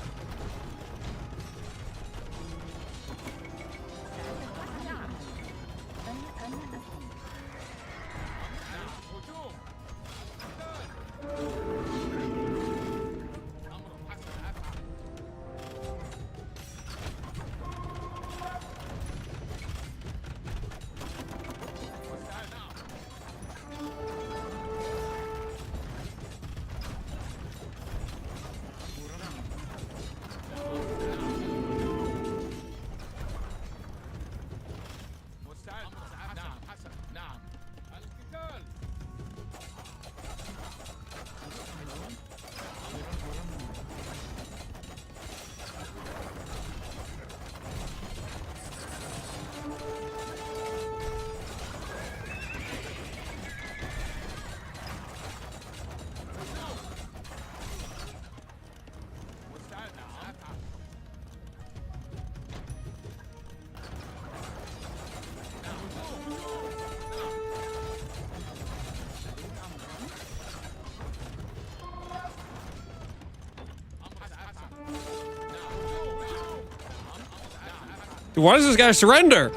Why does this guy surrender?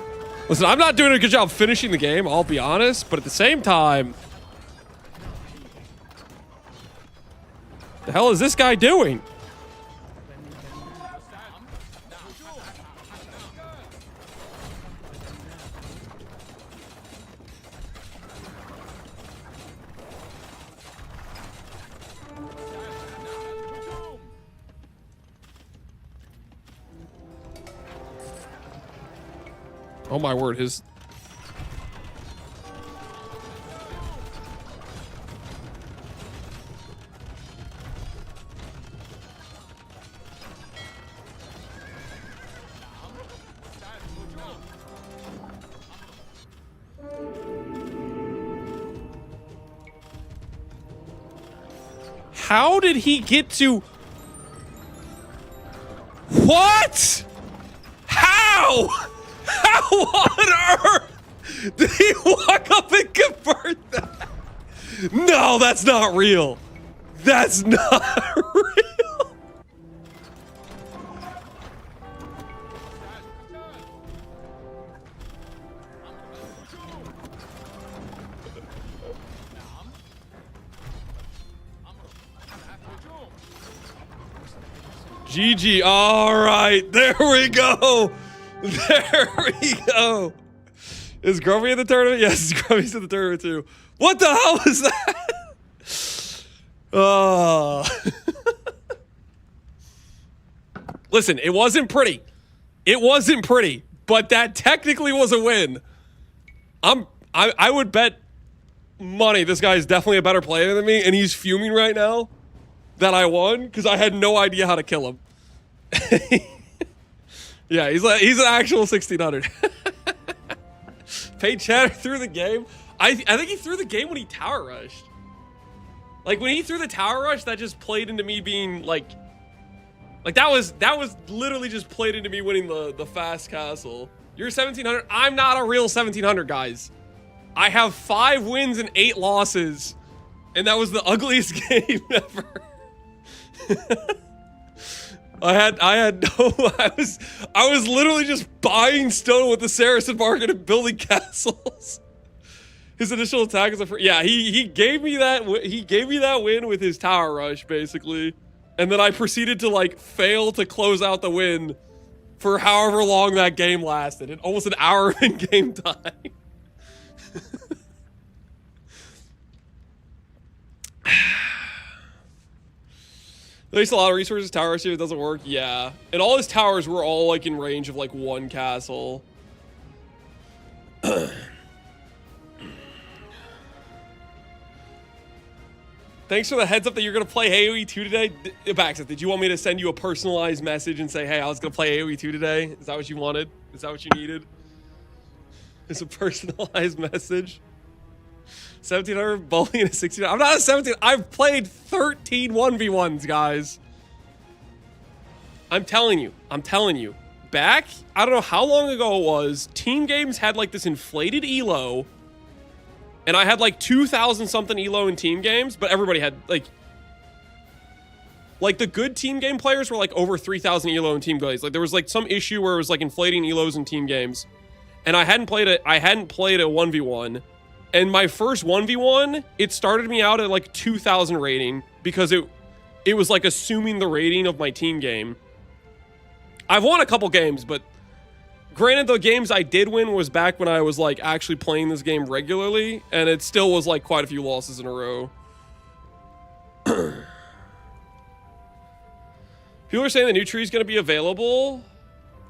Listen, I'm not doing a good job finishing the game, I'll be honest, but at the same time, the hell is this guy doing? Oh my word, his... How did he get to... What? How? How on earth did he walk up and convert that? No, that's not real. That's not real. GG. All right, there we go. There we go. Is Grumpy in the tournament? Yes, Grumpy's in the tournament too. What the hell was that? Oh. Listen, it wasn't pretty. It wasn't pretty, but that technically was a win. I would bet money this guy is definitely a better player than me, and he's fuming right now that I won because I had no idea how to kill him. Yeah, he's an actual 1600. Paid chatter through the game. I think he threw the game when he tower rushed. Like when he threw the tower rush, that just played into me being like that was literally just played into me winning the fast castle. You're 1700. I'm not a real 1700, guys. I have 5 wins and 8 losses, and that was the ugliest game ever. I was literally just buying stone with the Saracen market and building castles. His initial attack is he gave me that win with his tower rush basically, and then I proceeded to like fail to close out the win for however long that game lasted, in almost an hour in game time. They waste a lot of resources. Tower rush it doesn't work. Yeah, and all his towers were all like in range of like 1 castle. Thanks for the heads up that you're gonna play AoE 2 today. Baxter, did you want me to send you a personalized message and say, hey, I was gonna play AoE 2 today? Is that what you wanted? Is that what you needed? It's a personalized message. 1700 bowling and a 16. I'm not a 17. I've played 13 1v1s, guys. I'm telling you. Back, I don't know how long ago it was, team games had like this inflated elo. And I had like 2,000 something elo in team games, but everybody had like the good team game players were like over 3,000 elo in team games. Like there was like some issue where it was like inflating elos in team games. And I hadn't played a 1v1. And my first 1v1, it started me out at like 2,000 rating because it was like assuming the rating of my team game. I've won a couple games, but granted the games I did win was back when I was like actually playing this game regularly, and it still was like quite a few losses in a row. People are saying the new tree is going to be available.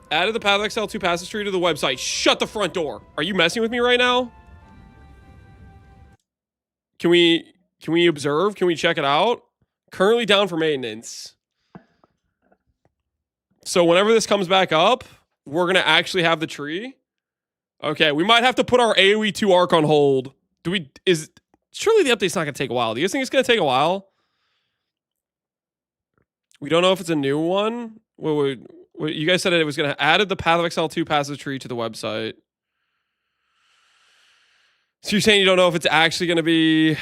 Added the Path of Exile 2 passage tree to the website. Shut the front door. Are you messing with me right now? Can we observe? Can we check it out? Currently down for maintenance. So whenever this comes back up, we're going to actually have the tree. Okay, we might have to put our AoE 2 arc on hold. Surely the update's not going to take a while. Do you think it's going to take a while? We don't know if it's a new one. Wait, you guys said it was going to added the Path of Exile 2 passage tree to the website. So you're saying you don't know if it's actually going to be...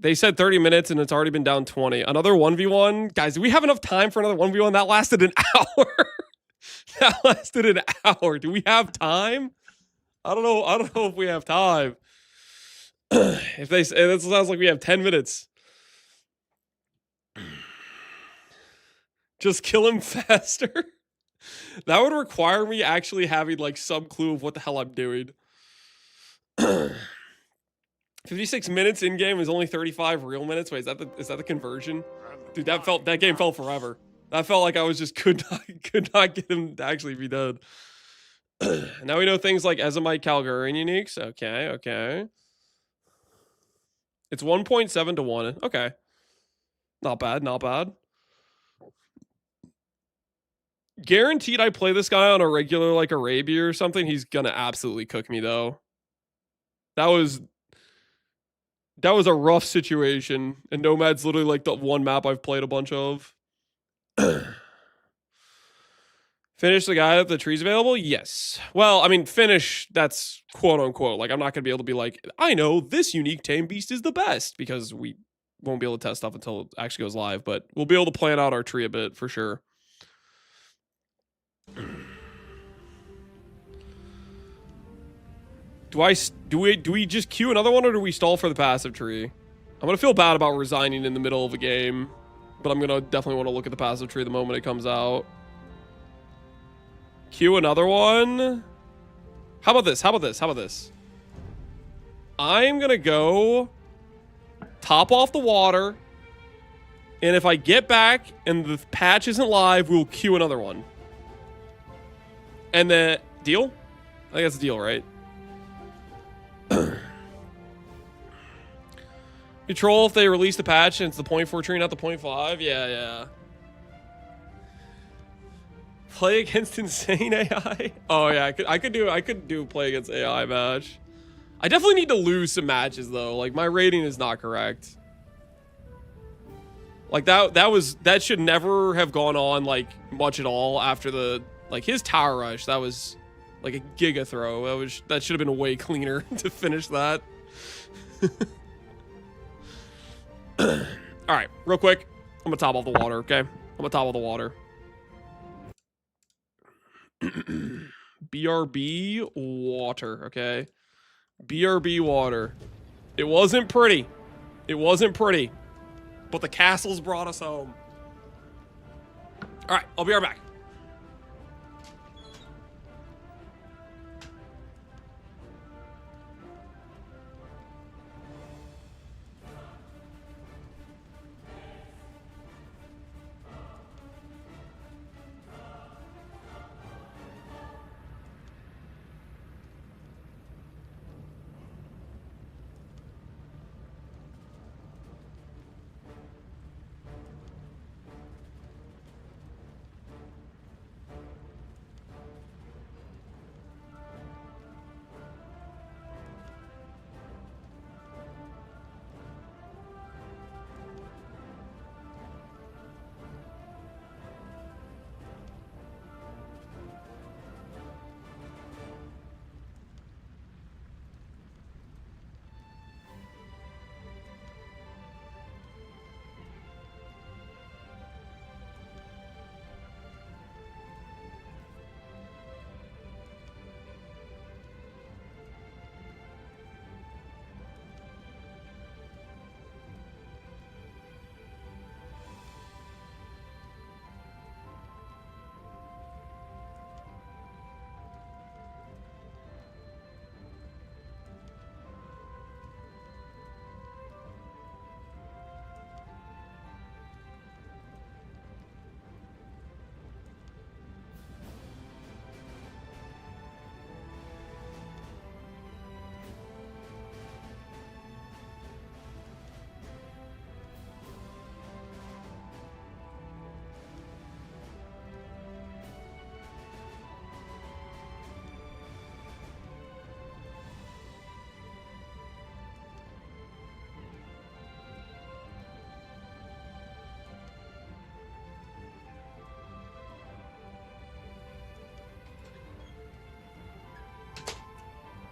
They said 30 minutes and it's already been down 20. Another 1v1? Guys, do we have enough time for another 1v1? That lasted an hour. That lasted an hour. Do we have time? I don't know. I don't know if we have time. If they say that sounds like we have 10 minutes. Just kill him faster. That would require me actually having like some clue of what the hell I'm doing. 56 minutes in game is only 35 real minutes. Wait, is that the conversion? Dude, that game felt forever. That felt like I was just could not get him to actually be done. Now we know things like Ezomite Calgarian uniques. Okay. It's 1.7 to 1. Okay. Not bad. Guaranteed I play this guy on a regular like Arabia or something. He's gonna absolutely cook me though. That was a rough situation. And Nomad's literally like the one map I've played a bunch of. Finish the guy if the tree's available? Yes. Well, I mean, finish, that's quote unquote. Like, I'm not going to be able to be like, I know this unique tame beast is the best, because we won't be able to test stuff until it actually goes live, but we'll be able to plan out our tree a bit for sure. Do we just queue another one, or do we stall for the passive tree? I'm going to feel bad about resigning in the middle of a game, but I'm going to definitely want to look at the passive tree the moment it comes out. Queue another one. How about this? I'm going to go top off the water. And if I get back and the patch isn't live, we'll queue another one. And then, deal? I think that's a deal, right? Control if they release the patch and it's the 0.4 tree, not the 0.5. Yeah. Play against insane AI? Oh yeah, I could do play against AI match. I definitely need to lose some matches though. Like, my rating is not correct. Like that should never have gone on like much at all after the like his tower rush. That was like a giga throw. That should have been way cleaner to finish that. All right, real quick. I'm gonna top off the water, okay? I'm gonna top off the water. BRB water, okay? BRB water. It wasn't pretty. But the castles brought us home. All right, I'll be right back.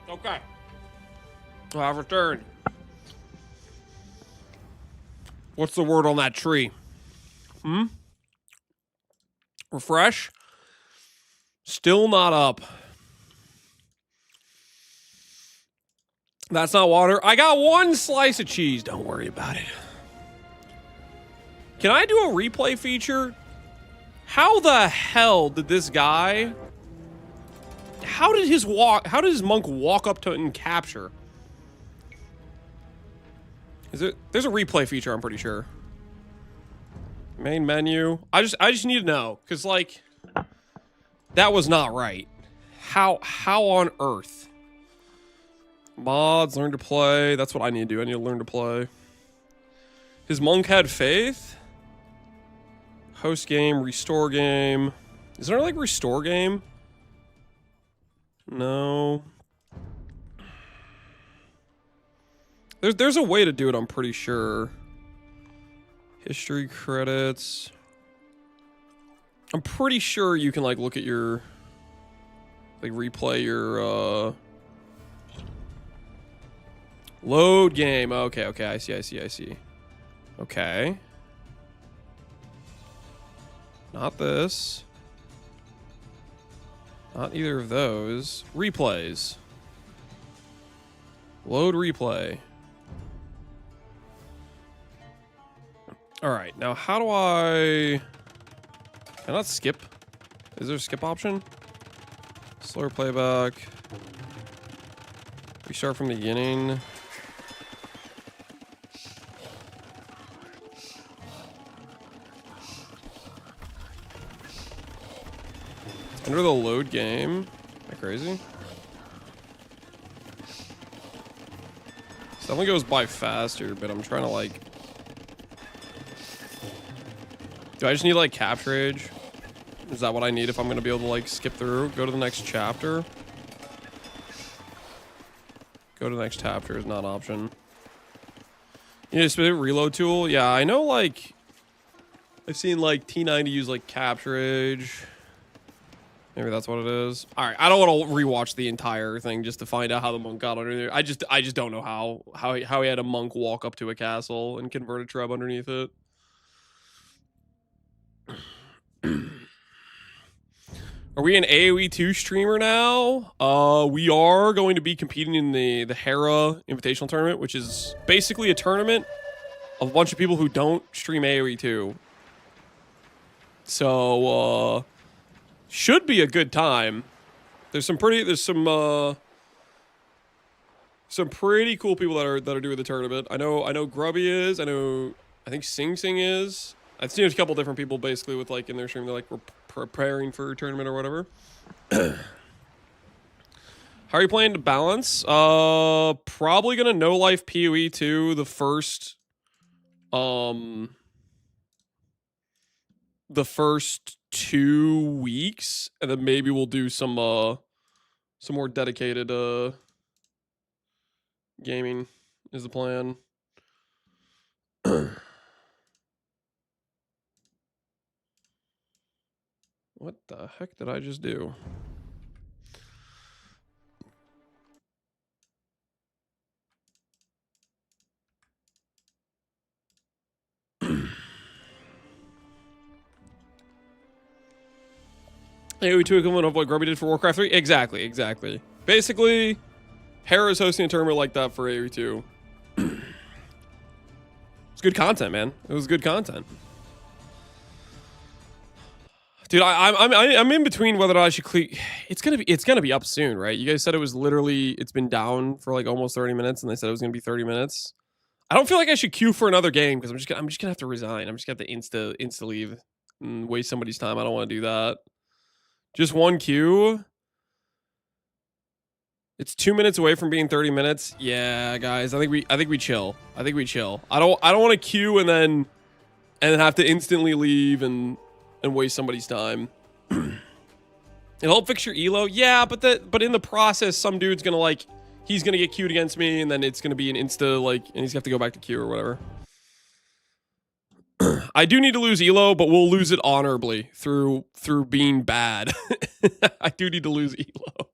Okay. I've returned. What's the word on that tree? Refresh? Still not up. That's not water. I got one slice of cheese. Don't worry about it. Can I do a replay feature? How the hell did this guy... How did his monk walk up to it and capture? There's a replay feature, I'm pretty sure. Main menu. I just need to know, because like that was not right. How on earth? Mods, learn to play. That's what I need to do. I need to learn to play. His monk had faith. Host game, restore game. Is there like restore game? No. There's a way to do it, I'm pretty sure. History credits. I'm pretty sure you can like look at your like replay your load game. Okay, I see. Okay. Not this. Not either of those. Replays. Load replay. Alright, now how do I... Can I not skip? Is there a skip option? Slower playback. Restart from the beginning. Under the load game. Am I crazy? This definitely goes by faster, but I'm trying to like... Do I just need like capture age? Is that what I need if I'm gonna be able to like skip through? Go to the next chapter. Go to the next chapter is not an option. You need a specific reload tool? Yeah, I know like... I've seen like T90 use like capture age. Maybe that's what it is. All right, I don't want to rewatch the entire thing just to find out how the monk got under there. I just don't know how he had a monk walk up to a castle and convert a treb underneath it. Are we an AoE 2 streamer now? We are going to be competing in the Hera Invitational Tournament, which is basically a tournament of a bunch of people who don't stream AoE 2. So, should be a good time. There's some pretty cool people that are doing the tournament. I know Grubby is. I think Sing Sing is. I've seen a couple different people basically with like in their stream. They're like, we're preparing for a tournament or whatever. How are you playing to balance? Probably gonna no life PoE 2 the first 2 weeks, and then maybe we'll do some more dedicated gaming is the plan. What the heck did I just do? AoE 2 equivalent of what Grubby did for Warcraft 3? Exactly. Basically, Hera's hosting a tournament like that for AoE 2. It's good content, man. It was good content. Dude, I'm in between whether or not I should clear. It's gonna be up soon, right? You guys said it's been down for like almost 30 minutes, and they said it was gonna be 30 minutes. I don't feel like I should queue for another game because I'm just gonna have to resign. I'm just gonna have to insta leave and waste somebody's time. I don't want to do that. Just one queue. It's 2 minutes away from being 30 minutes. Yeah, guys, I think we chill. I don't want to queue and then have to instantly leave and waste somebody's time. It'll help fix your elo. Yeah, but in the process, some dude's gonna like, he's gonna get queued against me, and then it's gonna be an insta like, and he's gonna have to go back to queue or whatever. I do need to lose elo, but we'll lose it honorably through being bad. I do need to lose elo.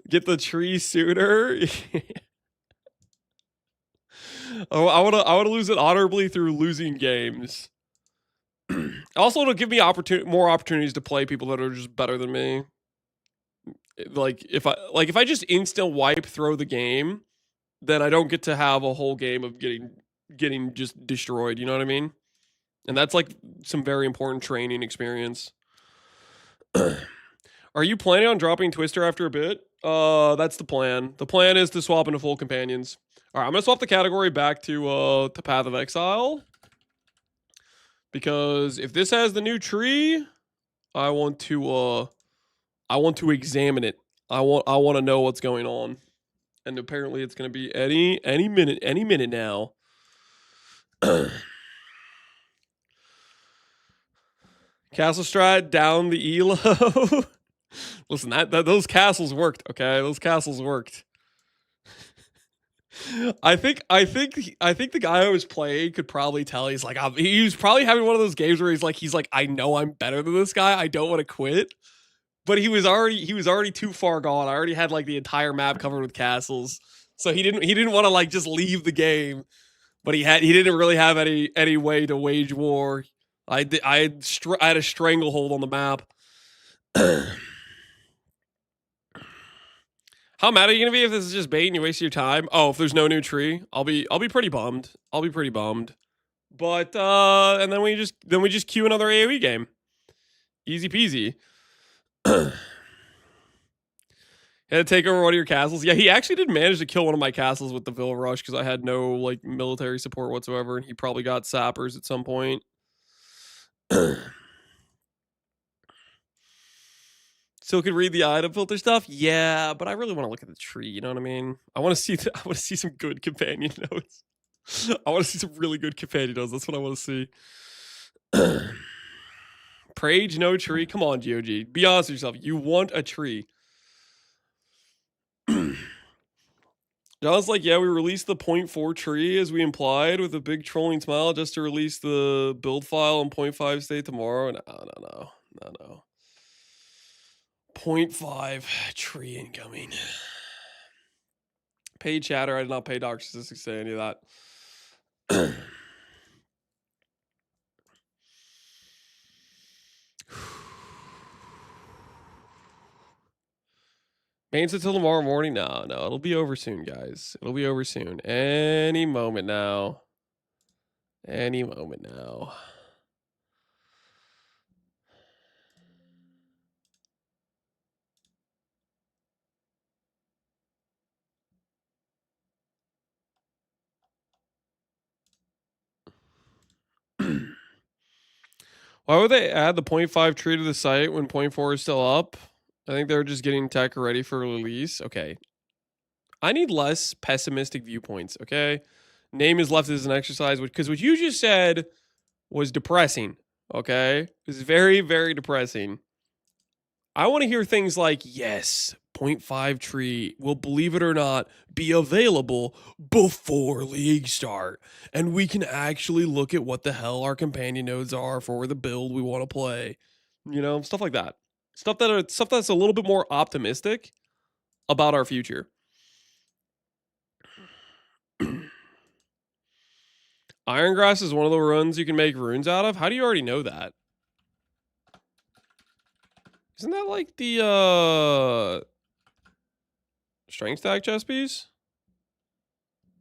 Get the tree sooner. Oh, I wanna lose it honorably through losing games. Also, it'll give me more opportunities to play people that are just better than me. Like if I just instant wipe throw the game, then I don't get to have a whole game of getting just destroyed. You know what I mean? And that's like some very important training experience. Are you planning on dropping Twister after a bit? That's the plan. The plan is to swap into full companions. All right, I'm gonna swap the category back to Path of Exile. Because if this has the new tree, I want to examine it. I want to know what's going on. And apparently it's going to be any minute now. Castle strat down the elo. Listen, that those castles worked, okay? Those castles worked. I think the guy I was playing could probably tell. He's like, he was probably having one of those games where he's like, I know I'm better than this guy. I don't want to quit. But he was already too far gone. I already had like the entire map covered with castles, so he didn't want to like just leave the game. But he didn't really have any way to wage war. I had a stranglehold on the map. How mad are you gonna be if this is just bait and you waste your time? Oh, if there's no new tree, I'll be pretty bummed. I'll be pretty bummed. But and then we just queue another AoE game. Easy peasy. Had to take over one of your castles. Yeah, he actually did manage to kill one of my castles with the Villa Rush because I had no like military support whatsoever, and he probably got sappers at some point. Still could read the item filter stuff. Yeah, but I really want to look at the tree. You know what I mean? I want to see some good companion notes. I want to see some really good companion notes. That's what I want to see. Prage, no tree. Come on, GOG. Be honest with yourself. You want a tree. John's like, yeah, we released the 0.4 tree as we implied with a big trolling smile just to release the build file in 0.5 state tomorrow. No. 0.5 tree incoming. Paid chatter. I did not pay Dr. Statistics to say any of that. Mains until tomorrow morning? No, it'll be over soon, guys. It'll be over soon. Any moment now. Any moment now. Why would they add the 0.5 tree to the site when 0.4 is still up? I think they're just getting tech ready for release. Okay. I need less pessimistic viewpoints, okay? Name is left as an exercise, because what you just said was depressing, okay? It was very, very depressing. I want to hear things like, yes, 0.5 tree will, believe it or not, be available before League start. And we can actually look at what the hell our companion nodes are for the build we want to play. You know, stuff like that. Stuff that's a little bit more optimistic about our future. Irongrass is one of the runes you can make runes out of. How do you already know that? Isn't that like the strength stack chest piece?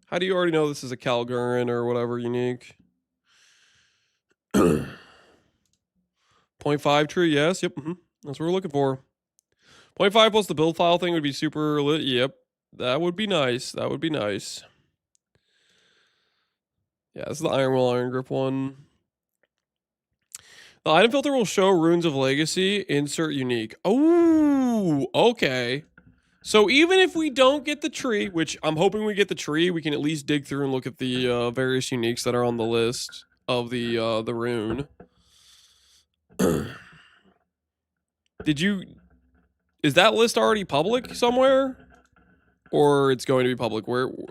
How do you already know this is a Calgurin or whatever unique? 0.5 tree, yes, yep. That's what we're looking for. 0.5 plus the build file thing would be super lit. Yep. That would be nice. That would be nice. Yeah, this is the Iron Will Iron Grip one. The item filter will show runes of legacy. Insert unique. Oh, okay. So even if we don't get the tree, which I'm hoping we get the tree, we can at least dig through and look at the various uniques that are on the list of the rune. Is that list already public somewhere? Or it's going to be public?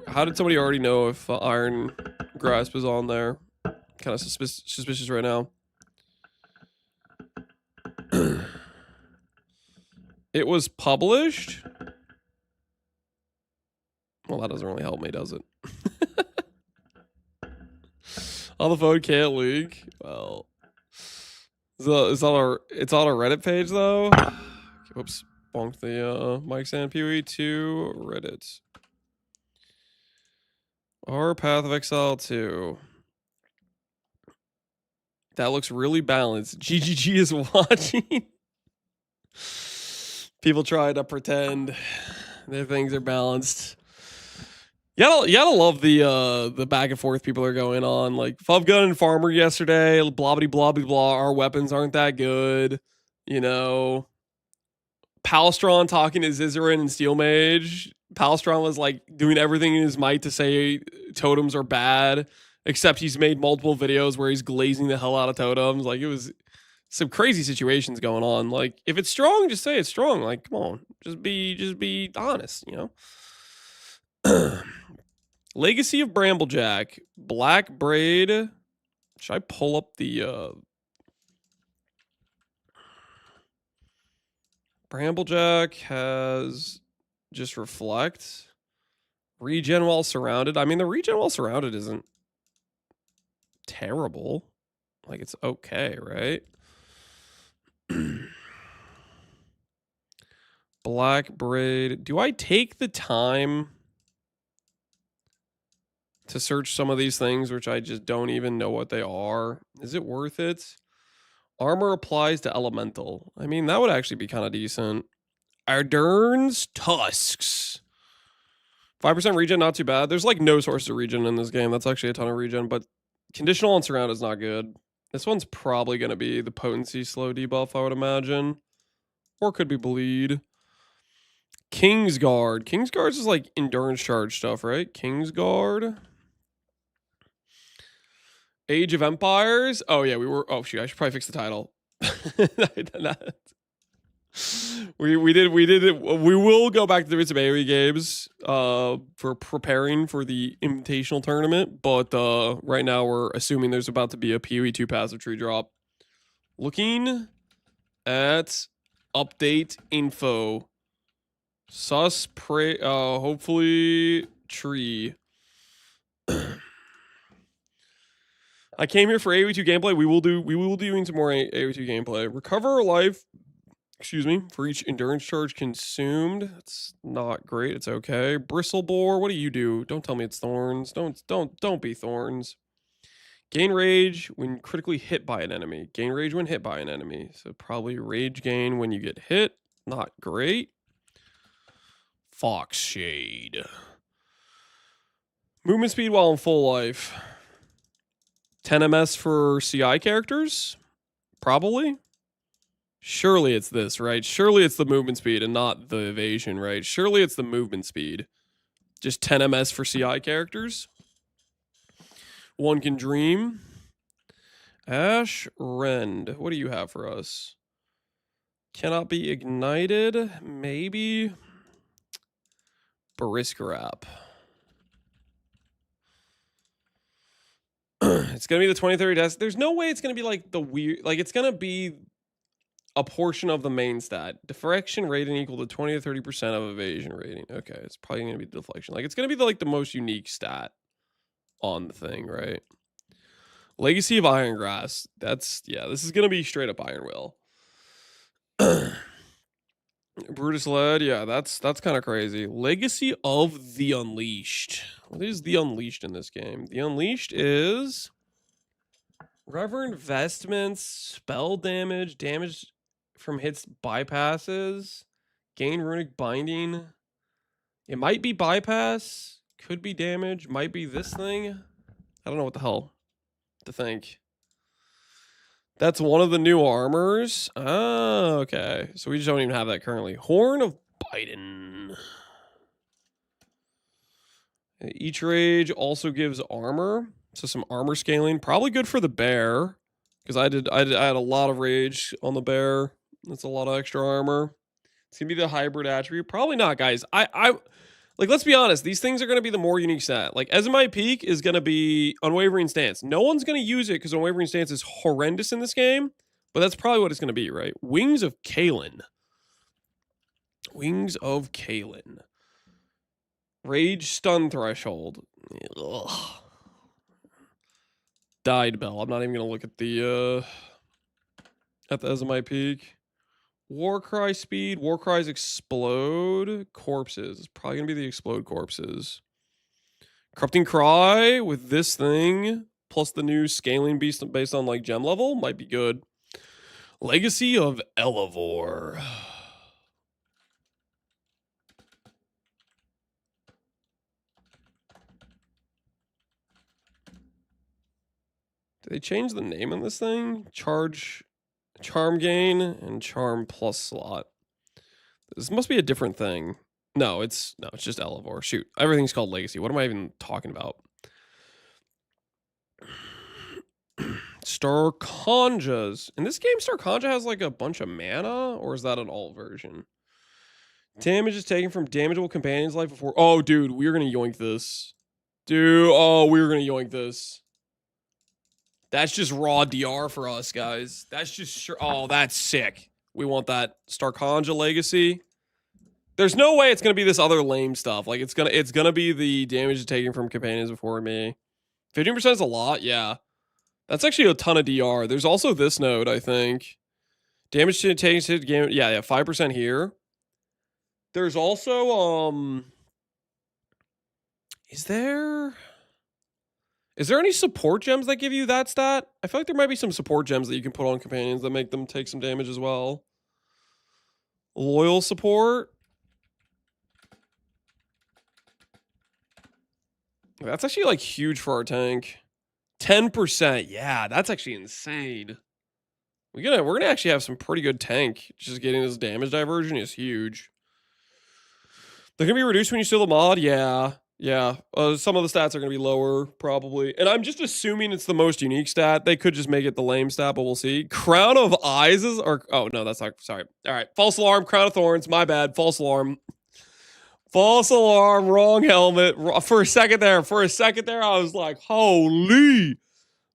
How did somebody already know if Iron Grasp is on there? Kind of suspicious right now. It was published? Well, that doesn't really help me, does it? On the phone, can't leak. Well, It's on our Reddit page though. Whoops, bonked the mic stand. PoE to Reddit. Our Path of Exile 2. That looks really balanced. GGG is watching. People try to pretend their things are balanced. You gotta love the back and forth people are going on. Like Fuvgun and Farmer yesterday, blah blah blah blah blah. Our weapons aren't that good, you know. Palstron talking to Zizarin and Steel Mage. Palstron was like doing everything in his might to say totems are bad, except he's made multiple videos where he's glazing the hell out of totems. Like it was some crazy situations going on. Like if it's strong, just say it's strong. Like come on, just be honest, you know. Legacy of Bramblejack, Black Braid. Should I pull up the Bramblejack has just reflect. Regen while surrounded. I mean, the regen while surrounded isn't terrible. Like, it's okay, right? Black Braid. Do I take the time to search some of these things, which I just don't even know what they are? Is it worth it? Armor applies to elemental. I mean, that would actually be kind of decent. Ardern's Tusks. 5% regen, not too bad. There's like no source of regen in this game. That's actually a ton of regen, but conditional on surround is not good. This one's probably going to be the potency slow debuff, I would imagine. Or could be bleed. Kingsguard. Kingsguard's is like endurance charge stuff, right? Kingsguard. Age of Empires. Oh yeah, we were. Oh shoot, I should probably fix the title. We did it. We will go back to the Ritz Bailey games for preparing for the invitational tournament, but right now we're assuming there's about to be a PoE 2 passive tree drop. Looking at update info. Sus pray hopefully tree. I came here for AoE2 gameplay. We will be doing some more AoE2 gameplay. Recover life, excuse me, for each endurance charge consumed. That's not great. It's okay. Bristleboar, what do you do? Don't tell me it's thorns. Don't be thorns. Gain rage when critically hit by an enemy. Gain rage when hit by an enemy. So probably rage gain when you get hit. Not great. Fox Shade. Movement speed while in full life. 10 MS for CI characters? Probably. Surely it's this, right? Surely it's the movement speed and not the evasion, right? Surely it's the movement speed. Just 10 MS for CI characters. One can dream. Ash Rend. What do you have for us? Cannot be ignited. Maybe. Bariskarap. It's going to be the 2030 deaths. There's no way it's going to be like the weird... Like, it's going to be a portion of the main stat. Deflection rating equal to 20 to 30% of evasion rating. Okay, it's probably going to be deflection. Like, it's going to be the most unique stat on the thing, right? Legacy of Irongrass. That's... Yeah, this is going to be straight up Iron Will. Brutus Led, yeah, that's kind of crazy. Legacy of the Unleashed. What is the Unleashed in this game? The Unleashed is Reverend Vestments, spell damage, damage from hits bypasses, gain runic binding. It might be bypass, could be damage, might be this thing. I don't know what the hell to think. That's one of the new armors. Oh, okay. So we just don't even have that currently. Horn of Biden. Each rage also gives armor. So some armor scaling. Probably good for the bear. Because I had a lot of rage on the bear. That's a lot of extra armor. It's going to be the hybrid attribute. Probably not, guys. Like, let's be honest. These things are going to be the more unique stat. Like, Ezmai Peak is going to be Unwavering Stance. No one's going to use it because Unwavering Stance is horrendous in this game. But that's probably what it's going to be, right? Wings of Kalen. Wings of Kalen. Rage Stun Threshold. Ugh. Died Bell. I'm not even going to look at the... as of my peak. Warcry speed. Warcries explode. Corpses. It's probably going to be the explode corpses. Corrupting Cry with this thing, plus the new scaling beast based on like gem level, might be good. Legacy of Elevor. Did they change the name on this thing? Charm gain and charm plus slot. This must be a different thing. No, it's just Elevor. Shoot, everything's called Legacy. What am I even talking about? Starconjas. In this game, Starconja has like a bunch of mana, or is that an alt version? Damage is taken from damageable companions' life before. Oh, dude, we're gonna yoink this. Dude, oh, we're gonna yoink this. That's just raw DR for us, guys. That's just sure. Oh, that's sick. We want that Starconja Legacy. There's no way it's gonna be this other lame stuff. Like it's gonna be the damage taken from companions before me. 15% is a lot, yeah. That's actually a ton of DR. There's also this node, I think. Damage to taken to game. Yeah, 5% here. There's also Is there any support gems that give you that stat? I feel like there might be some support gems that you can put on companions that make them take some damage as well. Loyal support. That's actually like huge for our tank. 10%. Yeah, that's actually insane. We're gonna actually have some pretty good tank. Just getting this damage diversion is huge. They're gonna be reduced when you steal the mod. Yeah. Some of the stats are gonna be lower probably, and I'm just assuming it's the most unique stat. They could just make it the lame stat, but we'll see. Crown of Eyes are. Oh no, that's not. Sorry. All right. False alarm. Crown of Thorns. My bad. False alarm. False alarm. Wrong helmet. For a second there, I was like, holy.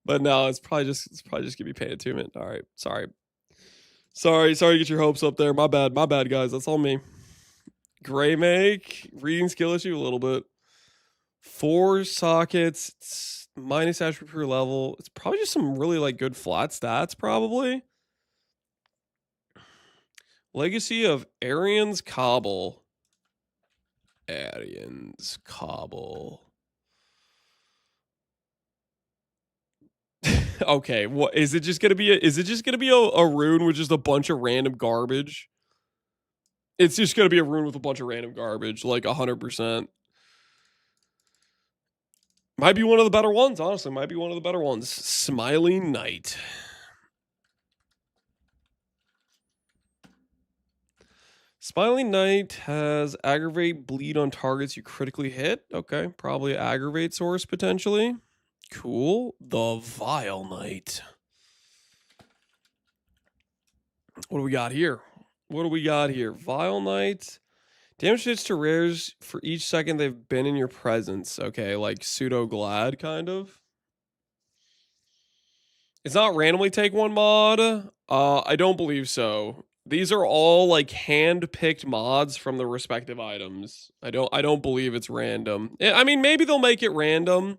But no, it's probably just gonna be paid attunement. All right. Sorry to get your hopes up there. My bad, guys. That's all me. Gray make. Reading skill issue a little bit. 4 sockets. It's minus attribute per level. It's probably just some really like good flat stats, probably. Legacy of Arian's Cobble. Arian's Cobble. Okay, what is it just gonna be? Is it just gonna be a rune with just a bunch of random garbage? It's just gonna be a rune with a bunch of random garbage, like 100%. Might be one of the better ones, honestly. Might be one of the better ones. Smiling Knight. Smiling Knight has aggravate bleed on targets you critically hit. Okay, probably aggravate source potentially. Cool. The Vile Knight. What do we got here? Vile Knight. Damage hits to rares for each second they've been in your presence. Okay, like pseudo glad kind of. It's not randomly take one mod. I don't believe so. These are all like hand-picked mods from the respective items. I don't believe it's random. I mean, maybe they'll make it random.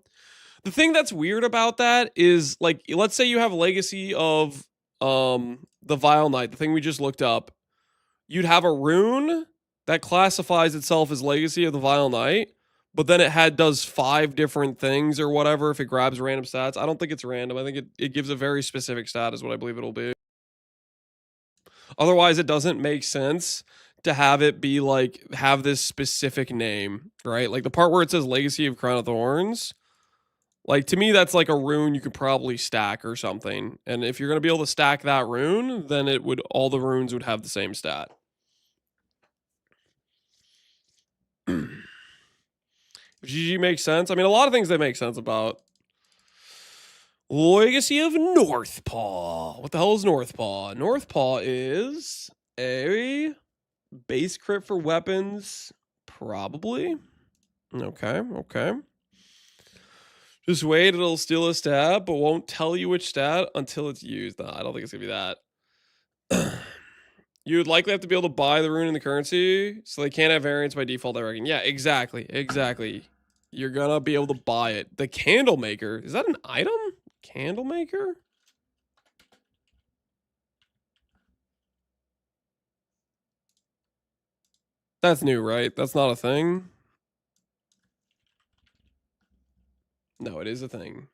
The thing that's weird about that is like, let's say you have Legacy of the Vile Knight, the thing we just looked up. You'd have a rune that classifies itself as Legacy of the Vile Knight, but then it does 5 different things or whatever if it grabs random stats. I don't think it's random. I think it gives a very specific stat is what I believe it'll be. Otherwise, it doesn't make sense to have it be like, have this specific name, right? Like the part where it says Legacy of Crown of Thorns, like to me, that's like a rune you could probably stack or something. And if you're going to be able to stack that rune, then all the runes would have the same stat. GG makes sense. I mean, a lot of things they make sense about. Legacy of Northpaw. What the hell is Northpaw? Northpaw is a base crit for weapons, probably. Okay. Just wait, it'll steal a stat, but won't tell you which stat until it's used. No, I don't think it's gonna be that. You would likely have to be able to buy the rune in the currency, so they can't have variants by default, I reckon. Yeah, exactly. You're gonna be able to buy it. The Candle Maker. Is that an item? Candle Maker? That's new, right? That's not a thing? No, it is a thing.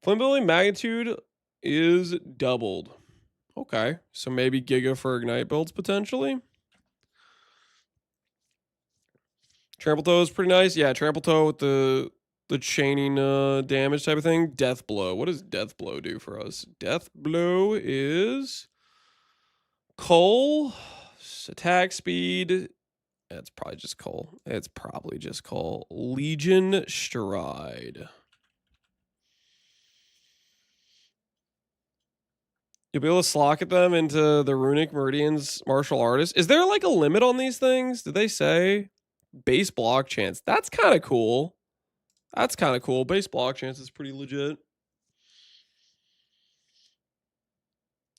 Flammability magnitude is doubled. Okay, so maybe Giga for Ignite builds potentially. Trample Toe is pretty nice. Yeah, Trample Toe with the chaining damage type of thing. Death Blow. What does Death Blow do for us? Death Blow is Cole, attack speed. It's probably just Cole. It's probably just Cole. Legion Stride. You'll be able to slock at them into the Runic Meridian's Martial Artist. Is there like a limit on these things? Did they say? Base block chance. That's kind of cool. That's kind of cool. Base block chance is pretty legit.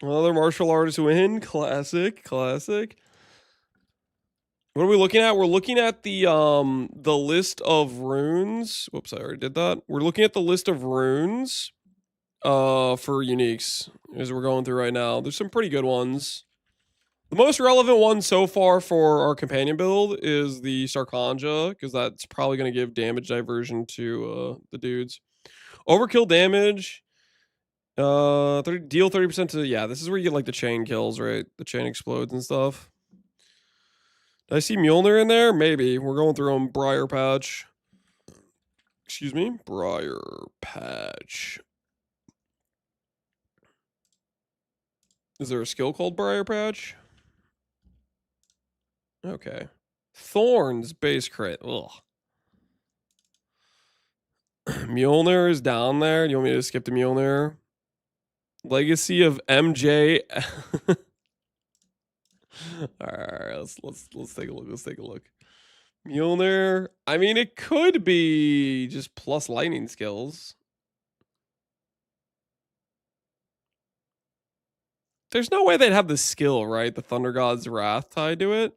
Another martial artist win. Classic. Classic. What are we looking at? We're looking at the list of runes. Whoops, I already did that. We're looking at the list of runes for uniques as we're going through right now. There's some pretty good ones. The most relevant one so far for our companion build is the Sarkanja, because that's probably going to give damage diversion to the dudes. Overkill damage. Deal 30% to... Yeah, this is where you get like the chain kills, right? The chain explodes and stuff. Did I see Mjolnir in there? Maybe. We're going through them. Briar Patch. Excuse me? Briar Patch. Is there a skill called Briar Patch? Okay. Thorns base crit. Ugh. Mjolnir is down there. You want me to skip to Mjolnir? Legacy of MJ. Alright, let's take a look. Let's take a look. Mjolnir. I mean, it could be just plus lightning skills. There's no way they'd have the skill, right? The Thunder God's Wrath tied to it.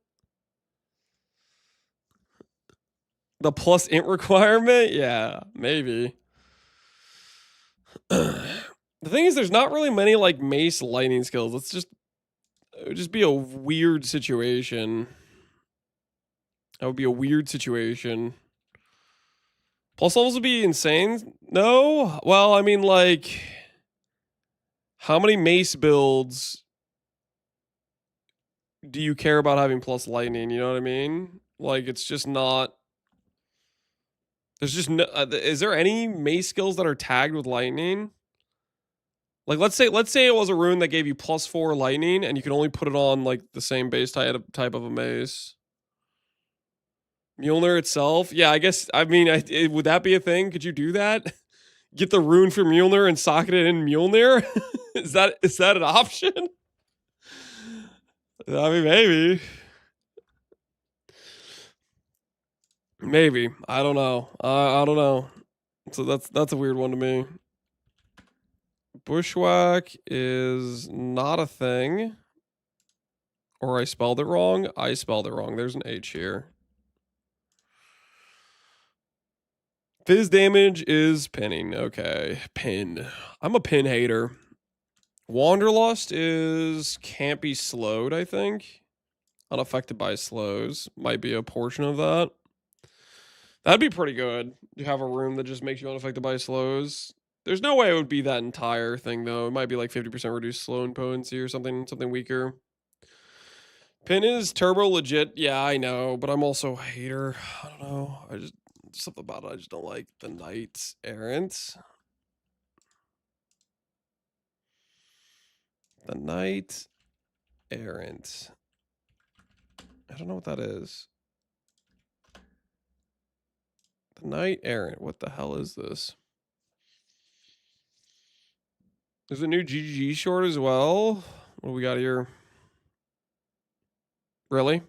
The plus int requirement? Yeah, maybe. The thing is, there's not really many like mace lightning skills. It would just be a weird situation. That would be a weird situation. Plus levels would be insane. No? Well, I mean, like, how many mace builds do you care about having plus lightning? You know what I mean? Like, it's just not... There's just no... is there any mace skills that are tagged with lightning? Like, let's say it was a rune that gave you +4 lightning, and you can only put it on like the same base type of a mace. Mjolnir itself, yeah, I guess. I mean, would that be a thing? Could you do that? Get the rune for Mjolnir and socket it in Mjolnir? Is that an option? I mean, maybe. Maybe. I don't know. I don't know. So that's a weird one to me. Bushwhack is not a thing. Or I spelled it wrong. I spelled it wrong. There's an H here. Fizz damage is pinning. Okay. Pin. I'm a pin hater. Wanderlust can't be slowed, I think. Unaffected by slows. Might be a portion of that. That'd be pretty good. You have a room that just makes you unaffected by slows. There's no way it would be that entire thing, though. It might be like 50% reduced slow and potency or something weaker. Pin is turbo legit. Yeah, I know, but I'm also a hater. I don't know. Something about it I just don't like. The Knight Errant. The Knight Errant. I don't know what that is. The Knight Errant. What the hell is this? There's a new GGG short as well. What do we got here? Really?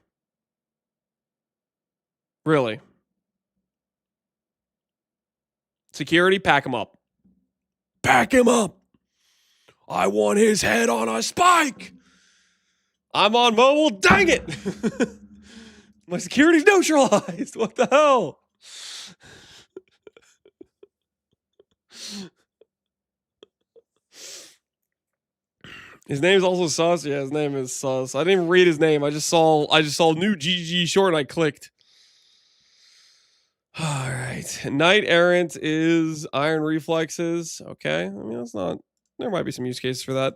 Really? Security, pack him up. Pack him up. I want his head on a spike. I'm on mobile. Dang it. My security's neutralized. What the hell? His name's also Sus. Yeah, his name is Sus. I didn't even read his name. I just saw new GG short and I clicked. All right. Knight Errant is Iron Reflexes. Okay. I mean, that's not. There might be some use cases for that.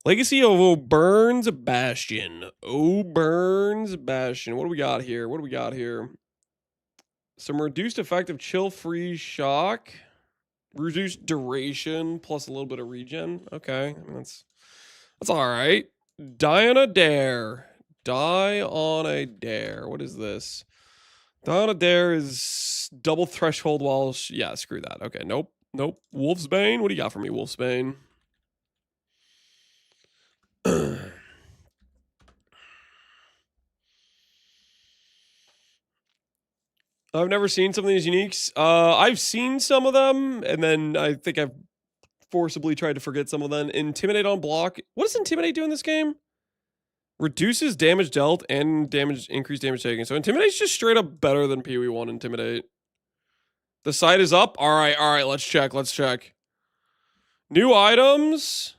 Legacy of O'Byrne's Bastion. O'Byrne's Bastion. What do we got here? What do we got here? Some reduced effective chill freeze shock. Reduced duration plus a little bit of regen. Okay. I mean, that's all right. Die on a dare. Die on a dare. What is this? Die on a dare is double threshold while... yeah, screw that. Okay, nope. Nope. Wolfsbane? What do you got for me, Wolfsbane? I've never seen some of these uniques. I've seen some of them, and then I think I've forcibly tried to forget some of them. Intimidate on block. What does Intimidate do in this game? Reduces damage dealt and increased damage taken. So Intimidate's just straight up better than PoE 1 Intimidate. The site is up. All right. Let's check. New items.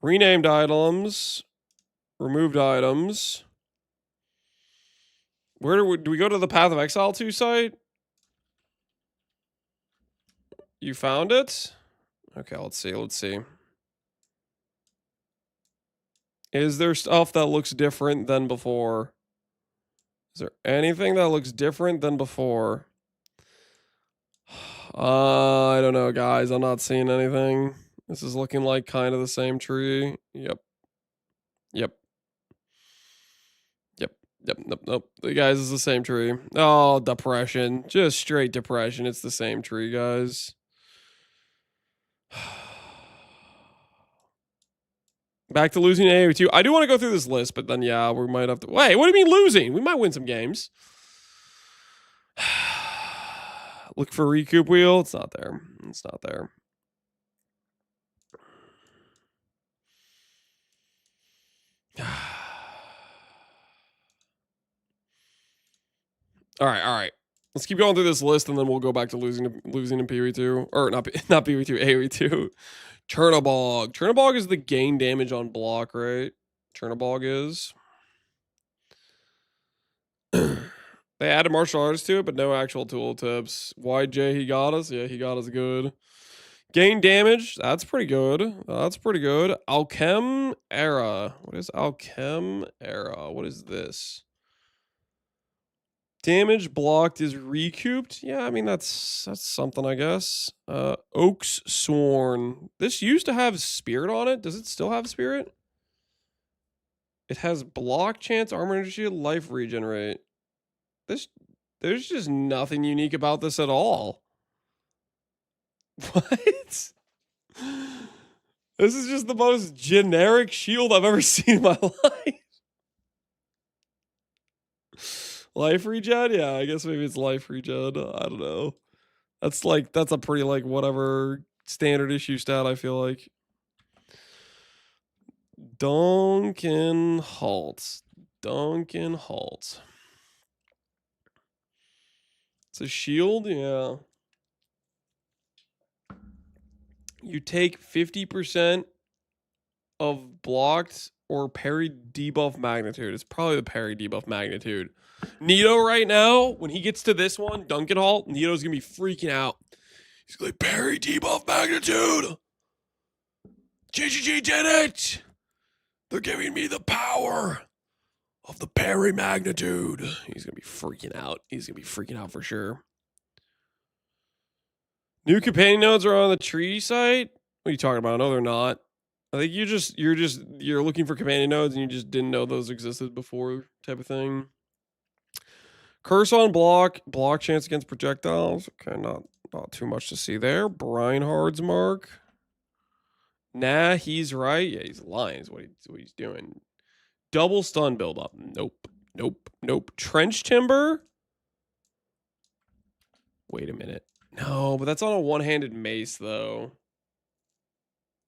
Renamed items. Removed items. Where do we go to the Path of Exile 2 site? You found it? Okay, let's see. Is there stuff that looks different than before? Is there anything that looks different than before? I don't know, guys. I'm not seeing anything. This is looking like kind of the same tree. Yep. Nope. The guys, is the same tree. Oh, depression. Just straight depression. It's the same tree, guys. Back to losing AOE2. I do want to go through this list, but then, yeah, we might have to... Wait, what do you mean losing? We might win some games. Look for recoup wheel. It's not there. All right. Let's keep going through this list, and then we'll go back to losing in PoE2. Or not PoE2, AoE2. Chernobog. Chernobog is the gain damage on block, right? Chernobog is. They added martial arts to it, but no actual tooltips. YJ, he got us. Yeah, he got us good. Gain damage. That's pretty good. Alchem Era. What is Alchem Era? What is this? Damage blocked is recouped. Yeah, I mean, that's something, I guess. Oak's Sworn. This used to have Spirit on it. Does it still have Spirit? It has block chance, armor energy, life regenerate. There's just nothing unique about this at all. What? This is just the most generic shield I've ever seen in my life. Life regen? Yeah, I guess maybe it's life regen. I don't know. That's a pretty whatever standard issue stat, I feel like. Duncan Halt. It's a shield, yeah. You take 50% of blocked or parry debuff magnitude. It's probably the parry debuff magnitude. Nito right now, when he gets to this one, Duncan Halt, Nito's going to be freaking out. He's going to parry debuff magnitude. GGG did it. They're giving me the power of the parry magnitude. He's going to be freaking out. He's going to be freaking out for sure. New companion nodes are on the tree site. What are you talking about? No, they're not. I think you're looking for companion nodes and you just didn't know those existed before, type of thing. Curse on block chance against projectiles. Okay, not too much to see there. Breinhard's mark. Nah, he's right. Yeah, he's lying. Is what he's doing. Double stun buildup. Nope. Trench timber. Wait a minute. No, but that's on a one-handed mace, though.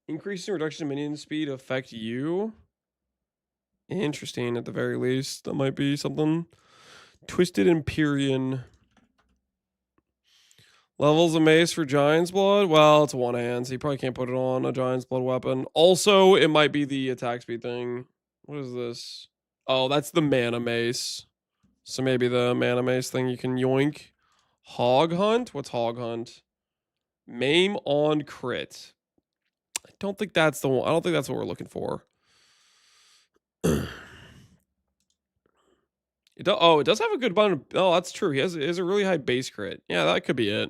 Increase and reduction of minion speed affect you. Interesting, at the very least. That might be something. Twisted Empyrean. Levels of mace for Giant's Blood. Well, it's one hand, so you probably can't put it on a Giant's Blood weapon. Also, it might be the attack speed thing. What is this? Oh, that's the mana mace. So maybe the mana mace thing you can yoink. Hog Hunt? What's Hog Hunt? Maim on crit. I don't think that's the one. I don't think that's what we're looking for. It does have a good button. Oh, that's true. He has a really high base crit. Yeah, that could be it.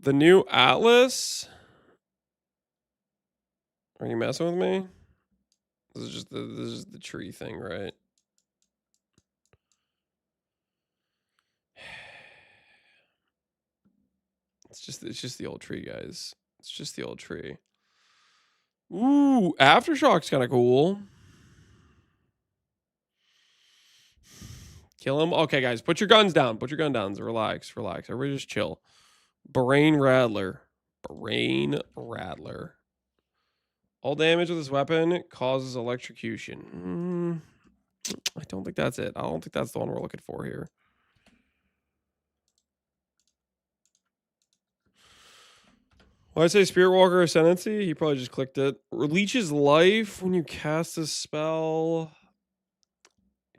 The new Atlas. Are you messing with me? This is the tree thing, right? It's just the old tree, guys. It's just the old tree. Ooh, Aftershock's kind of cool. Kill him. Okay, guys, put your guns down. Put your gun down. Relax. Everybody just chill. Brain Rattler. All damage with this weapon causes electrocution. I don't think that's it. I don't think that's the one we're looking for here. Why I say Spirit Walker Ascendancy? He probably just clicked it. Leeches life when you cast a spell.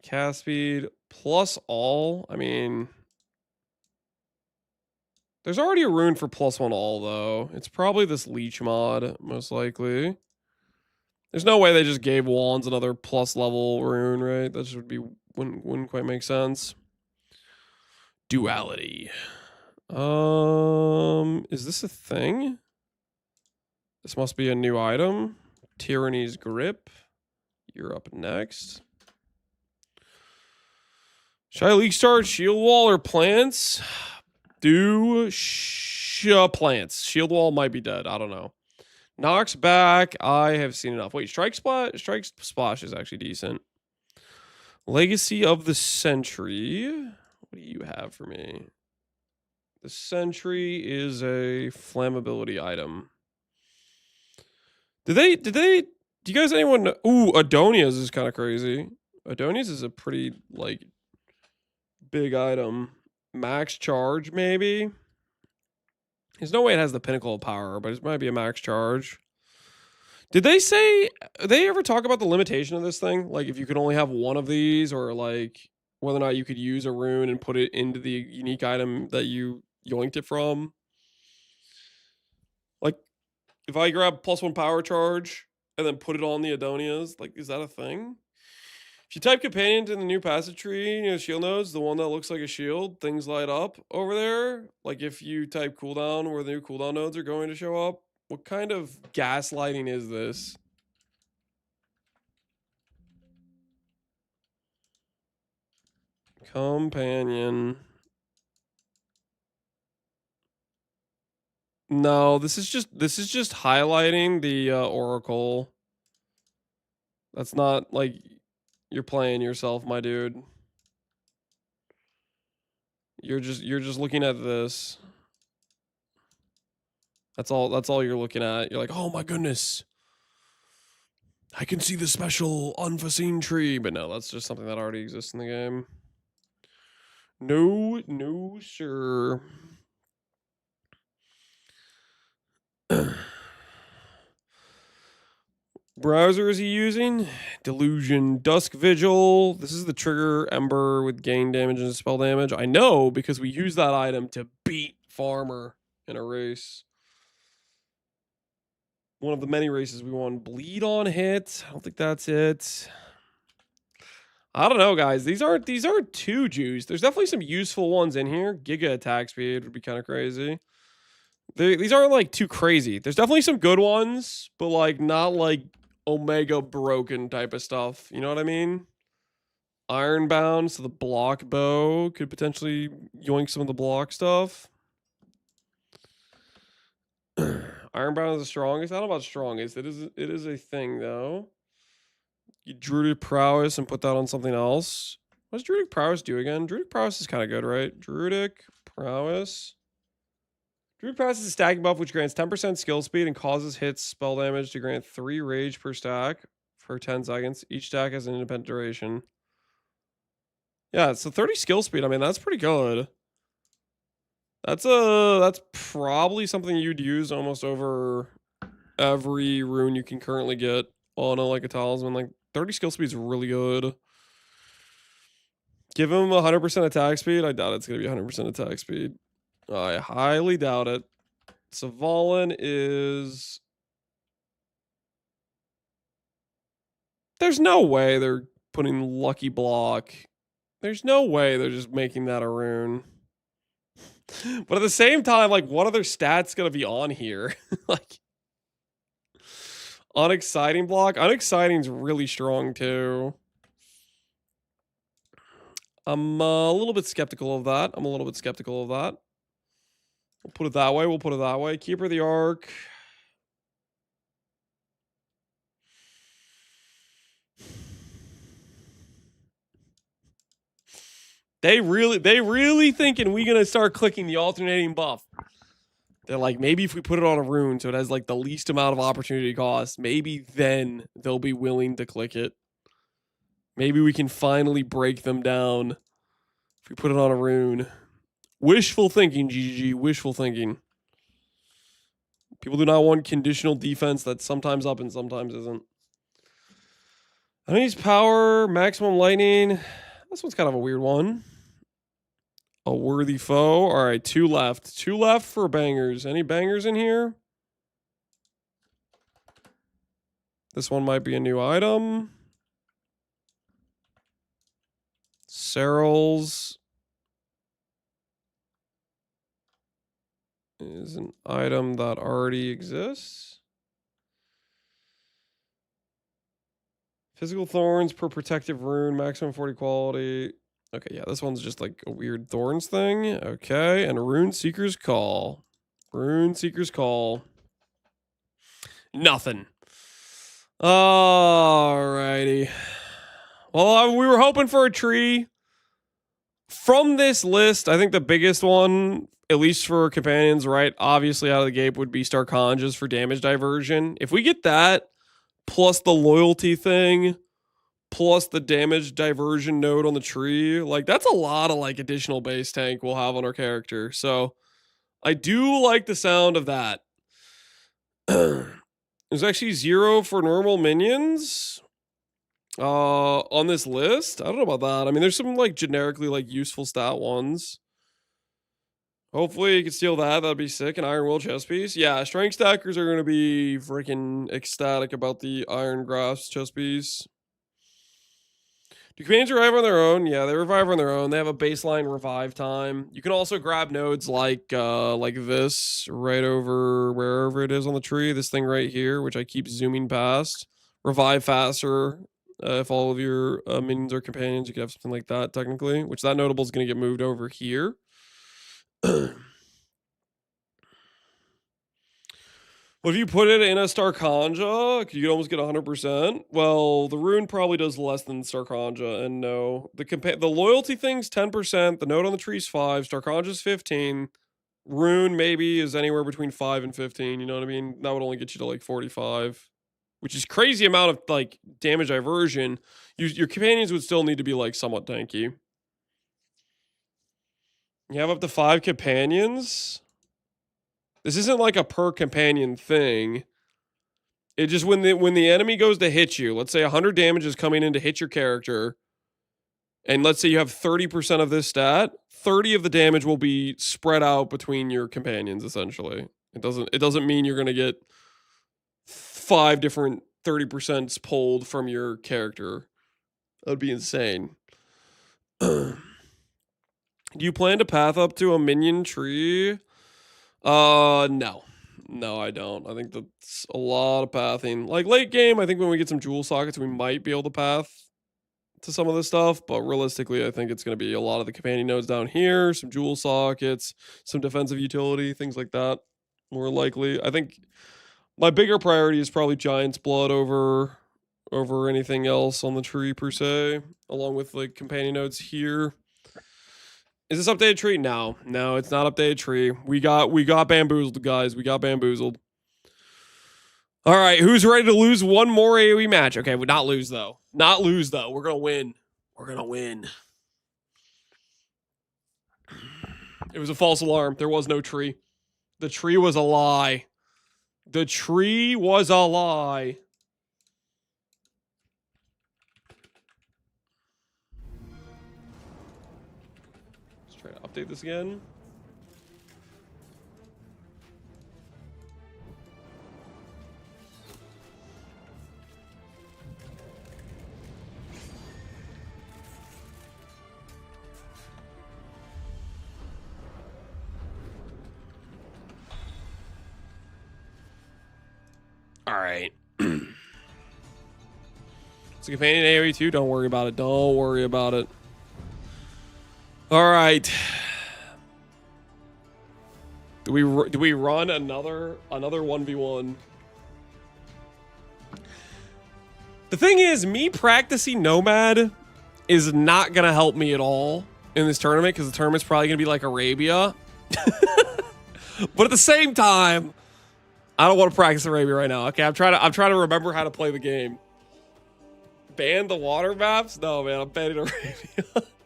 Cast speed plus all. I mean, there's already a rune for +1 all though. It's probably this leech mod, most likely. There's no way they just gave wands another plus level rune, right? That just wouldn't quite make sense. Duality. Is this a thing? This must be a new item. Tyranny's Grip. You're up next. Should I leak start shield wall or plants? Plants. Shield wall might be dead. I don't know. Knocks back. I have seen enough. Wait, Strike Splash is actually decent. Legacy of the Sentry. What do you have for me? The Sentry is a flammability item. Do you guys anyone know? Ooh, Adonia's is kind of crazy. Adonia's is a pretty, like, big item. Max charge, maybe? There's no way it has the pinnacle of power, but it might be a max charge. Did they ever talk about the limitation of this thing? Like, if you could only have one of these, or, like, whether or not you could use a rune and put it into the unique item that you yoinked it from? Like, if I grab +1 power charge and then put it on the Adonias, like, is that a thing? If you type companion in the new passage tree, shield nodes, the one that looks like a shield, things light up over there. Like, if you type cooldown where the new cooldown nodes are going to show up, what kind of gaslighting is this? Companion. No, this is just highlighting the Oracle. That's not like you're playing yourself, my dude. You're just looking at this. That's all you're looking at. You're like, "Oh my goodness. I can see the special unforeseen tree." But no, that's just something that already exists in the game. No, sir. Browser is he using? Delusion, Dusk Vigil. This is the trigger Ember with gain damage and spell damage. I know because we use that item to beat Farmer in a race. One of the many races we won. Bleed on hit. I don't think that's it. I don't know, guys. These aren't too juiced. There's definitely some useful ones in here. Giga attack speed would be kind of crazy. These aren't like too crazy. There's definitely some good ones, but like not like Omega broken type of stuff. You know what I mean? Ironbound, so the block bow could potentially yoink some of the block stuff. Ironbound is the strongest. I don't know about strongest. It is a thing though. You Druidic Prowess and put that on something else. What does Druidic Prowess do again? Druidic Prowess is kind of good, right? Druidic Prowess. Druid Prowess is a stacking buff which grants 10% skill speed and causes hits spell damage to grant 3 rage per stack for 10 seconds. Each stack has an independent duration. Yeah, so 30 skill speed. I mean, that's pretty good. That's probably something you'd use almost over every rune you can currently get on a talisman. Like 30 skill speed is really good. Give him 100% attack speed. I doubt it's gonna be 100% attack speed. I highly doubt it. Svalin is. There's no way they're putting Lucky Block. There's no way they're just making that a rune. But at the same time, like, what other stats gonna be on here? Like, Unexciting Block. Unexciting's really strong too. I'm a little bit skeptical of that. We'll put it that way. Keeper of the Ark. They really thinking we gonna start clicking the alternating buff. They're like, maybe if we put it on a rune so it has like the least amount of opportunity cost, maybe then they'll be willing to click it. Maybe we can finally break them down if we put it on a rune. Wishful thinking, GG. Wishful thinking. People do not want conditional defense that's sometimes up and sometimes isn't. Enemy's power, maximum lightning. This one's kind of a weird one. A worthy foe. All right, 2 left. 2 left for bangers. Any bangers in here? This one might be a new item. Cyril's is an item that already exists. Physical thorns per protective rune, maximum 40 quality. Okay, yeah, this one's just like a weird thorns thing. Okay, and a Rune Seeker's Call. Rune Seeker's Call. Nothing. Alrighty. Well, we were hoping for a tree. From this list, I think the biggest one, at least for companions, right, obviously out of the gate would be Starkanjas for damage diversion. If we get that, plus the loyalty thing, plus the damage diversion node on the tree, like that's a lot of like additional base tank we'll have on our character. So I do like the sound of that. There's actually 0 for normal minions on this list. I don't know about that. I mean, there's some like generically like useful stat ones. Hopefully you can steal that. That'd be sick. An Iron Will chest piece. Yeah, strength stackers are going to be freaking ecstatic about the Iron Grasp chest piece. Do companions revive on their own? Yeah, they revive on their own. They have a baseline revive time. You can also grab nodes like this right over wherever it is on the tree. This thing right here, which I keep zooming past. Revive faster. If all of your minions are companions, you could have something like that technically. Which that notable is going to get moved over here. Well, if you put it in a Starkanja, you could almost get 100%. Well, the rune probably does less than Starkanja, and no. The loyalty thing's 10%, the node on the tree's 5, Starkanja's 15, rune maybe is anywhere between 5 and 15, you know what I mean? That would only get you to like 45, which is crazy amount of like damage diversion. Your companions would still need to be like somewhat tanky. You have up to 5 companions? This isn't like a per companion thing. It just when the enemy goes to hit you, let's say 100 damage is coming in to hit your character, and let's say you have 30% of this stat, 30 of the damage will be spread out between your companions essentially. It doesn't mean you're going to get 5 different 30% pulled from your character. That would be insane. Do you plan to path up to a minion tree? No. No, I don't. I think that's a lot of pathing. Like late game, I think when we get some jewel sockets, we might be able to path to some of this stuff. But realistically, I think it's going to be a lot of the companion nodes down here, some jewel sockets, some defensive utility, things like that. More likely. I think my bigger priority is probably Giant's Blood over anything else on the tree per se, along with like companion nodes here. Is this updated tree? No, it's not updated tree. We got bamboozled, guys. We got bamboozled. All right, who's ready to lose one more AoE match? Okay, we not lose though. Not lose though. We're gonna win. We're gonna win. It was a false alarm. There was no tree. The tree was a lie. The tree was a lie. Let's try to update this again. All right. It's a companion AoE too. Don't worry about it. Don't worry about it. All right. Do we run another 1v1? The thing is, me practicing Nomad is not gonna help me at all in this tournament because the tournament's probably gonna be like Arabia. But at the same time, I don't want to practice Arabia right now. Okay, I'm trying to remember how to play the game. Ban the water maps? No, man, I'm banning Arabia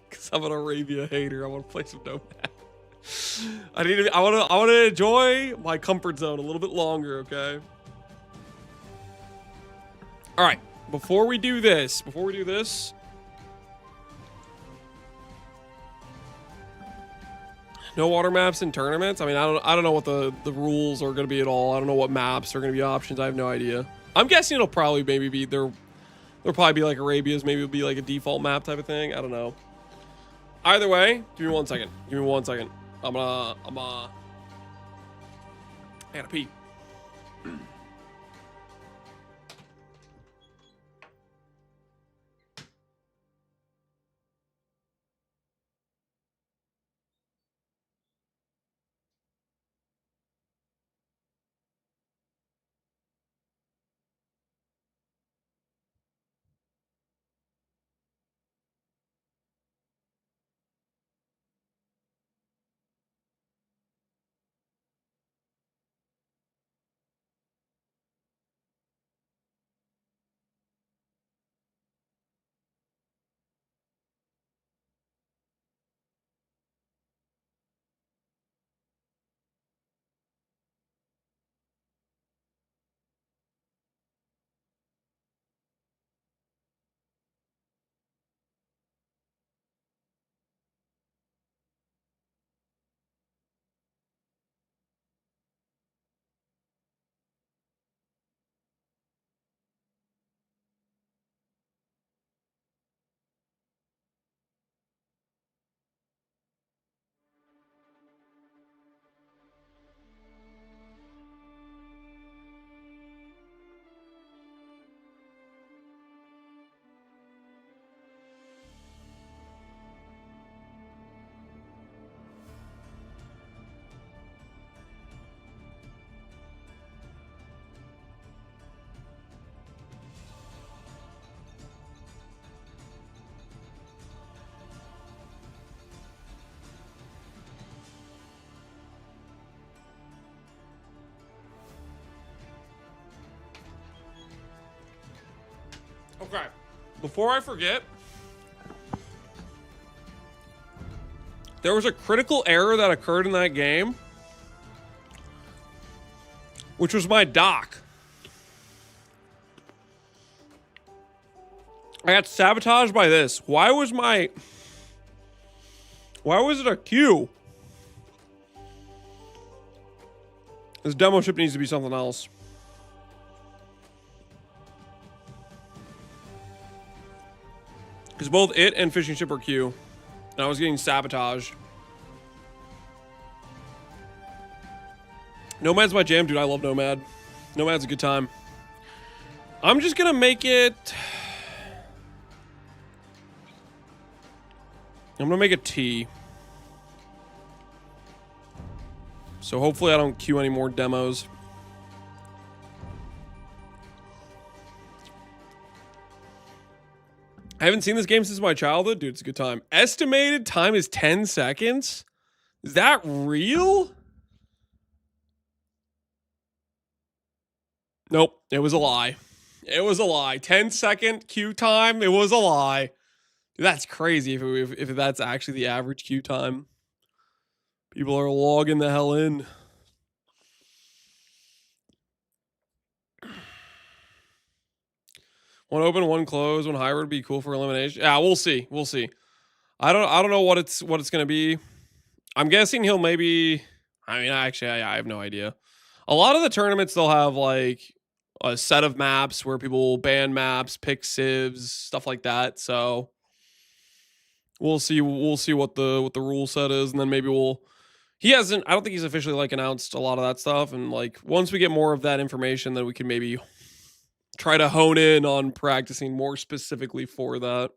because I'm an Arabia hater. I want to play some Nomad. I want to enjoy my comfort zone a little bit longer. Okay. All right. Before we do this. No water maps in tournaments? I mean, I don't know what the rules are going to be at all. I don't know what maps are going to be options. I have no idea. I'm guessing it'll probably maybe be there'll probably be like Arabia's, maybe it'll be like a default map type of thing. I don't know. Either way, give me 1 second. Give me 1 second. I gotta pee. Okay. Before I forget, there was a critical error that occurred in that game, which was my dock. I got sabotaged by this. Why was it a Q? This demo ship needs to be something else. Because both it and fishing ship are Q. And I was getting sabotaged. Nomad's my jam, dude. I love Nomad. Nomad's a good time. I'm just going to make it... I'm going to make it T. So hopefully I don't queue any more demos. I haven't seen this game since my childhood. Dude, it's a good time. Estimated time is 10 seconds? Is that real? Nope, it was a lie. It was a lie. 10-second queue time, it was a lie. Dude, that's crazy if that's actually the average queue time. People are logging the hell in. One open, one close, one hybrid would be cool for elimination. Yeah, we'll see. We'll see. I don't know what it's gonna be. I'm guessing he'll maybe. I mean, actually, I have no idea. A lot of the tournaments they'll have like a set of maps where people will ban maps, pick civs, stuff like that. So we'll see. We'll see what the rule set is, and then maybe we'll. He hasn't. I don't think he's officially like announced a lot of that stuff. And like once we get more of that information, then we can maybe try to hone in on practicing more specifically for that.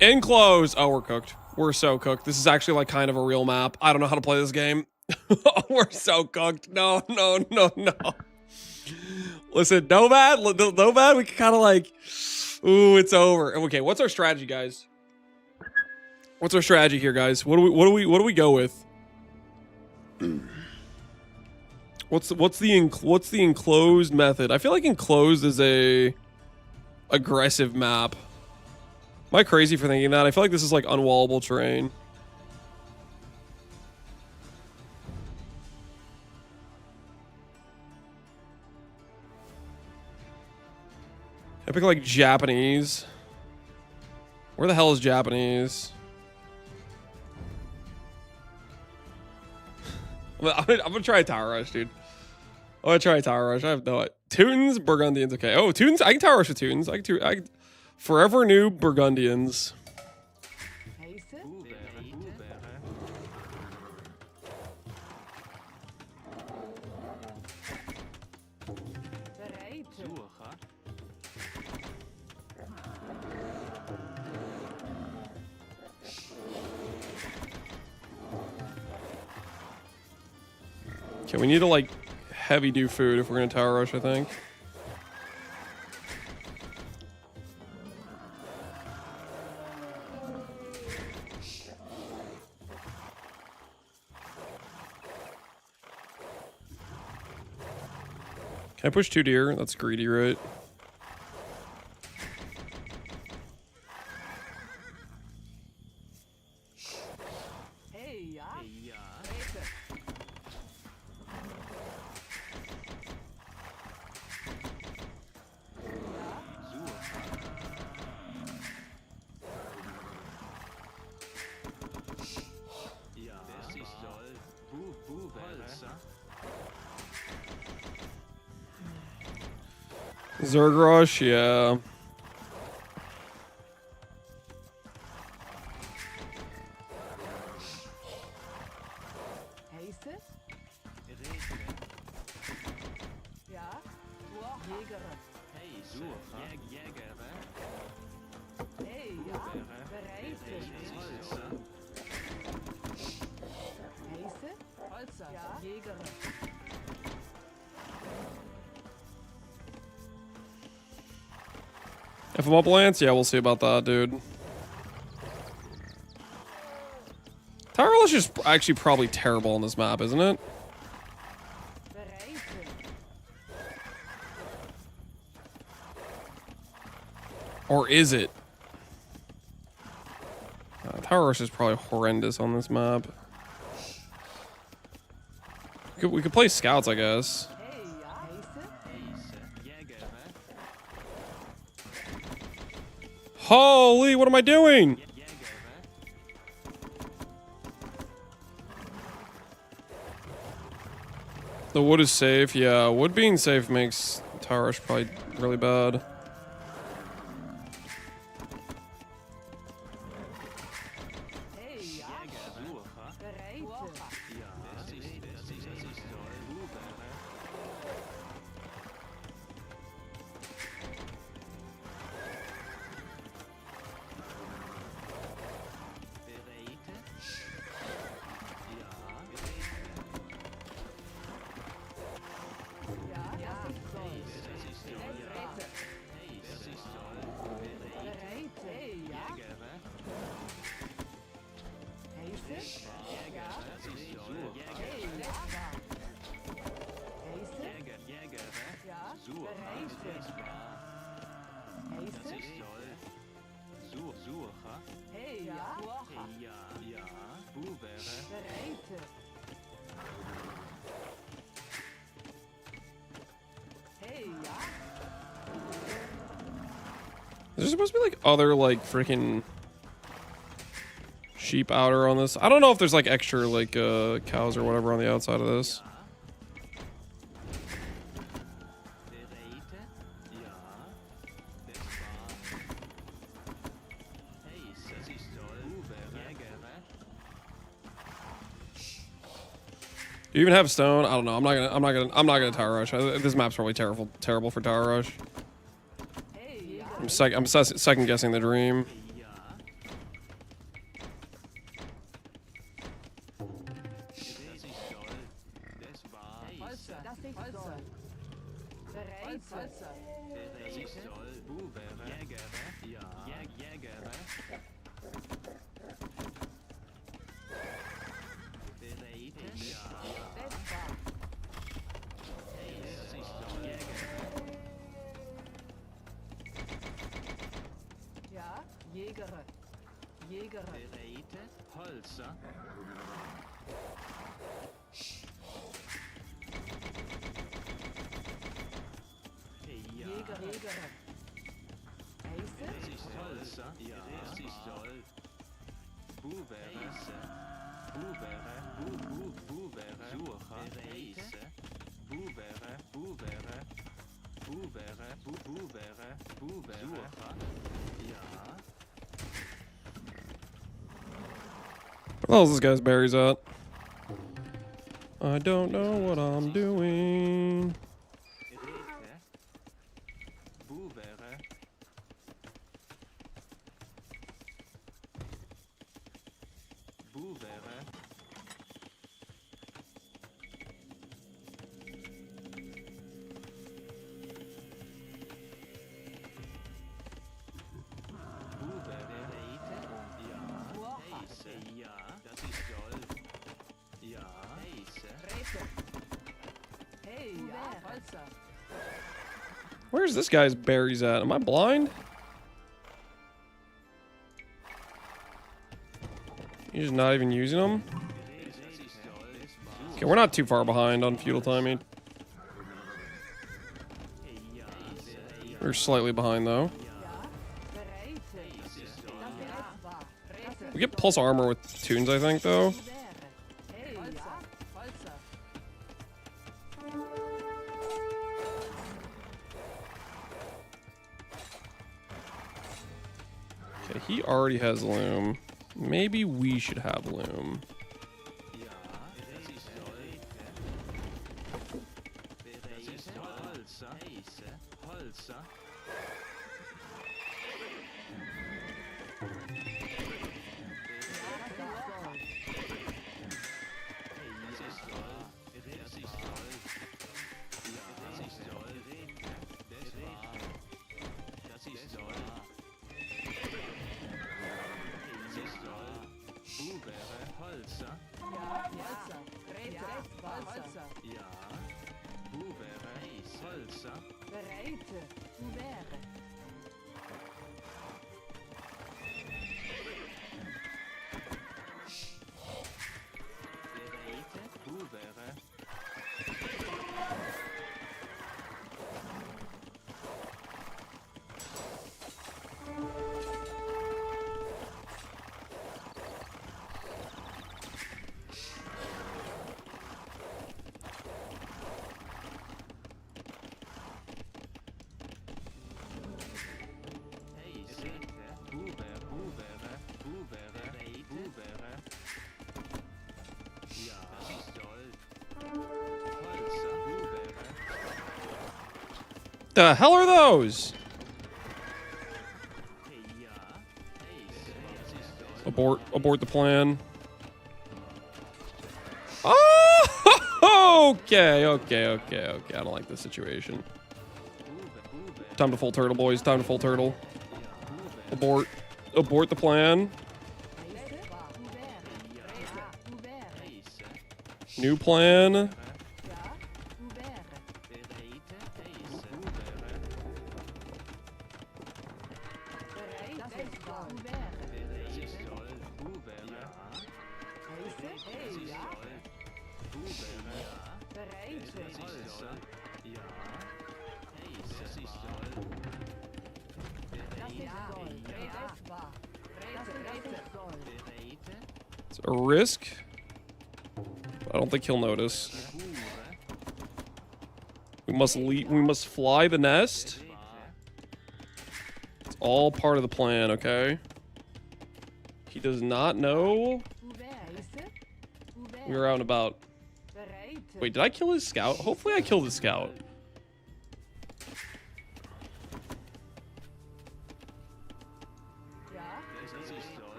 Enclose. Oh, we're cooked. We're so cooked. This is actually like kind of a real map. I don't know how to play this game. We're so cooked. No. Listen, Nomad, we can kind of like, ooh, it's over. Okay, what's our strategy, guys? What's our strategy here, guys? What do we go with? What's the enclosed method? I feel like enclosed is a aggressive map. Am I crazy for thinking that? I feel like this is like unwallable terrain. I pick like Japanese. Where the hell is Japanese? I'm gonna try a Tower Rush, dude. I'm gonna try a Tower Rush. I have no idea. Teutons, Burgundians. Okay. Oh, Teutons. I can Tower Rush with Teutons. I can forever new Burgundians. Okay, we need to like heavy do food if we're gonna Tower Rush, I think. Can I push 2 deer? That's greedy, right? Zergrosh, yeah. If I'm up Lance, yeah, we'll see about that, dude. Tower Rush is actually probably terrible on this map, isn't it? Or is it? Tower Rush is probably horrendous on this map. We could play scouts, I guess. Holy, what am I doing? The wood is safe. Yeah, wood being safe makes Tower Rush probably really bad. There's supposed to be like other like freaking sheep outer on this. I don't know if there's like extra like cows or whatever on the outside of this. Do you even have stone? I don't know. I'm not gonna tower rush. This map's probably terrible for tower rush. I'm second guessing the dream. Where the hell is this guy's berries at? I don't know what I'm doing. Where's this guy's berries at? Am I blind? He's just not even using them? Okay, we're not too far behind on feudal timing. We're slightly behind though. We get plus armor with tunes, I think, though. Okay, he already has loom. Maybe we should have loom. The hell are those? Abort the plan. Oh, okay. I don't like this situation. Time to full turtle, boys. Time to full turtle. Abort the plan. New plan. It's a risk. I don't think he'll notice. We must fly the nest. It's all part of the plan, okay? He does not know we're out and about. Wait, did I kill his scout? Hopefully I killed his scout.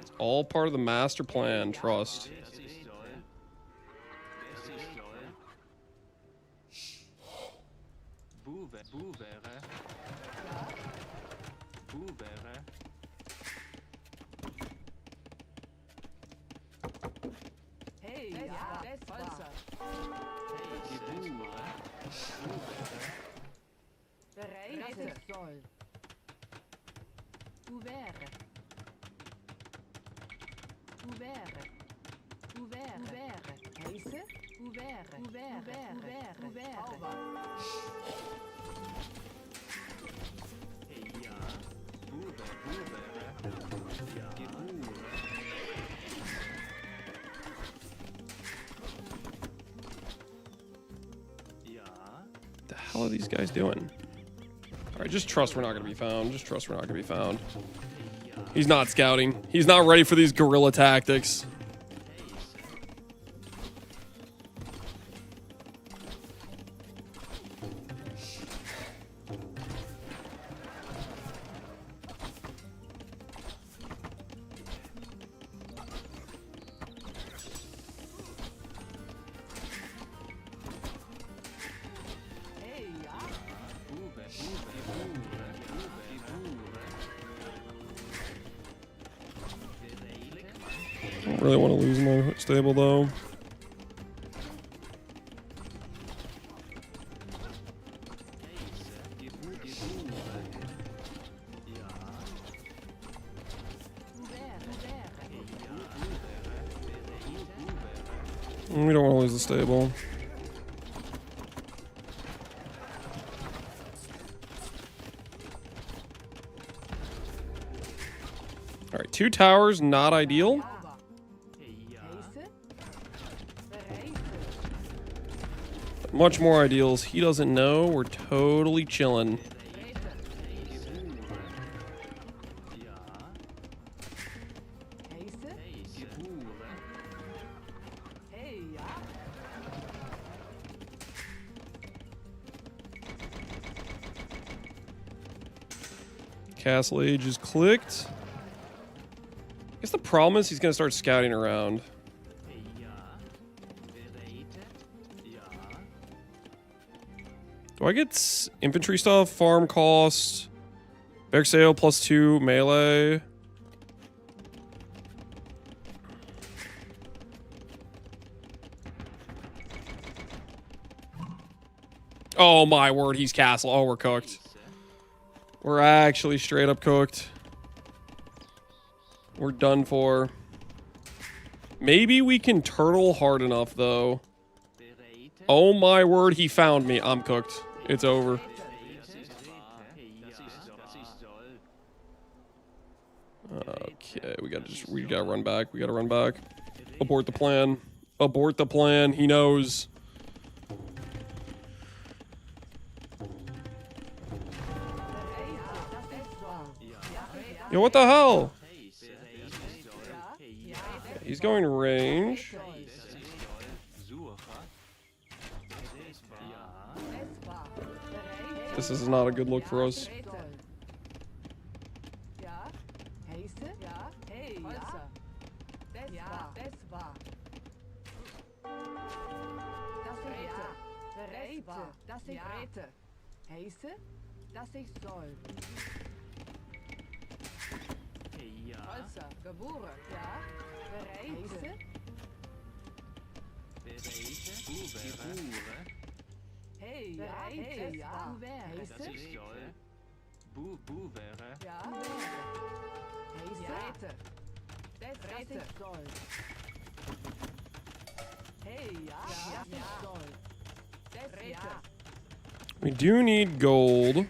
It's all part of the master plan, trust. What the hell are these guys doing? Alright, just trust we're not gonna be found. Just trust we're not gonna be found. He's not scouting. He's not ready for these guerrilla tactics. I don't really want to lose my stable though. We don't want to lose the stable. All right, 2 towers, not ideal. Much more ideals. He doesn't know. We're totally chilling. Castle Age is clicked. I guess the problem is he's going to start scouting around. Do I get infantry stuff? Farm cost. Barrack sale +2 melee. Oh my word, he's castle. Oh, we're cooked. We're actually straight up cooked. We're done for. Maybe we can turtle hard enough, though. Oh my word, he found me. I'm cooked. It's over. Okay, we gotta run back. We gotta run back. Abort the plan. Abort the plan. He knows. Yo, what the hell? He's going range. This is not a good look for us. We do need gold.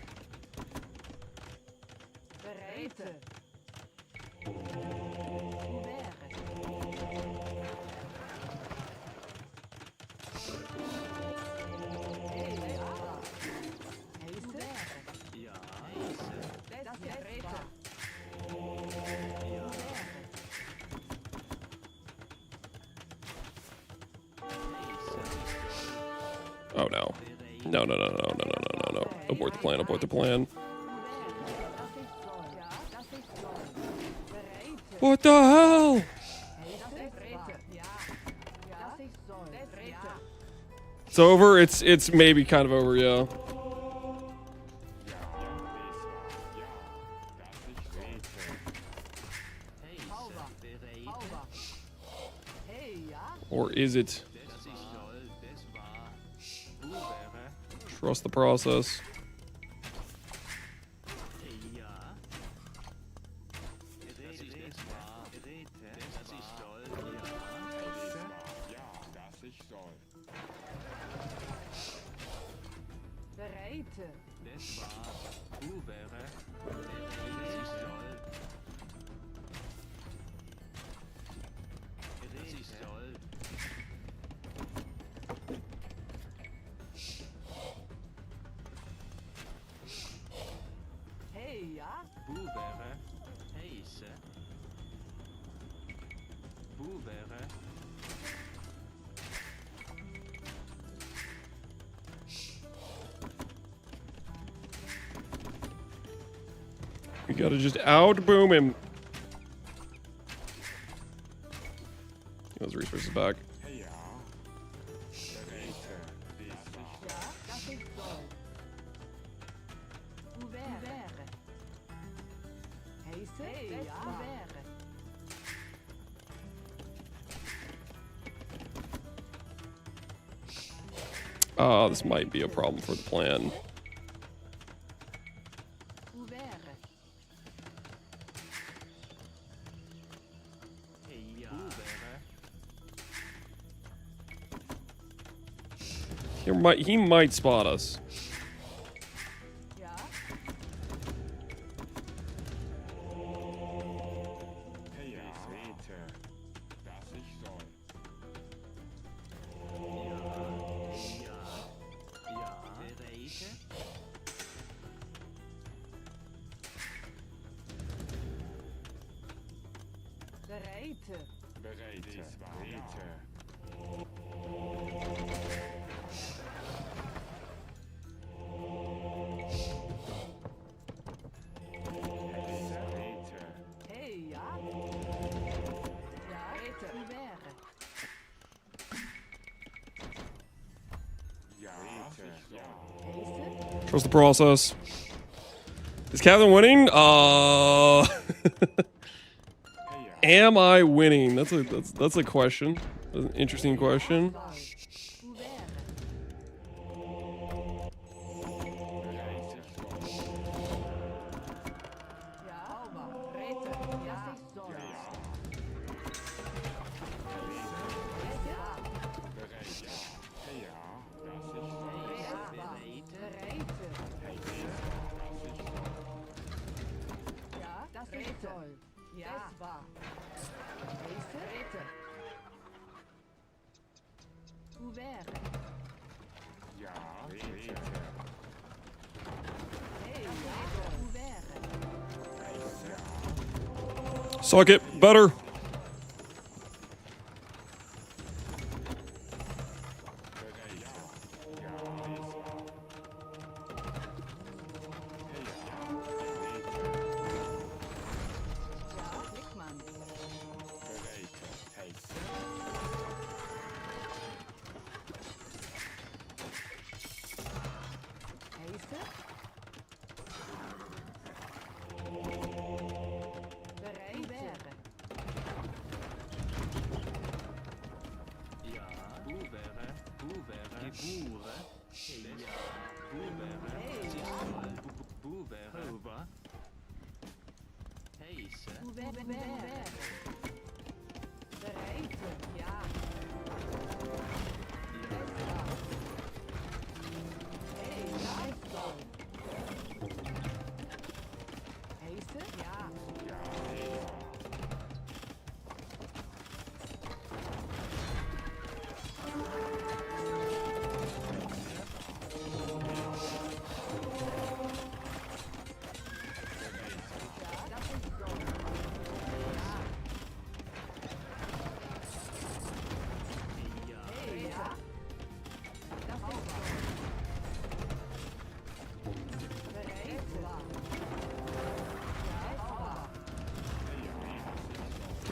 Oh no. No. Abort the plan, abort the plan. What the hell? It's over? It's maybe kind of over, yeah. Or is it? Trust the process. We gotta just out-boom him. Those resources back. This might be a problem for the plan. He might spot us. Trust the process. Is Catherine winning? Am I winning? That's a question. That's an interesting question. Suck it, better.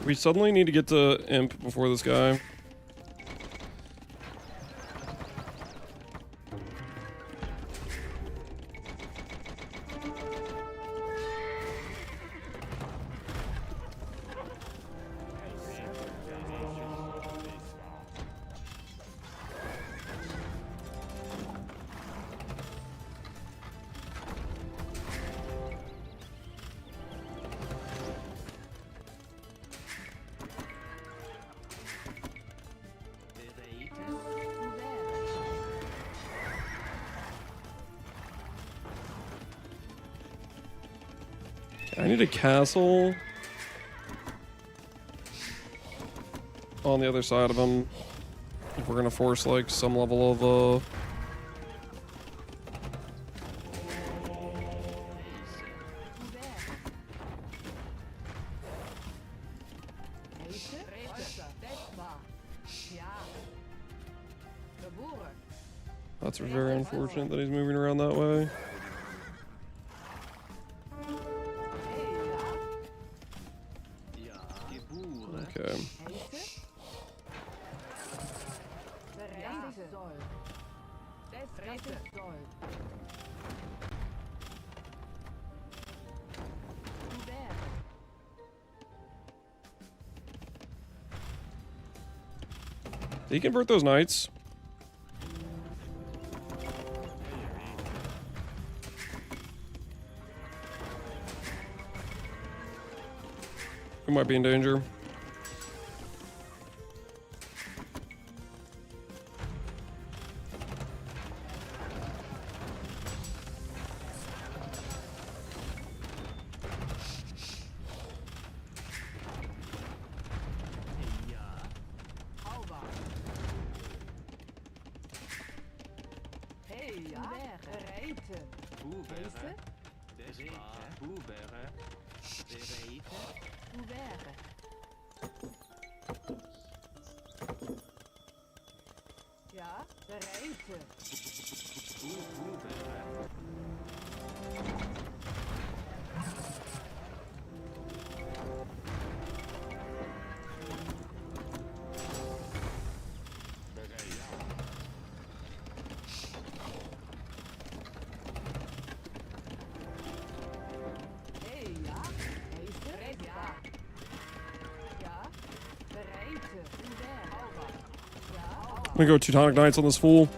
We suddenly need to get to Imp before this guy. I need a castle on the other side of him if we're gonna force like some level of That's very unfortunate that he's moving around that way. Okay. Did he convert those knights? We might be in danger. I'm gonna go Teutonic Knights on this fool.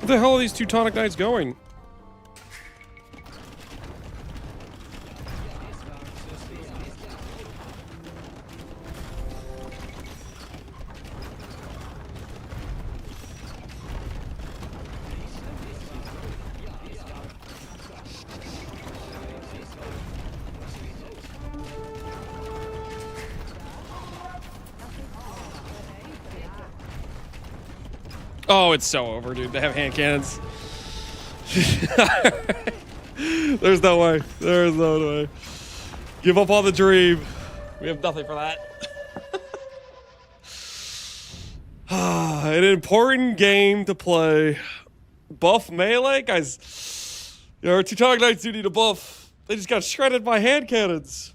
Where the hell are these Teutonic Knights going? Oh, it's so over, dude. They have hand cannons. There's no way. There's no way. Give up on the dream. We have nothing for that. An important game to play. Buff melee? Guys, our Teutonic Knights do need a buff. They just got shredded by hand cannons.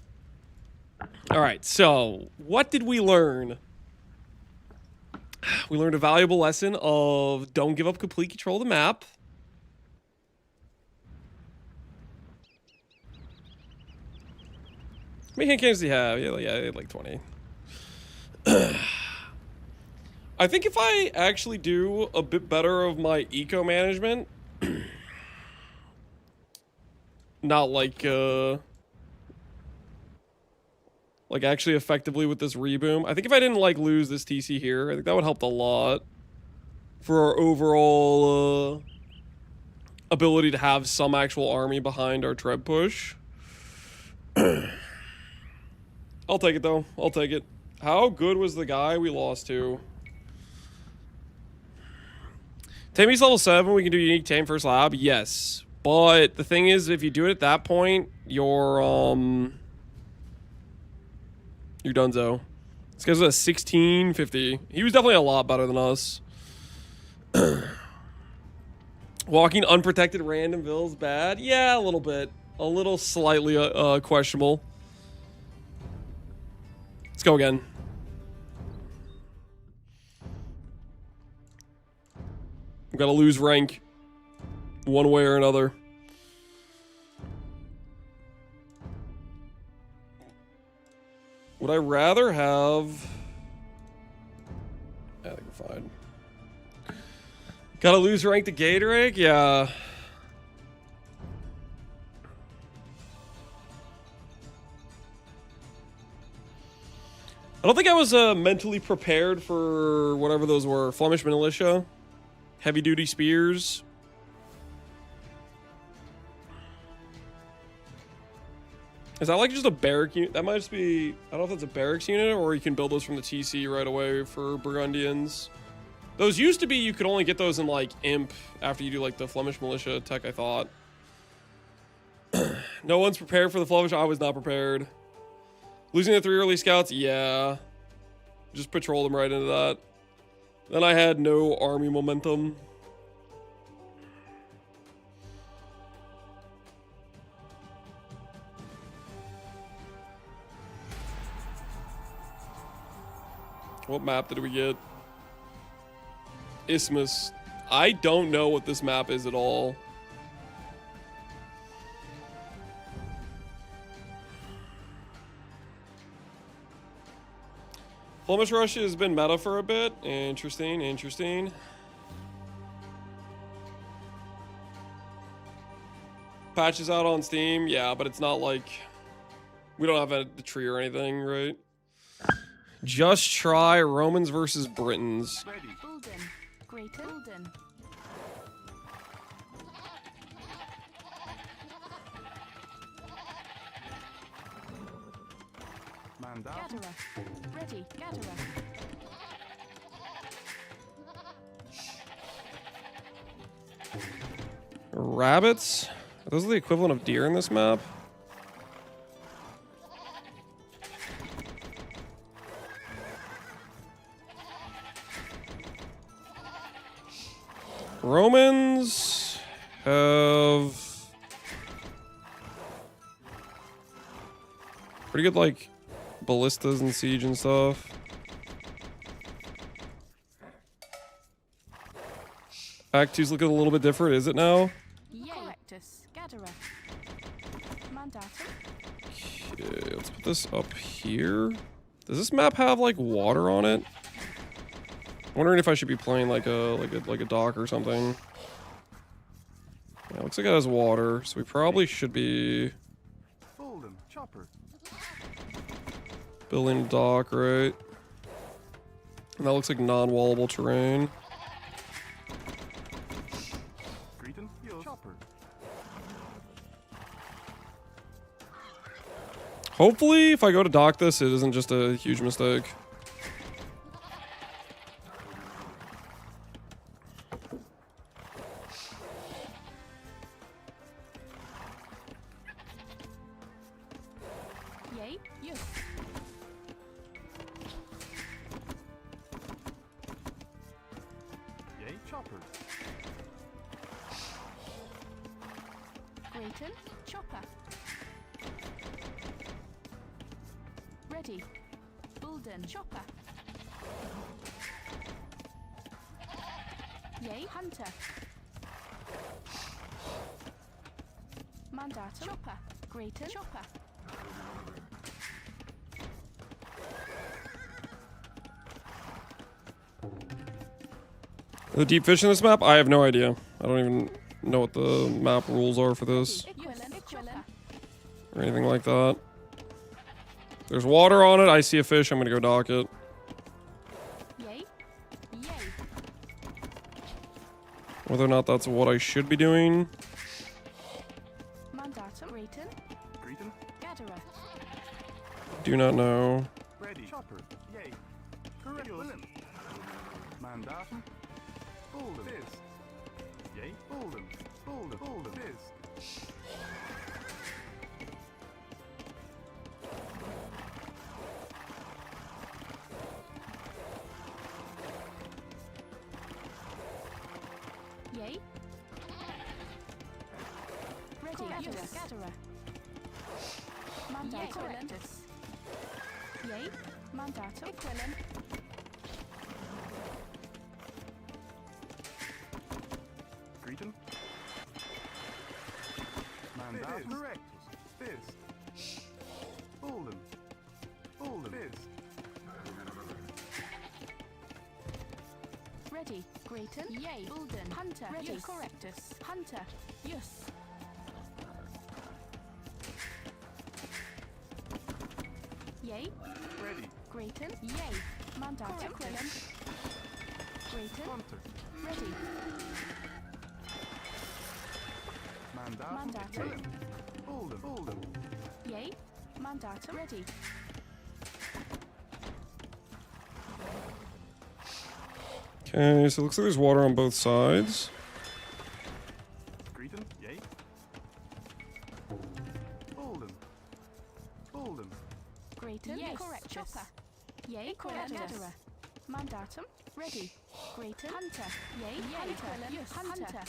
All right, so what did we learn? We learned a valuable lesson of don't give up complete control of the map. How many hand cannons do you have? Yeah, like 20. I think if I actually do a bit better of my eco management, not like actually effectively with this reboom. I think if I didn't like lose this TC here, I think that would help a lot for our overall ability to have some actual army behind our tread push. I'll take it though. I'll take it. How good was the guy we lost to? Tame's level 7. We can do unique Tame first lab. Yes, but the thing is, if you do it at that point, you're donezo. This guy's a 1650. He was definitely a lot better than us. Walking unprotected randomville's bad. Yeah, a little bit. A little slightly questionable. Let's go again. I'm gonna lose rank one way or another. Would I rather have... I think we're fine. Gotta lose rank to Gatorade? Yeah. I don't think I was mentally prepared for whatever those were. Flemish militia. Heavy duty spears. Is that like just a barrack unit? That might just be... I don't know if that's a barracks unit or you can build those from the TC right away for Burgundians. Those used to be you could only get those in like Imp after you do like the Flemish militia tech, I thought. No one's prepared for the Flemish. I was not prepared. Losing the 3 early scouts? Yeah. Just patrol them right into that. Then I had no army momentum. What map did we get? Isthmus. I don't know what this map is at all. Flemish Russia has been meta for a bit. Interesting, interesting. Patches out on Steam, yeah, but it's not like... We don't have the tree or anything, right? Just try Romans versus Britons. Bulden. Greater Bulden. Gatherer. Ready. Gatherer. Rabbits? Are those the equivalent of deer in this map? Romans have pretty good, like, ballistas and siege and stuff. Act 2's looking a little bit different, is it now? Okay, let's put this up here. Does this map have, like, water on it? I'm wondering if I should be playing like a dock or something. Yeah, looks like it has water, so we probably should be building a dock, right? And that looks like non-wallable terrain. Hopefully, if I go to dock this, it isn't just a huge mistake. Ready. Bulden. Chopper. Yay. Hunter. Mandatum. Chopper. Grayton. Chopper. The deep fish in this map? I have no idea. I don't even know what the map rules are for this. Or anything like that. There's water on it. I see a fish. I'm gonna go dock it. Yay. Yay. Whether or not that's what I should be doing. Mandatum. Grayton. Greeton. Gatherer. Do not know. Ready. Chopper. Yay. Correct. Mandatum. Bulden. Fist. Yay. Bulden. Bulden. Bulden. Fist. Yay. Ready. Gatherer. Mandatum. Yay. Mandatum. Equilin. Greeton. Mandatum. Correct. Fist. Bulden. Bulden. Fist. Ready. Grayton. Yay. Bulden. Hunter. Ready. Yes. Correctus. Hunter. Yes. Yay. Ready. Grayton. Yay. Mandatum. Equilin. Grayton. Hunter. Ready. Mandatum. Bulden. Bulden. Yay. Mandatum. Ready. Okay, so it looks like there's water on both sides. Greeton. Yay. Bulden. Bulden. Grayton. Yes. Correctus. Chopper. Yay. Gatherer. Mandatum. Ready. Grayton. Hunter. Yay. Hunter. Yes. Hunter.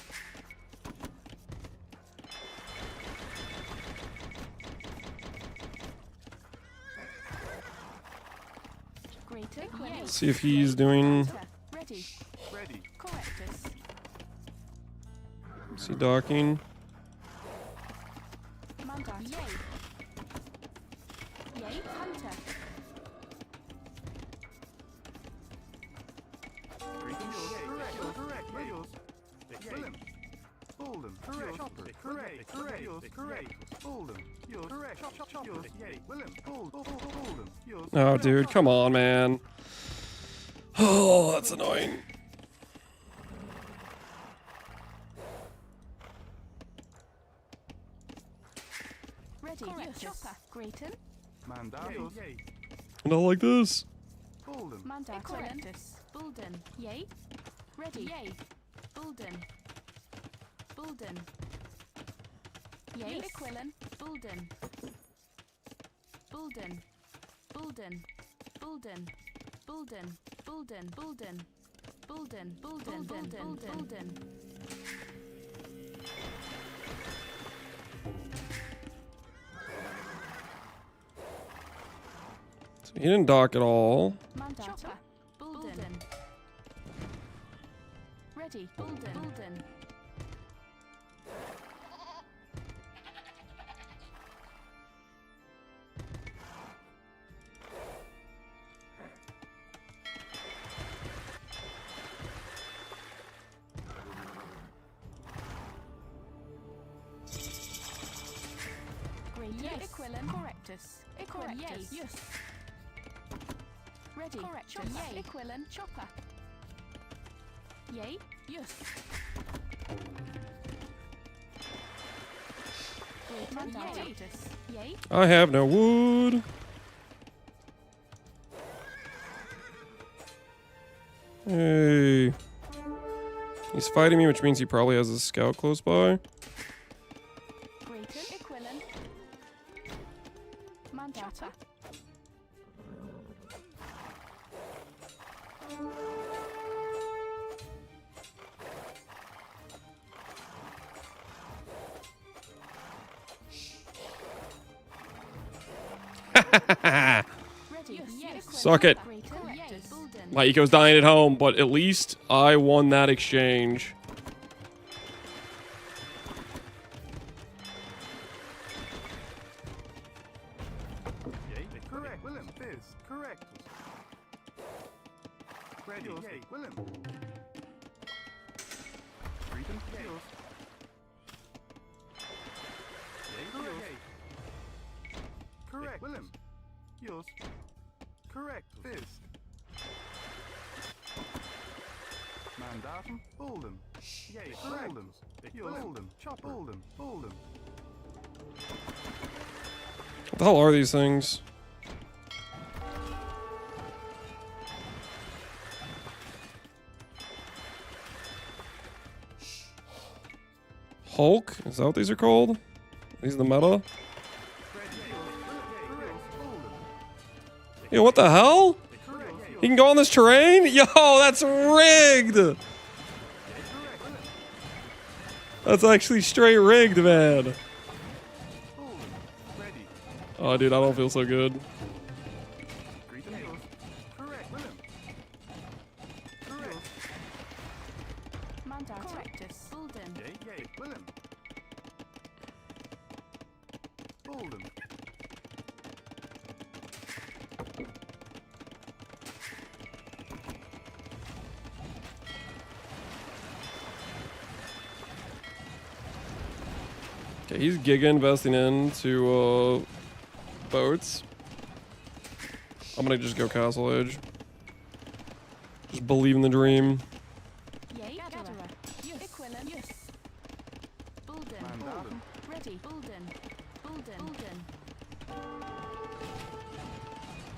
Grayton. Yay. See if he's doing. Hunter. Ready. Ready. Correctus. Is he docking? Mandatum. Yay. Yay. Hunter. Greeton. Correct. Correct. Correct. Excellent. Bulden. Correct. Chopper. Correct. Correct. Correct. Bulden. Yours. Correct. Chopper. Yours. Yay. Willem. Bulden. Yours. Oh, dude, come on, man. Oh, that's annoying. Ready. Yes. Chopper. Grayton. Mandatum. Yay. Not like this. Bulden. Mandatum. Correctus. Bulden. Yay. Ready. Yay. Bulden. Bulden. Yay. Equilin. Bulden. Bulden. Bulden. Bulden. Bulden. Bulden. Bulden. Bulden. Bulden. Bulden. Bulden. So he didn't dock at all. Mandatum. Bulden. Ready. Bulden. Bulden. Yes. Equilin. Correctus. Correctus. Yes. Ready. Correctus. Yay. Equilin. Chopper. Yay. Yes. Mandatus. Yay. I have no wood. Hey. He's fighting me, which means he probably has a scout close by. Grayton. Equilin. Mandata. Suck it. My eco's dying at home, but at least I won that exchange. Yay, correct. Willem, Fizz, correct. Ready, yay, Willem. Freedom, yay. Correct, Willem. Yours. Correct, Fizz. Mandatum, Bolden. Yay, Bolden. Yours, Bolden. Chopper, Bolden, Bolden. What the hell are these things? Hulk? Is that what these are called? These are the meta? Yo, what the hell? He can go on this terrain? Yo, that's rigged! That's actually straight rigged, man. Oh, dude, I don't feel so good. Okay, he's giga investing into boats. I'm gonna just go Castle Edge. Just believe in the dream. Ready. Bulden.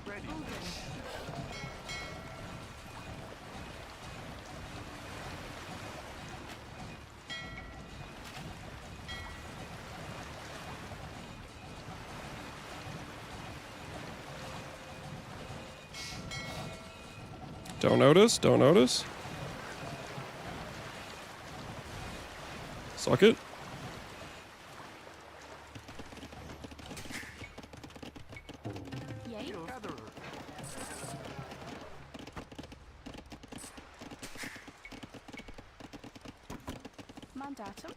Ready. Don't notice, don't notice. Suck it. Yay. Mandatum.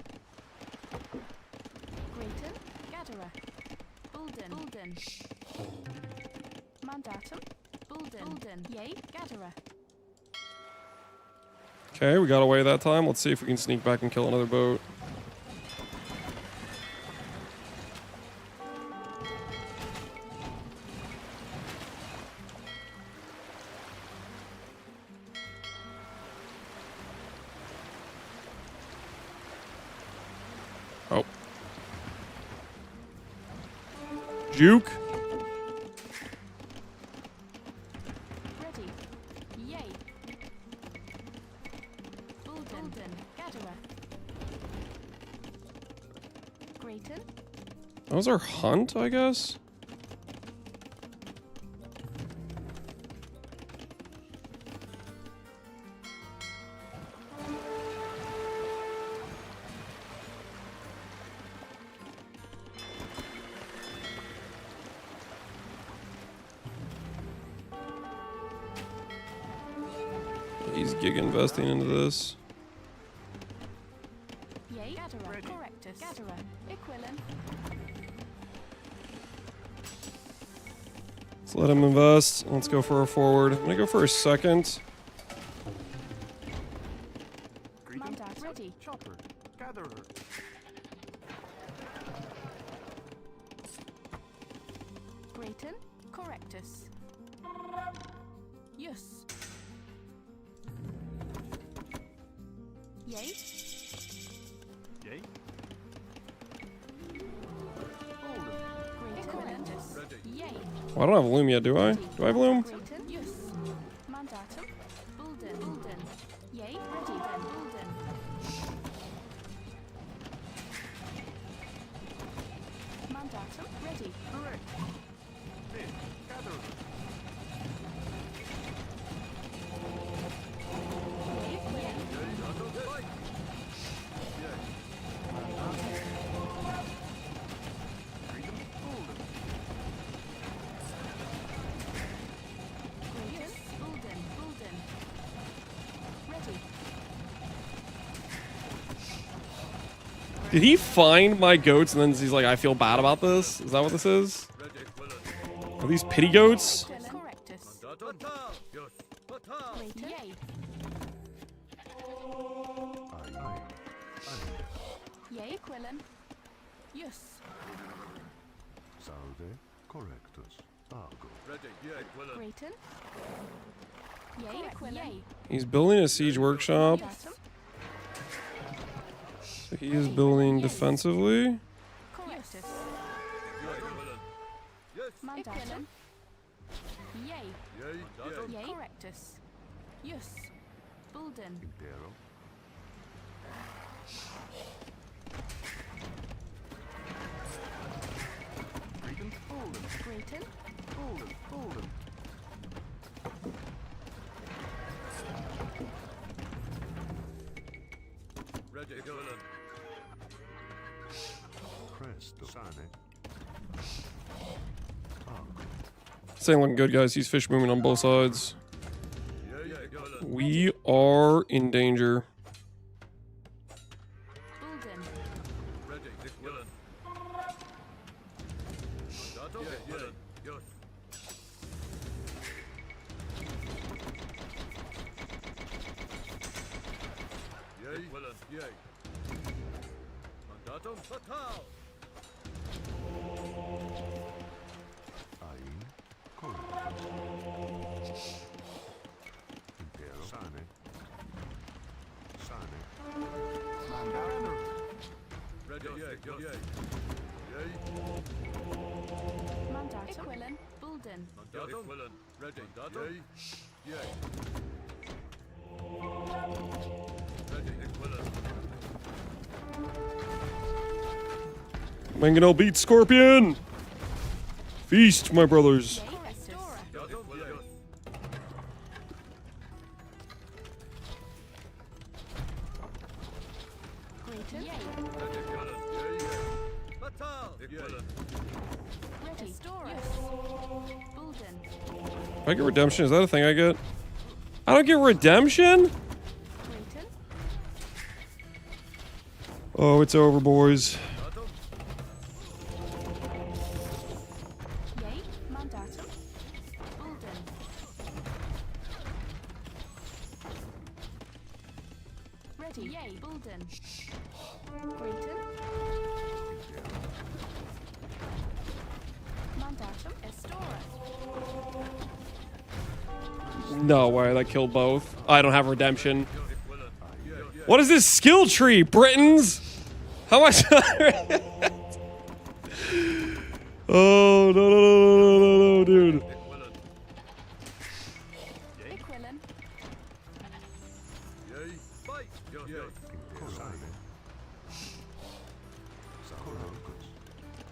Grayton. Gatherer. Bulden. Mandatum. Bulden. Yay. Gatherer. Okay, we got away that time. Let's see if we can sneak back and kill another boat. Oh. Juke. Ready. Yay. Bulden. Gatherer. Grayton. That was our hunt, I guess? He's gig investing into this. Yay. Gatherer. Correctus. Gatherer. Equilin. Let's let him invest. Let's go for a forward. I'm gonna go for a second. Mandat. Ready. Chopper. Gatherer. Grayton. Correctus. Yes. Yay. Yay. Correctus. Yay. Well, I don't have Loom yet, do I? Do I have Loom? Grayton. Yes. Mandatum. Bulden. Yay. Ready. Bulden. Mandatum. Ready. Correct. Fizz, Gatherer. Did he find my goats and then he's like, I feel bad about this? Is that what this is? Are these pity goats? Yay, Quillen. Yes. Salve, correctus, argo. Grayton. Yay, Quillen. He's building a siege workshop. So he is building defensively. Correctus. Mandatum. Yay. Yay. Correctus. Yes. Bulden. Impero. Grayton, Bolden. Grayton. Bolden, Bolden. Presto. Sane. Argo. This ain't looking good, guys. He's fish moving on both sides. We are in danger. Bulden. Ain, correctus. Impero. Sane. Sane. Mandatum. Mandatum. Quillen. Bulden. Mangonel beats Scorpion! Feast, my brothers. Yay, Restora. Grayton. Yay. Ready. Restora. Bulden. I get redemption? Is that a thing I get? I don't get redemption? Grayton. Oh, it's over, boys. Yay. Mandatum. Bulden. Ready. Yay. Bulden. Grayton. Mandatum. Estora. No way, that killed both. I don't have redemption. What is this skill tree, Britons? How much? Oh, no, dude. Quillen.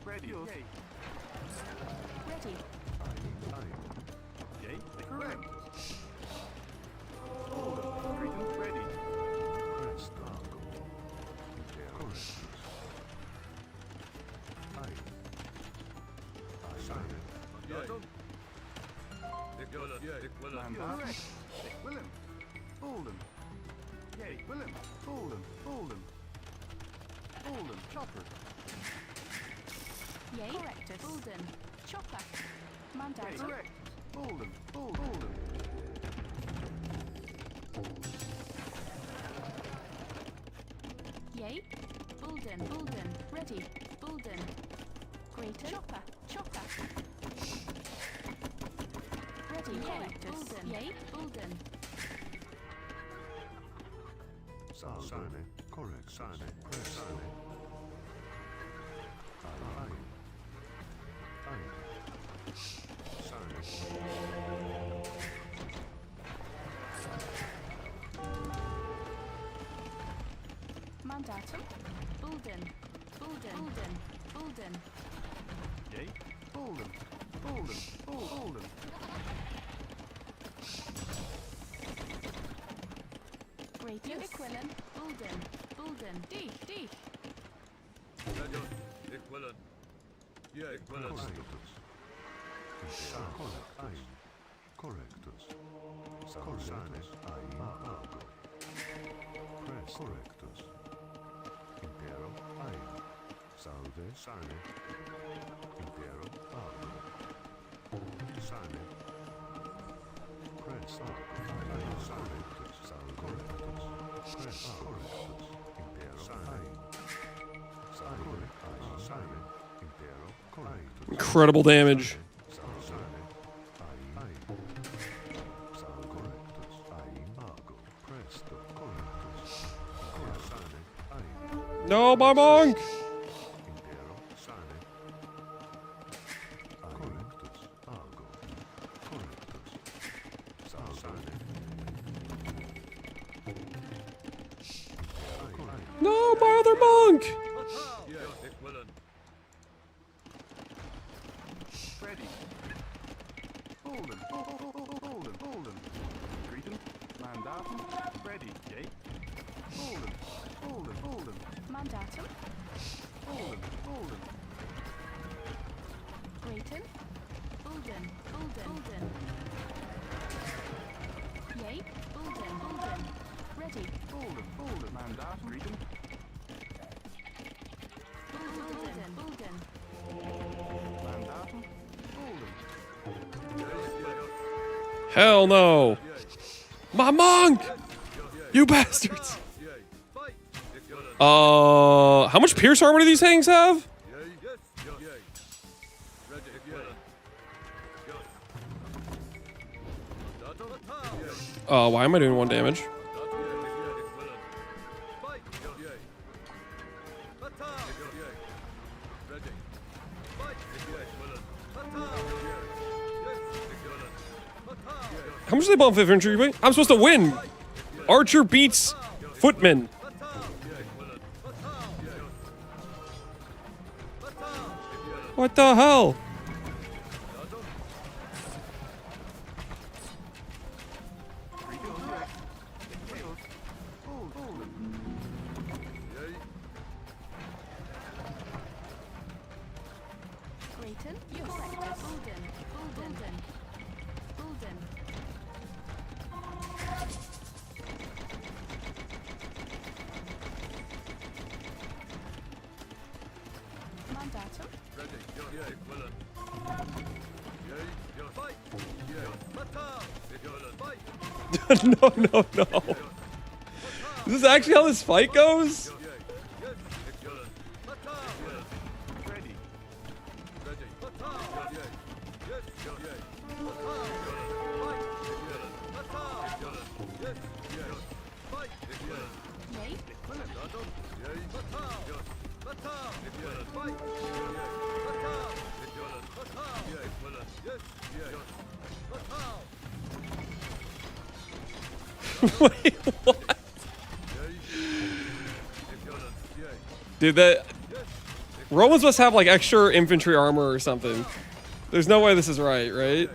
Ready. Ready. Yay, correct. Bolden. Grayton, ready. Presto. Argo. Impero. Correctus. Ain. Sane. Mandatum. Willem. Bolden. Yay, Willem. Bolden. Bolden. Bolden. Chopper. Yay. Correctus. Bulden. Chopper. Yay, Mandatum. correct. Bolden. Bolden. Yay. Bulden. Bulden. Ready. Bulden. Grayton. Chopper. Chopper. Ready. Yay. Bulden. Yay. Bulden. Sane. Correct. Sane. Sane. Ain. Ain. Sane. Mandatum. Bulden. Bulden. Bulden. Bulden. Yay. Bolden. Bolden. Bolden. Grayton. Quillen. Bulden. Bulden. D. Correctus. Ain. Correctus. Sane. Ain. Argo. Correctus. Impero. Ain. Salve, sane. Impero, argo. Sane. Press argo. Sane. Sal correctus. Press correctus. Impero, sane. Sal correctus. Sane. Impero, correctus. Incredible damage. No, my monk! No, my other monk! Ready. Holden. Holden. Greeting. Mandatum. Ready. Yay. Holden. Mandatum. Holden. Grayton. Ulden. Yay. Ulden. Ready. Holden. Mandatum. Greeting. Ulden. Mandatum. Holden. Hell no! My monk! You bastards! How much pierce armor do these things have? Why am I doing 1 damage? How much do they bump infantry? I'm supposed to win! Archer beats footman. What the hell? Grayton. Yes. Ulden. Mandatum. No. Is this actually how this fight goes? Wait, what? Dude, that Romans must have like extra infantry armor or something. There's no way this is right?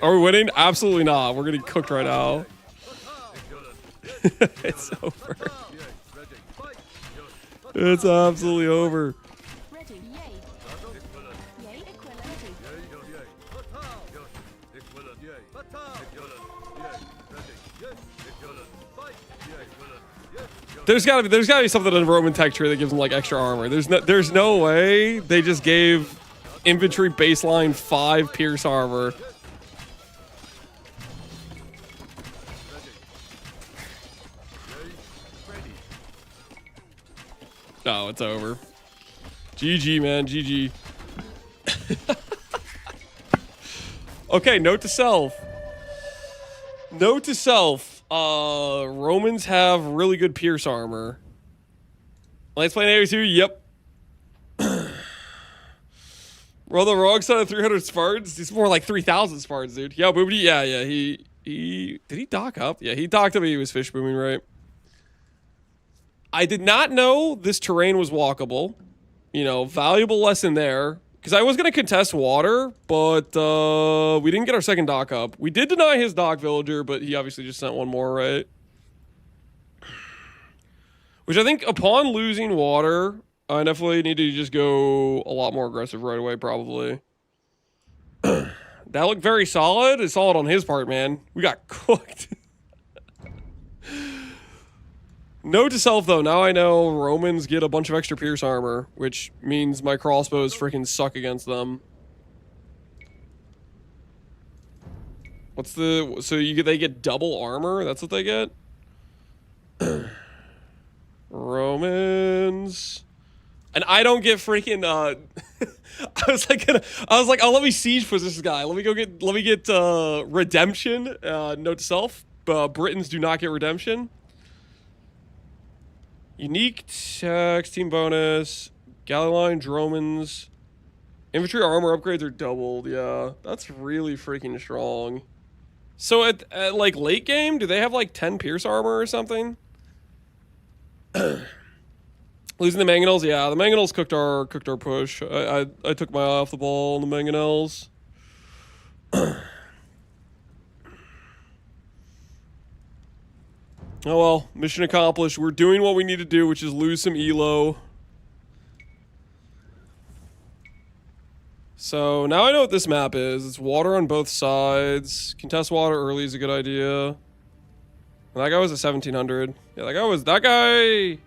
Are we winning? Absolutely not. We're getting cooked right now. It's over. It's absolutely over. Ready. Yay. Yay. There's gotta be something in the Roman tech tree that gives them like extra armor. There's no way they just gave infantry baseline 5 pierce armor. No, it's over. GG, man. GG. Okay, note to self. Note to self. Romans have really good pierce armor. Let's play A2. Yep. We're on the wrong side of 300 Spartans. He's more like 3,000 Spartans, dude. Yeah, Boobity. Yeah. He did he dock up? Yeah, he docked up. He was fish booming, right? I did not know this terrain was walkable. You know, valuable lesson there. Because I was going to contest water, but we didn't get our second dock up. We did deny his dock villager, but he obviously just sent one more, right? Which I think upon losing water, I definitely need to just go a lot more aggressive right away, probably. That looked very solid. It's solid on his part, man. We got cooked. Note to self, though. Now I know Romans get a bunch of extra pierce armor, which means my crossbows freaking suck against them. What's the... So they get double armor? That's what they get? Romans... And I don't get freaking, I was like, oh, let me siege push this guy. Let me get redemption. Note to self, Britons do not get redemption. Unique text, team bonus, galley line, Romans. Infantry armor upgrades are doubled. Yeah, that's really freaking strong. So at like late game, do they have like 10 pierce armor or something? Losing the mangonels, yeah. The mangonels cooked our push. I took my eye off the ball on the mangonels. Oh well, mission accomplished. We're doing what we need to do, which is lose some elo. So now I know what this map is. It's water on both sides. Contest water early is a good idea. And that guy was a 1700. Yeah, that guy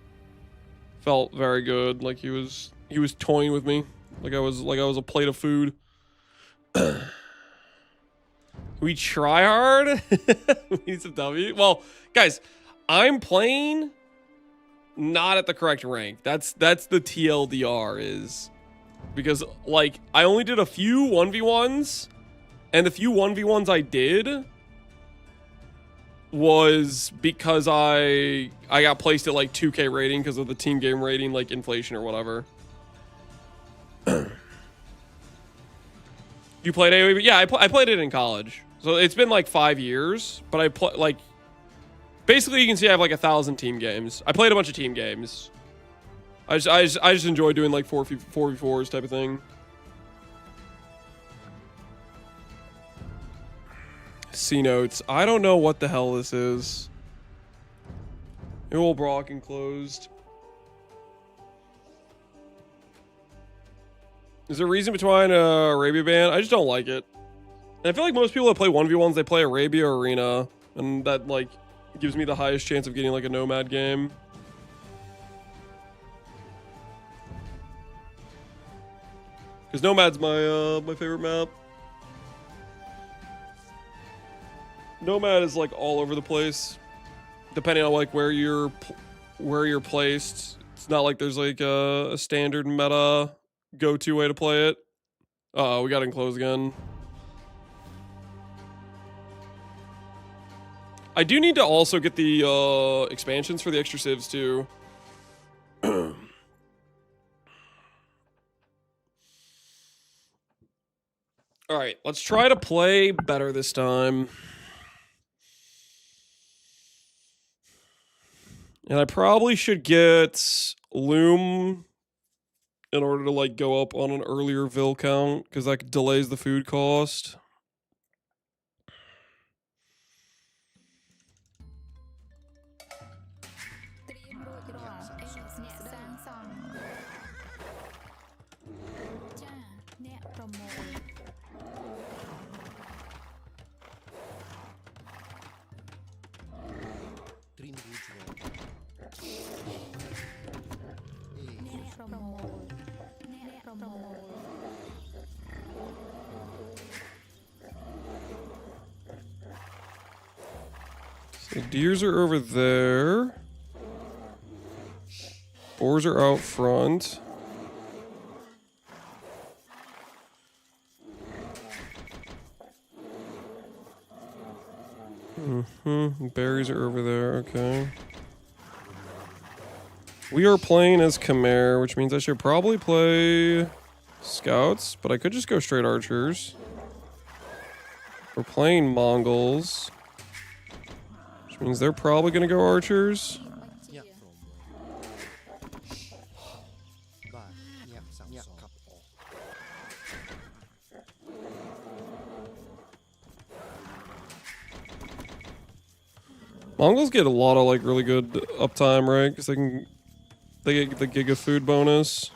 felt very good. Like he was toying with me. Like I was a plate of food. We try hard. We need some W. Well, guys, I'm playing not at the correct rank. That's the TLDR is. Because like I only did a few 1v1s, and the few 1v1s I did was because I got placed at like 2K rating because of the team game rating, like inflation or whatever. You played AoE? Yeah, I played it in college. So it's been like 5 years, but I play like basically you can see I have like 1,000 team games. I played a bunch of team games. I just enjoy doing like 4v4s type of thing. C notes. I don't know what the hell this is. Old Brock enclosed. Is there a reason between Arabia ban? I just don't like it. And I feel like most people that play 1v1s, they play Arabia or Arena. And that like gives me the highest chance of getting like a Nomad game. Because Nomad's my my favorite map. Nomad is like all over the place, depending on like where you're placed. It's not like there's like a standard meta go-to way to play it. Uh-oh, we got enclosed again. I do need to also get the expansions for the extra civs too. All right, let's try to play better this time. And I probably should get Loom in order to like go up on an earlier Vil count, because that delays the food cost. So deers are over there. Boars are out front. Berries are over there, okay. We are playing as Khmer, which means I should probably play Scouts, but I could just go straight Archers. We're playing Mongols, which means they're probably going to go Archers. Mongols get a lot of like really good uptime, right? Because they the Giga Food bonus.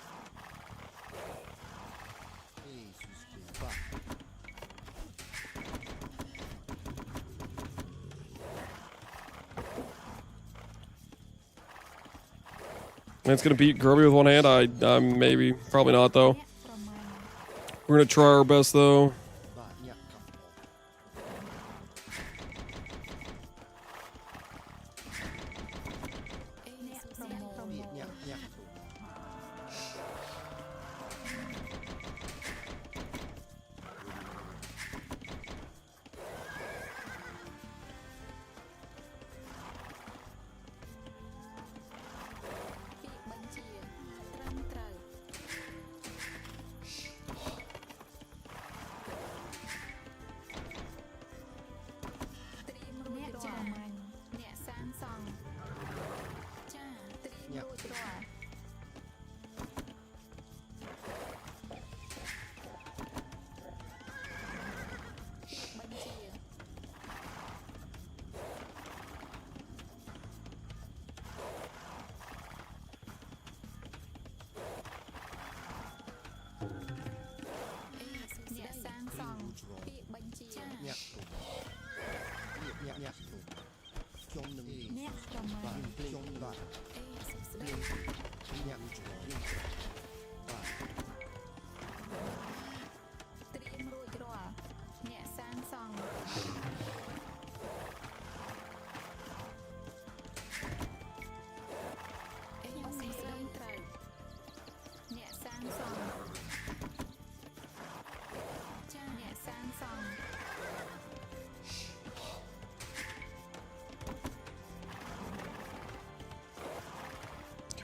And it's gonna beat Grubby with one hand. Maybe, probably not though. We're gonna try our best though.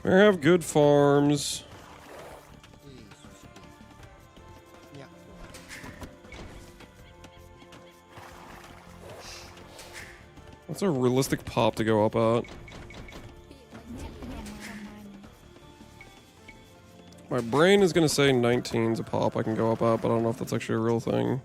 Can we have good farms? What's a realistic pop to go up at? My brain is gonna say 19's a pop I can go up at, but I don't know if that's actually a real thing.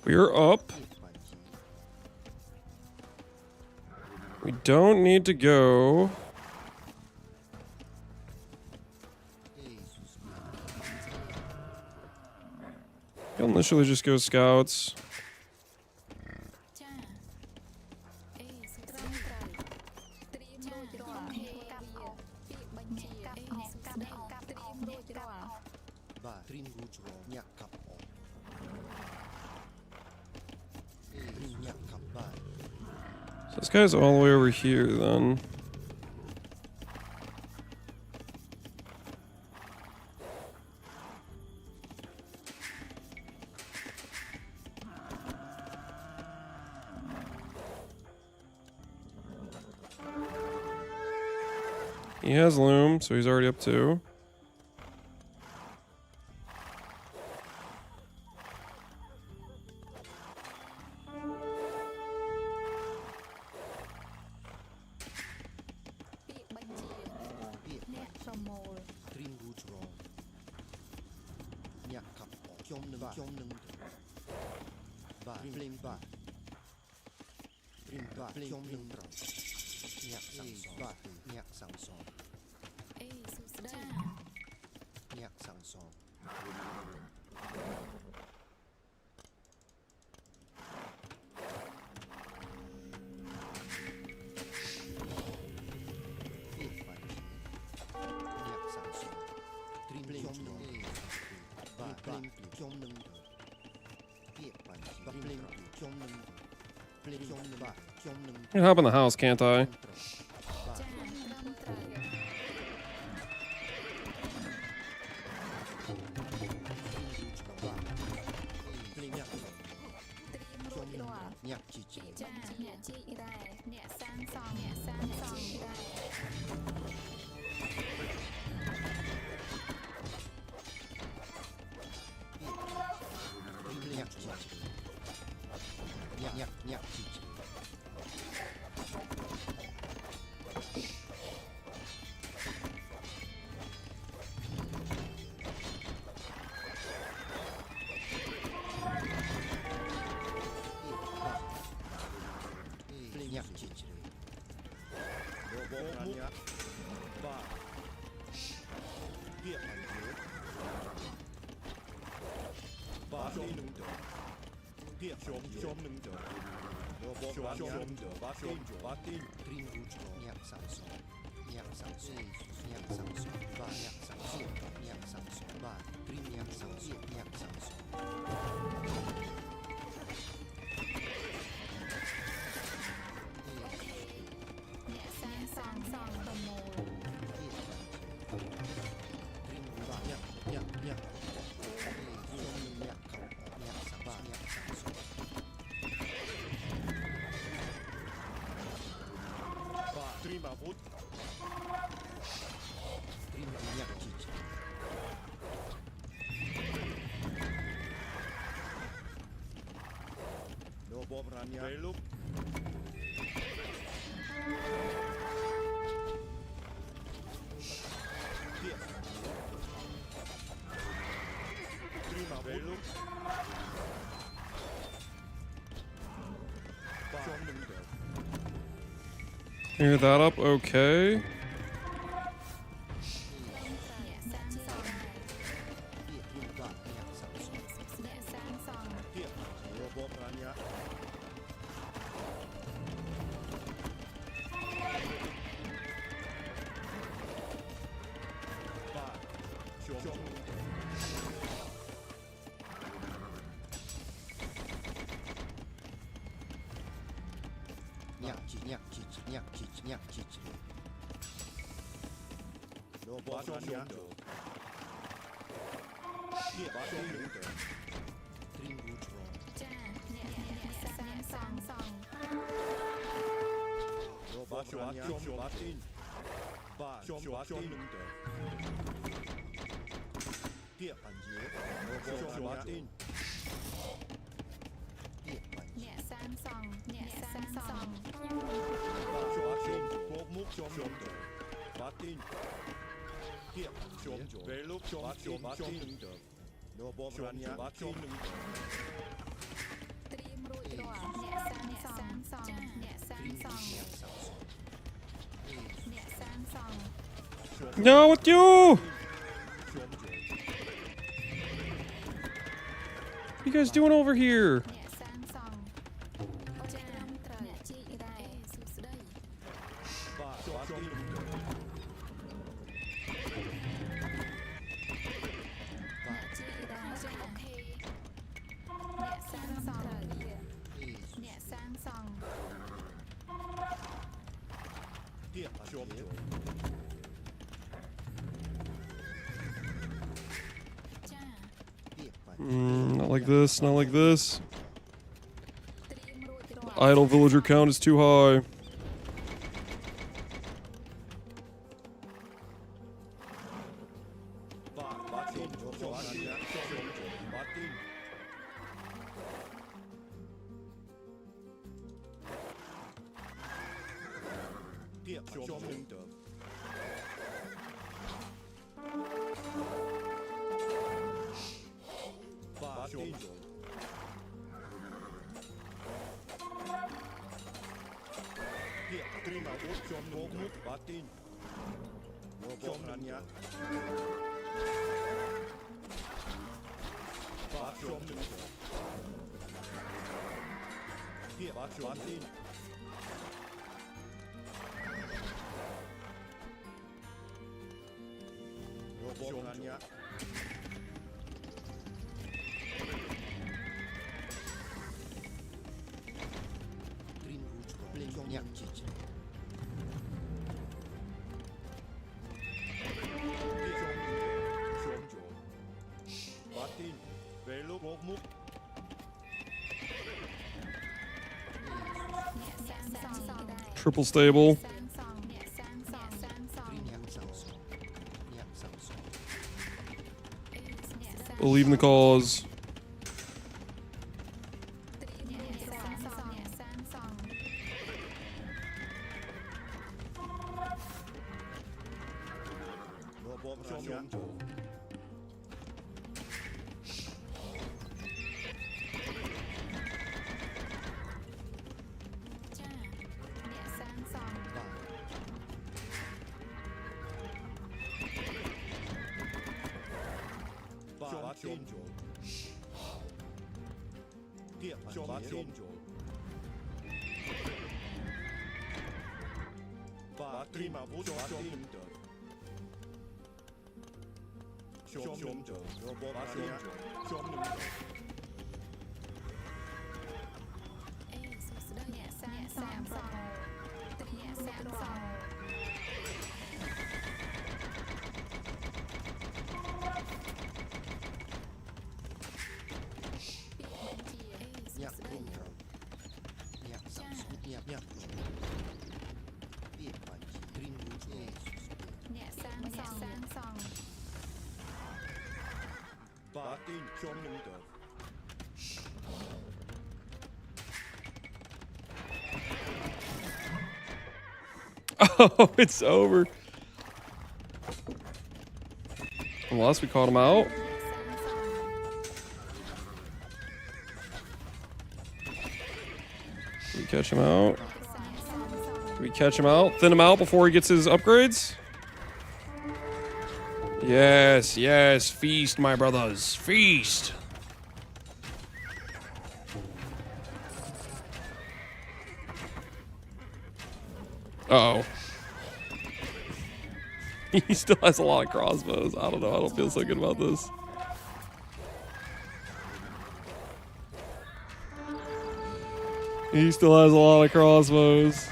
We're up. We don't need to go. I'll initially just go scouts. So this guy's all the way over here then. He has loom, so he's already up 2. I can hop in the house, can't I? Clear that up, okay. No, with you! What are you guys doing over here? Not like this, not like this. Idle villager count is too high. Triple stable. Believe in the cause. Oh, it's over. Unless we caught him out. Did we catch him out? Did we catch him out? Thin him out before he gets his upgrades? Yes, yes. Feast, my brothers. Feast. Uh-oh. He still has a lot of crossbows. I don't know. I don't feel so good about this. He still has a lot of crossbows.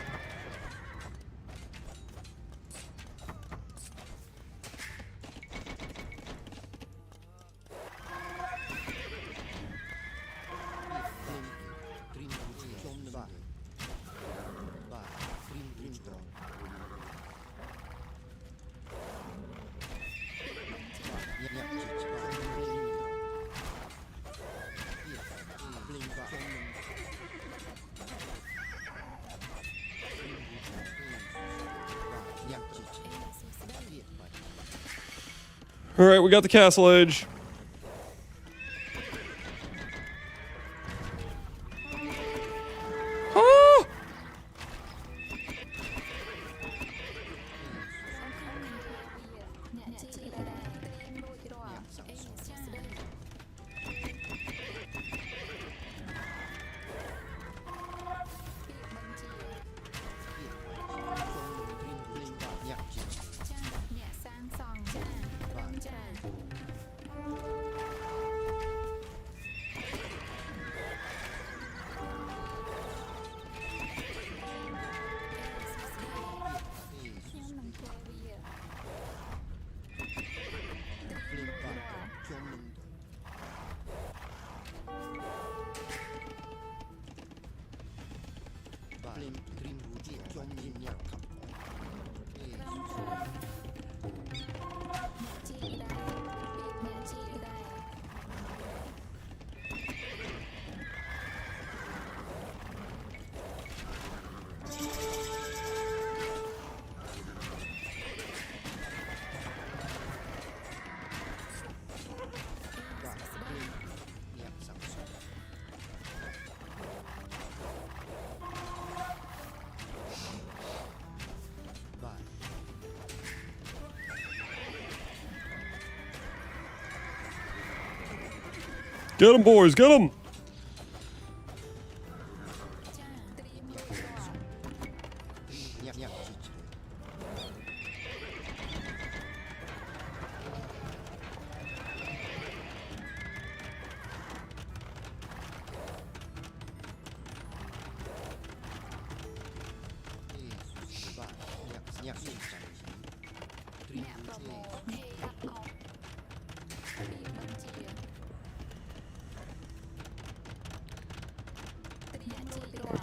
All right, we got the castle edge. Ah! Get him, boys, get him!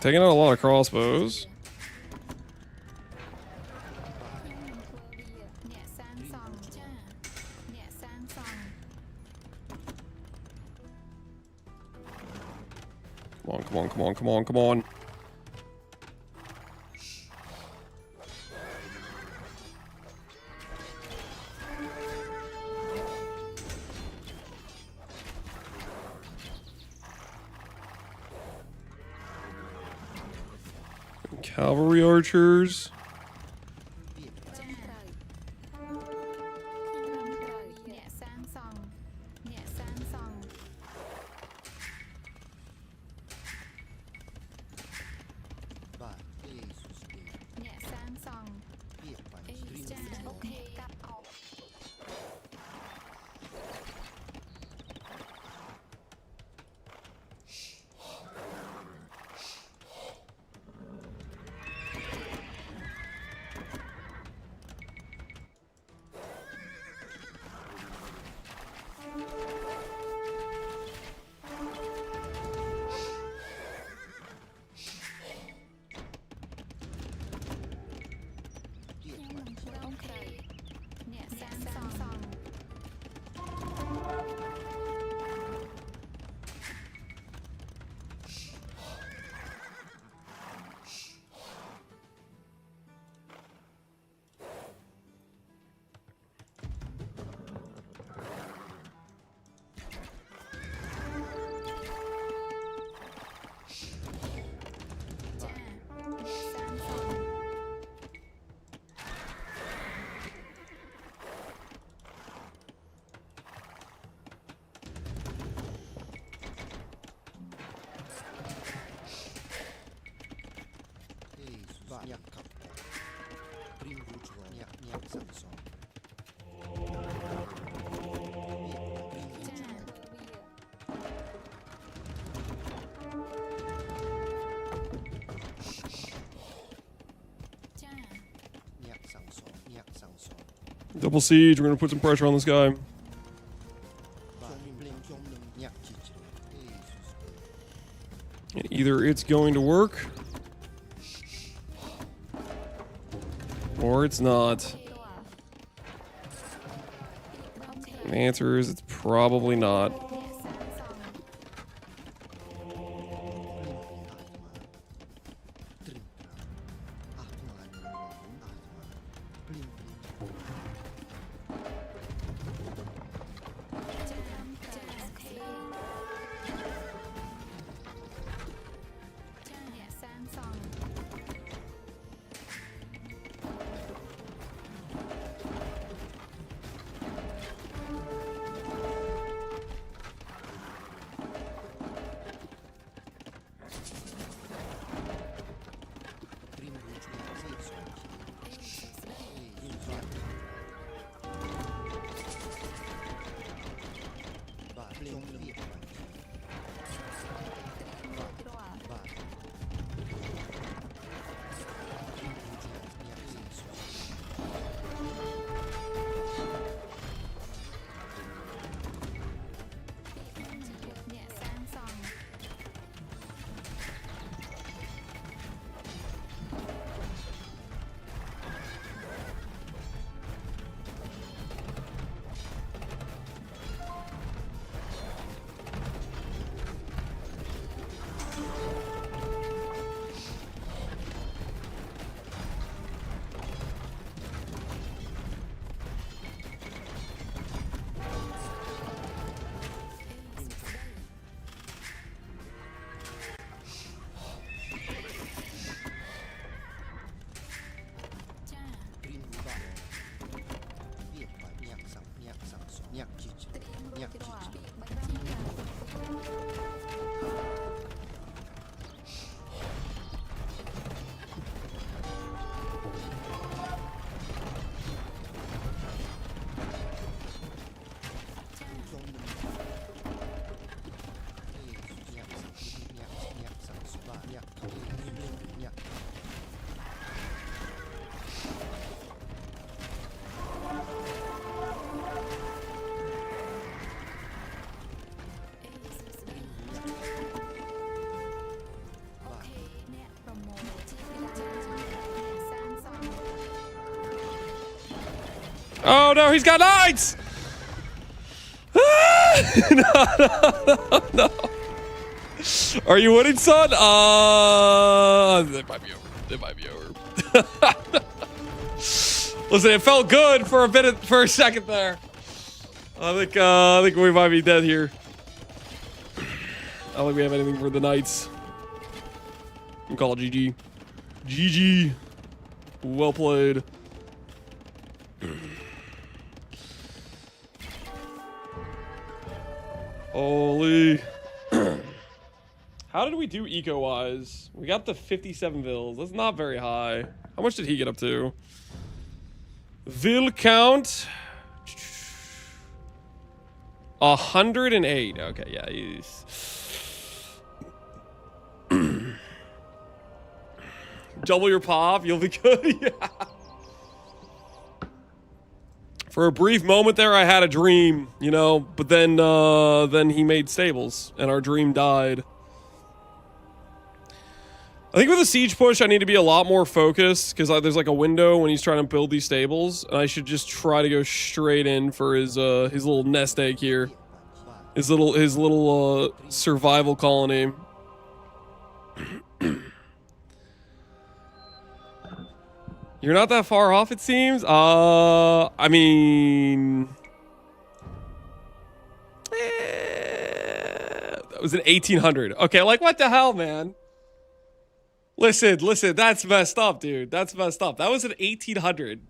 Taking out a lot of crossbows. Come on, come on, come on, come on, come on. Cavalry archers. Double siege, we're gonna put some pressure on this guy. And either it's going to work, or it's not. And the answer is it's probably not. Oh no, he's got knights! Ah! No. Are you winning, son? It might be over. It might be over. Listen, it felt good for a second there. I think we might be dead here. I don't think we have anything for the Knights. I'm call it GG. GG. Well played. Holy. How did we do eco-wise? We got the 57 vills. That's not very high. How much did he get up to? Vill count. 108. Okay, yeah, he's... Double your pop, you'll be good. Yeah. For a brief moment there, I had a dream, you know, but then he made stables, and our dream died. I think with a siege push, I need to be a lot more focused, because there's like a window when he's trying to build these stables, and I should just try to go straight in for his little nest egg here, his little survival colony. You're not that far off, it seems. I mean, that was an 1800. Okay, like what the hell, man? Listen, that's messed up, dude. That's messed up. That was an 1800.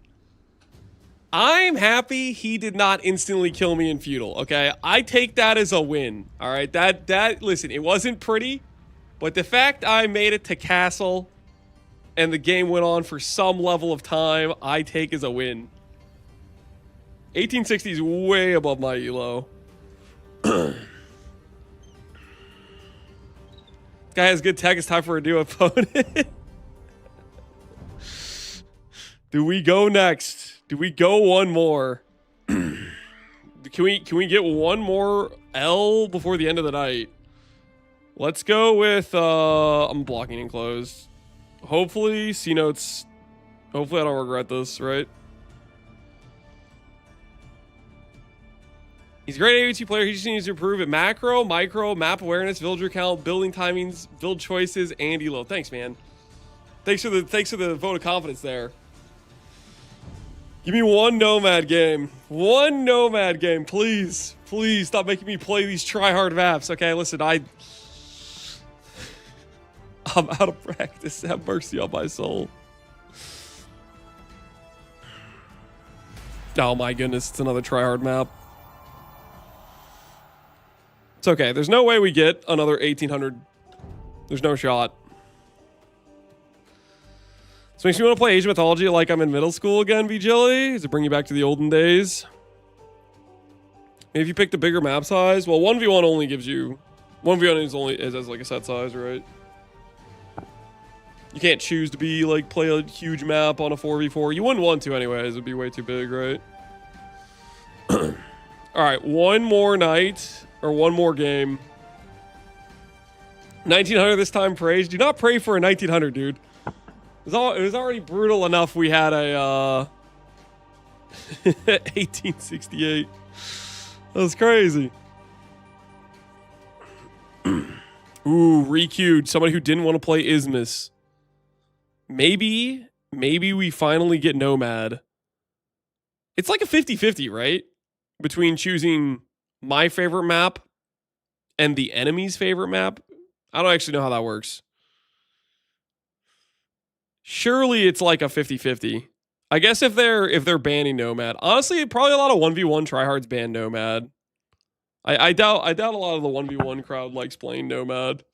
I'm happy he did not instantly kill me in feudal, okay? I take that as a win, all right? Listen, it wasn't pretty, but the fact I made it to castle and the game went on for some level of time, I take as a win. 1860 is way above my elo. Guy has good tech. It's time for a new opponent. Do we go next? Do we go one more? Can we get one more L before the end of the night? Let's go with I'm blocking enclosed. Hopefully C-Notes. Hopefully I don't regret this, right? He's a great AOT player. He just needs to improve at macro, micro, map awareness, villager count, building timings, build choices, and elo. Thanks, man. Thanks for the vote of confidence there. Give me one Nomad game. One Nomad game, please. Please stop making me play these try-hard maps. Okay, listen, I'm out of practice. Have mercy on my soul. Oh my goodness, it's another try-hard map. It's okay. There's no way we get another 1800. There's no shot. This makes me want to play Age of Mythology like I'm in middle school again, Vigili. Does it bring you back to the olden days? Maybe if you picked a bigger map size. Well, 1v1 only gives you... 1v1 is as like a set size, right? You can't choose to be like play a huge map on a 4v4. You wouldn't want to anyways. It'd be way too big, right? All right, one more night or one more game. 1900 this time. Praise. Do not pray for a 1900, dude. It was already brutal enough. We had a 1868. That was crazy. Ooh, requeued. Somebody who didn't want to play Isthmus. Maybe we finally get Nomad. It's like a 50-50, right? Between choosing my favorite map and the enemy's favorite map. I don't actually know how that works. Surely it's like a 50-50. I guess if they're banning Nomad. Honestly, probably a lot of 1v1 tryhards ban Nomad. I doubt a lot of the 1v1 crowd likes playing Nomad.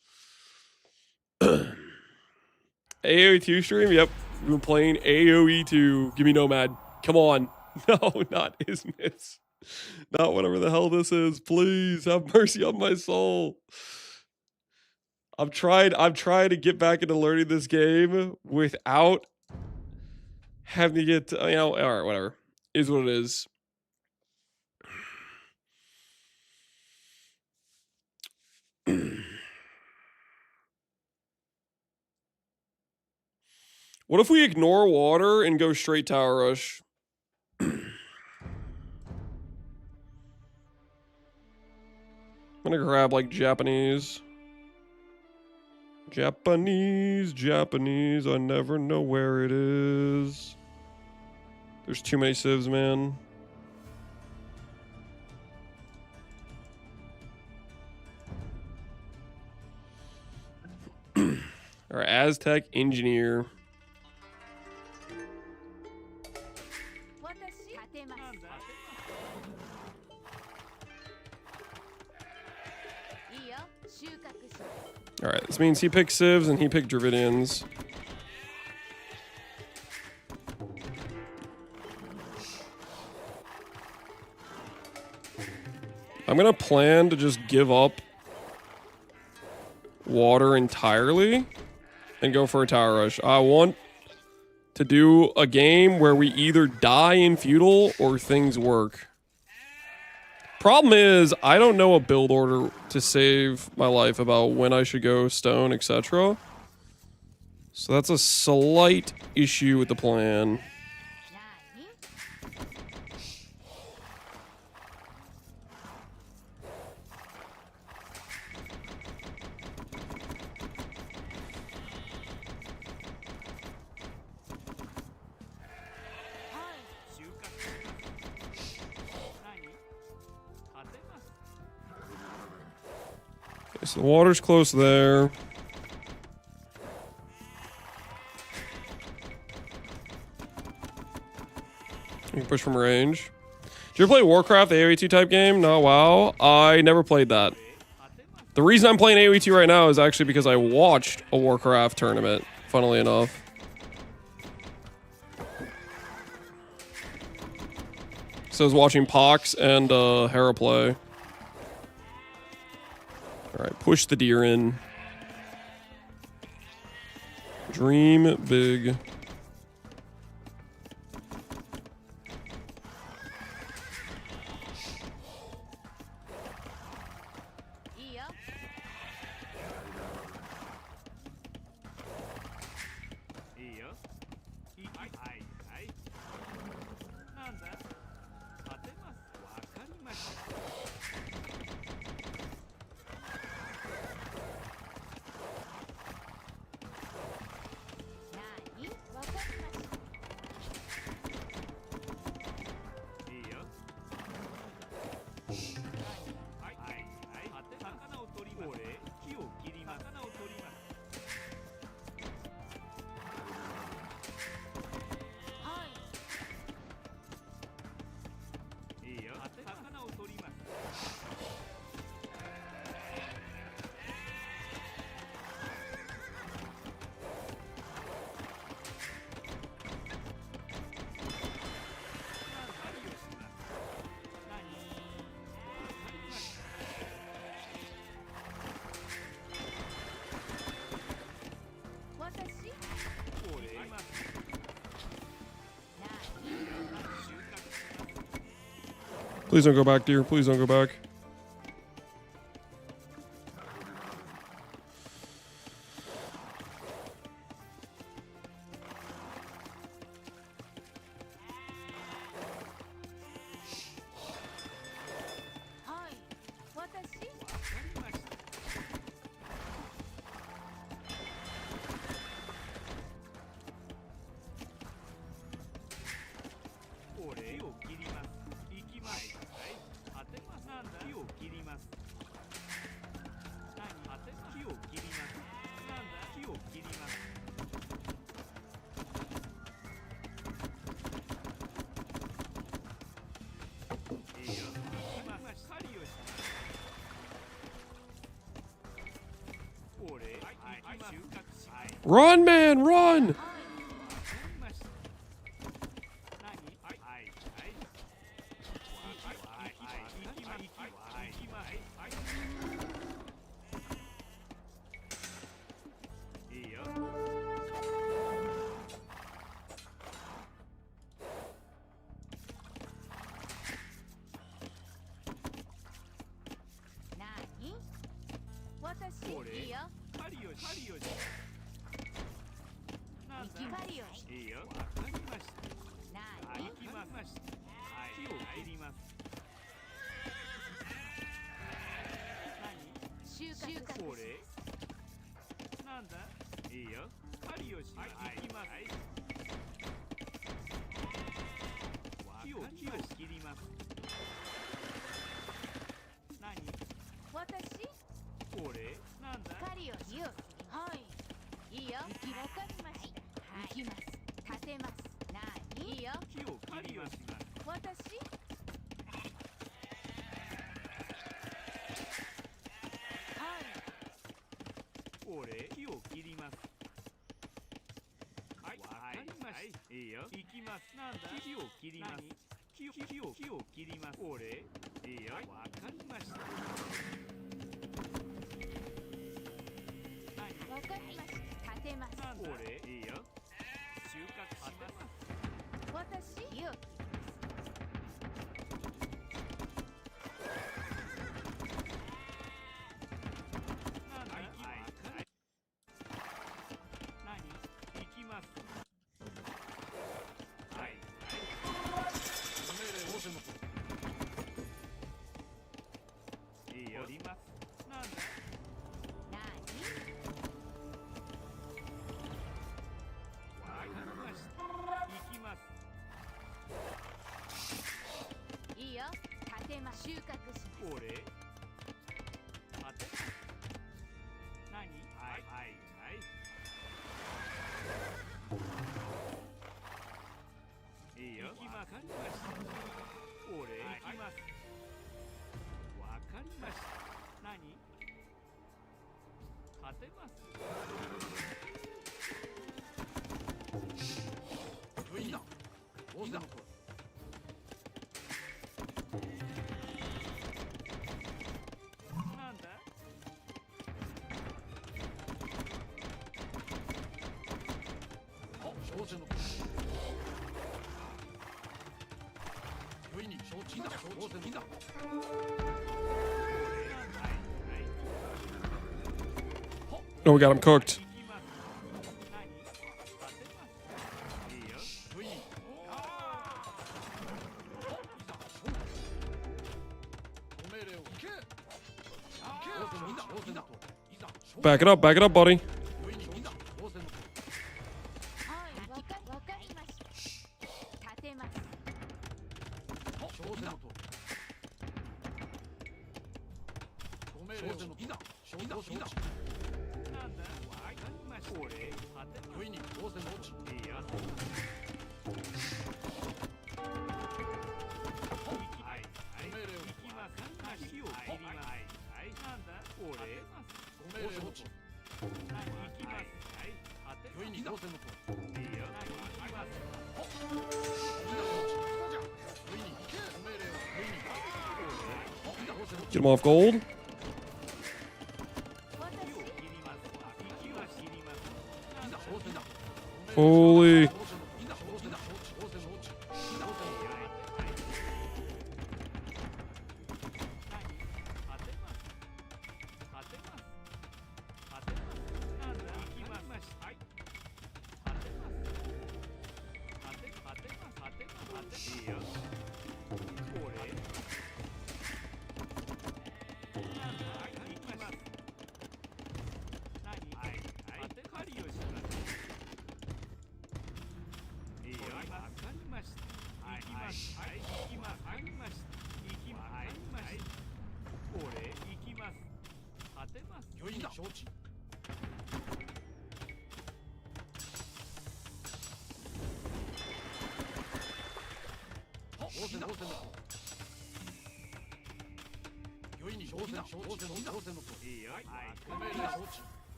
AoE2 stream? Yep. We've been playing AoE2. Give me Nomad. Come on. No, not Isthmus. Not whatever the hell this is. Please have mercy on my soul. I've tried to get back into learning this game without having to get, you know, all right, whatever. Is what it is. What if we ignore water and go straight tower rush? I'm gonna grab like Japanese. Japanese, Japanese. I never know where it is. There's too many civs, man. Our Aztec engineer. Alright, this means he picked civs and he picked Dravidians. I'm gonna plan to just give up water entirely and go for a tower rush. I want to do a game where we either die in feudal or things work. Problem is, I don't know a build order to save my life about when I should go stone, etc. So that's a slight issue with the plan. So the water's close there. You can push from range. Did you ever play Warcraft, the AoE2 type game? No, WoW. I never played that. The reason I'm playing AoE2 right now is actually because I watched a Warcraft tournament, funnily enough. So I was watching Pox and Hera play. Alright, push the deer in. Dream big. Please don't go back, dear. Please don't go back. Run, man, run! 光を火をはいいいよわかりました行きます立てますなにいいよ木を切ります。私俺、木を切ります。はい、わかりました。いいよ。行きます。なんだ木を切ります。木を切ります。俺、いいよ。わかりました。わかりました立てますなんだ俺、いいよ。収穫します。私火をなんだはい、何行きます。はい、いいよ。降ります。なんだなにわかりました。行きます。いいよ立てます収穫します俺、立て何はいはいはい。いいよ。行きます。わかりました。俺、行きます。わかりました。何立てます。いいな。いいな。なんだ少女の子。良いに承知だ。承知だ。Oh, we got him cooked. Back it up, buddy. はいわかりました立てますGet him off gold. Holy.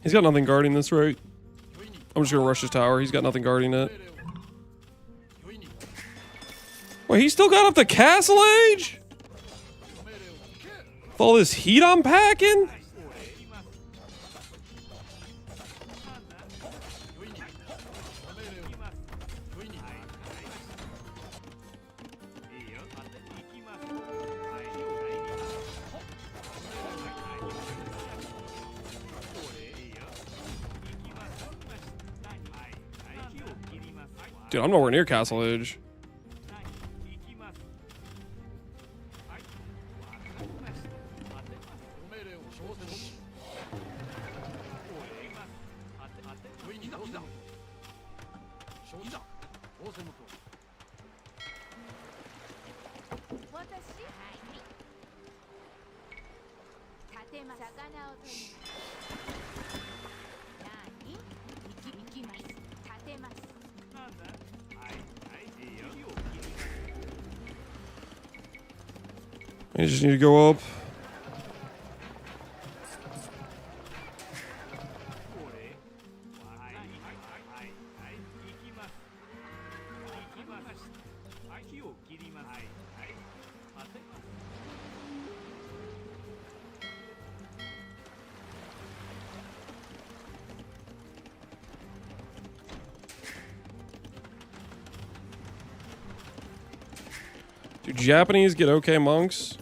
He's got nothing guarding this, right? I'm just gonna rush his tower. He's got nothing guarding it. Wait, he still got up the castle age? With all this heat I'm packing? Dude, I'm nowhere near castle age. You just need to go up. Do Japanese get okay monks?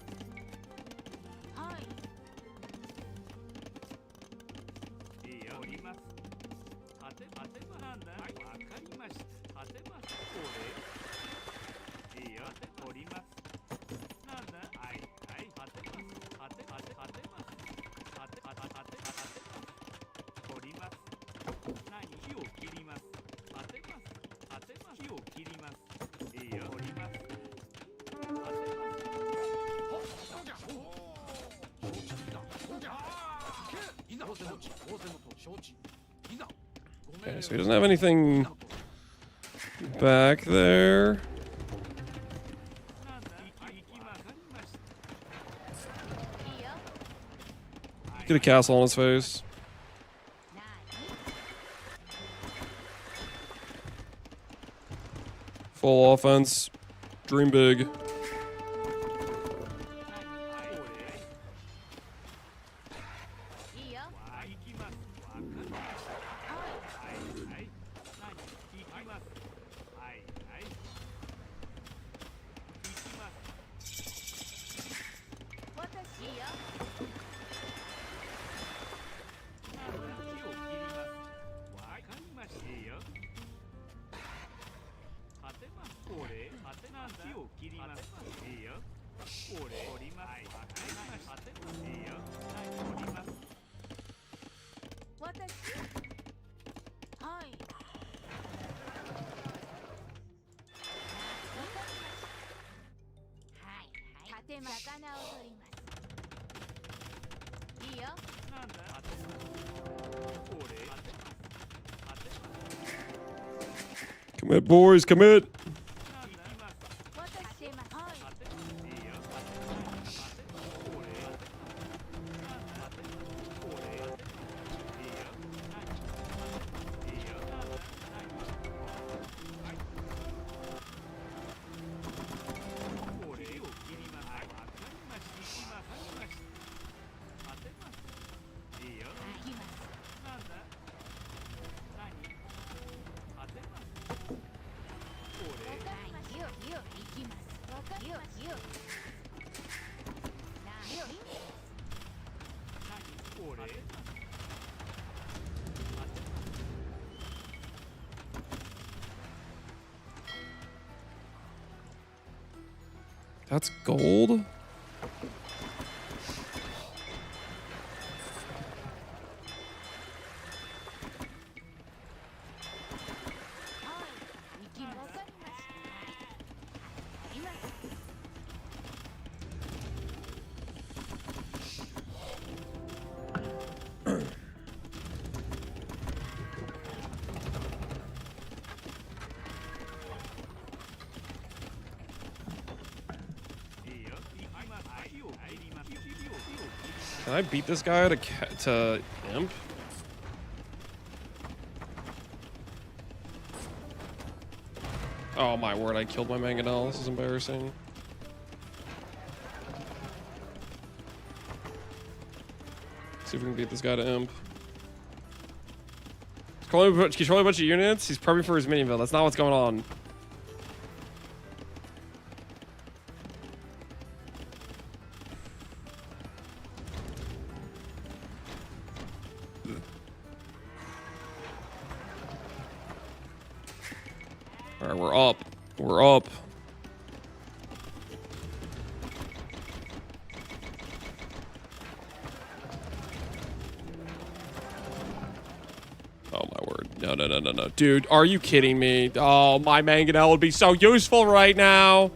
Okay, so he doesn't have anything back there. Get a castle on his face. Full offense. Dream big. Commit, boys, commit. That's gold? Can I beat this guy to Imp? Oh my word, I killed my Mangonel. This is embarrassing. See if we can beat this guy to Imp. He's controlling a bunch of units. He's prepping for his mini build. That's not what's going on. Alright, we're up. We're up. Oh my word. No, no, no, no, no. Dude, are you kidding me? Oh, my Mangonel would be so useful right now.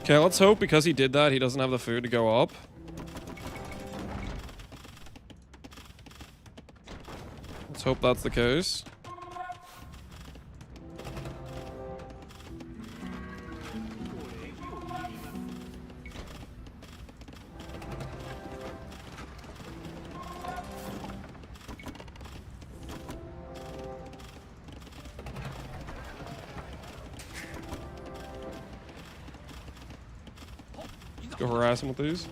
Okay, let's hope because he did that, he doesn't have the food to go up. Let's hope that's the case. Go harass him with these.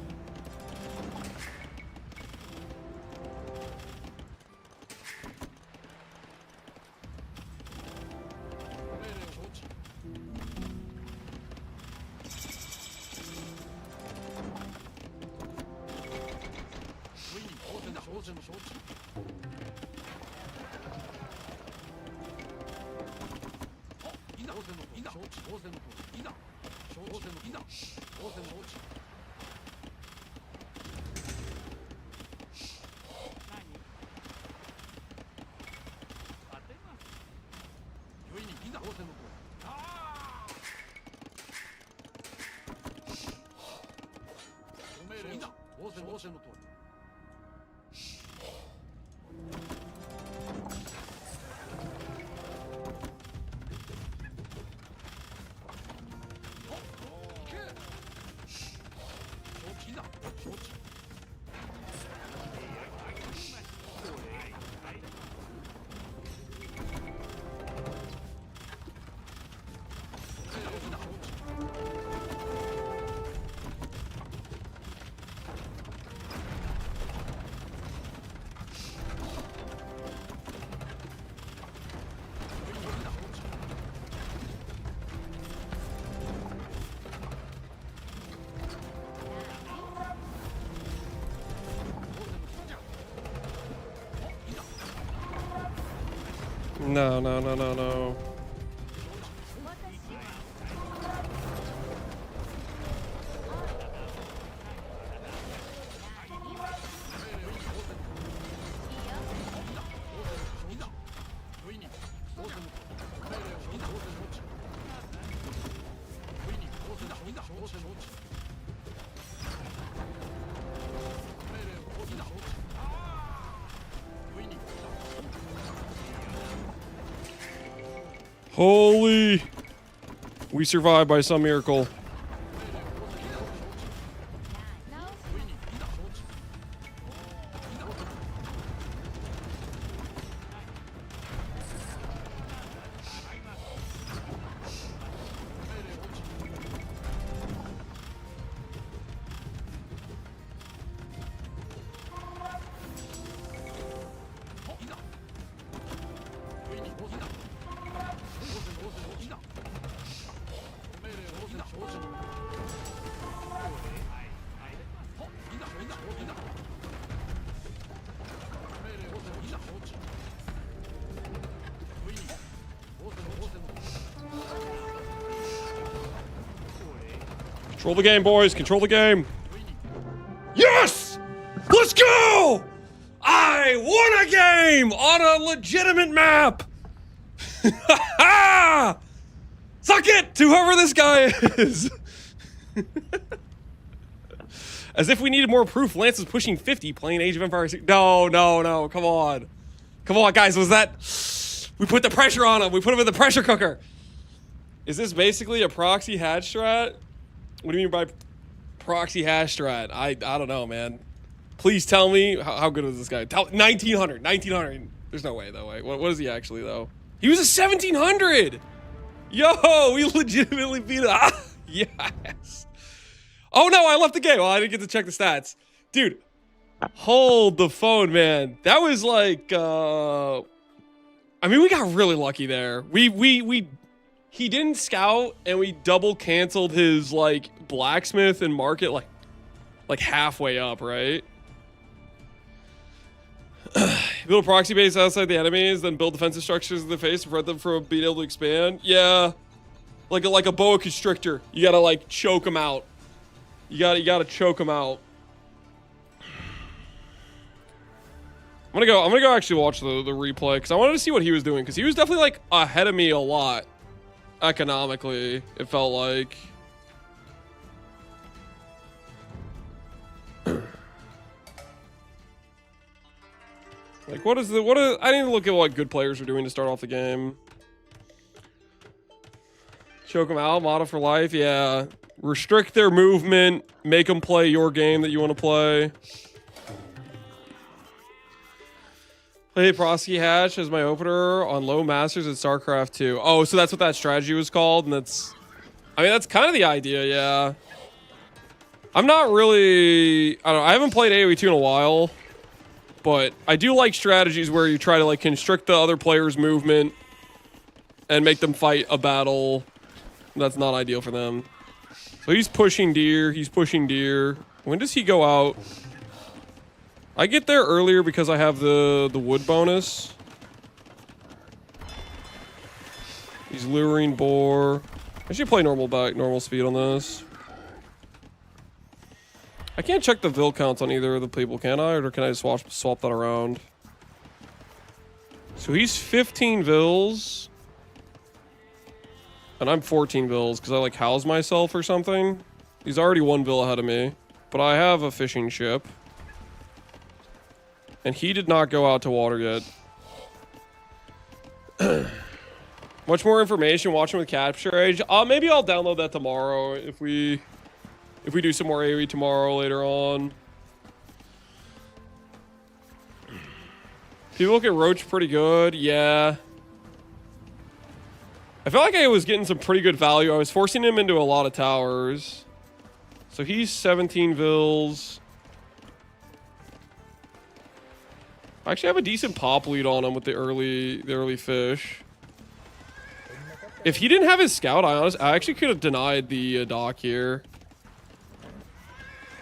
No, no, no, no, no. Holy! We survived by some miracle. Control the game, boys. Control the game. Yes! Let's go! I won a game on a legitimate map! Suck it to whoever this guy is! As if we needed more proof, Lance is pushing 50 playing Age of Empires. No, come on. Come on, guys, was that... We put the pressure on him. We put him in the pressure cooker. Is this basically a proxy hash strat? What do you mean by proxy hash strat? I don't know, man. Please tell me how good is this guy? 1900. There's no way, though. Wait, what is he actually, though? He was a 1700. Yo, we legitimately beat him. Yes. Oh, no, I left the game. Well, I didn't get to check the stats. Dude, hold the phone, man. That was like, I mean, we got really lucky there. He didn't scout, and we double canceled his, like, blacksmith and market, like halfway up, right? Build a proxy base outside the enemies, then build defensive structures in the face to prevent them from being able to expand. Yeah. Like a boa constrictor. You gotta, like, choke them out. You gotta choke him out. I'm gonna go actually watch the replay because I wanted to see what he was doing because he was definitely like ahead of me a lot economically. It felt like. Like what is I need to look at what good players are doing to start off the game. Choke them out, model for life, yeah. Restrict their movement, make them play your game that you want to play. Play Prosky Hatch as my opener on low masters at StarCraft 2. Oh, so that's what that strategy was called, and that's... I mean, that's kind of the idea, yeah. I'm not really... I don't know, I haven't played AoE 2 in a while, but I do like strategies where you try to, like, constrict the other player's movement and make them fight a battle that's not ideal for them. So he's pushing deer. He's pushing deer. When does he go out? I get there earlier because I have the wood bonus. He's luring boar. I should play normal speed on this. I can't check the vill counts on either of the people, can I? Or can I just swap that around? So he's 15 vills. And I'm 14 vills because I like house myself or something. He's already 1 vill ahead of me. But I have a fishing ship. And he did not go out to water yet. Much more information watching with Capture Age. Maybe I'll download that tomorrow if we do some more AoE tomorrow later on. People look at Roach pretty good, yeah. I felt like I was getting some pretty good value. I was forcing him into a lot of towers. So he's 17 vills. I actually have a decent pop lead on him with the early fish. If he didn't have his scout, I actually could have denied the dock here.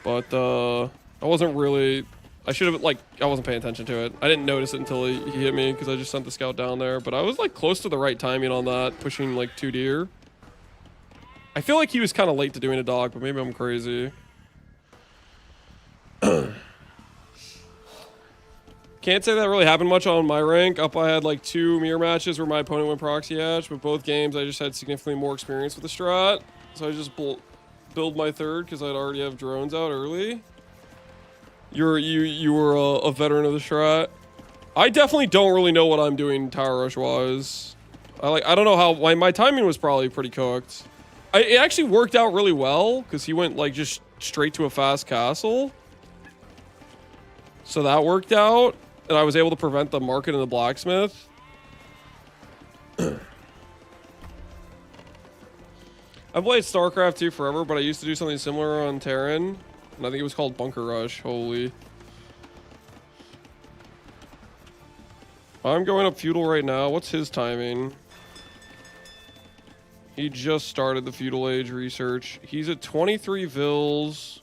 But I wasn't really... I should have, like, I wasn't paying attention to it. I didn't notice it until he hit me because I just sent the scout down there. But I was, like, close to the right timing on that, pushing, like, 2 deer. I feel like he was kind of late to doing a dog, but maybe I'm crazy. Can't say that really happened much on my rank. Up, I had, like, 2 mirror matches where my opponent went proxy hatch, but both games I just had significantly more experience with the strat. So I just build my third because I'd already have drones out early. You were a veteran of the strat. I definitely don't really know what I'm doing tower rush wise. I don't know how my timing was probably pretty cooked. It actually worked out really well because he went like just straight to a fast castle. So that worked out, and I was able to prevent the market and the blacksmith. I've played StarCraft 2 forever, but I used to do something similar on Terran. And I think it was called Bunker Rush. Holy. I'm going up feudal right now. What's his timing? He just started the feudal age research. He's at 23 vills.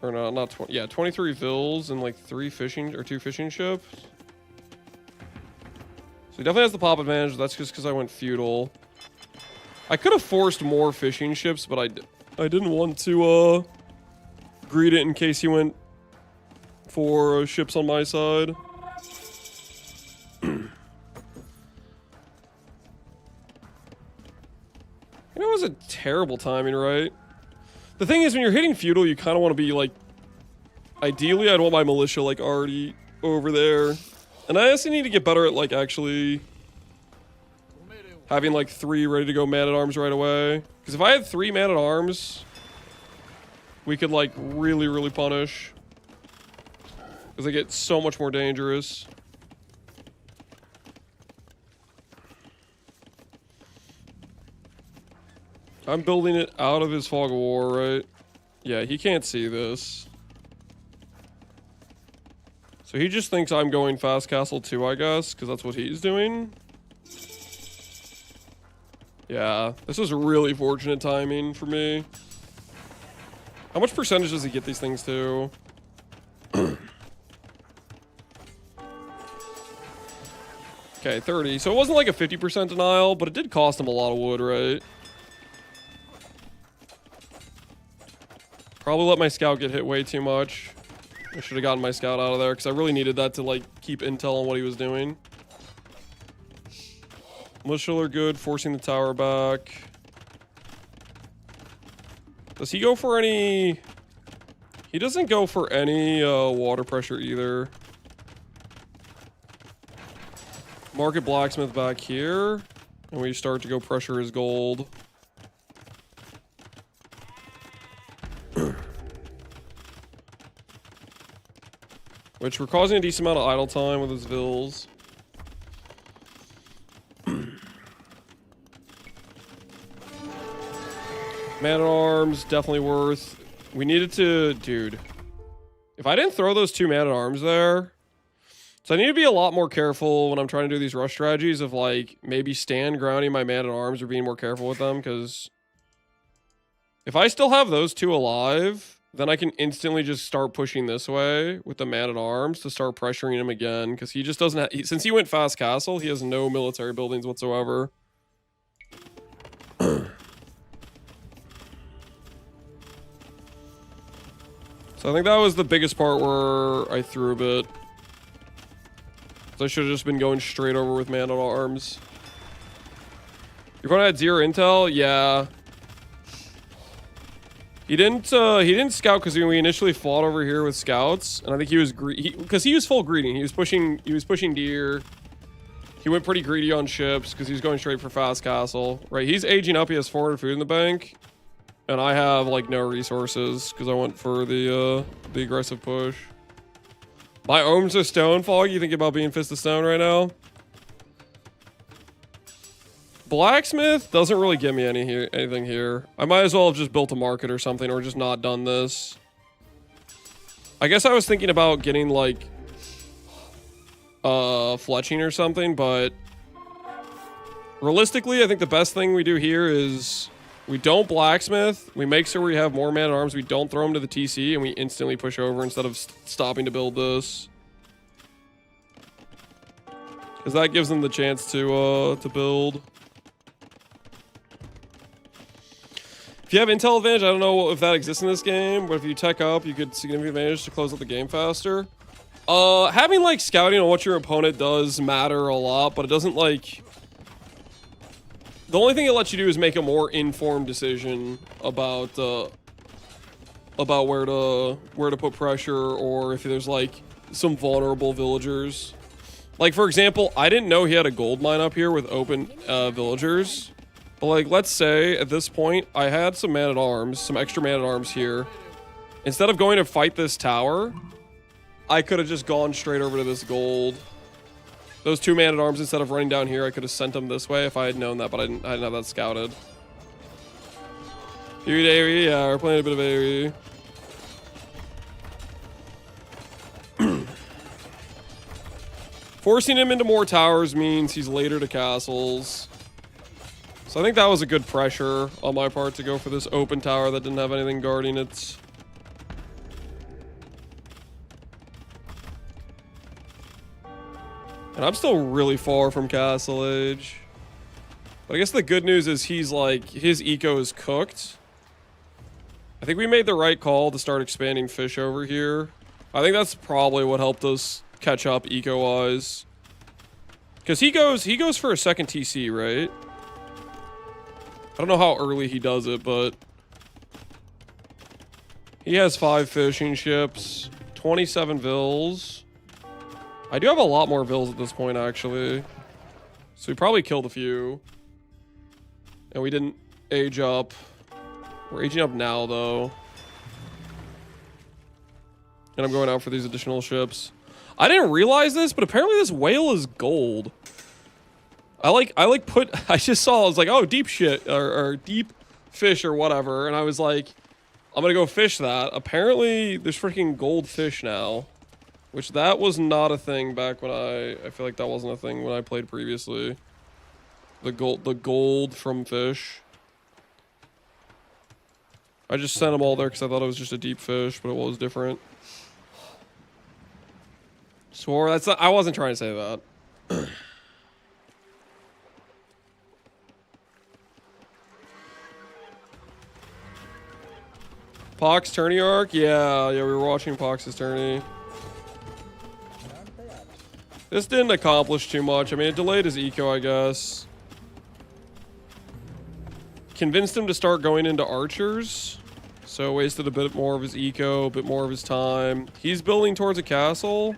Or no, not 20. Yeah, 23 vills and like 2 fishing ships. So he definitely has the pop advantage. That's just because I went feudal. I could have forced more fishing ships, but I didn't want to greed it in case he went for ships on my side. It was a terrible timing, right? The thing is, when you're hitting feudal, you kind of want to be like... Ideally, I'd want my militia like already over there. And I also need to get better at like actually... having like 3 ready to go man-at-arms right away. Because if I had 3 man-at-arms, we could like really punish. Because they get so much more dangerous. I'm building it out of his fog of war, right? Yeah, he can't see this. So he just thinks I'm going fast castle too, I guess, because that's what he's doing. Yeah, this was really fortunate timing for me. How much percentage does he get these things to? Okay, 30. So it wasn't like a 50% denial, but it did cost him a lot of wood, right? Probably let my scout get hit way too much. I should have gotten my scout out of there because I really needed that to like keep intel on what he was doing. Militia are good, forcing the tower back. Does he go for any... He doesn't go for any water pressure either. Market blacksmith back here. And we start to go pressure his gold. Which we're causing a decent amount of idle time with his vills. Man-at-arms, definitely worth. We needed to... Dude. If I didn't throw those 2 man-at-arms there... So I need to be a lot more careful when I'm trying to do these rush strategies of, like, maybe stand grounding my man-at-arms or being more careful with them, because... If I still have those 2 alive... Then I can instantly just start pushing this way with the man-at-arms to start pressuring him again. Because he just doesn't have... Since he went fast castle, he has no military buildings whatsoever. So I think that was the biggest part where I threw a bit. So I should have just been going straight over with man-at-arms. You're going to add 0 intel? Yeah. He didn't scout because we initially fought over here with scouts, and I think he was because he was full greeding. He was pushing deer. He went pretty greedy on ships because he was going straight for fast castle. Right, he's aging up. He has 400 food in the bank, and I have like no resources because I went for the aggressive push. My ohms are stone. Fog, you think about being fist of stone right now? Blacksmith doesn't really give me anything here. I might as well have just built a market or something, or just not done this. I guess I was thinking about getting like fletching or something, but realistically, I think the best thing we do here is we don't blacksmith. We make sure we have more man-at-arms. We don't throw them to the TC, and we instantly push over instead of stopping to build this. Because that gives them the chance to build. If you have intel advantage, I don't know if that exists in this game, but if you tech up, you could significant advantage to close out the game faster. Having like scouting on what your opponent does matter a lot, but it doesn't like... The only thing it lets you do is make a more informed decision about where to put pressure, or if there's like some vulnerable villagers. Like for example, I didn't know he had a gold mine up here with open villagers. But like, let's say at this point, I had some man-at-arms, some extra man-at-arms here. Instead of going to fight this tower, I could have just gone straight over to this gold. Those 2 man-at-arms, instead of running down here, I could have sent them this way if I had known that, but I didn't have that scouted. Period AoE, yeah, we're playing a bit of AoE. Forcing him into more towers means he's later to castles. So I think that was a good pressure on my part to go for this open tower that didn't have anything guarding it. And I'm still really far from Castle Age. But I guess the good news is he's like, his eco is cooked. I think we made the right call to start expanding fish over here. I think that's probably what helped us catch up eco-wise. Because he goes for a second TC, right? I don't know how early he does it, but he has 5 fishing ships, 27 vills. I do have a lot more vills at this point, actually. So we probably killed a few. And we didn't age up. We're aging up now, though. And I'm going out for these additional ships. I didn't realize this, but apparently this whale is gold. I just saw, I was like, oh, deep shit, or deep fish or whatever. And I was like, I'm gonna go fish that. Apparently there's freaking gold fish now. Which that was not a thing back when I feel like that wasn't a thing when I played previously. The gold from fish. I just sent them all there because I thought it was just a deep fish, but it was different. Swore, that's not, I wasn't trying to say that. Pox tourney arc? Yeah, we were watching Pox's tourney. This didn't accomplish too much. I mean, it delayed his eco, I guess. Convinced him to start going into archers. So wasted a bit more of his eco, a bit more of his time. He's building towards a castle.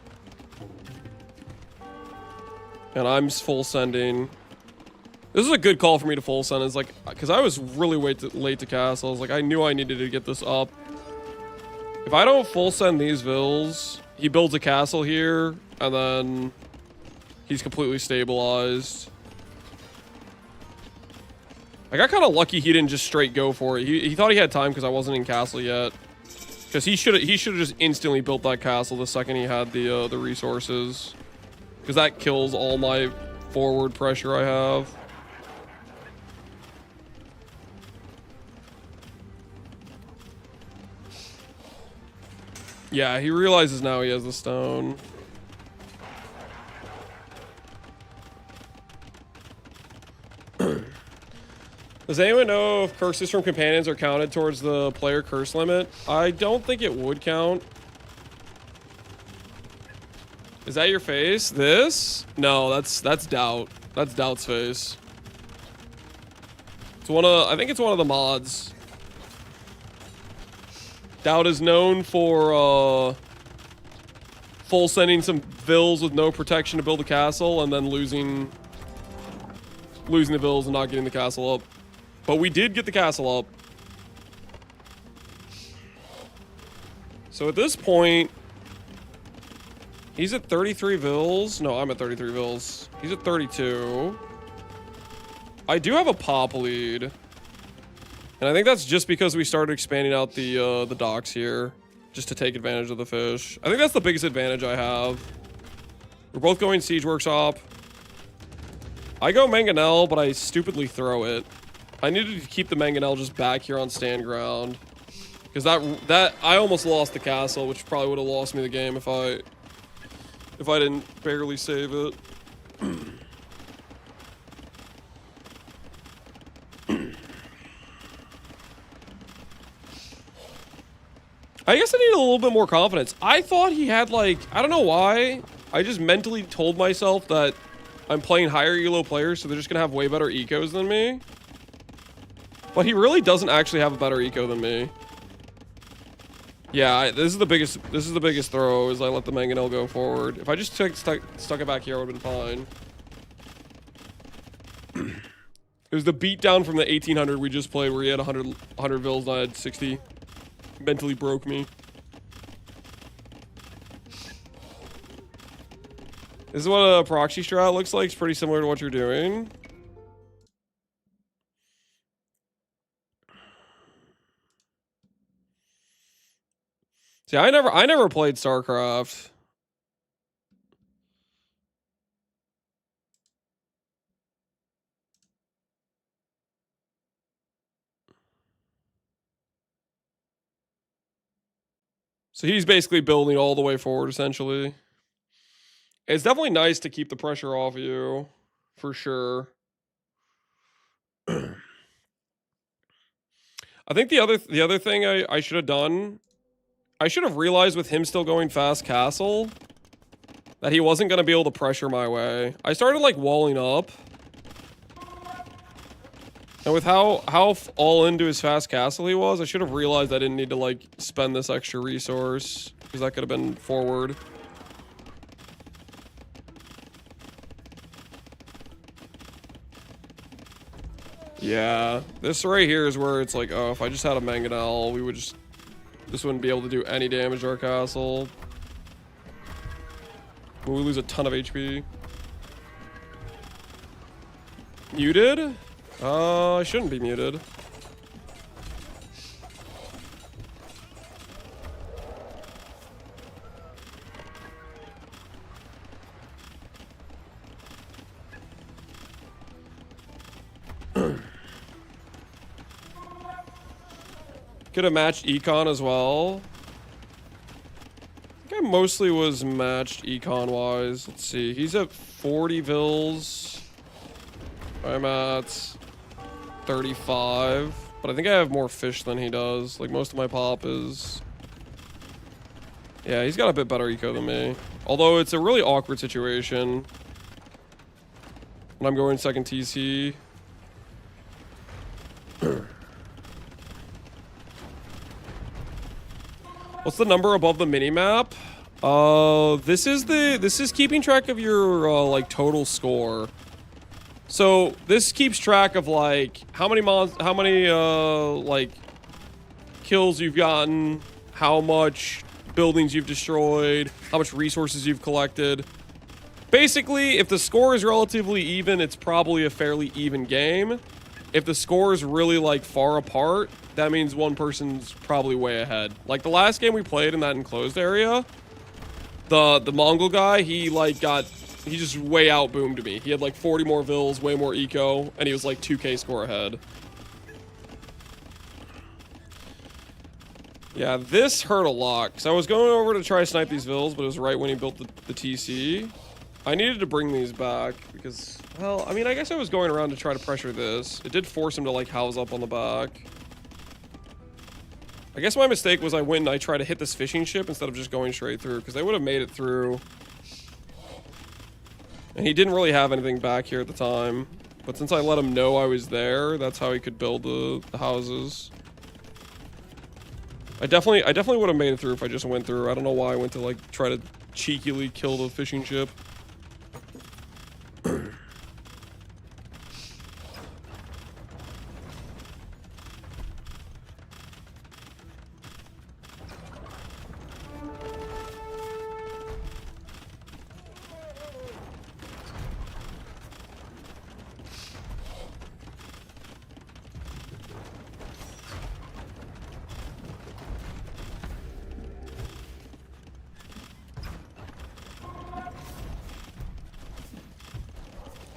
And I'm full sending. This is a good call for me to full send. Is like, because I was really late to castles. Like, I knew I needed to get this up. If I don't full send these vills, he builds a castle here, and then he's completely stabilized. I got kind of lucky he didn't just straight go for it. He thought he had time because I wasn't in castle yet. Because he should have just instantly built that castle the second he had the resources. Because that kills all my forward pressure I have. Yeah, he realizes now he has the stone. Does anyone know if curses from companions are counted towards the player curse limit? I don't think it would count. Is that your face? This? No, that's Doubt. That's Doubt's face. It's I think it's one of the mods. Doubt is known for full sending some vills with no protection to build a castle and then losing the vills and not getting the castle up. But we did get the castle up. So at this point, he's at 33 vills. No, I'm at 33 vills. He's at 32. I do have a pop lead. And I think that's just because we started expanding out the docks here. Just to take advantage of the fish. I think that's the biggest advantage I have. We're both going Siege Workshop. I go Mangonel, but I stupidly throw it. I needed to keep the Mangonel just back here on stand ground. Because that I almost lost the castle, which probably would have lost me the game if I didn't barely save it. I guess I need a little bit more confidence. I thought he had, like, I don't know why. I just mentally told myself that I'm playing higher elo players, so they're just gonna have way better ecos than me. But he really doesn't actually have a better eco than me. Yeah, this is the biggest throw, is I let the Mangonel go forward. If I just stuck it back here, I would have been fine. It was the beatdown from the 1800 we just played where he had 100 vills and I had 60. Mentally broke me. This is what a proxy strat looks like. It's pretty similar to what you're doing. See, I never played StarCraft. So he's basically building all the way forward, essentially. It's definitely nice to keep the pressure off you, for sure. I think the other thing I should have done, I should have realized with him still going fast castle that he wasn't going to be able to pressure my way. I started like walling up. And with how all into his fast castle he was, I should have realized I didn't need to like spend this extra resource, because that could have been forward. Yeah, this right here is where it's like, oh, if I just had a mangonel, we would just, this wouldn't be able to do any damage to our castle. We lose a ton of HP. Muted? I shouldn't be muted. Could have matched econ as well. I think I mostly was matched econ wise. Let's see. He's at 40 vills. I'm at 35. But I think I have more fish than he does. Like most of my pop is... Yeah, he's got a bit better eco than me. Although it's a really awkward situation when I'm going second TC. What's the number above the mini-map? This is keeping track of your like total score. So this keeps track of like how many like kills you've gotten, how much buildings you've destroyed, how much resources you've collected. Basically, if the score is relatively even, it's probably a fairly even game. If the score is really like far apart, that means one person's probably way ahead. Like the last game we played in that enclosed area, the Mongol guy, he just way out boomed me. He had like 40 more vills, way more eco, and he was like 2k score ahead. Yeah, this hurt a lot, because I was going over to try to snipe these vills, but it was right when he built the TC. I needed to bring these back, because, well, I mean, I guess I was going around to try to pressure this. It did force him to, like, house up on the back. I guess my mistake was I went and I tried to hit this fishing ship instead of just going straight through, because they would have made it through. And he didn't really have anything back here at the time. But since I let him know I was there, that's how he could build the houses. I definitely would have made it through if I just went through. I don't know why I went to, like, try to cheekily kill the fishing ship.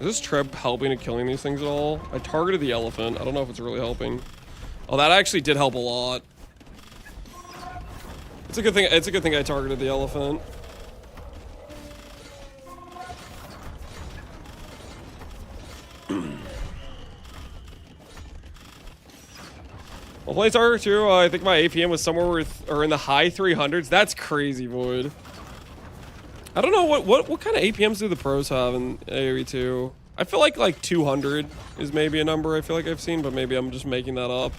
Is this Treb helping at killing these things at all? I targeted the elephant. I don't know if it's really helping. Oh, that actually did help a lot. It's a good thing. It's a good thing I targeted the elephant. Well, playing Target 2, I think my APM was somewhere with, or in the high 300s. That's crazy, Void. I don't know what kind of APMs do the pros have in AoE 2. I feel like 200 is maybe a number I feel like I've seen, but maybe I'm just making that up.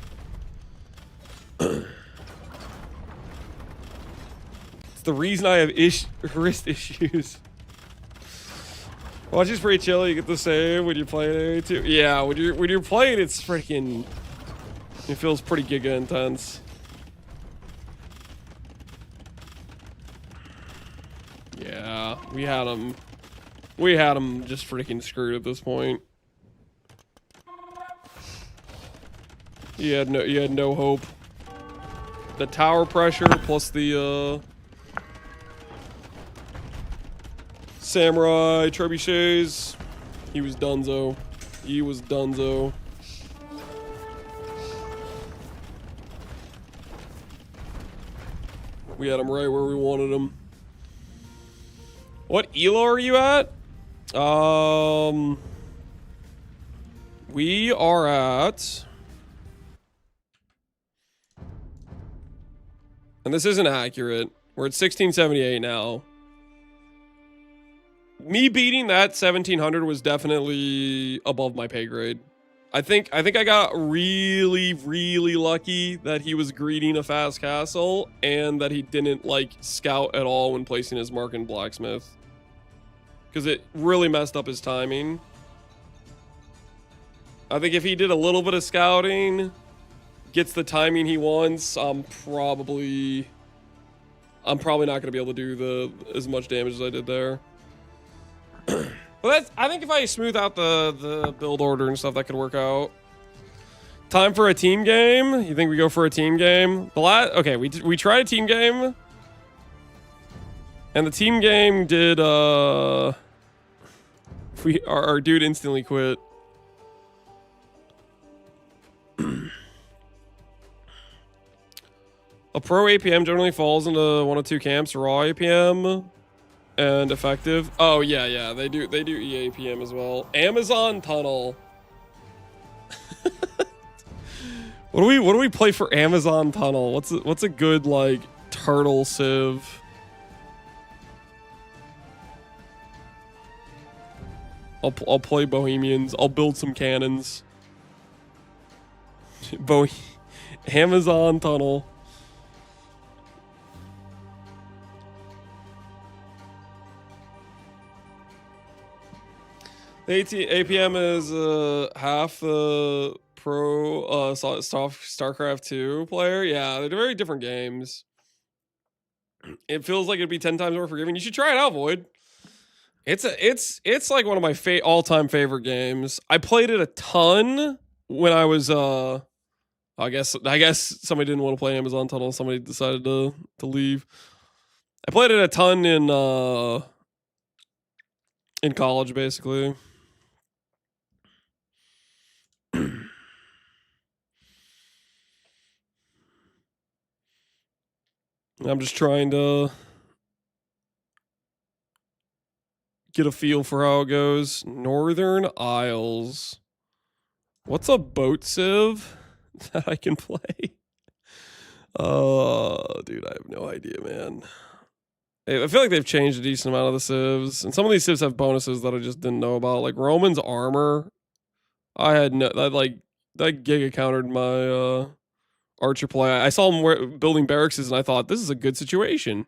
It's the reason I have wrist issues. Watching's pretty chill. You get the same when you play AoE 2. Yeah, when you're playing, it's freaking. It feels pretty giga intense. Yeah, we had him just freaking screwed at this point. He had no hope. The tower pressure plus the samurai trebuchets. He was donezo. He was donezo. We had him right where we wanted him. What elo are you at? We are at... And this isn't accurate. We're at 1678 now. Me beating that 1700 was definitely above my pay grade. I think I got really, really lucky that he was greeting a fast castle and that he didn't like scout at all when placing his mark in blacksmith. Because it really messed up his timing. I think if he did a little bit of scouting, gets the timing he wants, I'm probably not going to be able to do as much damage as I did there. But I think if I smooth out the build order and stuff, that could work out. Time for a team game? You think we go for a team game? Okay, we tried a team game. And the team game did our dude instantly quit. A pro APM generally falls into one of two camps: raw APM and effective. Oh yeah, they do EAPM as well. Amazon Tunnel. What do we play for Amazon Tunnel? What's a good like turtle civ? I'll play Bohemians. I'll build some cannons. Amazon Tunnel. The APM is half the pro StarCraft 2 player. Yeah, they're very different games. It feels like it'd be 10 times more forgiving. You should try it out, Void. It's like one of my all-time favorite games. I played it a ton when I was I guess somebody didn't want to play Amazon Tunnel. Somebody decided to leave. I played it a ton in college, basically. I'm just trying to get a feel for how it goes. Northern Isles. What's a boat civ that I can play? Dude, I have no idea, man. I feel like they've changed a decent amount of the civs, and some of these civs have bonuses that I just didn't know about. Like Roman's armor, that giga countered my archer play. I saw him building barracks, and I thought this is a good situation.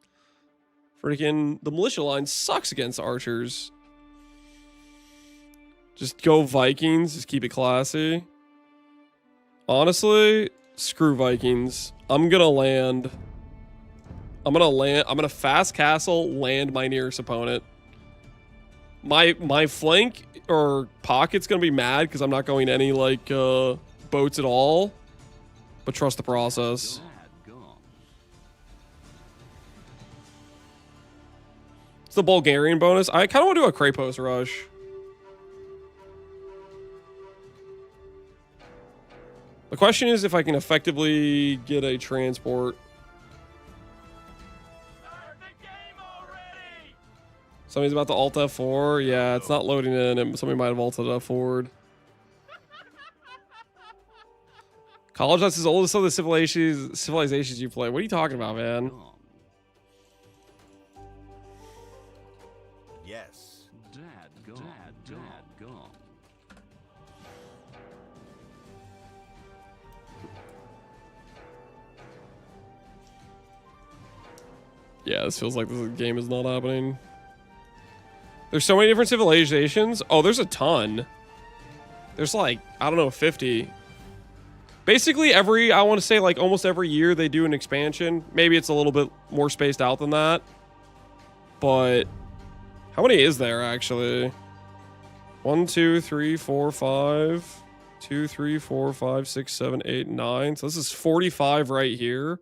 Freaking the militia line sucks against archers. Just go Vikings. Just keep it classy. Honestly, screw Vikings. I'm gonna fast castle, land my nearest opponent. My flank or pocket's gonna be mad because I'm not going any like boats at all. But trust the process. It's the Bulgarian bonus. I kind of want to do a Krapos rush. The question is if I can effectively get a transport. Somebody's about to alt F4. Yeah, it's not loading in. Somebody might have alted F forward. College, that's as old as some of the civilizations you play. What are you talking about, man? Yes. Dad, gone. Yeah, this feels like this game is not happening. There's so many different civilizations. Oh, there's a ton. There's like, I don't know, 50. Basically I want to say like almost every year they do an expansion. Maybe it's a little bit more spaced out than that. But how many is there actually? 1, 2, 3, 4, 5. 2, 3, 4, 5, 6, 7, 8, 9. So this is 45 right here.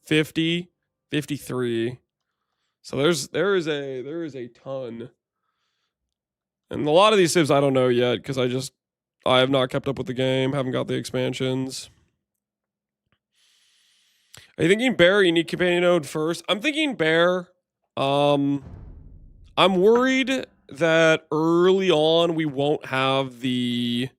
50, 53. So there is a ton. And a lot of these civs I don't know yet because I have not kept up with the game, haven't got the expansions. Are you thinking bear, you need companion node first? I'm thinking bear. I'm worried that early on we won't have the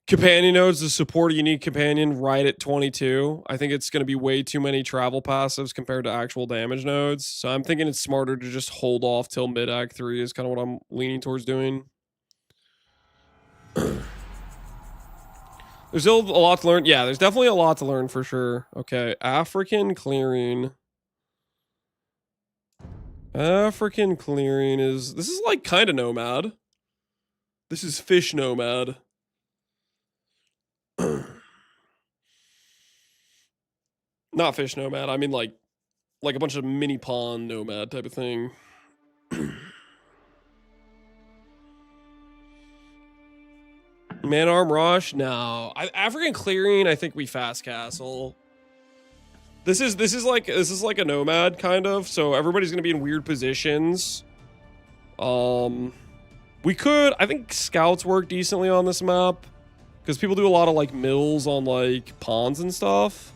companion nodes to support a unique companion right at 22. I think it's going to be way too many travel passives compared to actual damage nodes. So I'm thinking it's smarter to just hold off till mid act 3 is kind of what I'm leaning towards doing. There's still a lot to learn. Yeah, there's definitely a lot to learn for sure. Okay, African clearing. African clearing is... This is like kind of nomad. This is fish nomad. Not fish nomad. I mean like a bunch of mini pond nomad type of thing. Man arm rush? No. African clearing, I think we fast castle. This is like a nomad kind of, so everybody's gonna be in weird positions. We could, I think scouts work decently on this map because people do a lot of like mills on like ponds and stuff.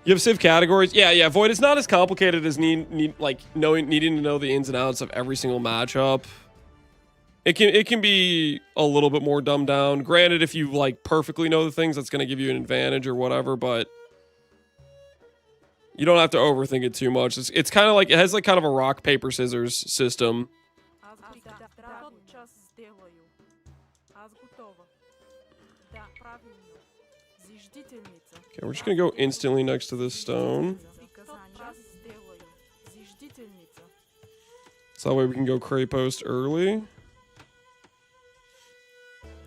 You have civ categories? Yeah, Void. It's not as complicated as needing to know the ins and outs of every single matchup. It can be a little bit more dumbed down. Granted, if you like perfectly know the things, that's going to give you an advantage or whatever, but you don't have to overthink it too much. It's kind of like, it has like kind of a rock, paper, scissors system. Okay, we're just gonna go instantly next to this stone. So that way we can go Cray Post early.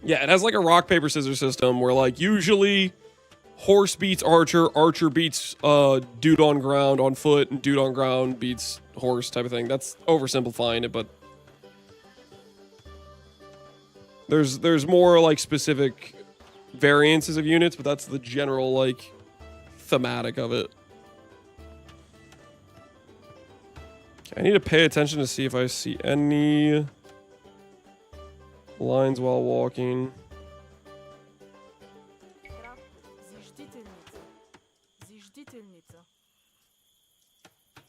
Yeah, it has like a rock, paper, scissors system where like usually horse beats archer, archer beats dude on ground on foot, and dude on ground beats horse type of thing. That's oversimplifying it, but there's more like specific variances of units, but that's the general like thematic of it. Okay, I need to pay attention to see if I see any lines while walking.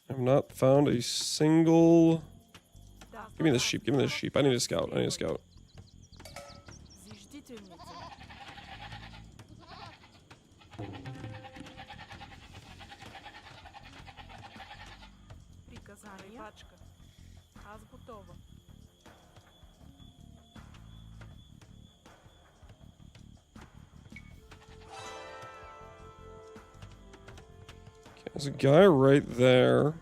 I've not found a single... Give me this sheep, give me this sheep. I need a scout, I need a scout. There's a guy right there.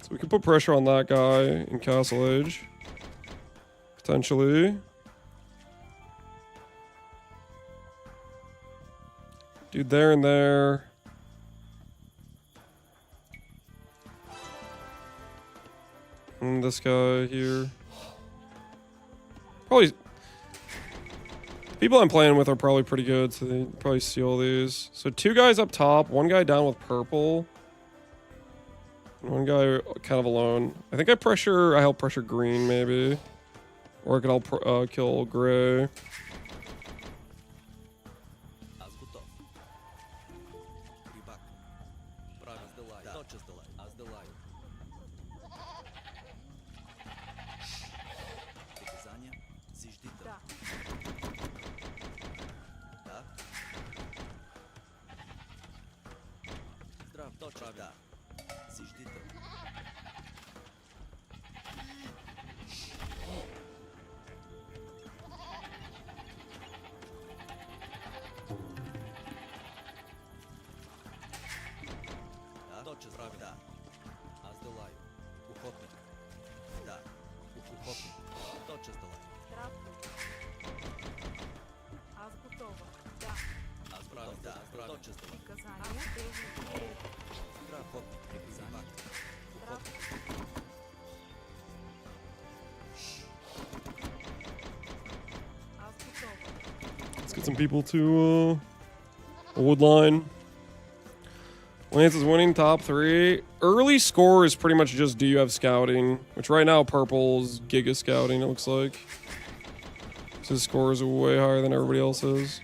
So we can put pressure on that guy in Castle Age. Potentially. Dude there and there. And this guy here. Probably... People I'm playing with are probably pretty good, so they probably see all these. So 2 guys up top, 1 guy down with purple. And 1 guy kind of alone. I think I help pressure green, maybe. Or I could help kill gray. Let's get some people to a wood line. Lance is winning top 3. Early score is pretty much just do you have scouting, which right now purple's giga scouting, it looks like. So his score is way higher than everybody else's.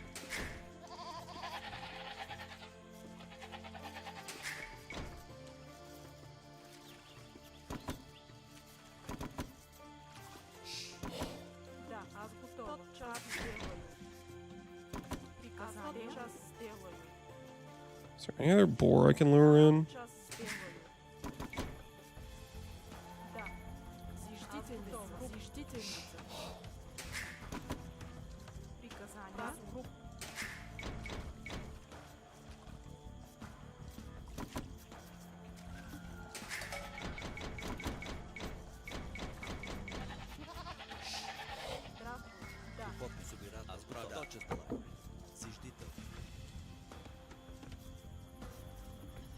Is there any other boar I can lure in?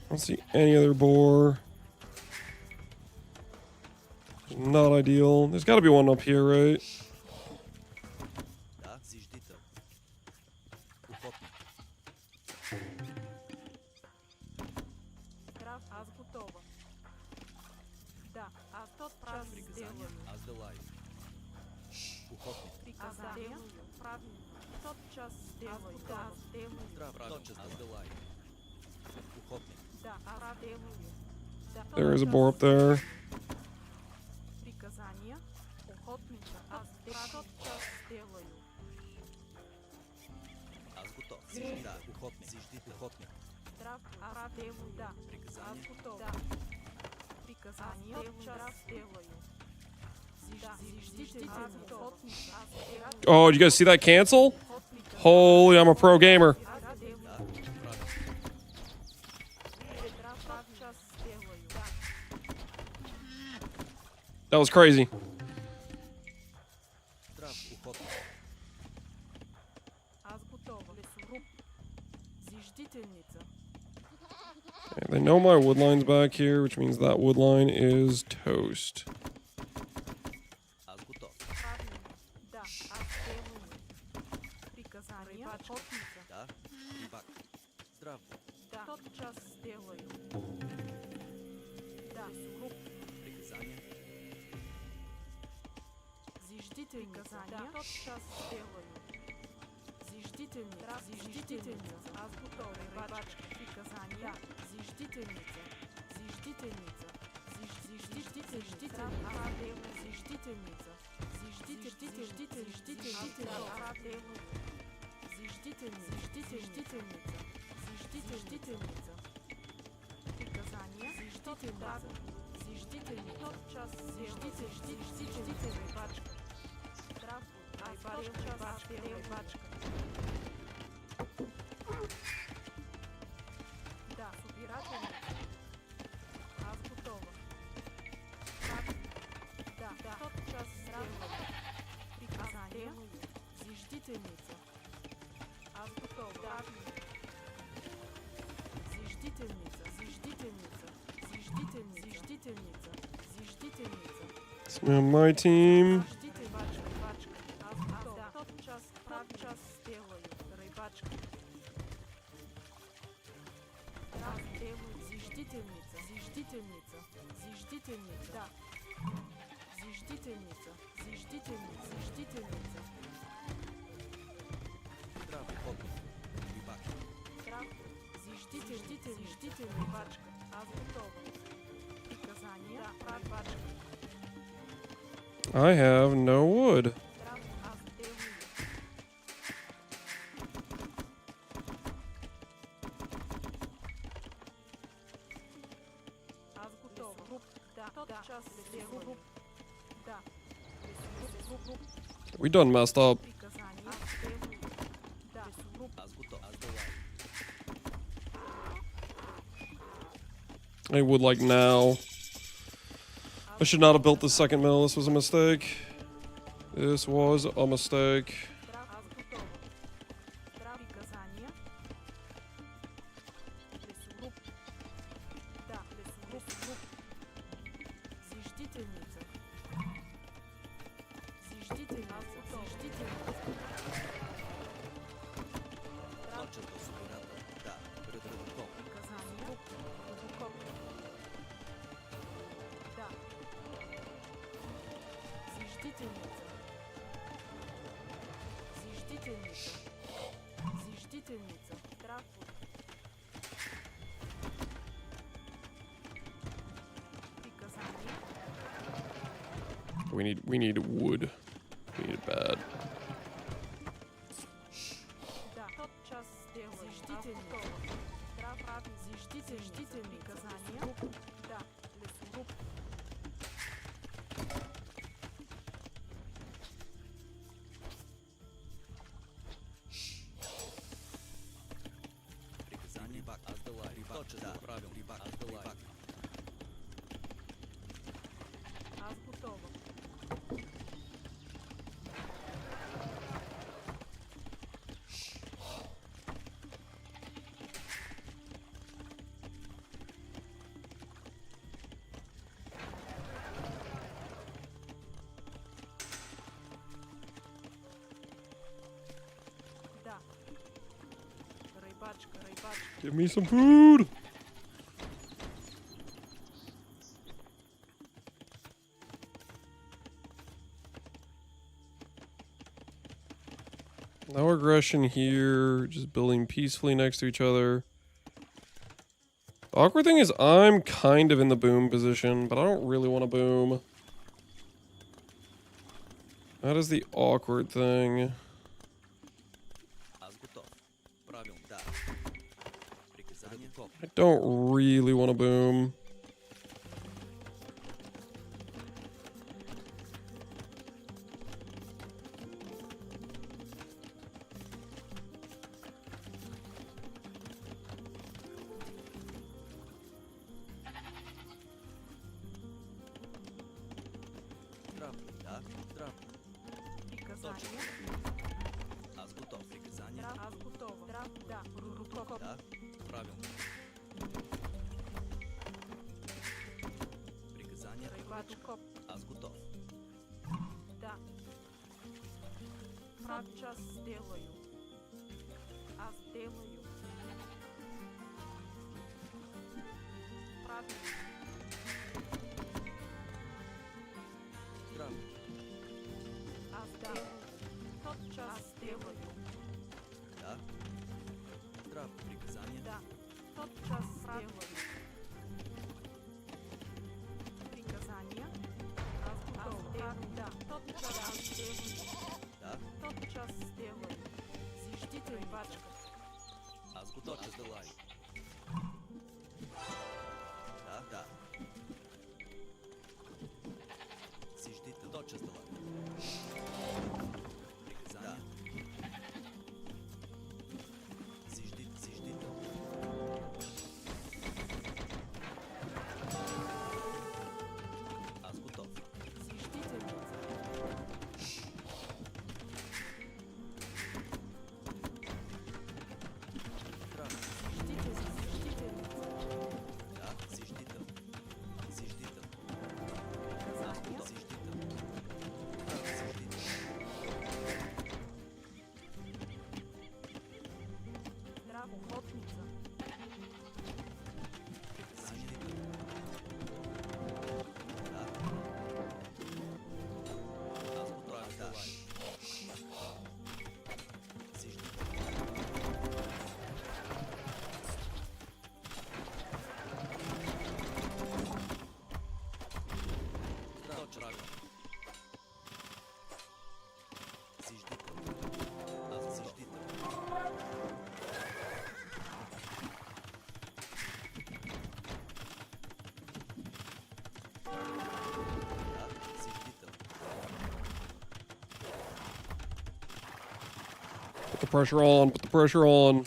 I don't see any other boar. Not ideal. There's got to be one up here, right? There is a boar up there. Oh, did you guys see that cancel? Holy, I'm a pro gamer. That was crazy. Okay, they know my wood line's back here, which means that wood line is toast. So my team. I have no wood. We done messed up. I would like now. I should not have built the second mill. This was a mistake. This was a mistake. We need wood. We need it bad. Give me some food. No aggression here. Just building peacefully next to each other. The awkward thing is I'm kind of in the boom position, but I don't really want to boom. That is the awkward thing. I don't really want to boom. Put the pressure on, put the pressure on.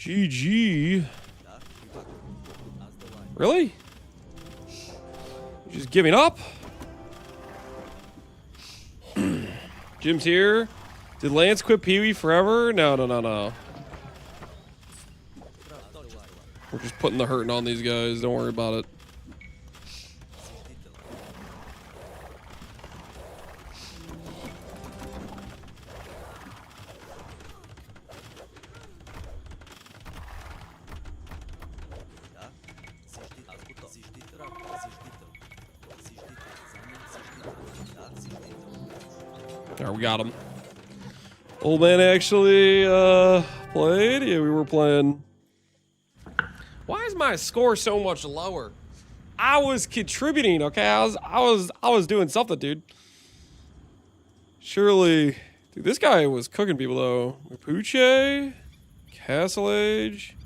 GG. Really? You're just giving up? Jim's here. Did Lance quit PoE forever? No. We're just putting the hurting on these guys. Don't worry about it. There, we got him. Old man actually played. Yeah, we were playing. Why is my score so much lower? I was contributing, okay? I was doing something, dude. Surely, dude, this guy was cooking people though. Mapuche, Castle Age,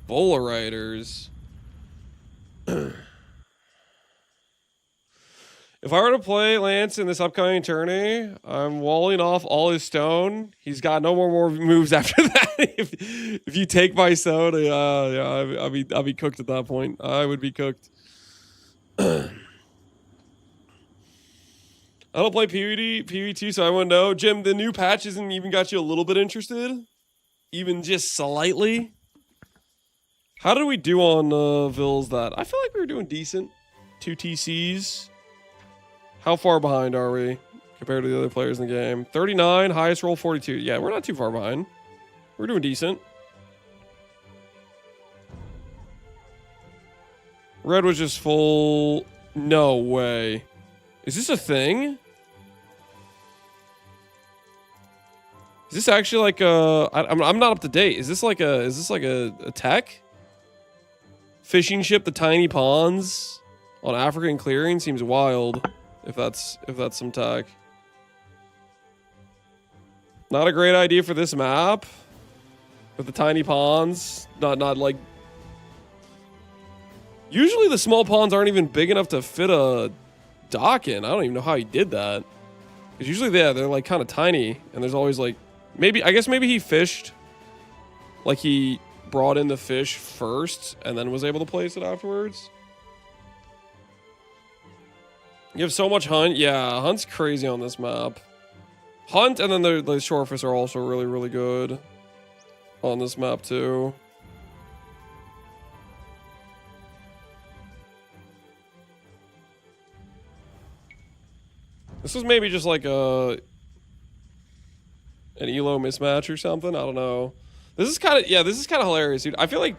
Bowler Riders. If I were to play Lance in this upcoming tourney, I'm walling off all his stone. He's got no more moves after that. if you take my stone, yeah, I'll be cooked at that point. I would be cooked. I don't play PvE2, so I wouldn't know. Jim, the new patch hasn't even got you a little bit interested? Even just slightly? How did we do on Vills that? I feel like we were doing decent. 2 TCs. How far behind are we compared to the other players in the game? 39, highest roll 42. Yeah, we're not too far behind. We're doing decent. Red was just full. No way. Is this a thing? Is this actually like a... I'm not up to date. Is this like a tech? Fishing ship, the tiny ponds on African clearing seems wild. If that's some tech. Not a great idea for this map. With the tiny ponds. Not like... Usually the small ponds aren't even big enough to fit a dock in. I don't even know how he did that. Because usually they're like kind of tiny. And there's always like... I guess maybe he fished. Like he brought in the fish first. And then was able to place it afterwards. You have so much hunt. Yeah, hunt's crazy on this map. Hunt and then the shorefish are also really, really good on this map too. This was maybe just like an elo mismatch or something. I don't know. This is kind of hilarious, dude. I feel like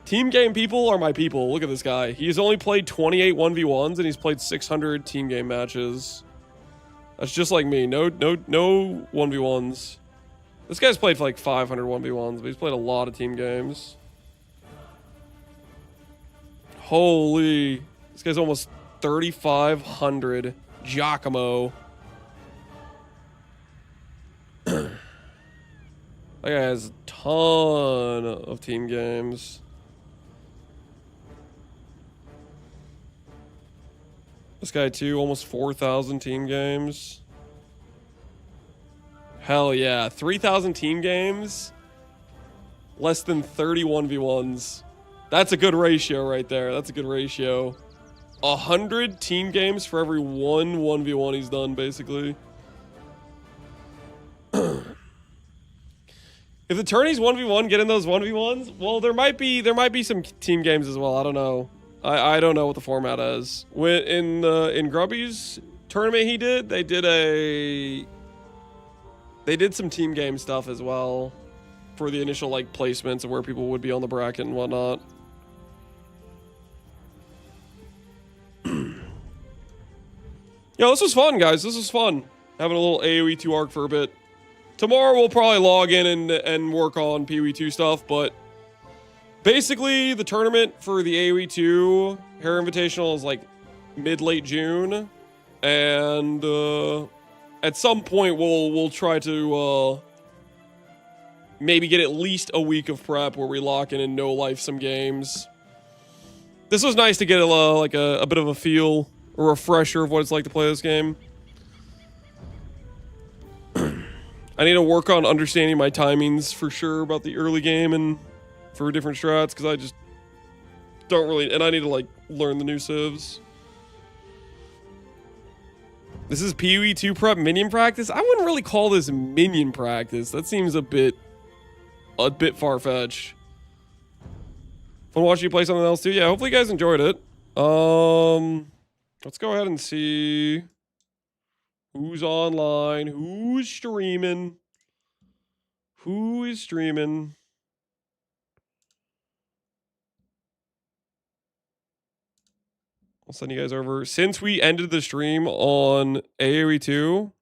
team game people are my people. Look at this guy. He's only played 28 1v1s and he's played 600 team game matches. That's just like me. No 1v1s. This guy's played for like 500 1v1s, but he's played a lot of team games. Holy. This guy's almost 3,500. Giacomo. That guy has a ton of team games. This guy too, almost 4,000 team games. Hell yeah, 3,000 team games. Less than 30 1v1s. That's a good ratio right there. That's a good ratio. 100 team games for every one 1v1 he's done, basically. If the tourney's 1v1, get in those 1v1s. Well, there might be some team games as well. I don't know. I don't know what the format is. In Grubby's tournament they did some team game stuff as well for the initial like placements of where people would be on the bracket and whatnot. Yo, this was fun, guys. This was fun. Having a little AoE 2 arc for a bit. Tomorrow we'll probably log in and work on PoE 2 stuff, but basically, the tournament for the AoE 2 Hair Invitational is like mid-late June. And at some point, we'll try to maybe get at least a week of prep where we lock in and no-life some games. This was nice to get a bit of a feel, a refresher of what it's like to play this game. I need to work on understanding my timings for sure about the early game and for different strats, because I just don't really, and I need to like learn the new civs. This is PoE 2 prep minion practice. I wouldn't really call this minion practice. That seems a bit far-fetched. Fun watching you play something else too. Yeah, hopefully you guys enjoyed it. Let's go ahead and see who's online, who's streaming, who is streaming. I'll send you guys over. Since we ended the stream on AoE 2,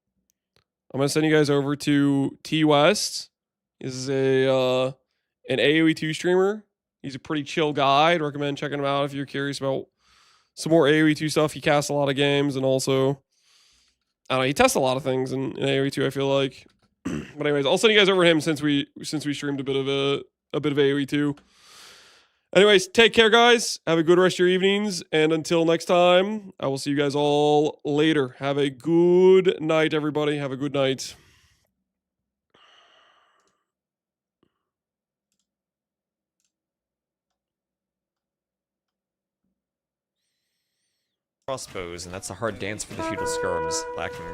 I'm gonna send you guys over to T West. This is an AoE 2 streamer. He's a pretty chill guy. I'd recommend checking him out if you're curious about some more AoE 2 stuff. He casts a lot of games, and also, I don't know, he tests a lot of things in AoE 2, I feel like. But anyways, I'll send you guys over him since we streamed a bit of AoE 2. Anyways, take care, guys. Have a good rest of your evenings. And until next time, I will see you guys all later. Have a good night, everybody. Have a good night. Crossbows, and that's a hard dance for the feudal skirms, lacking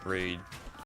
raid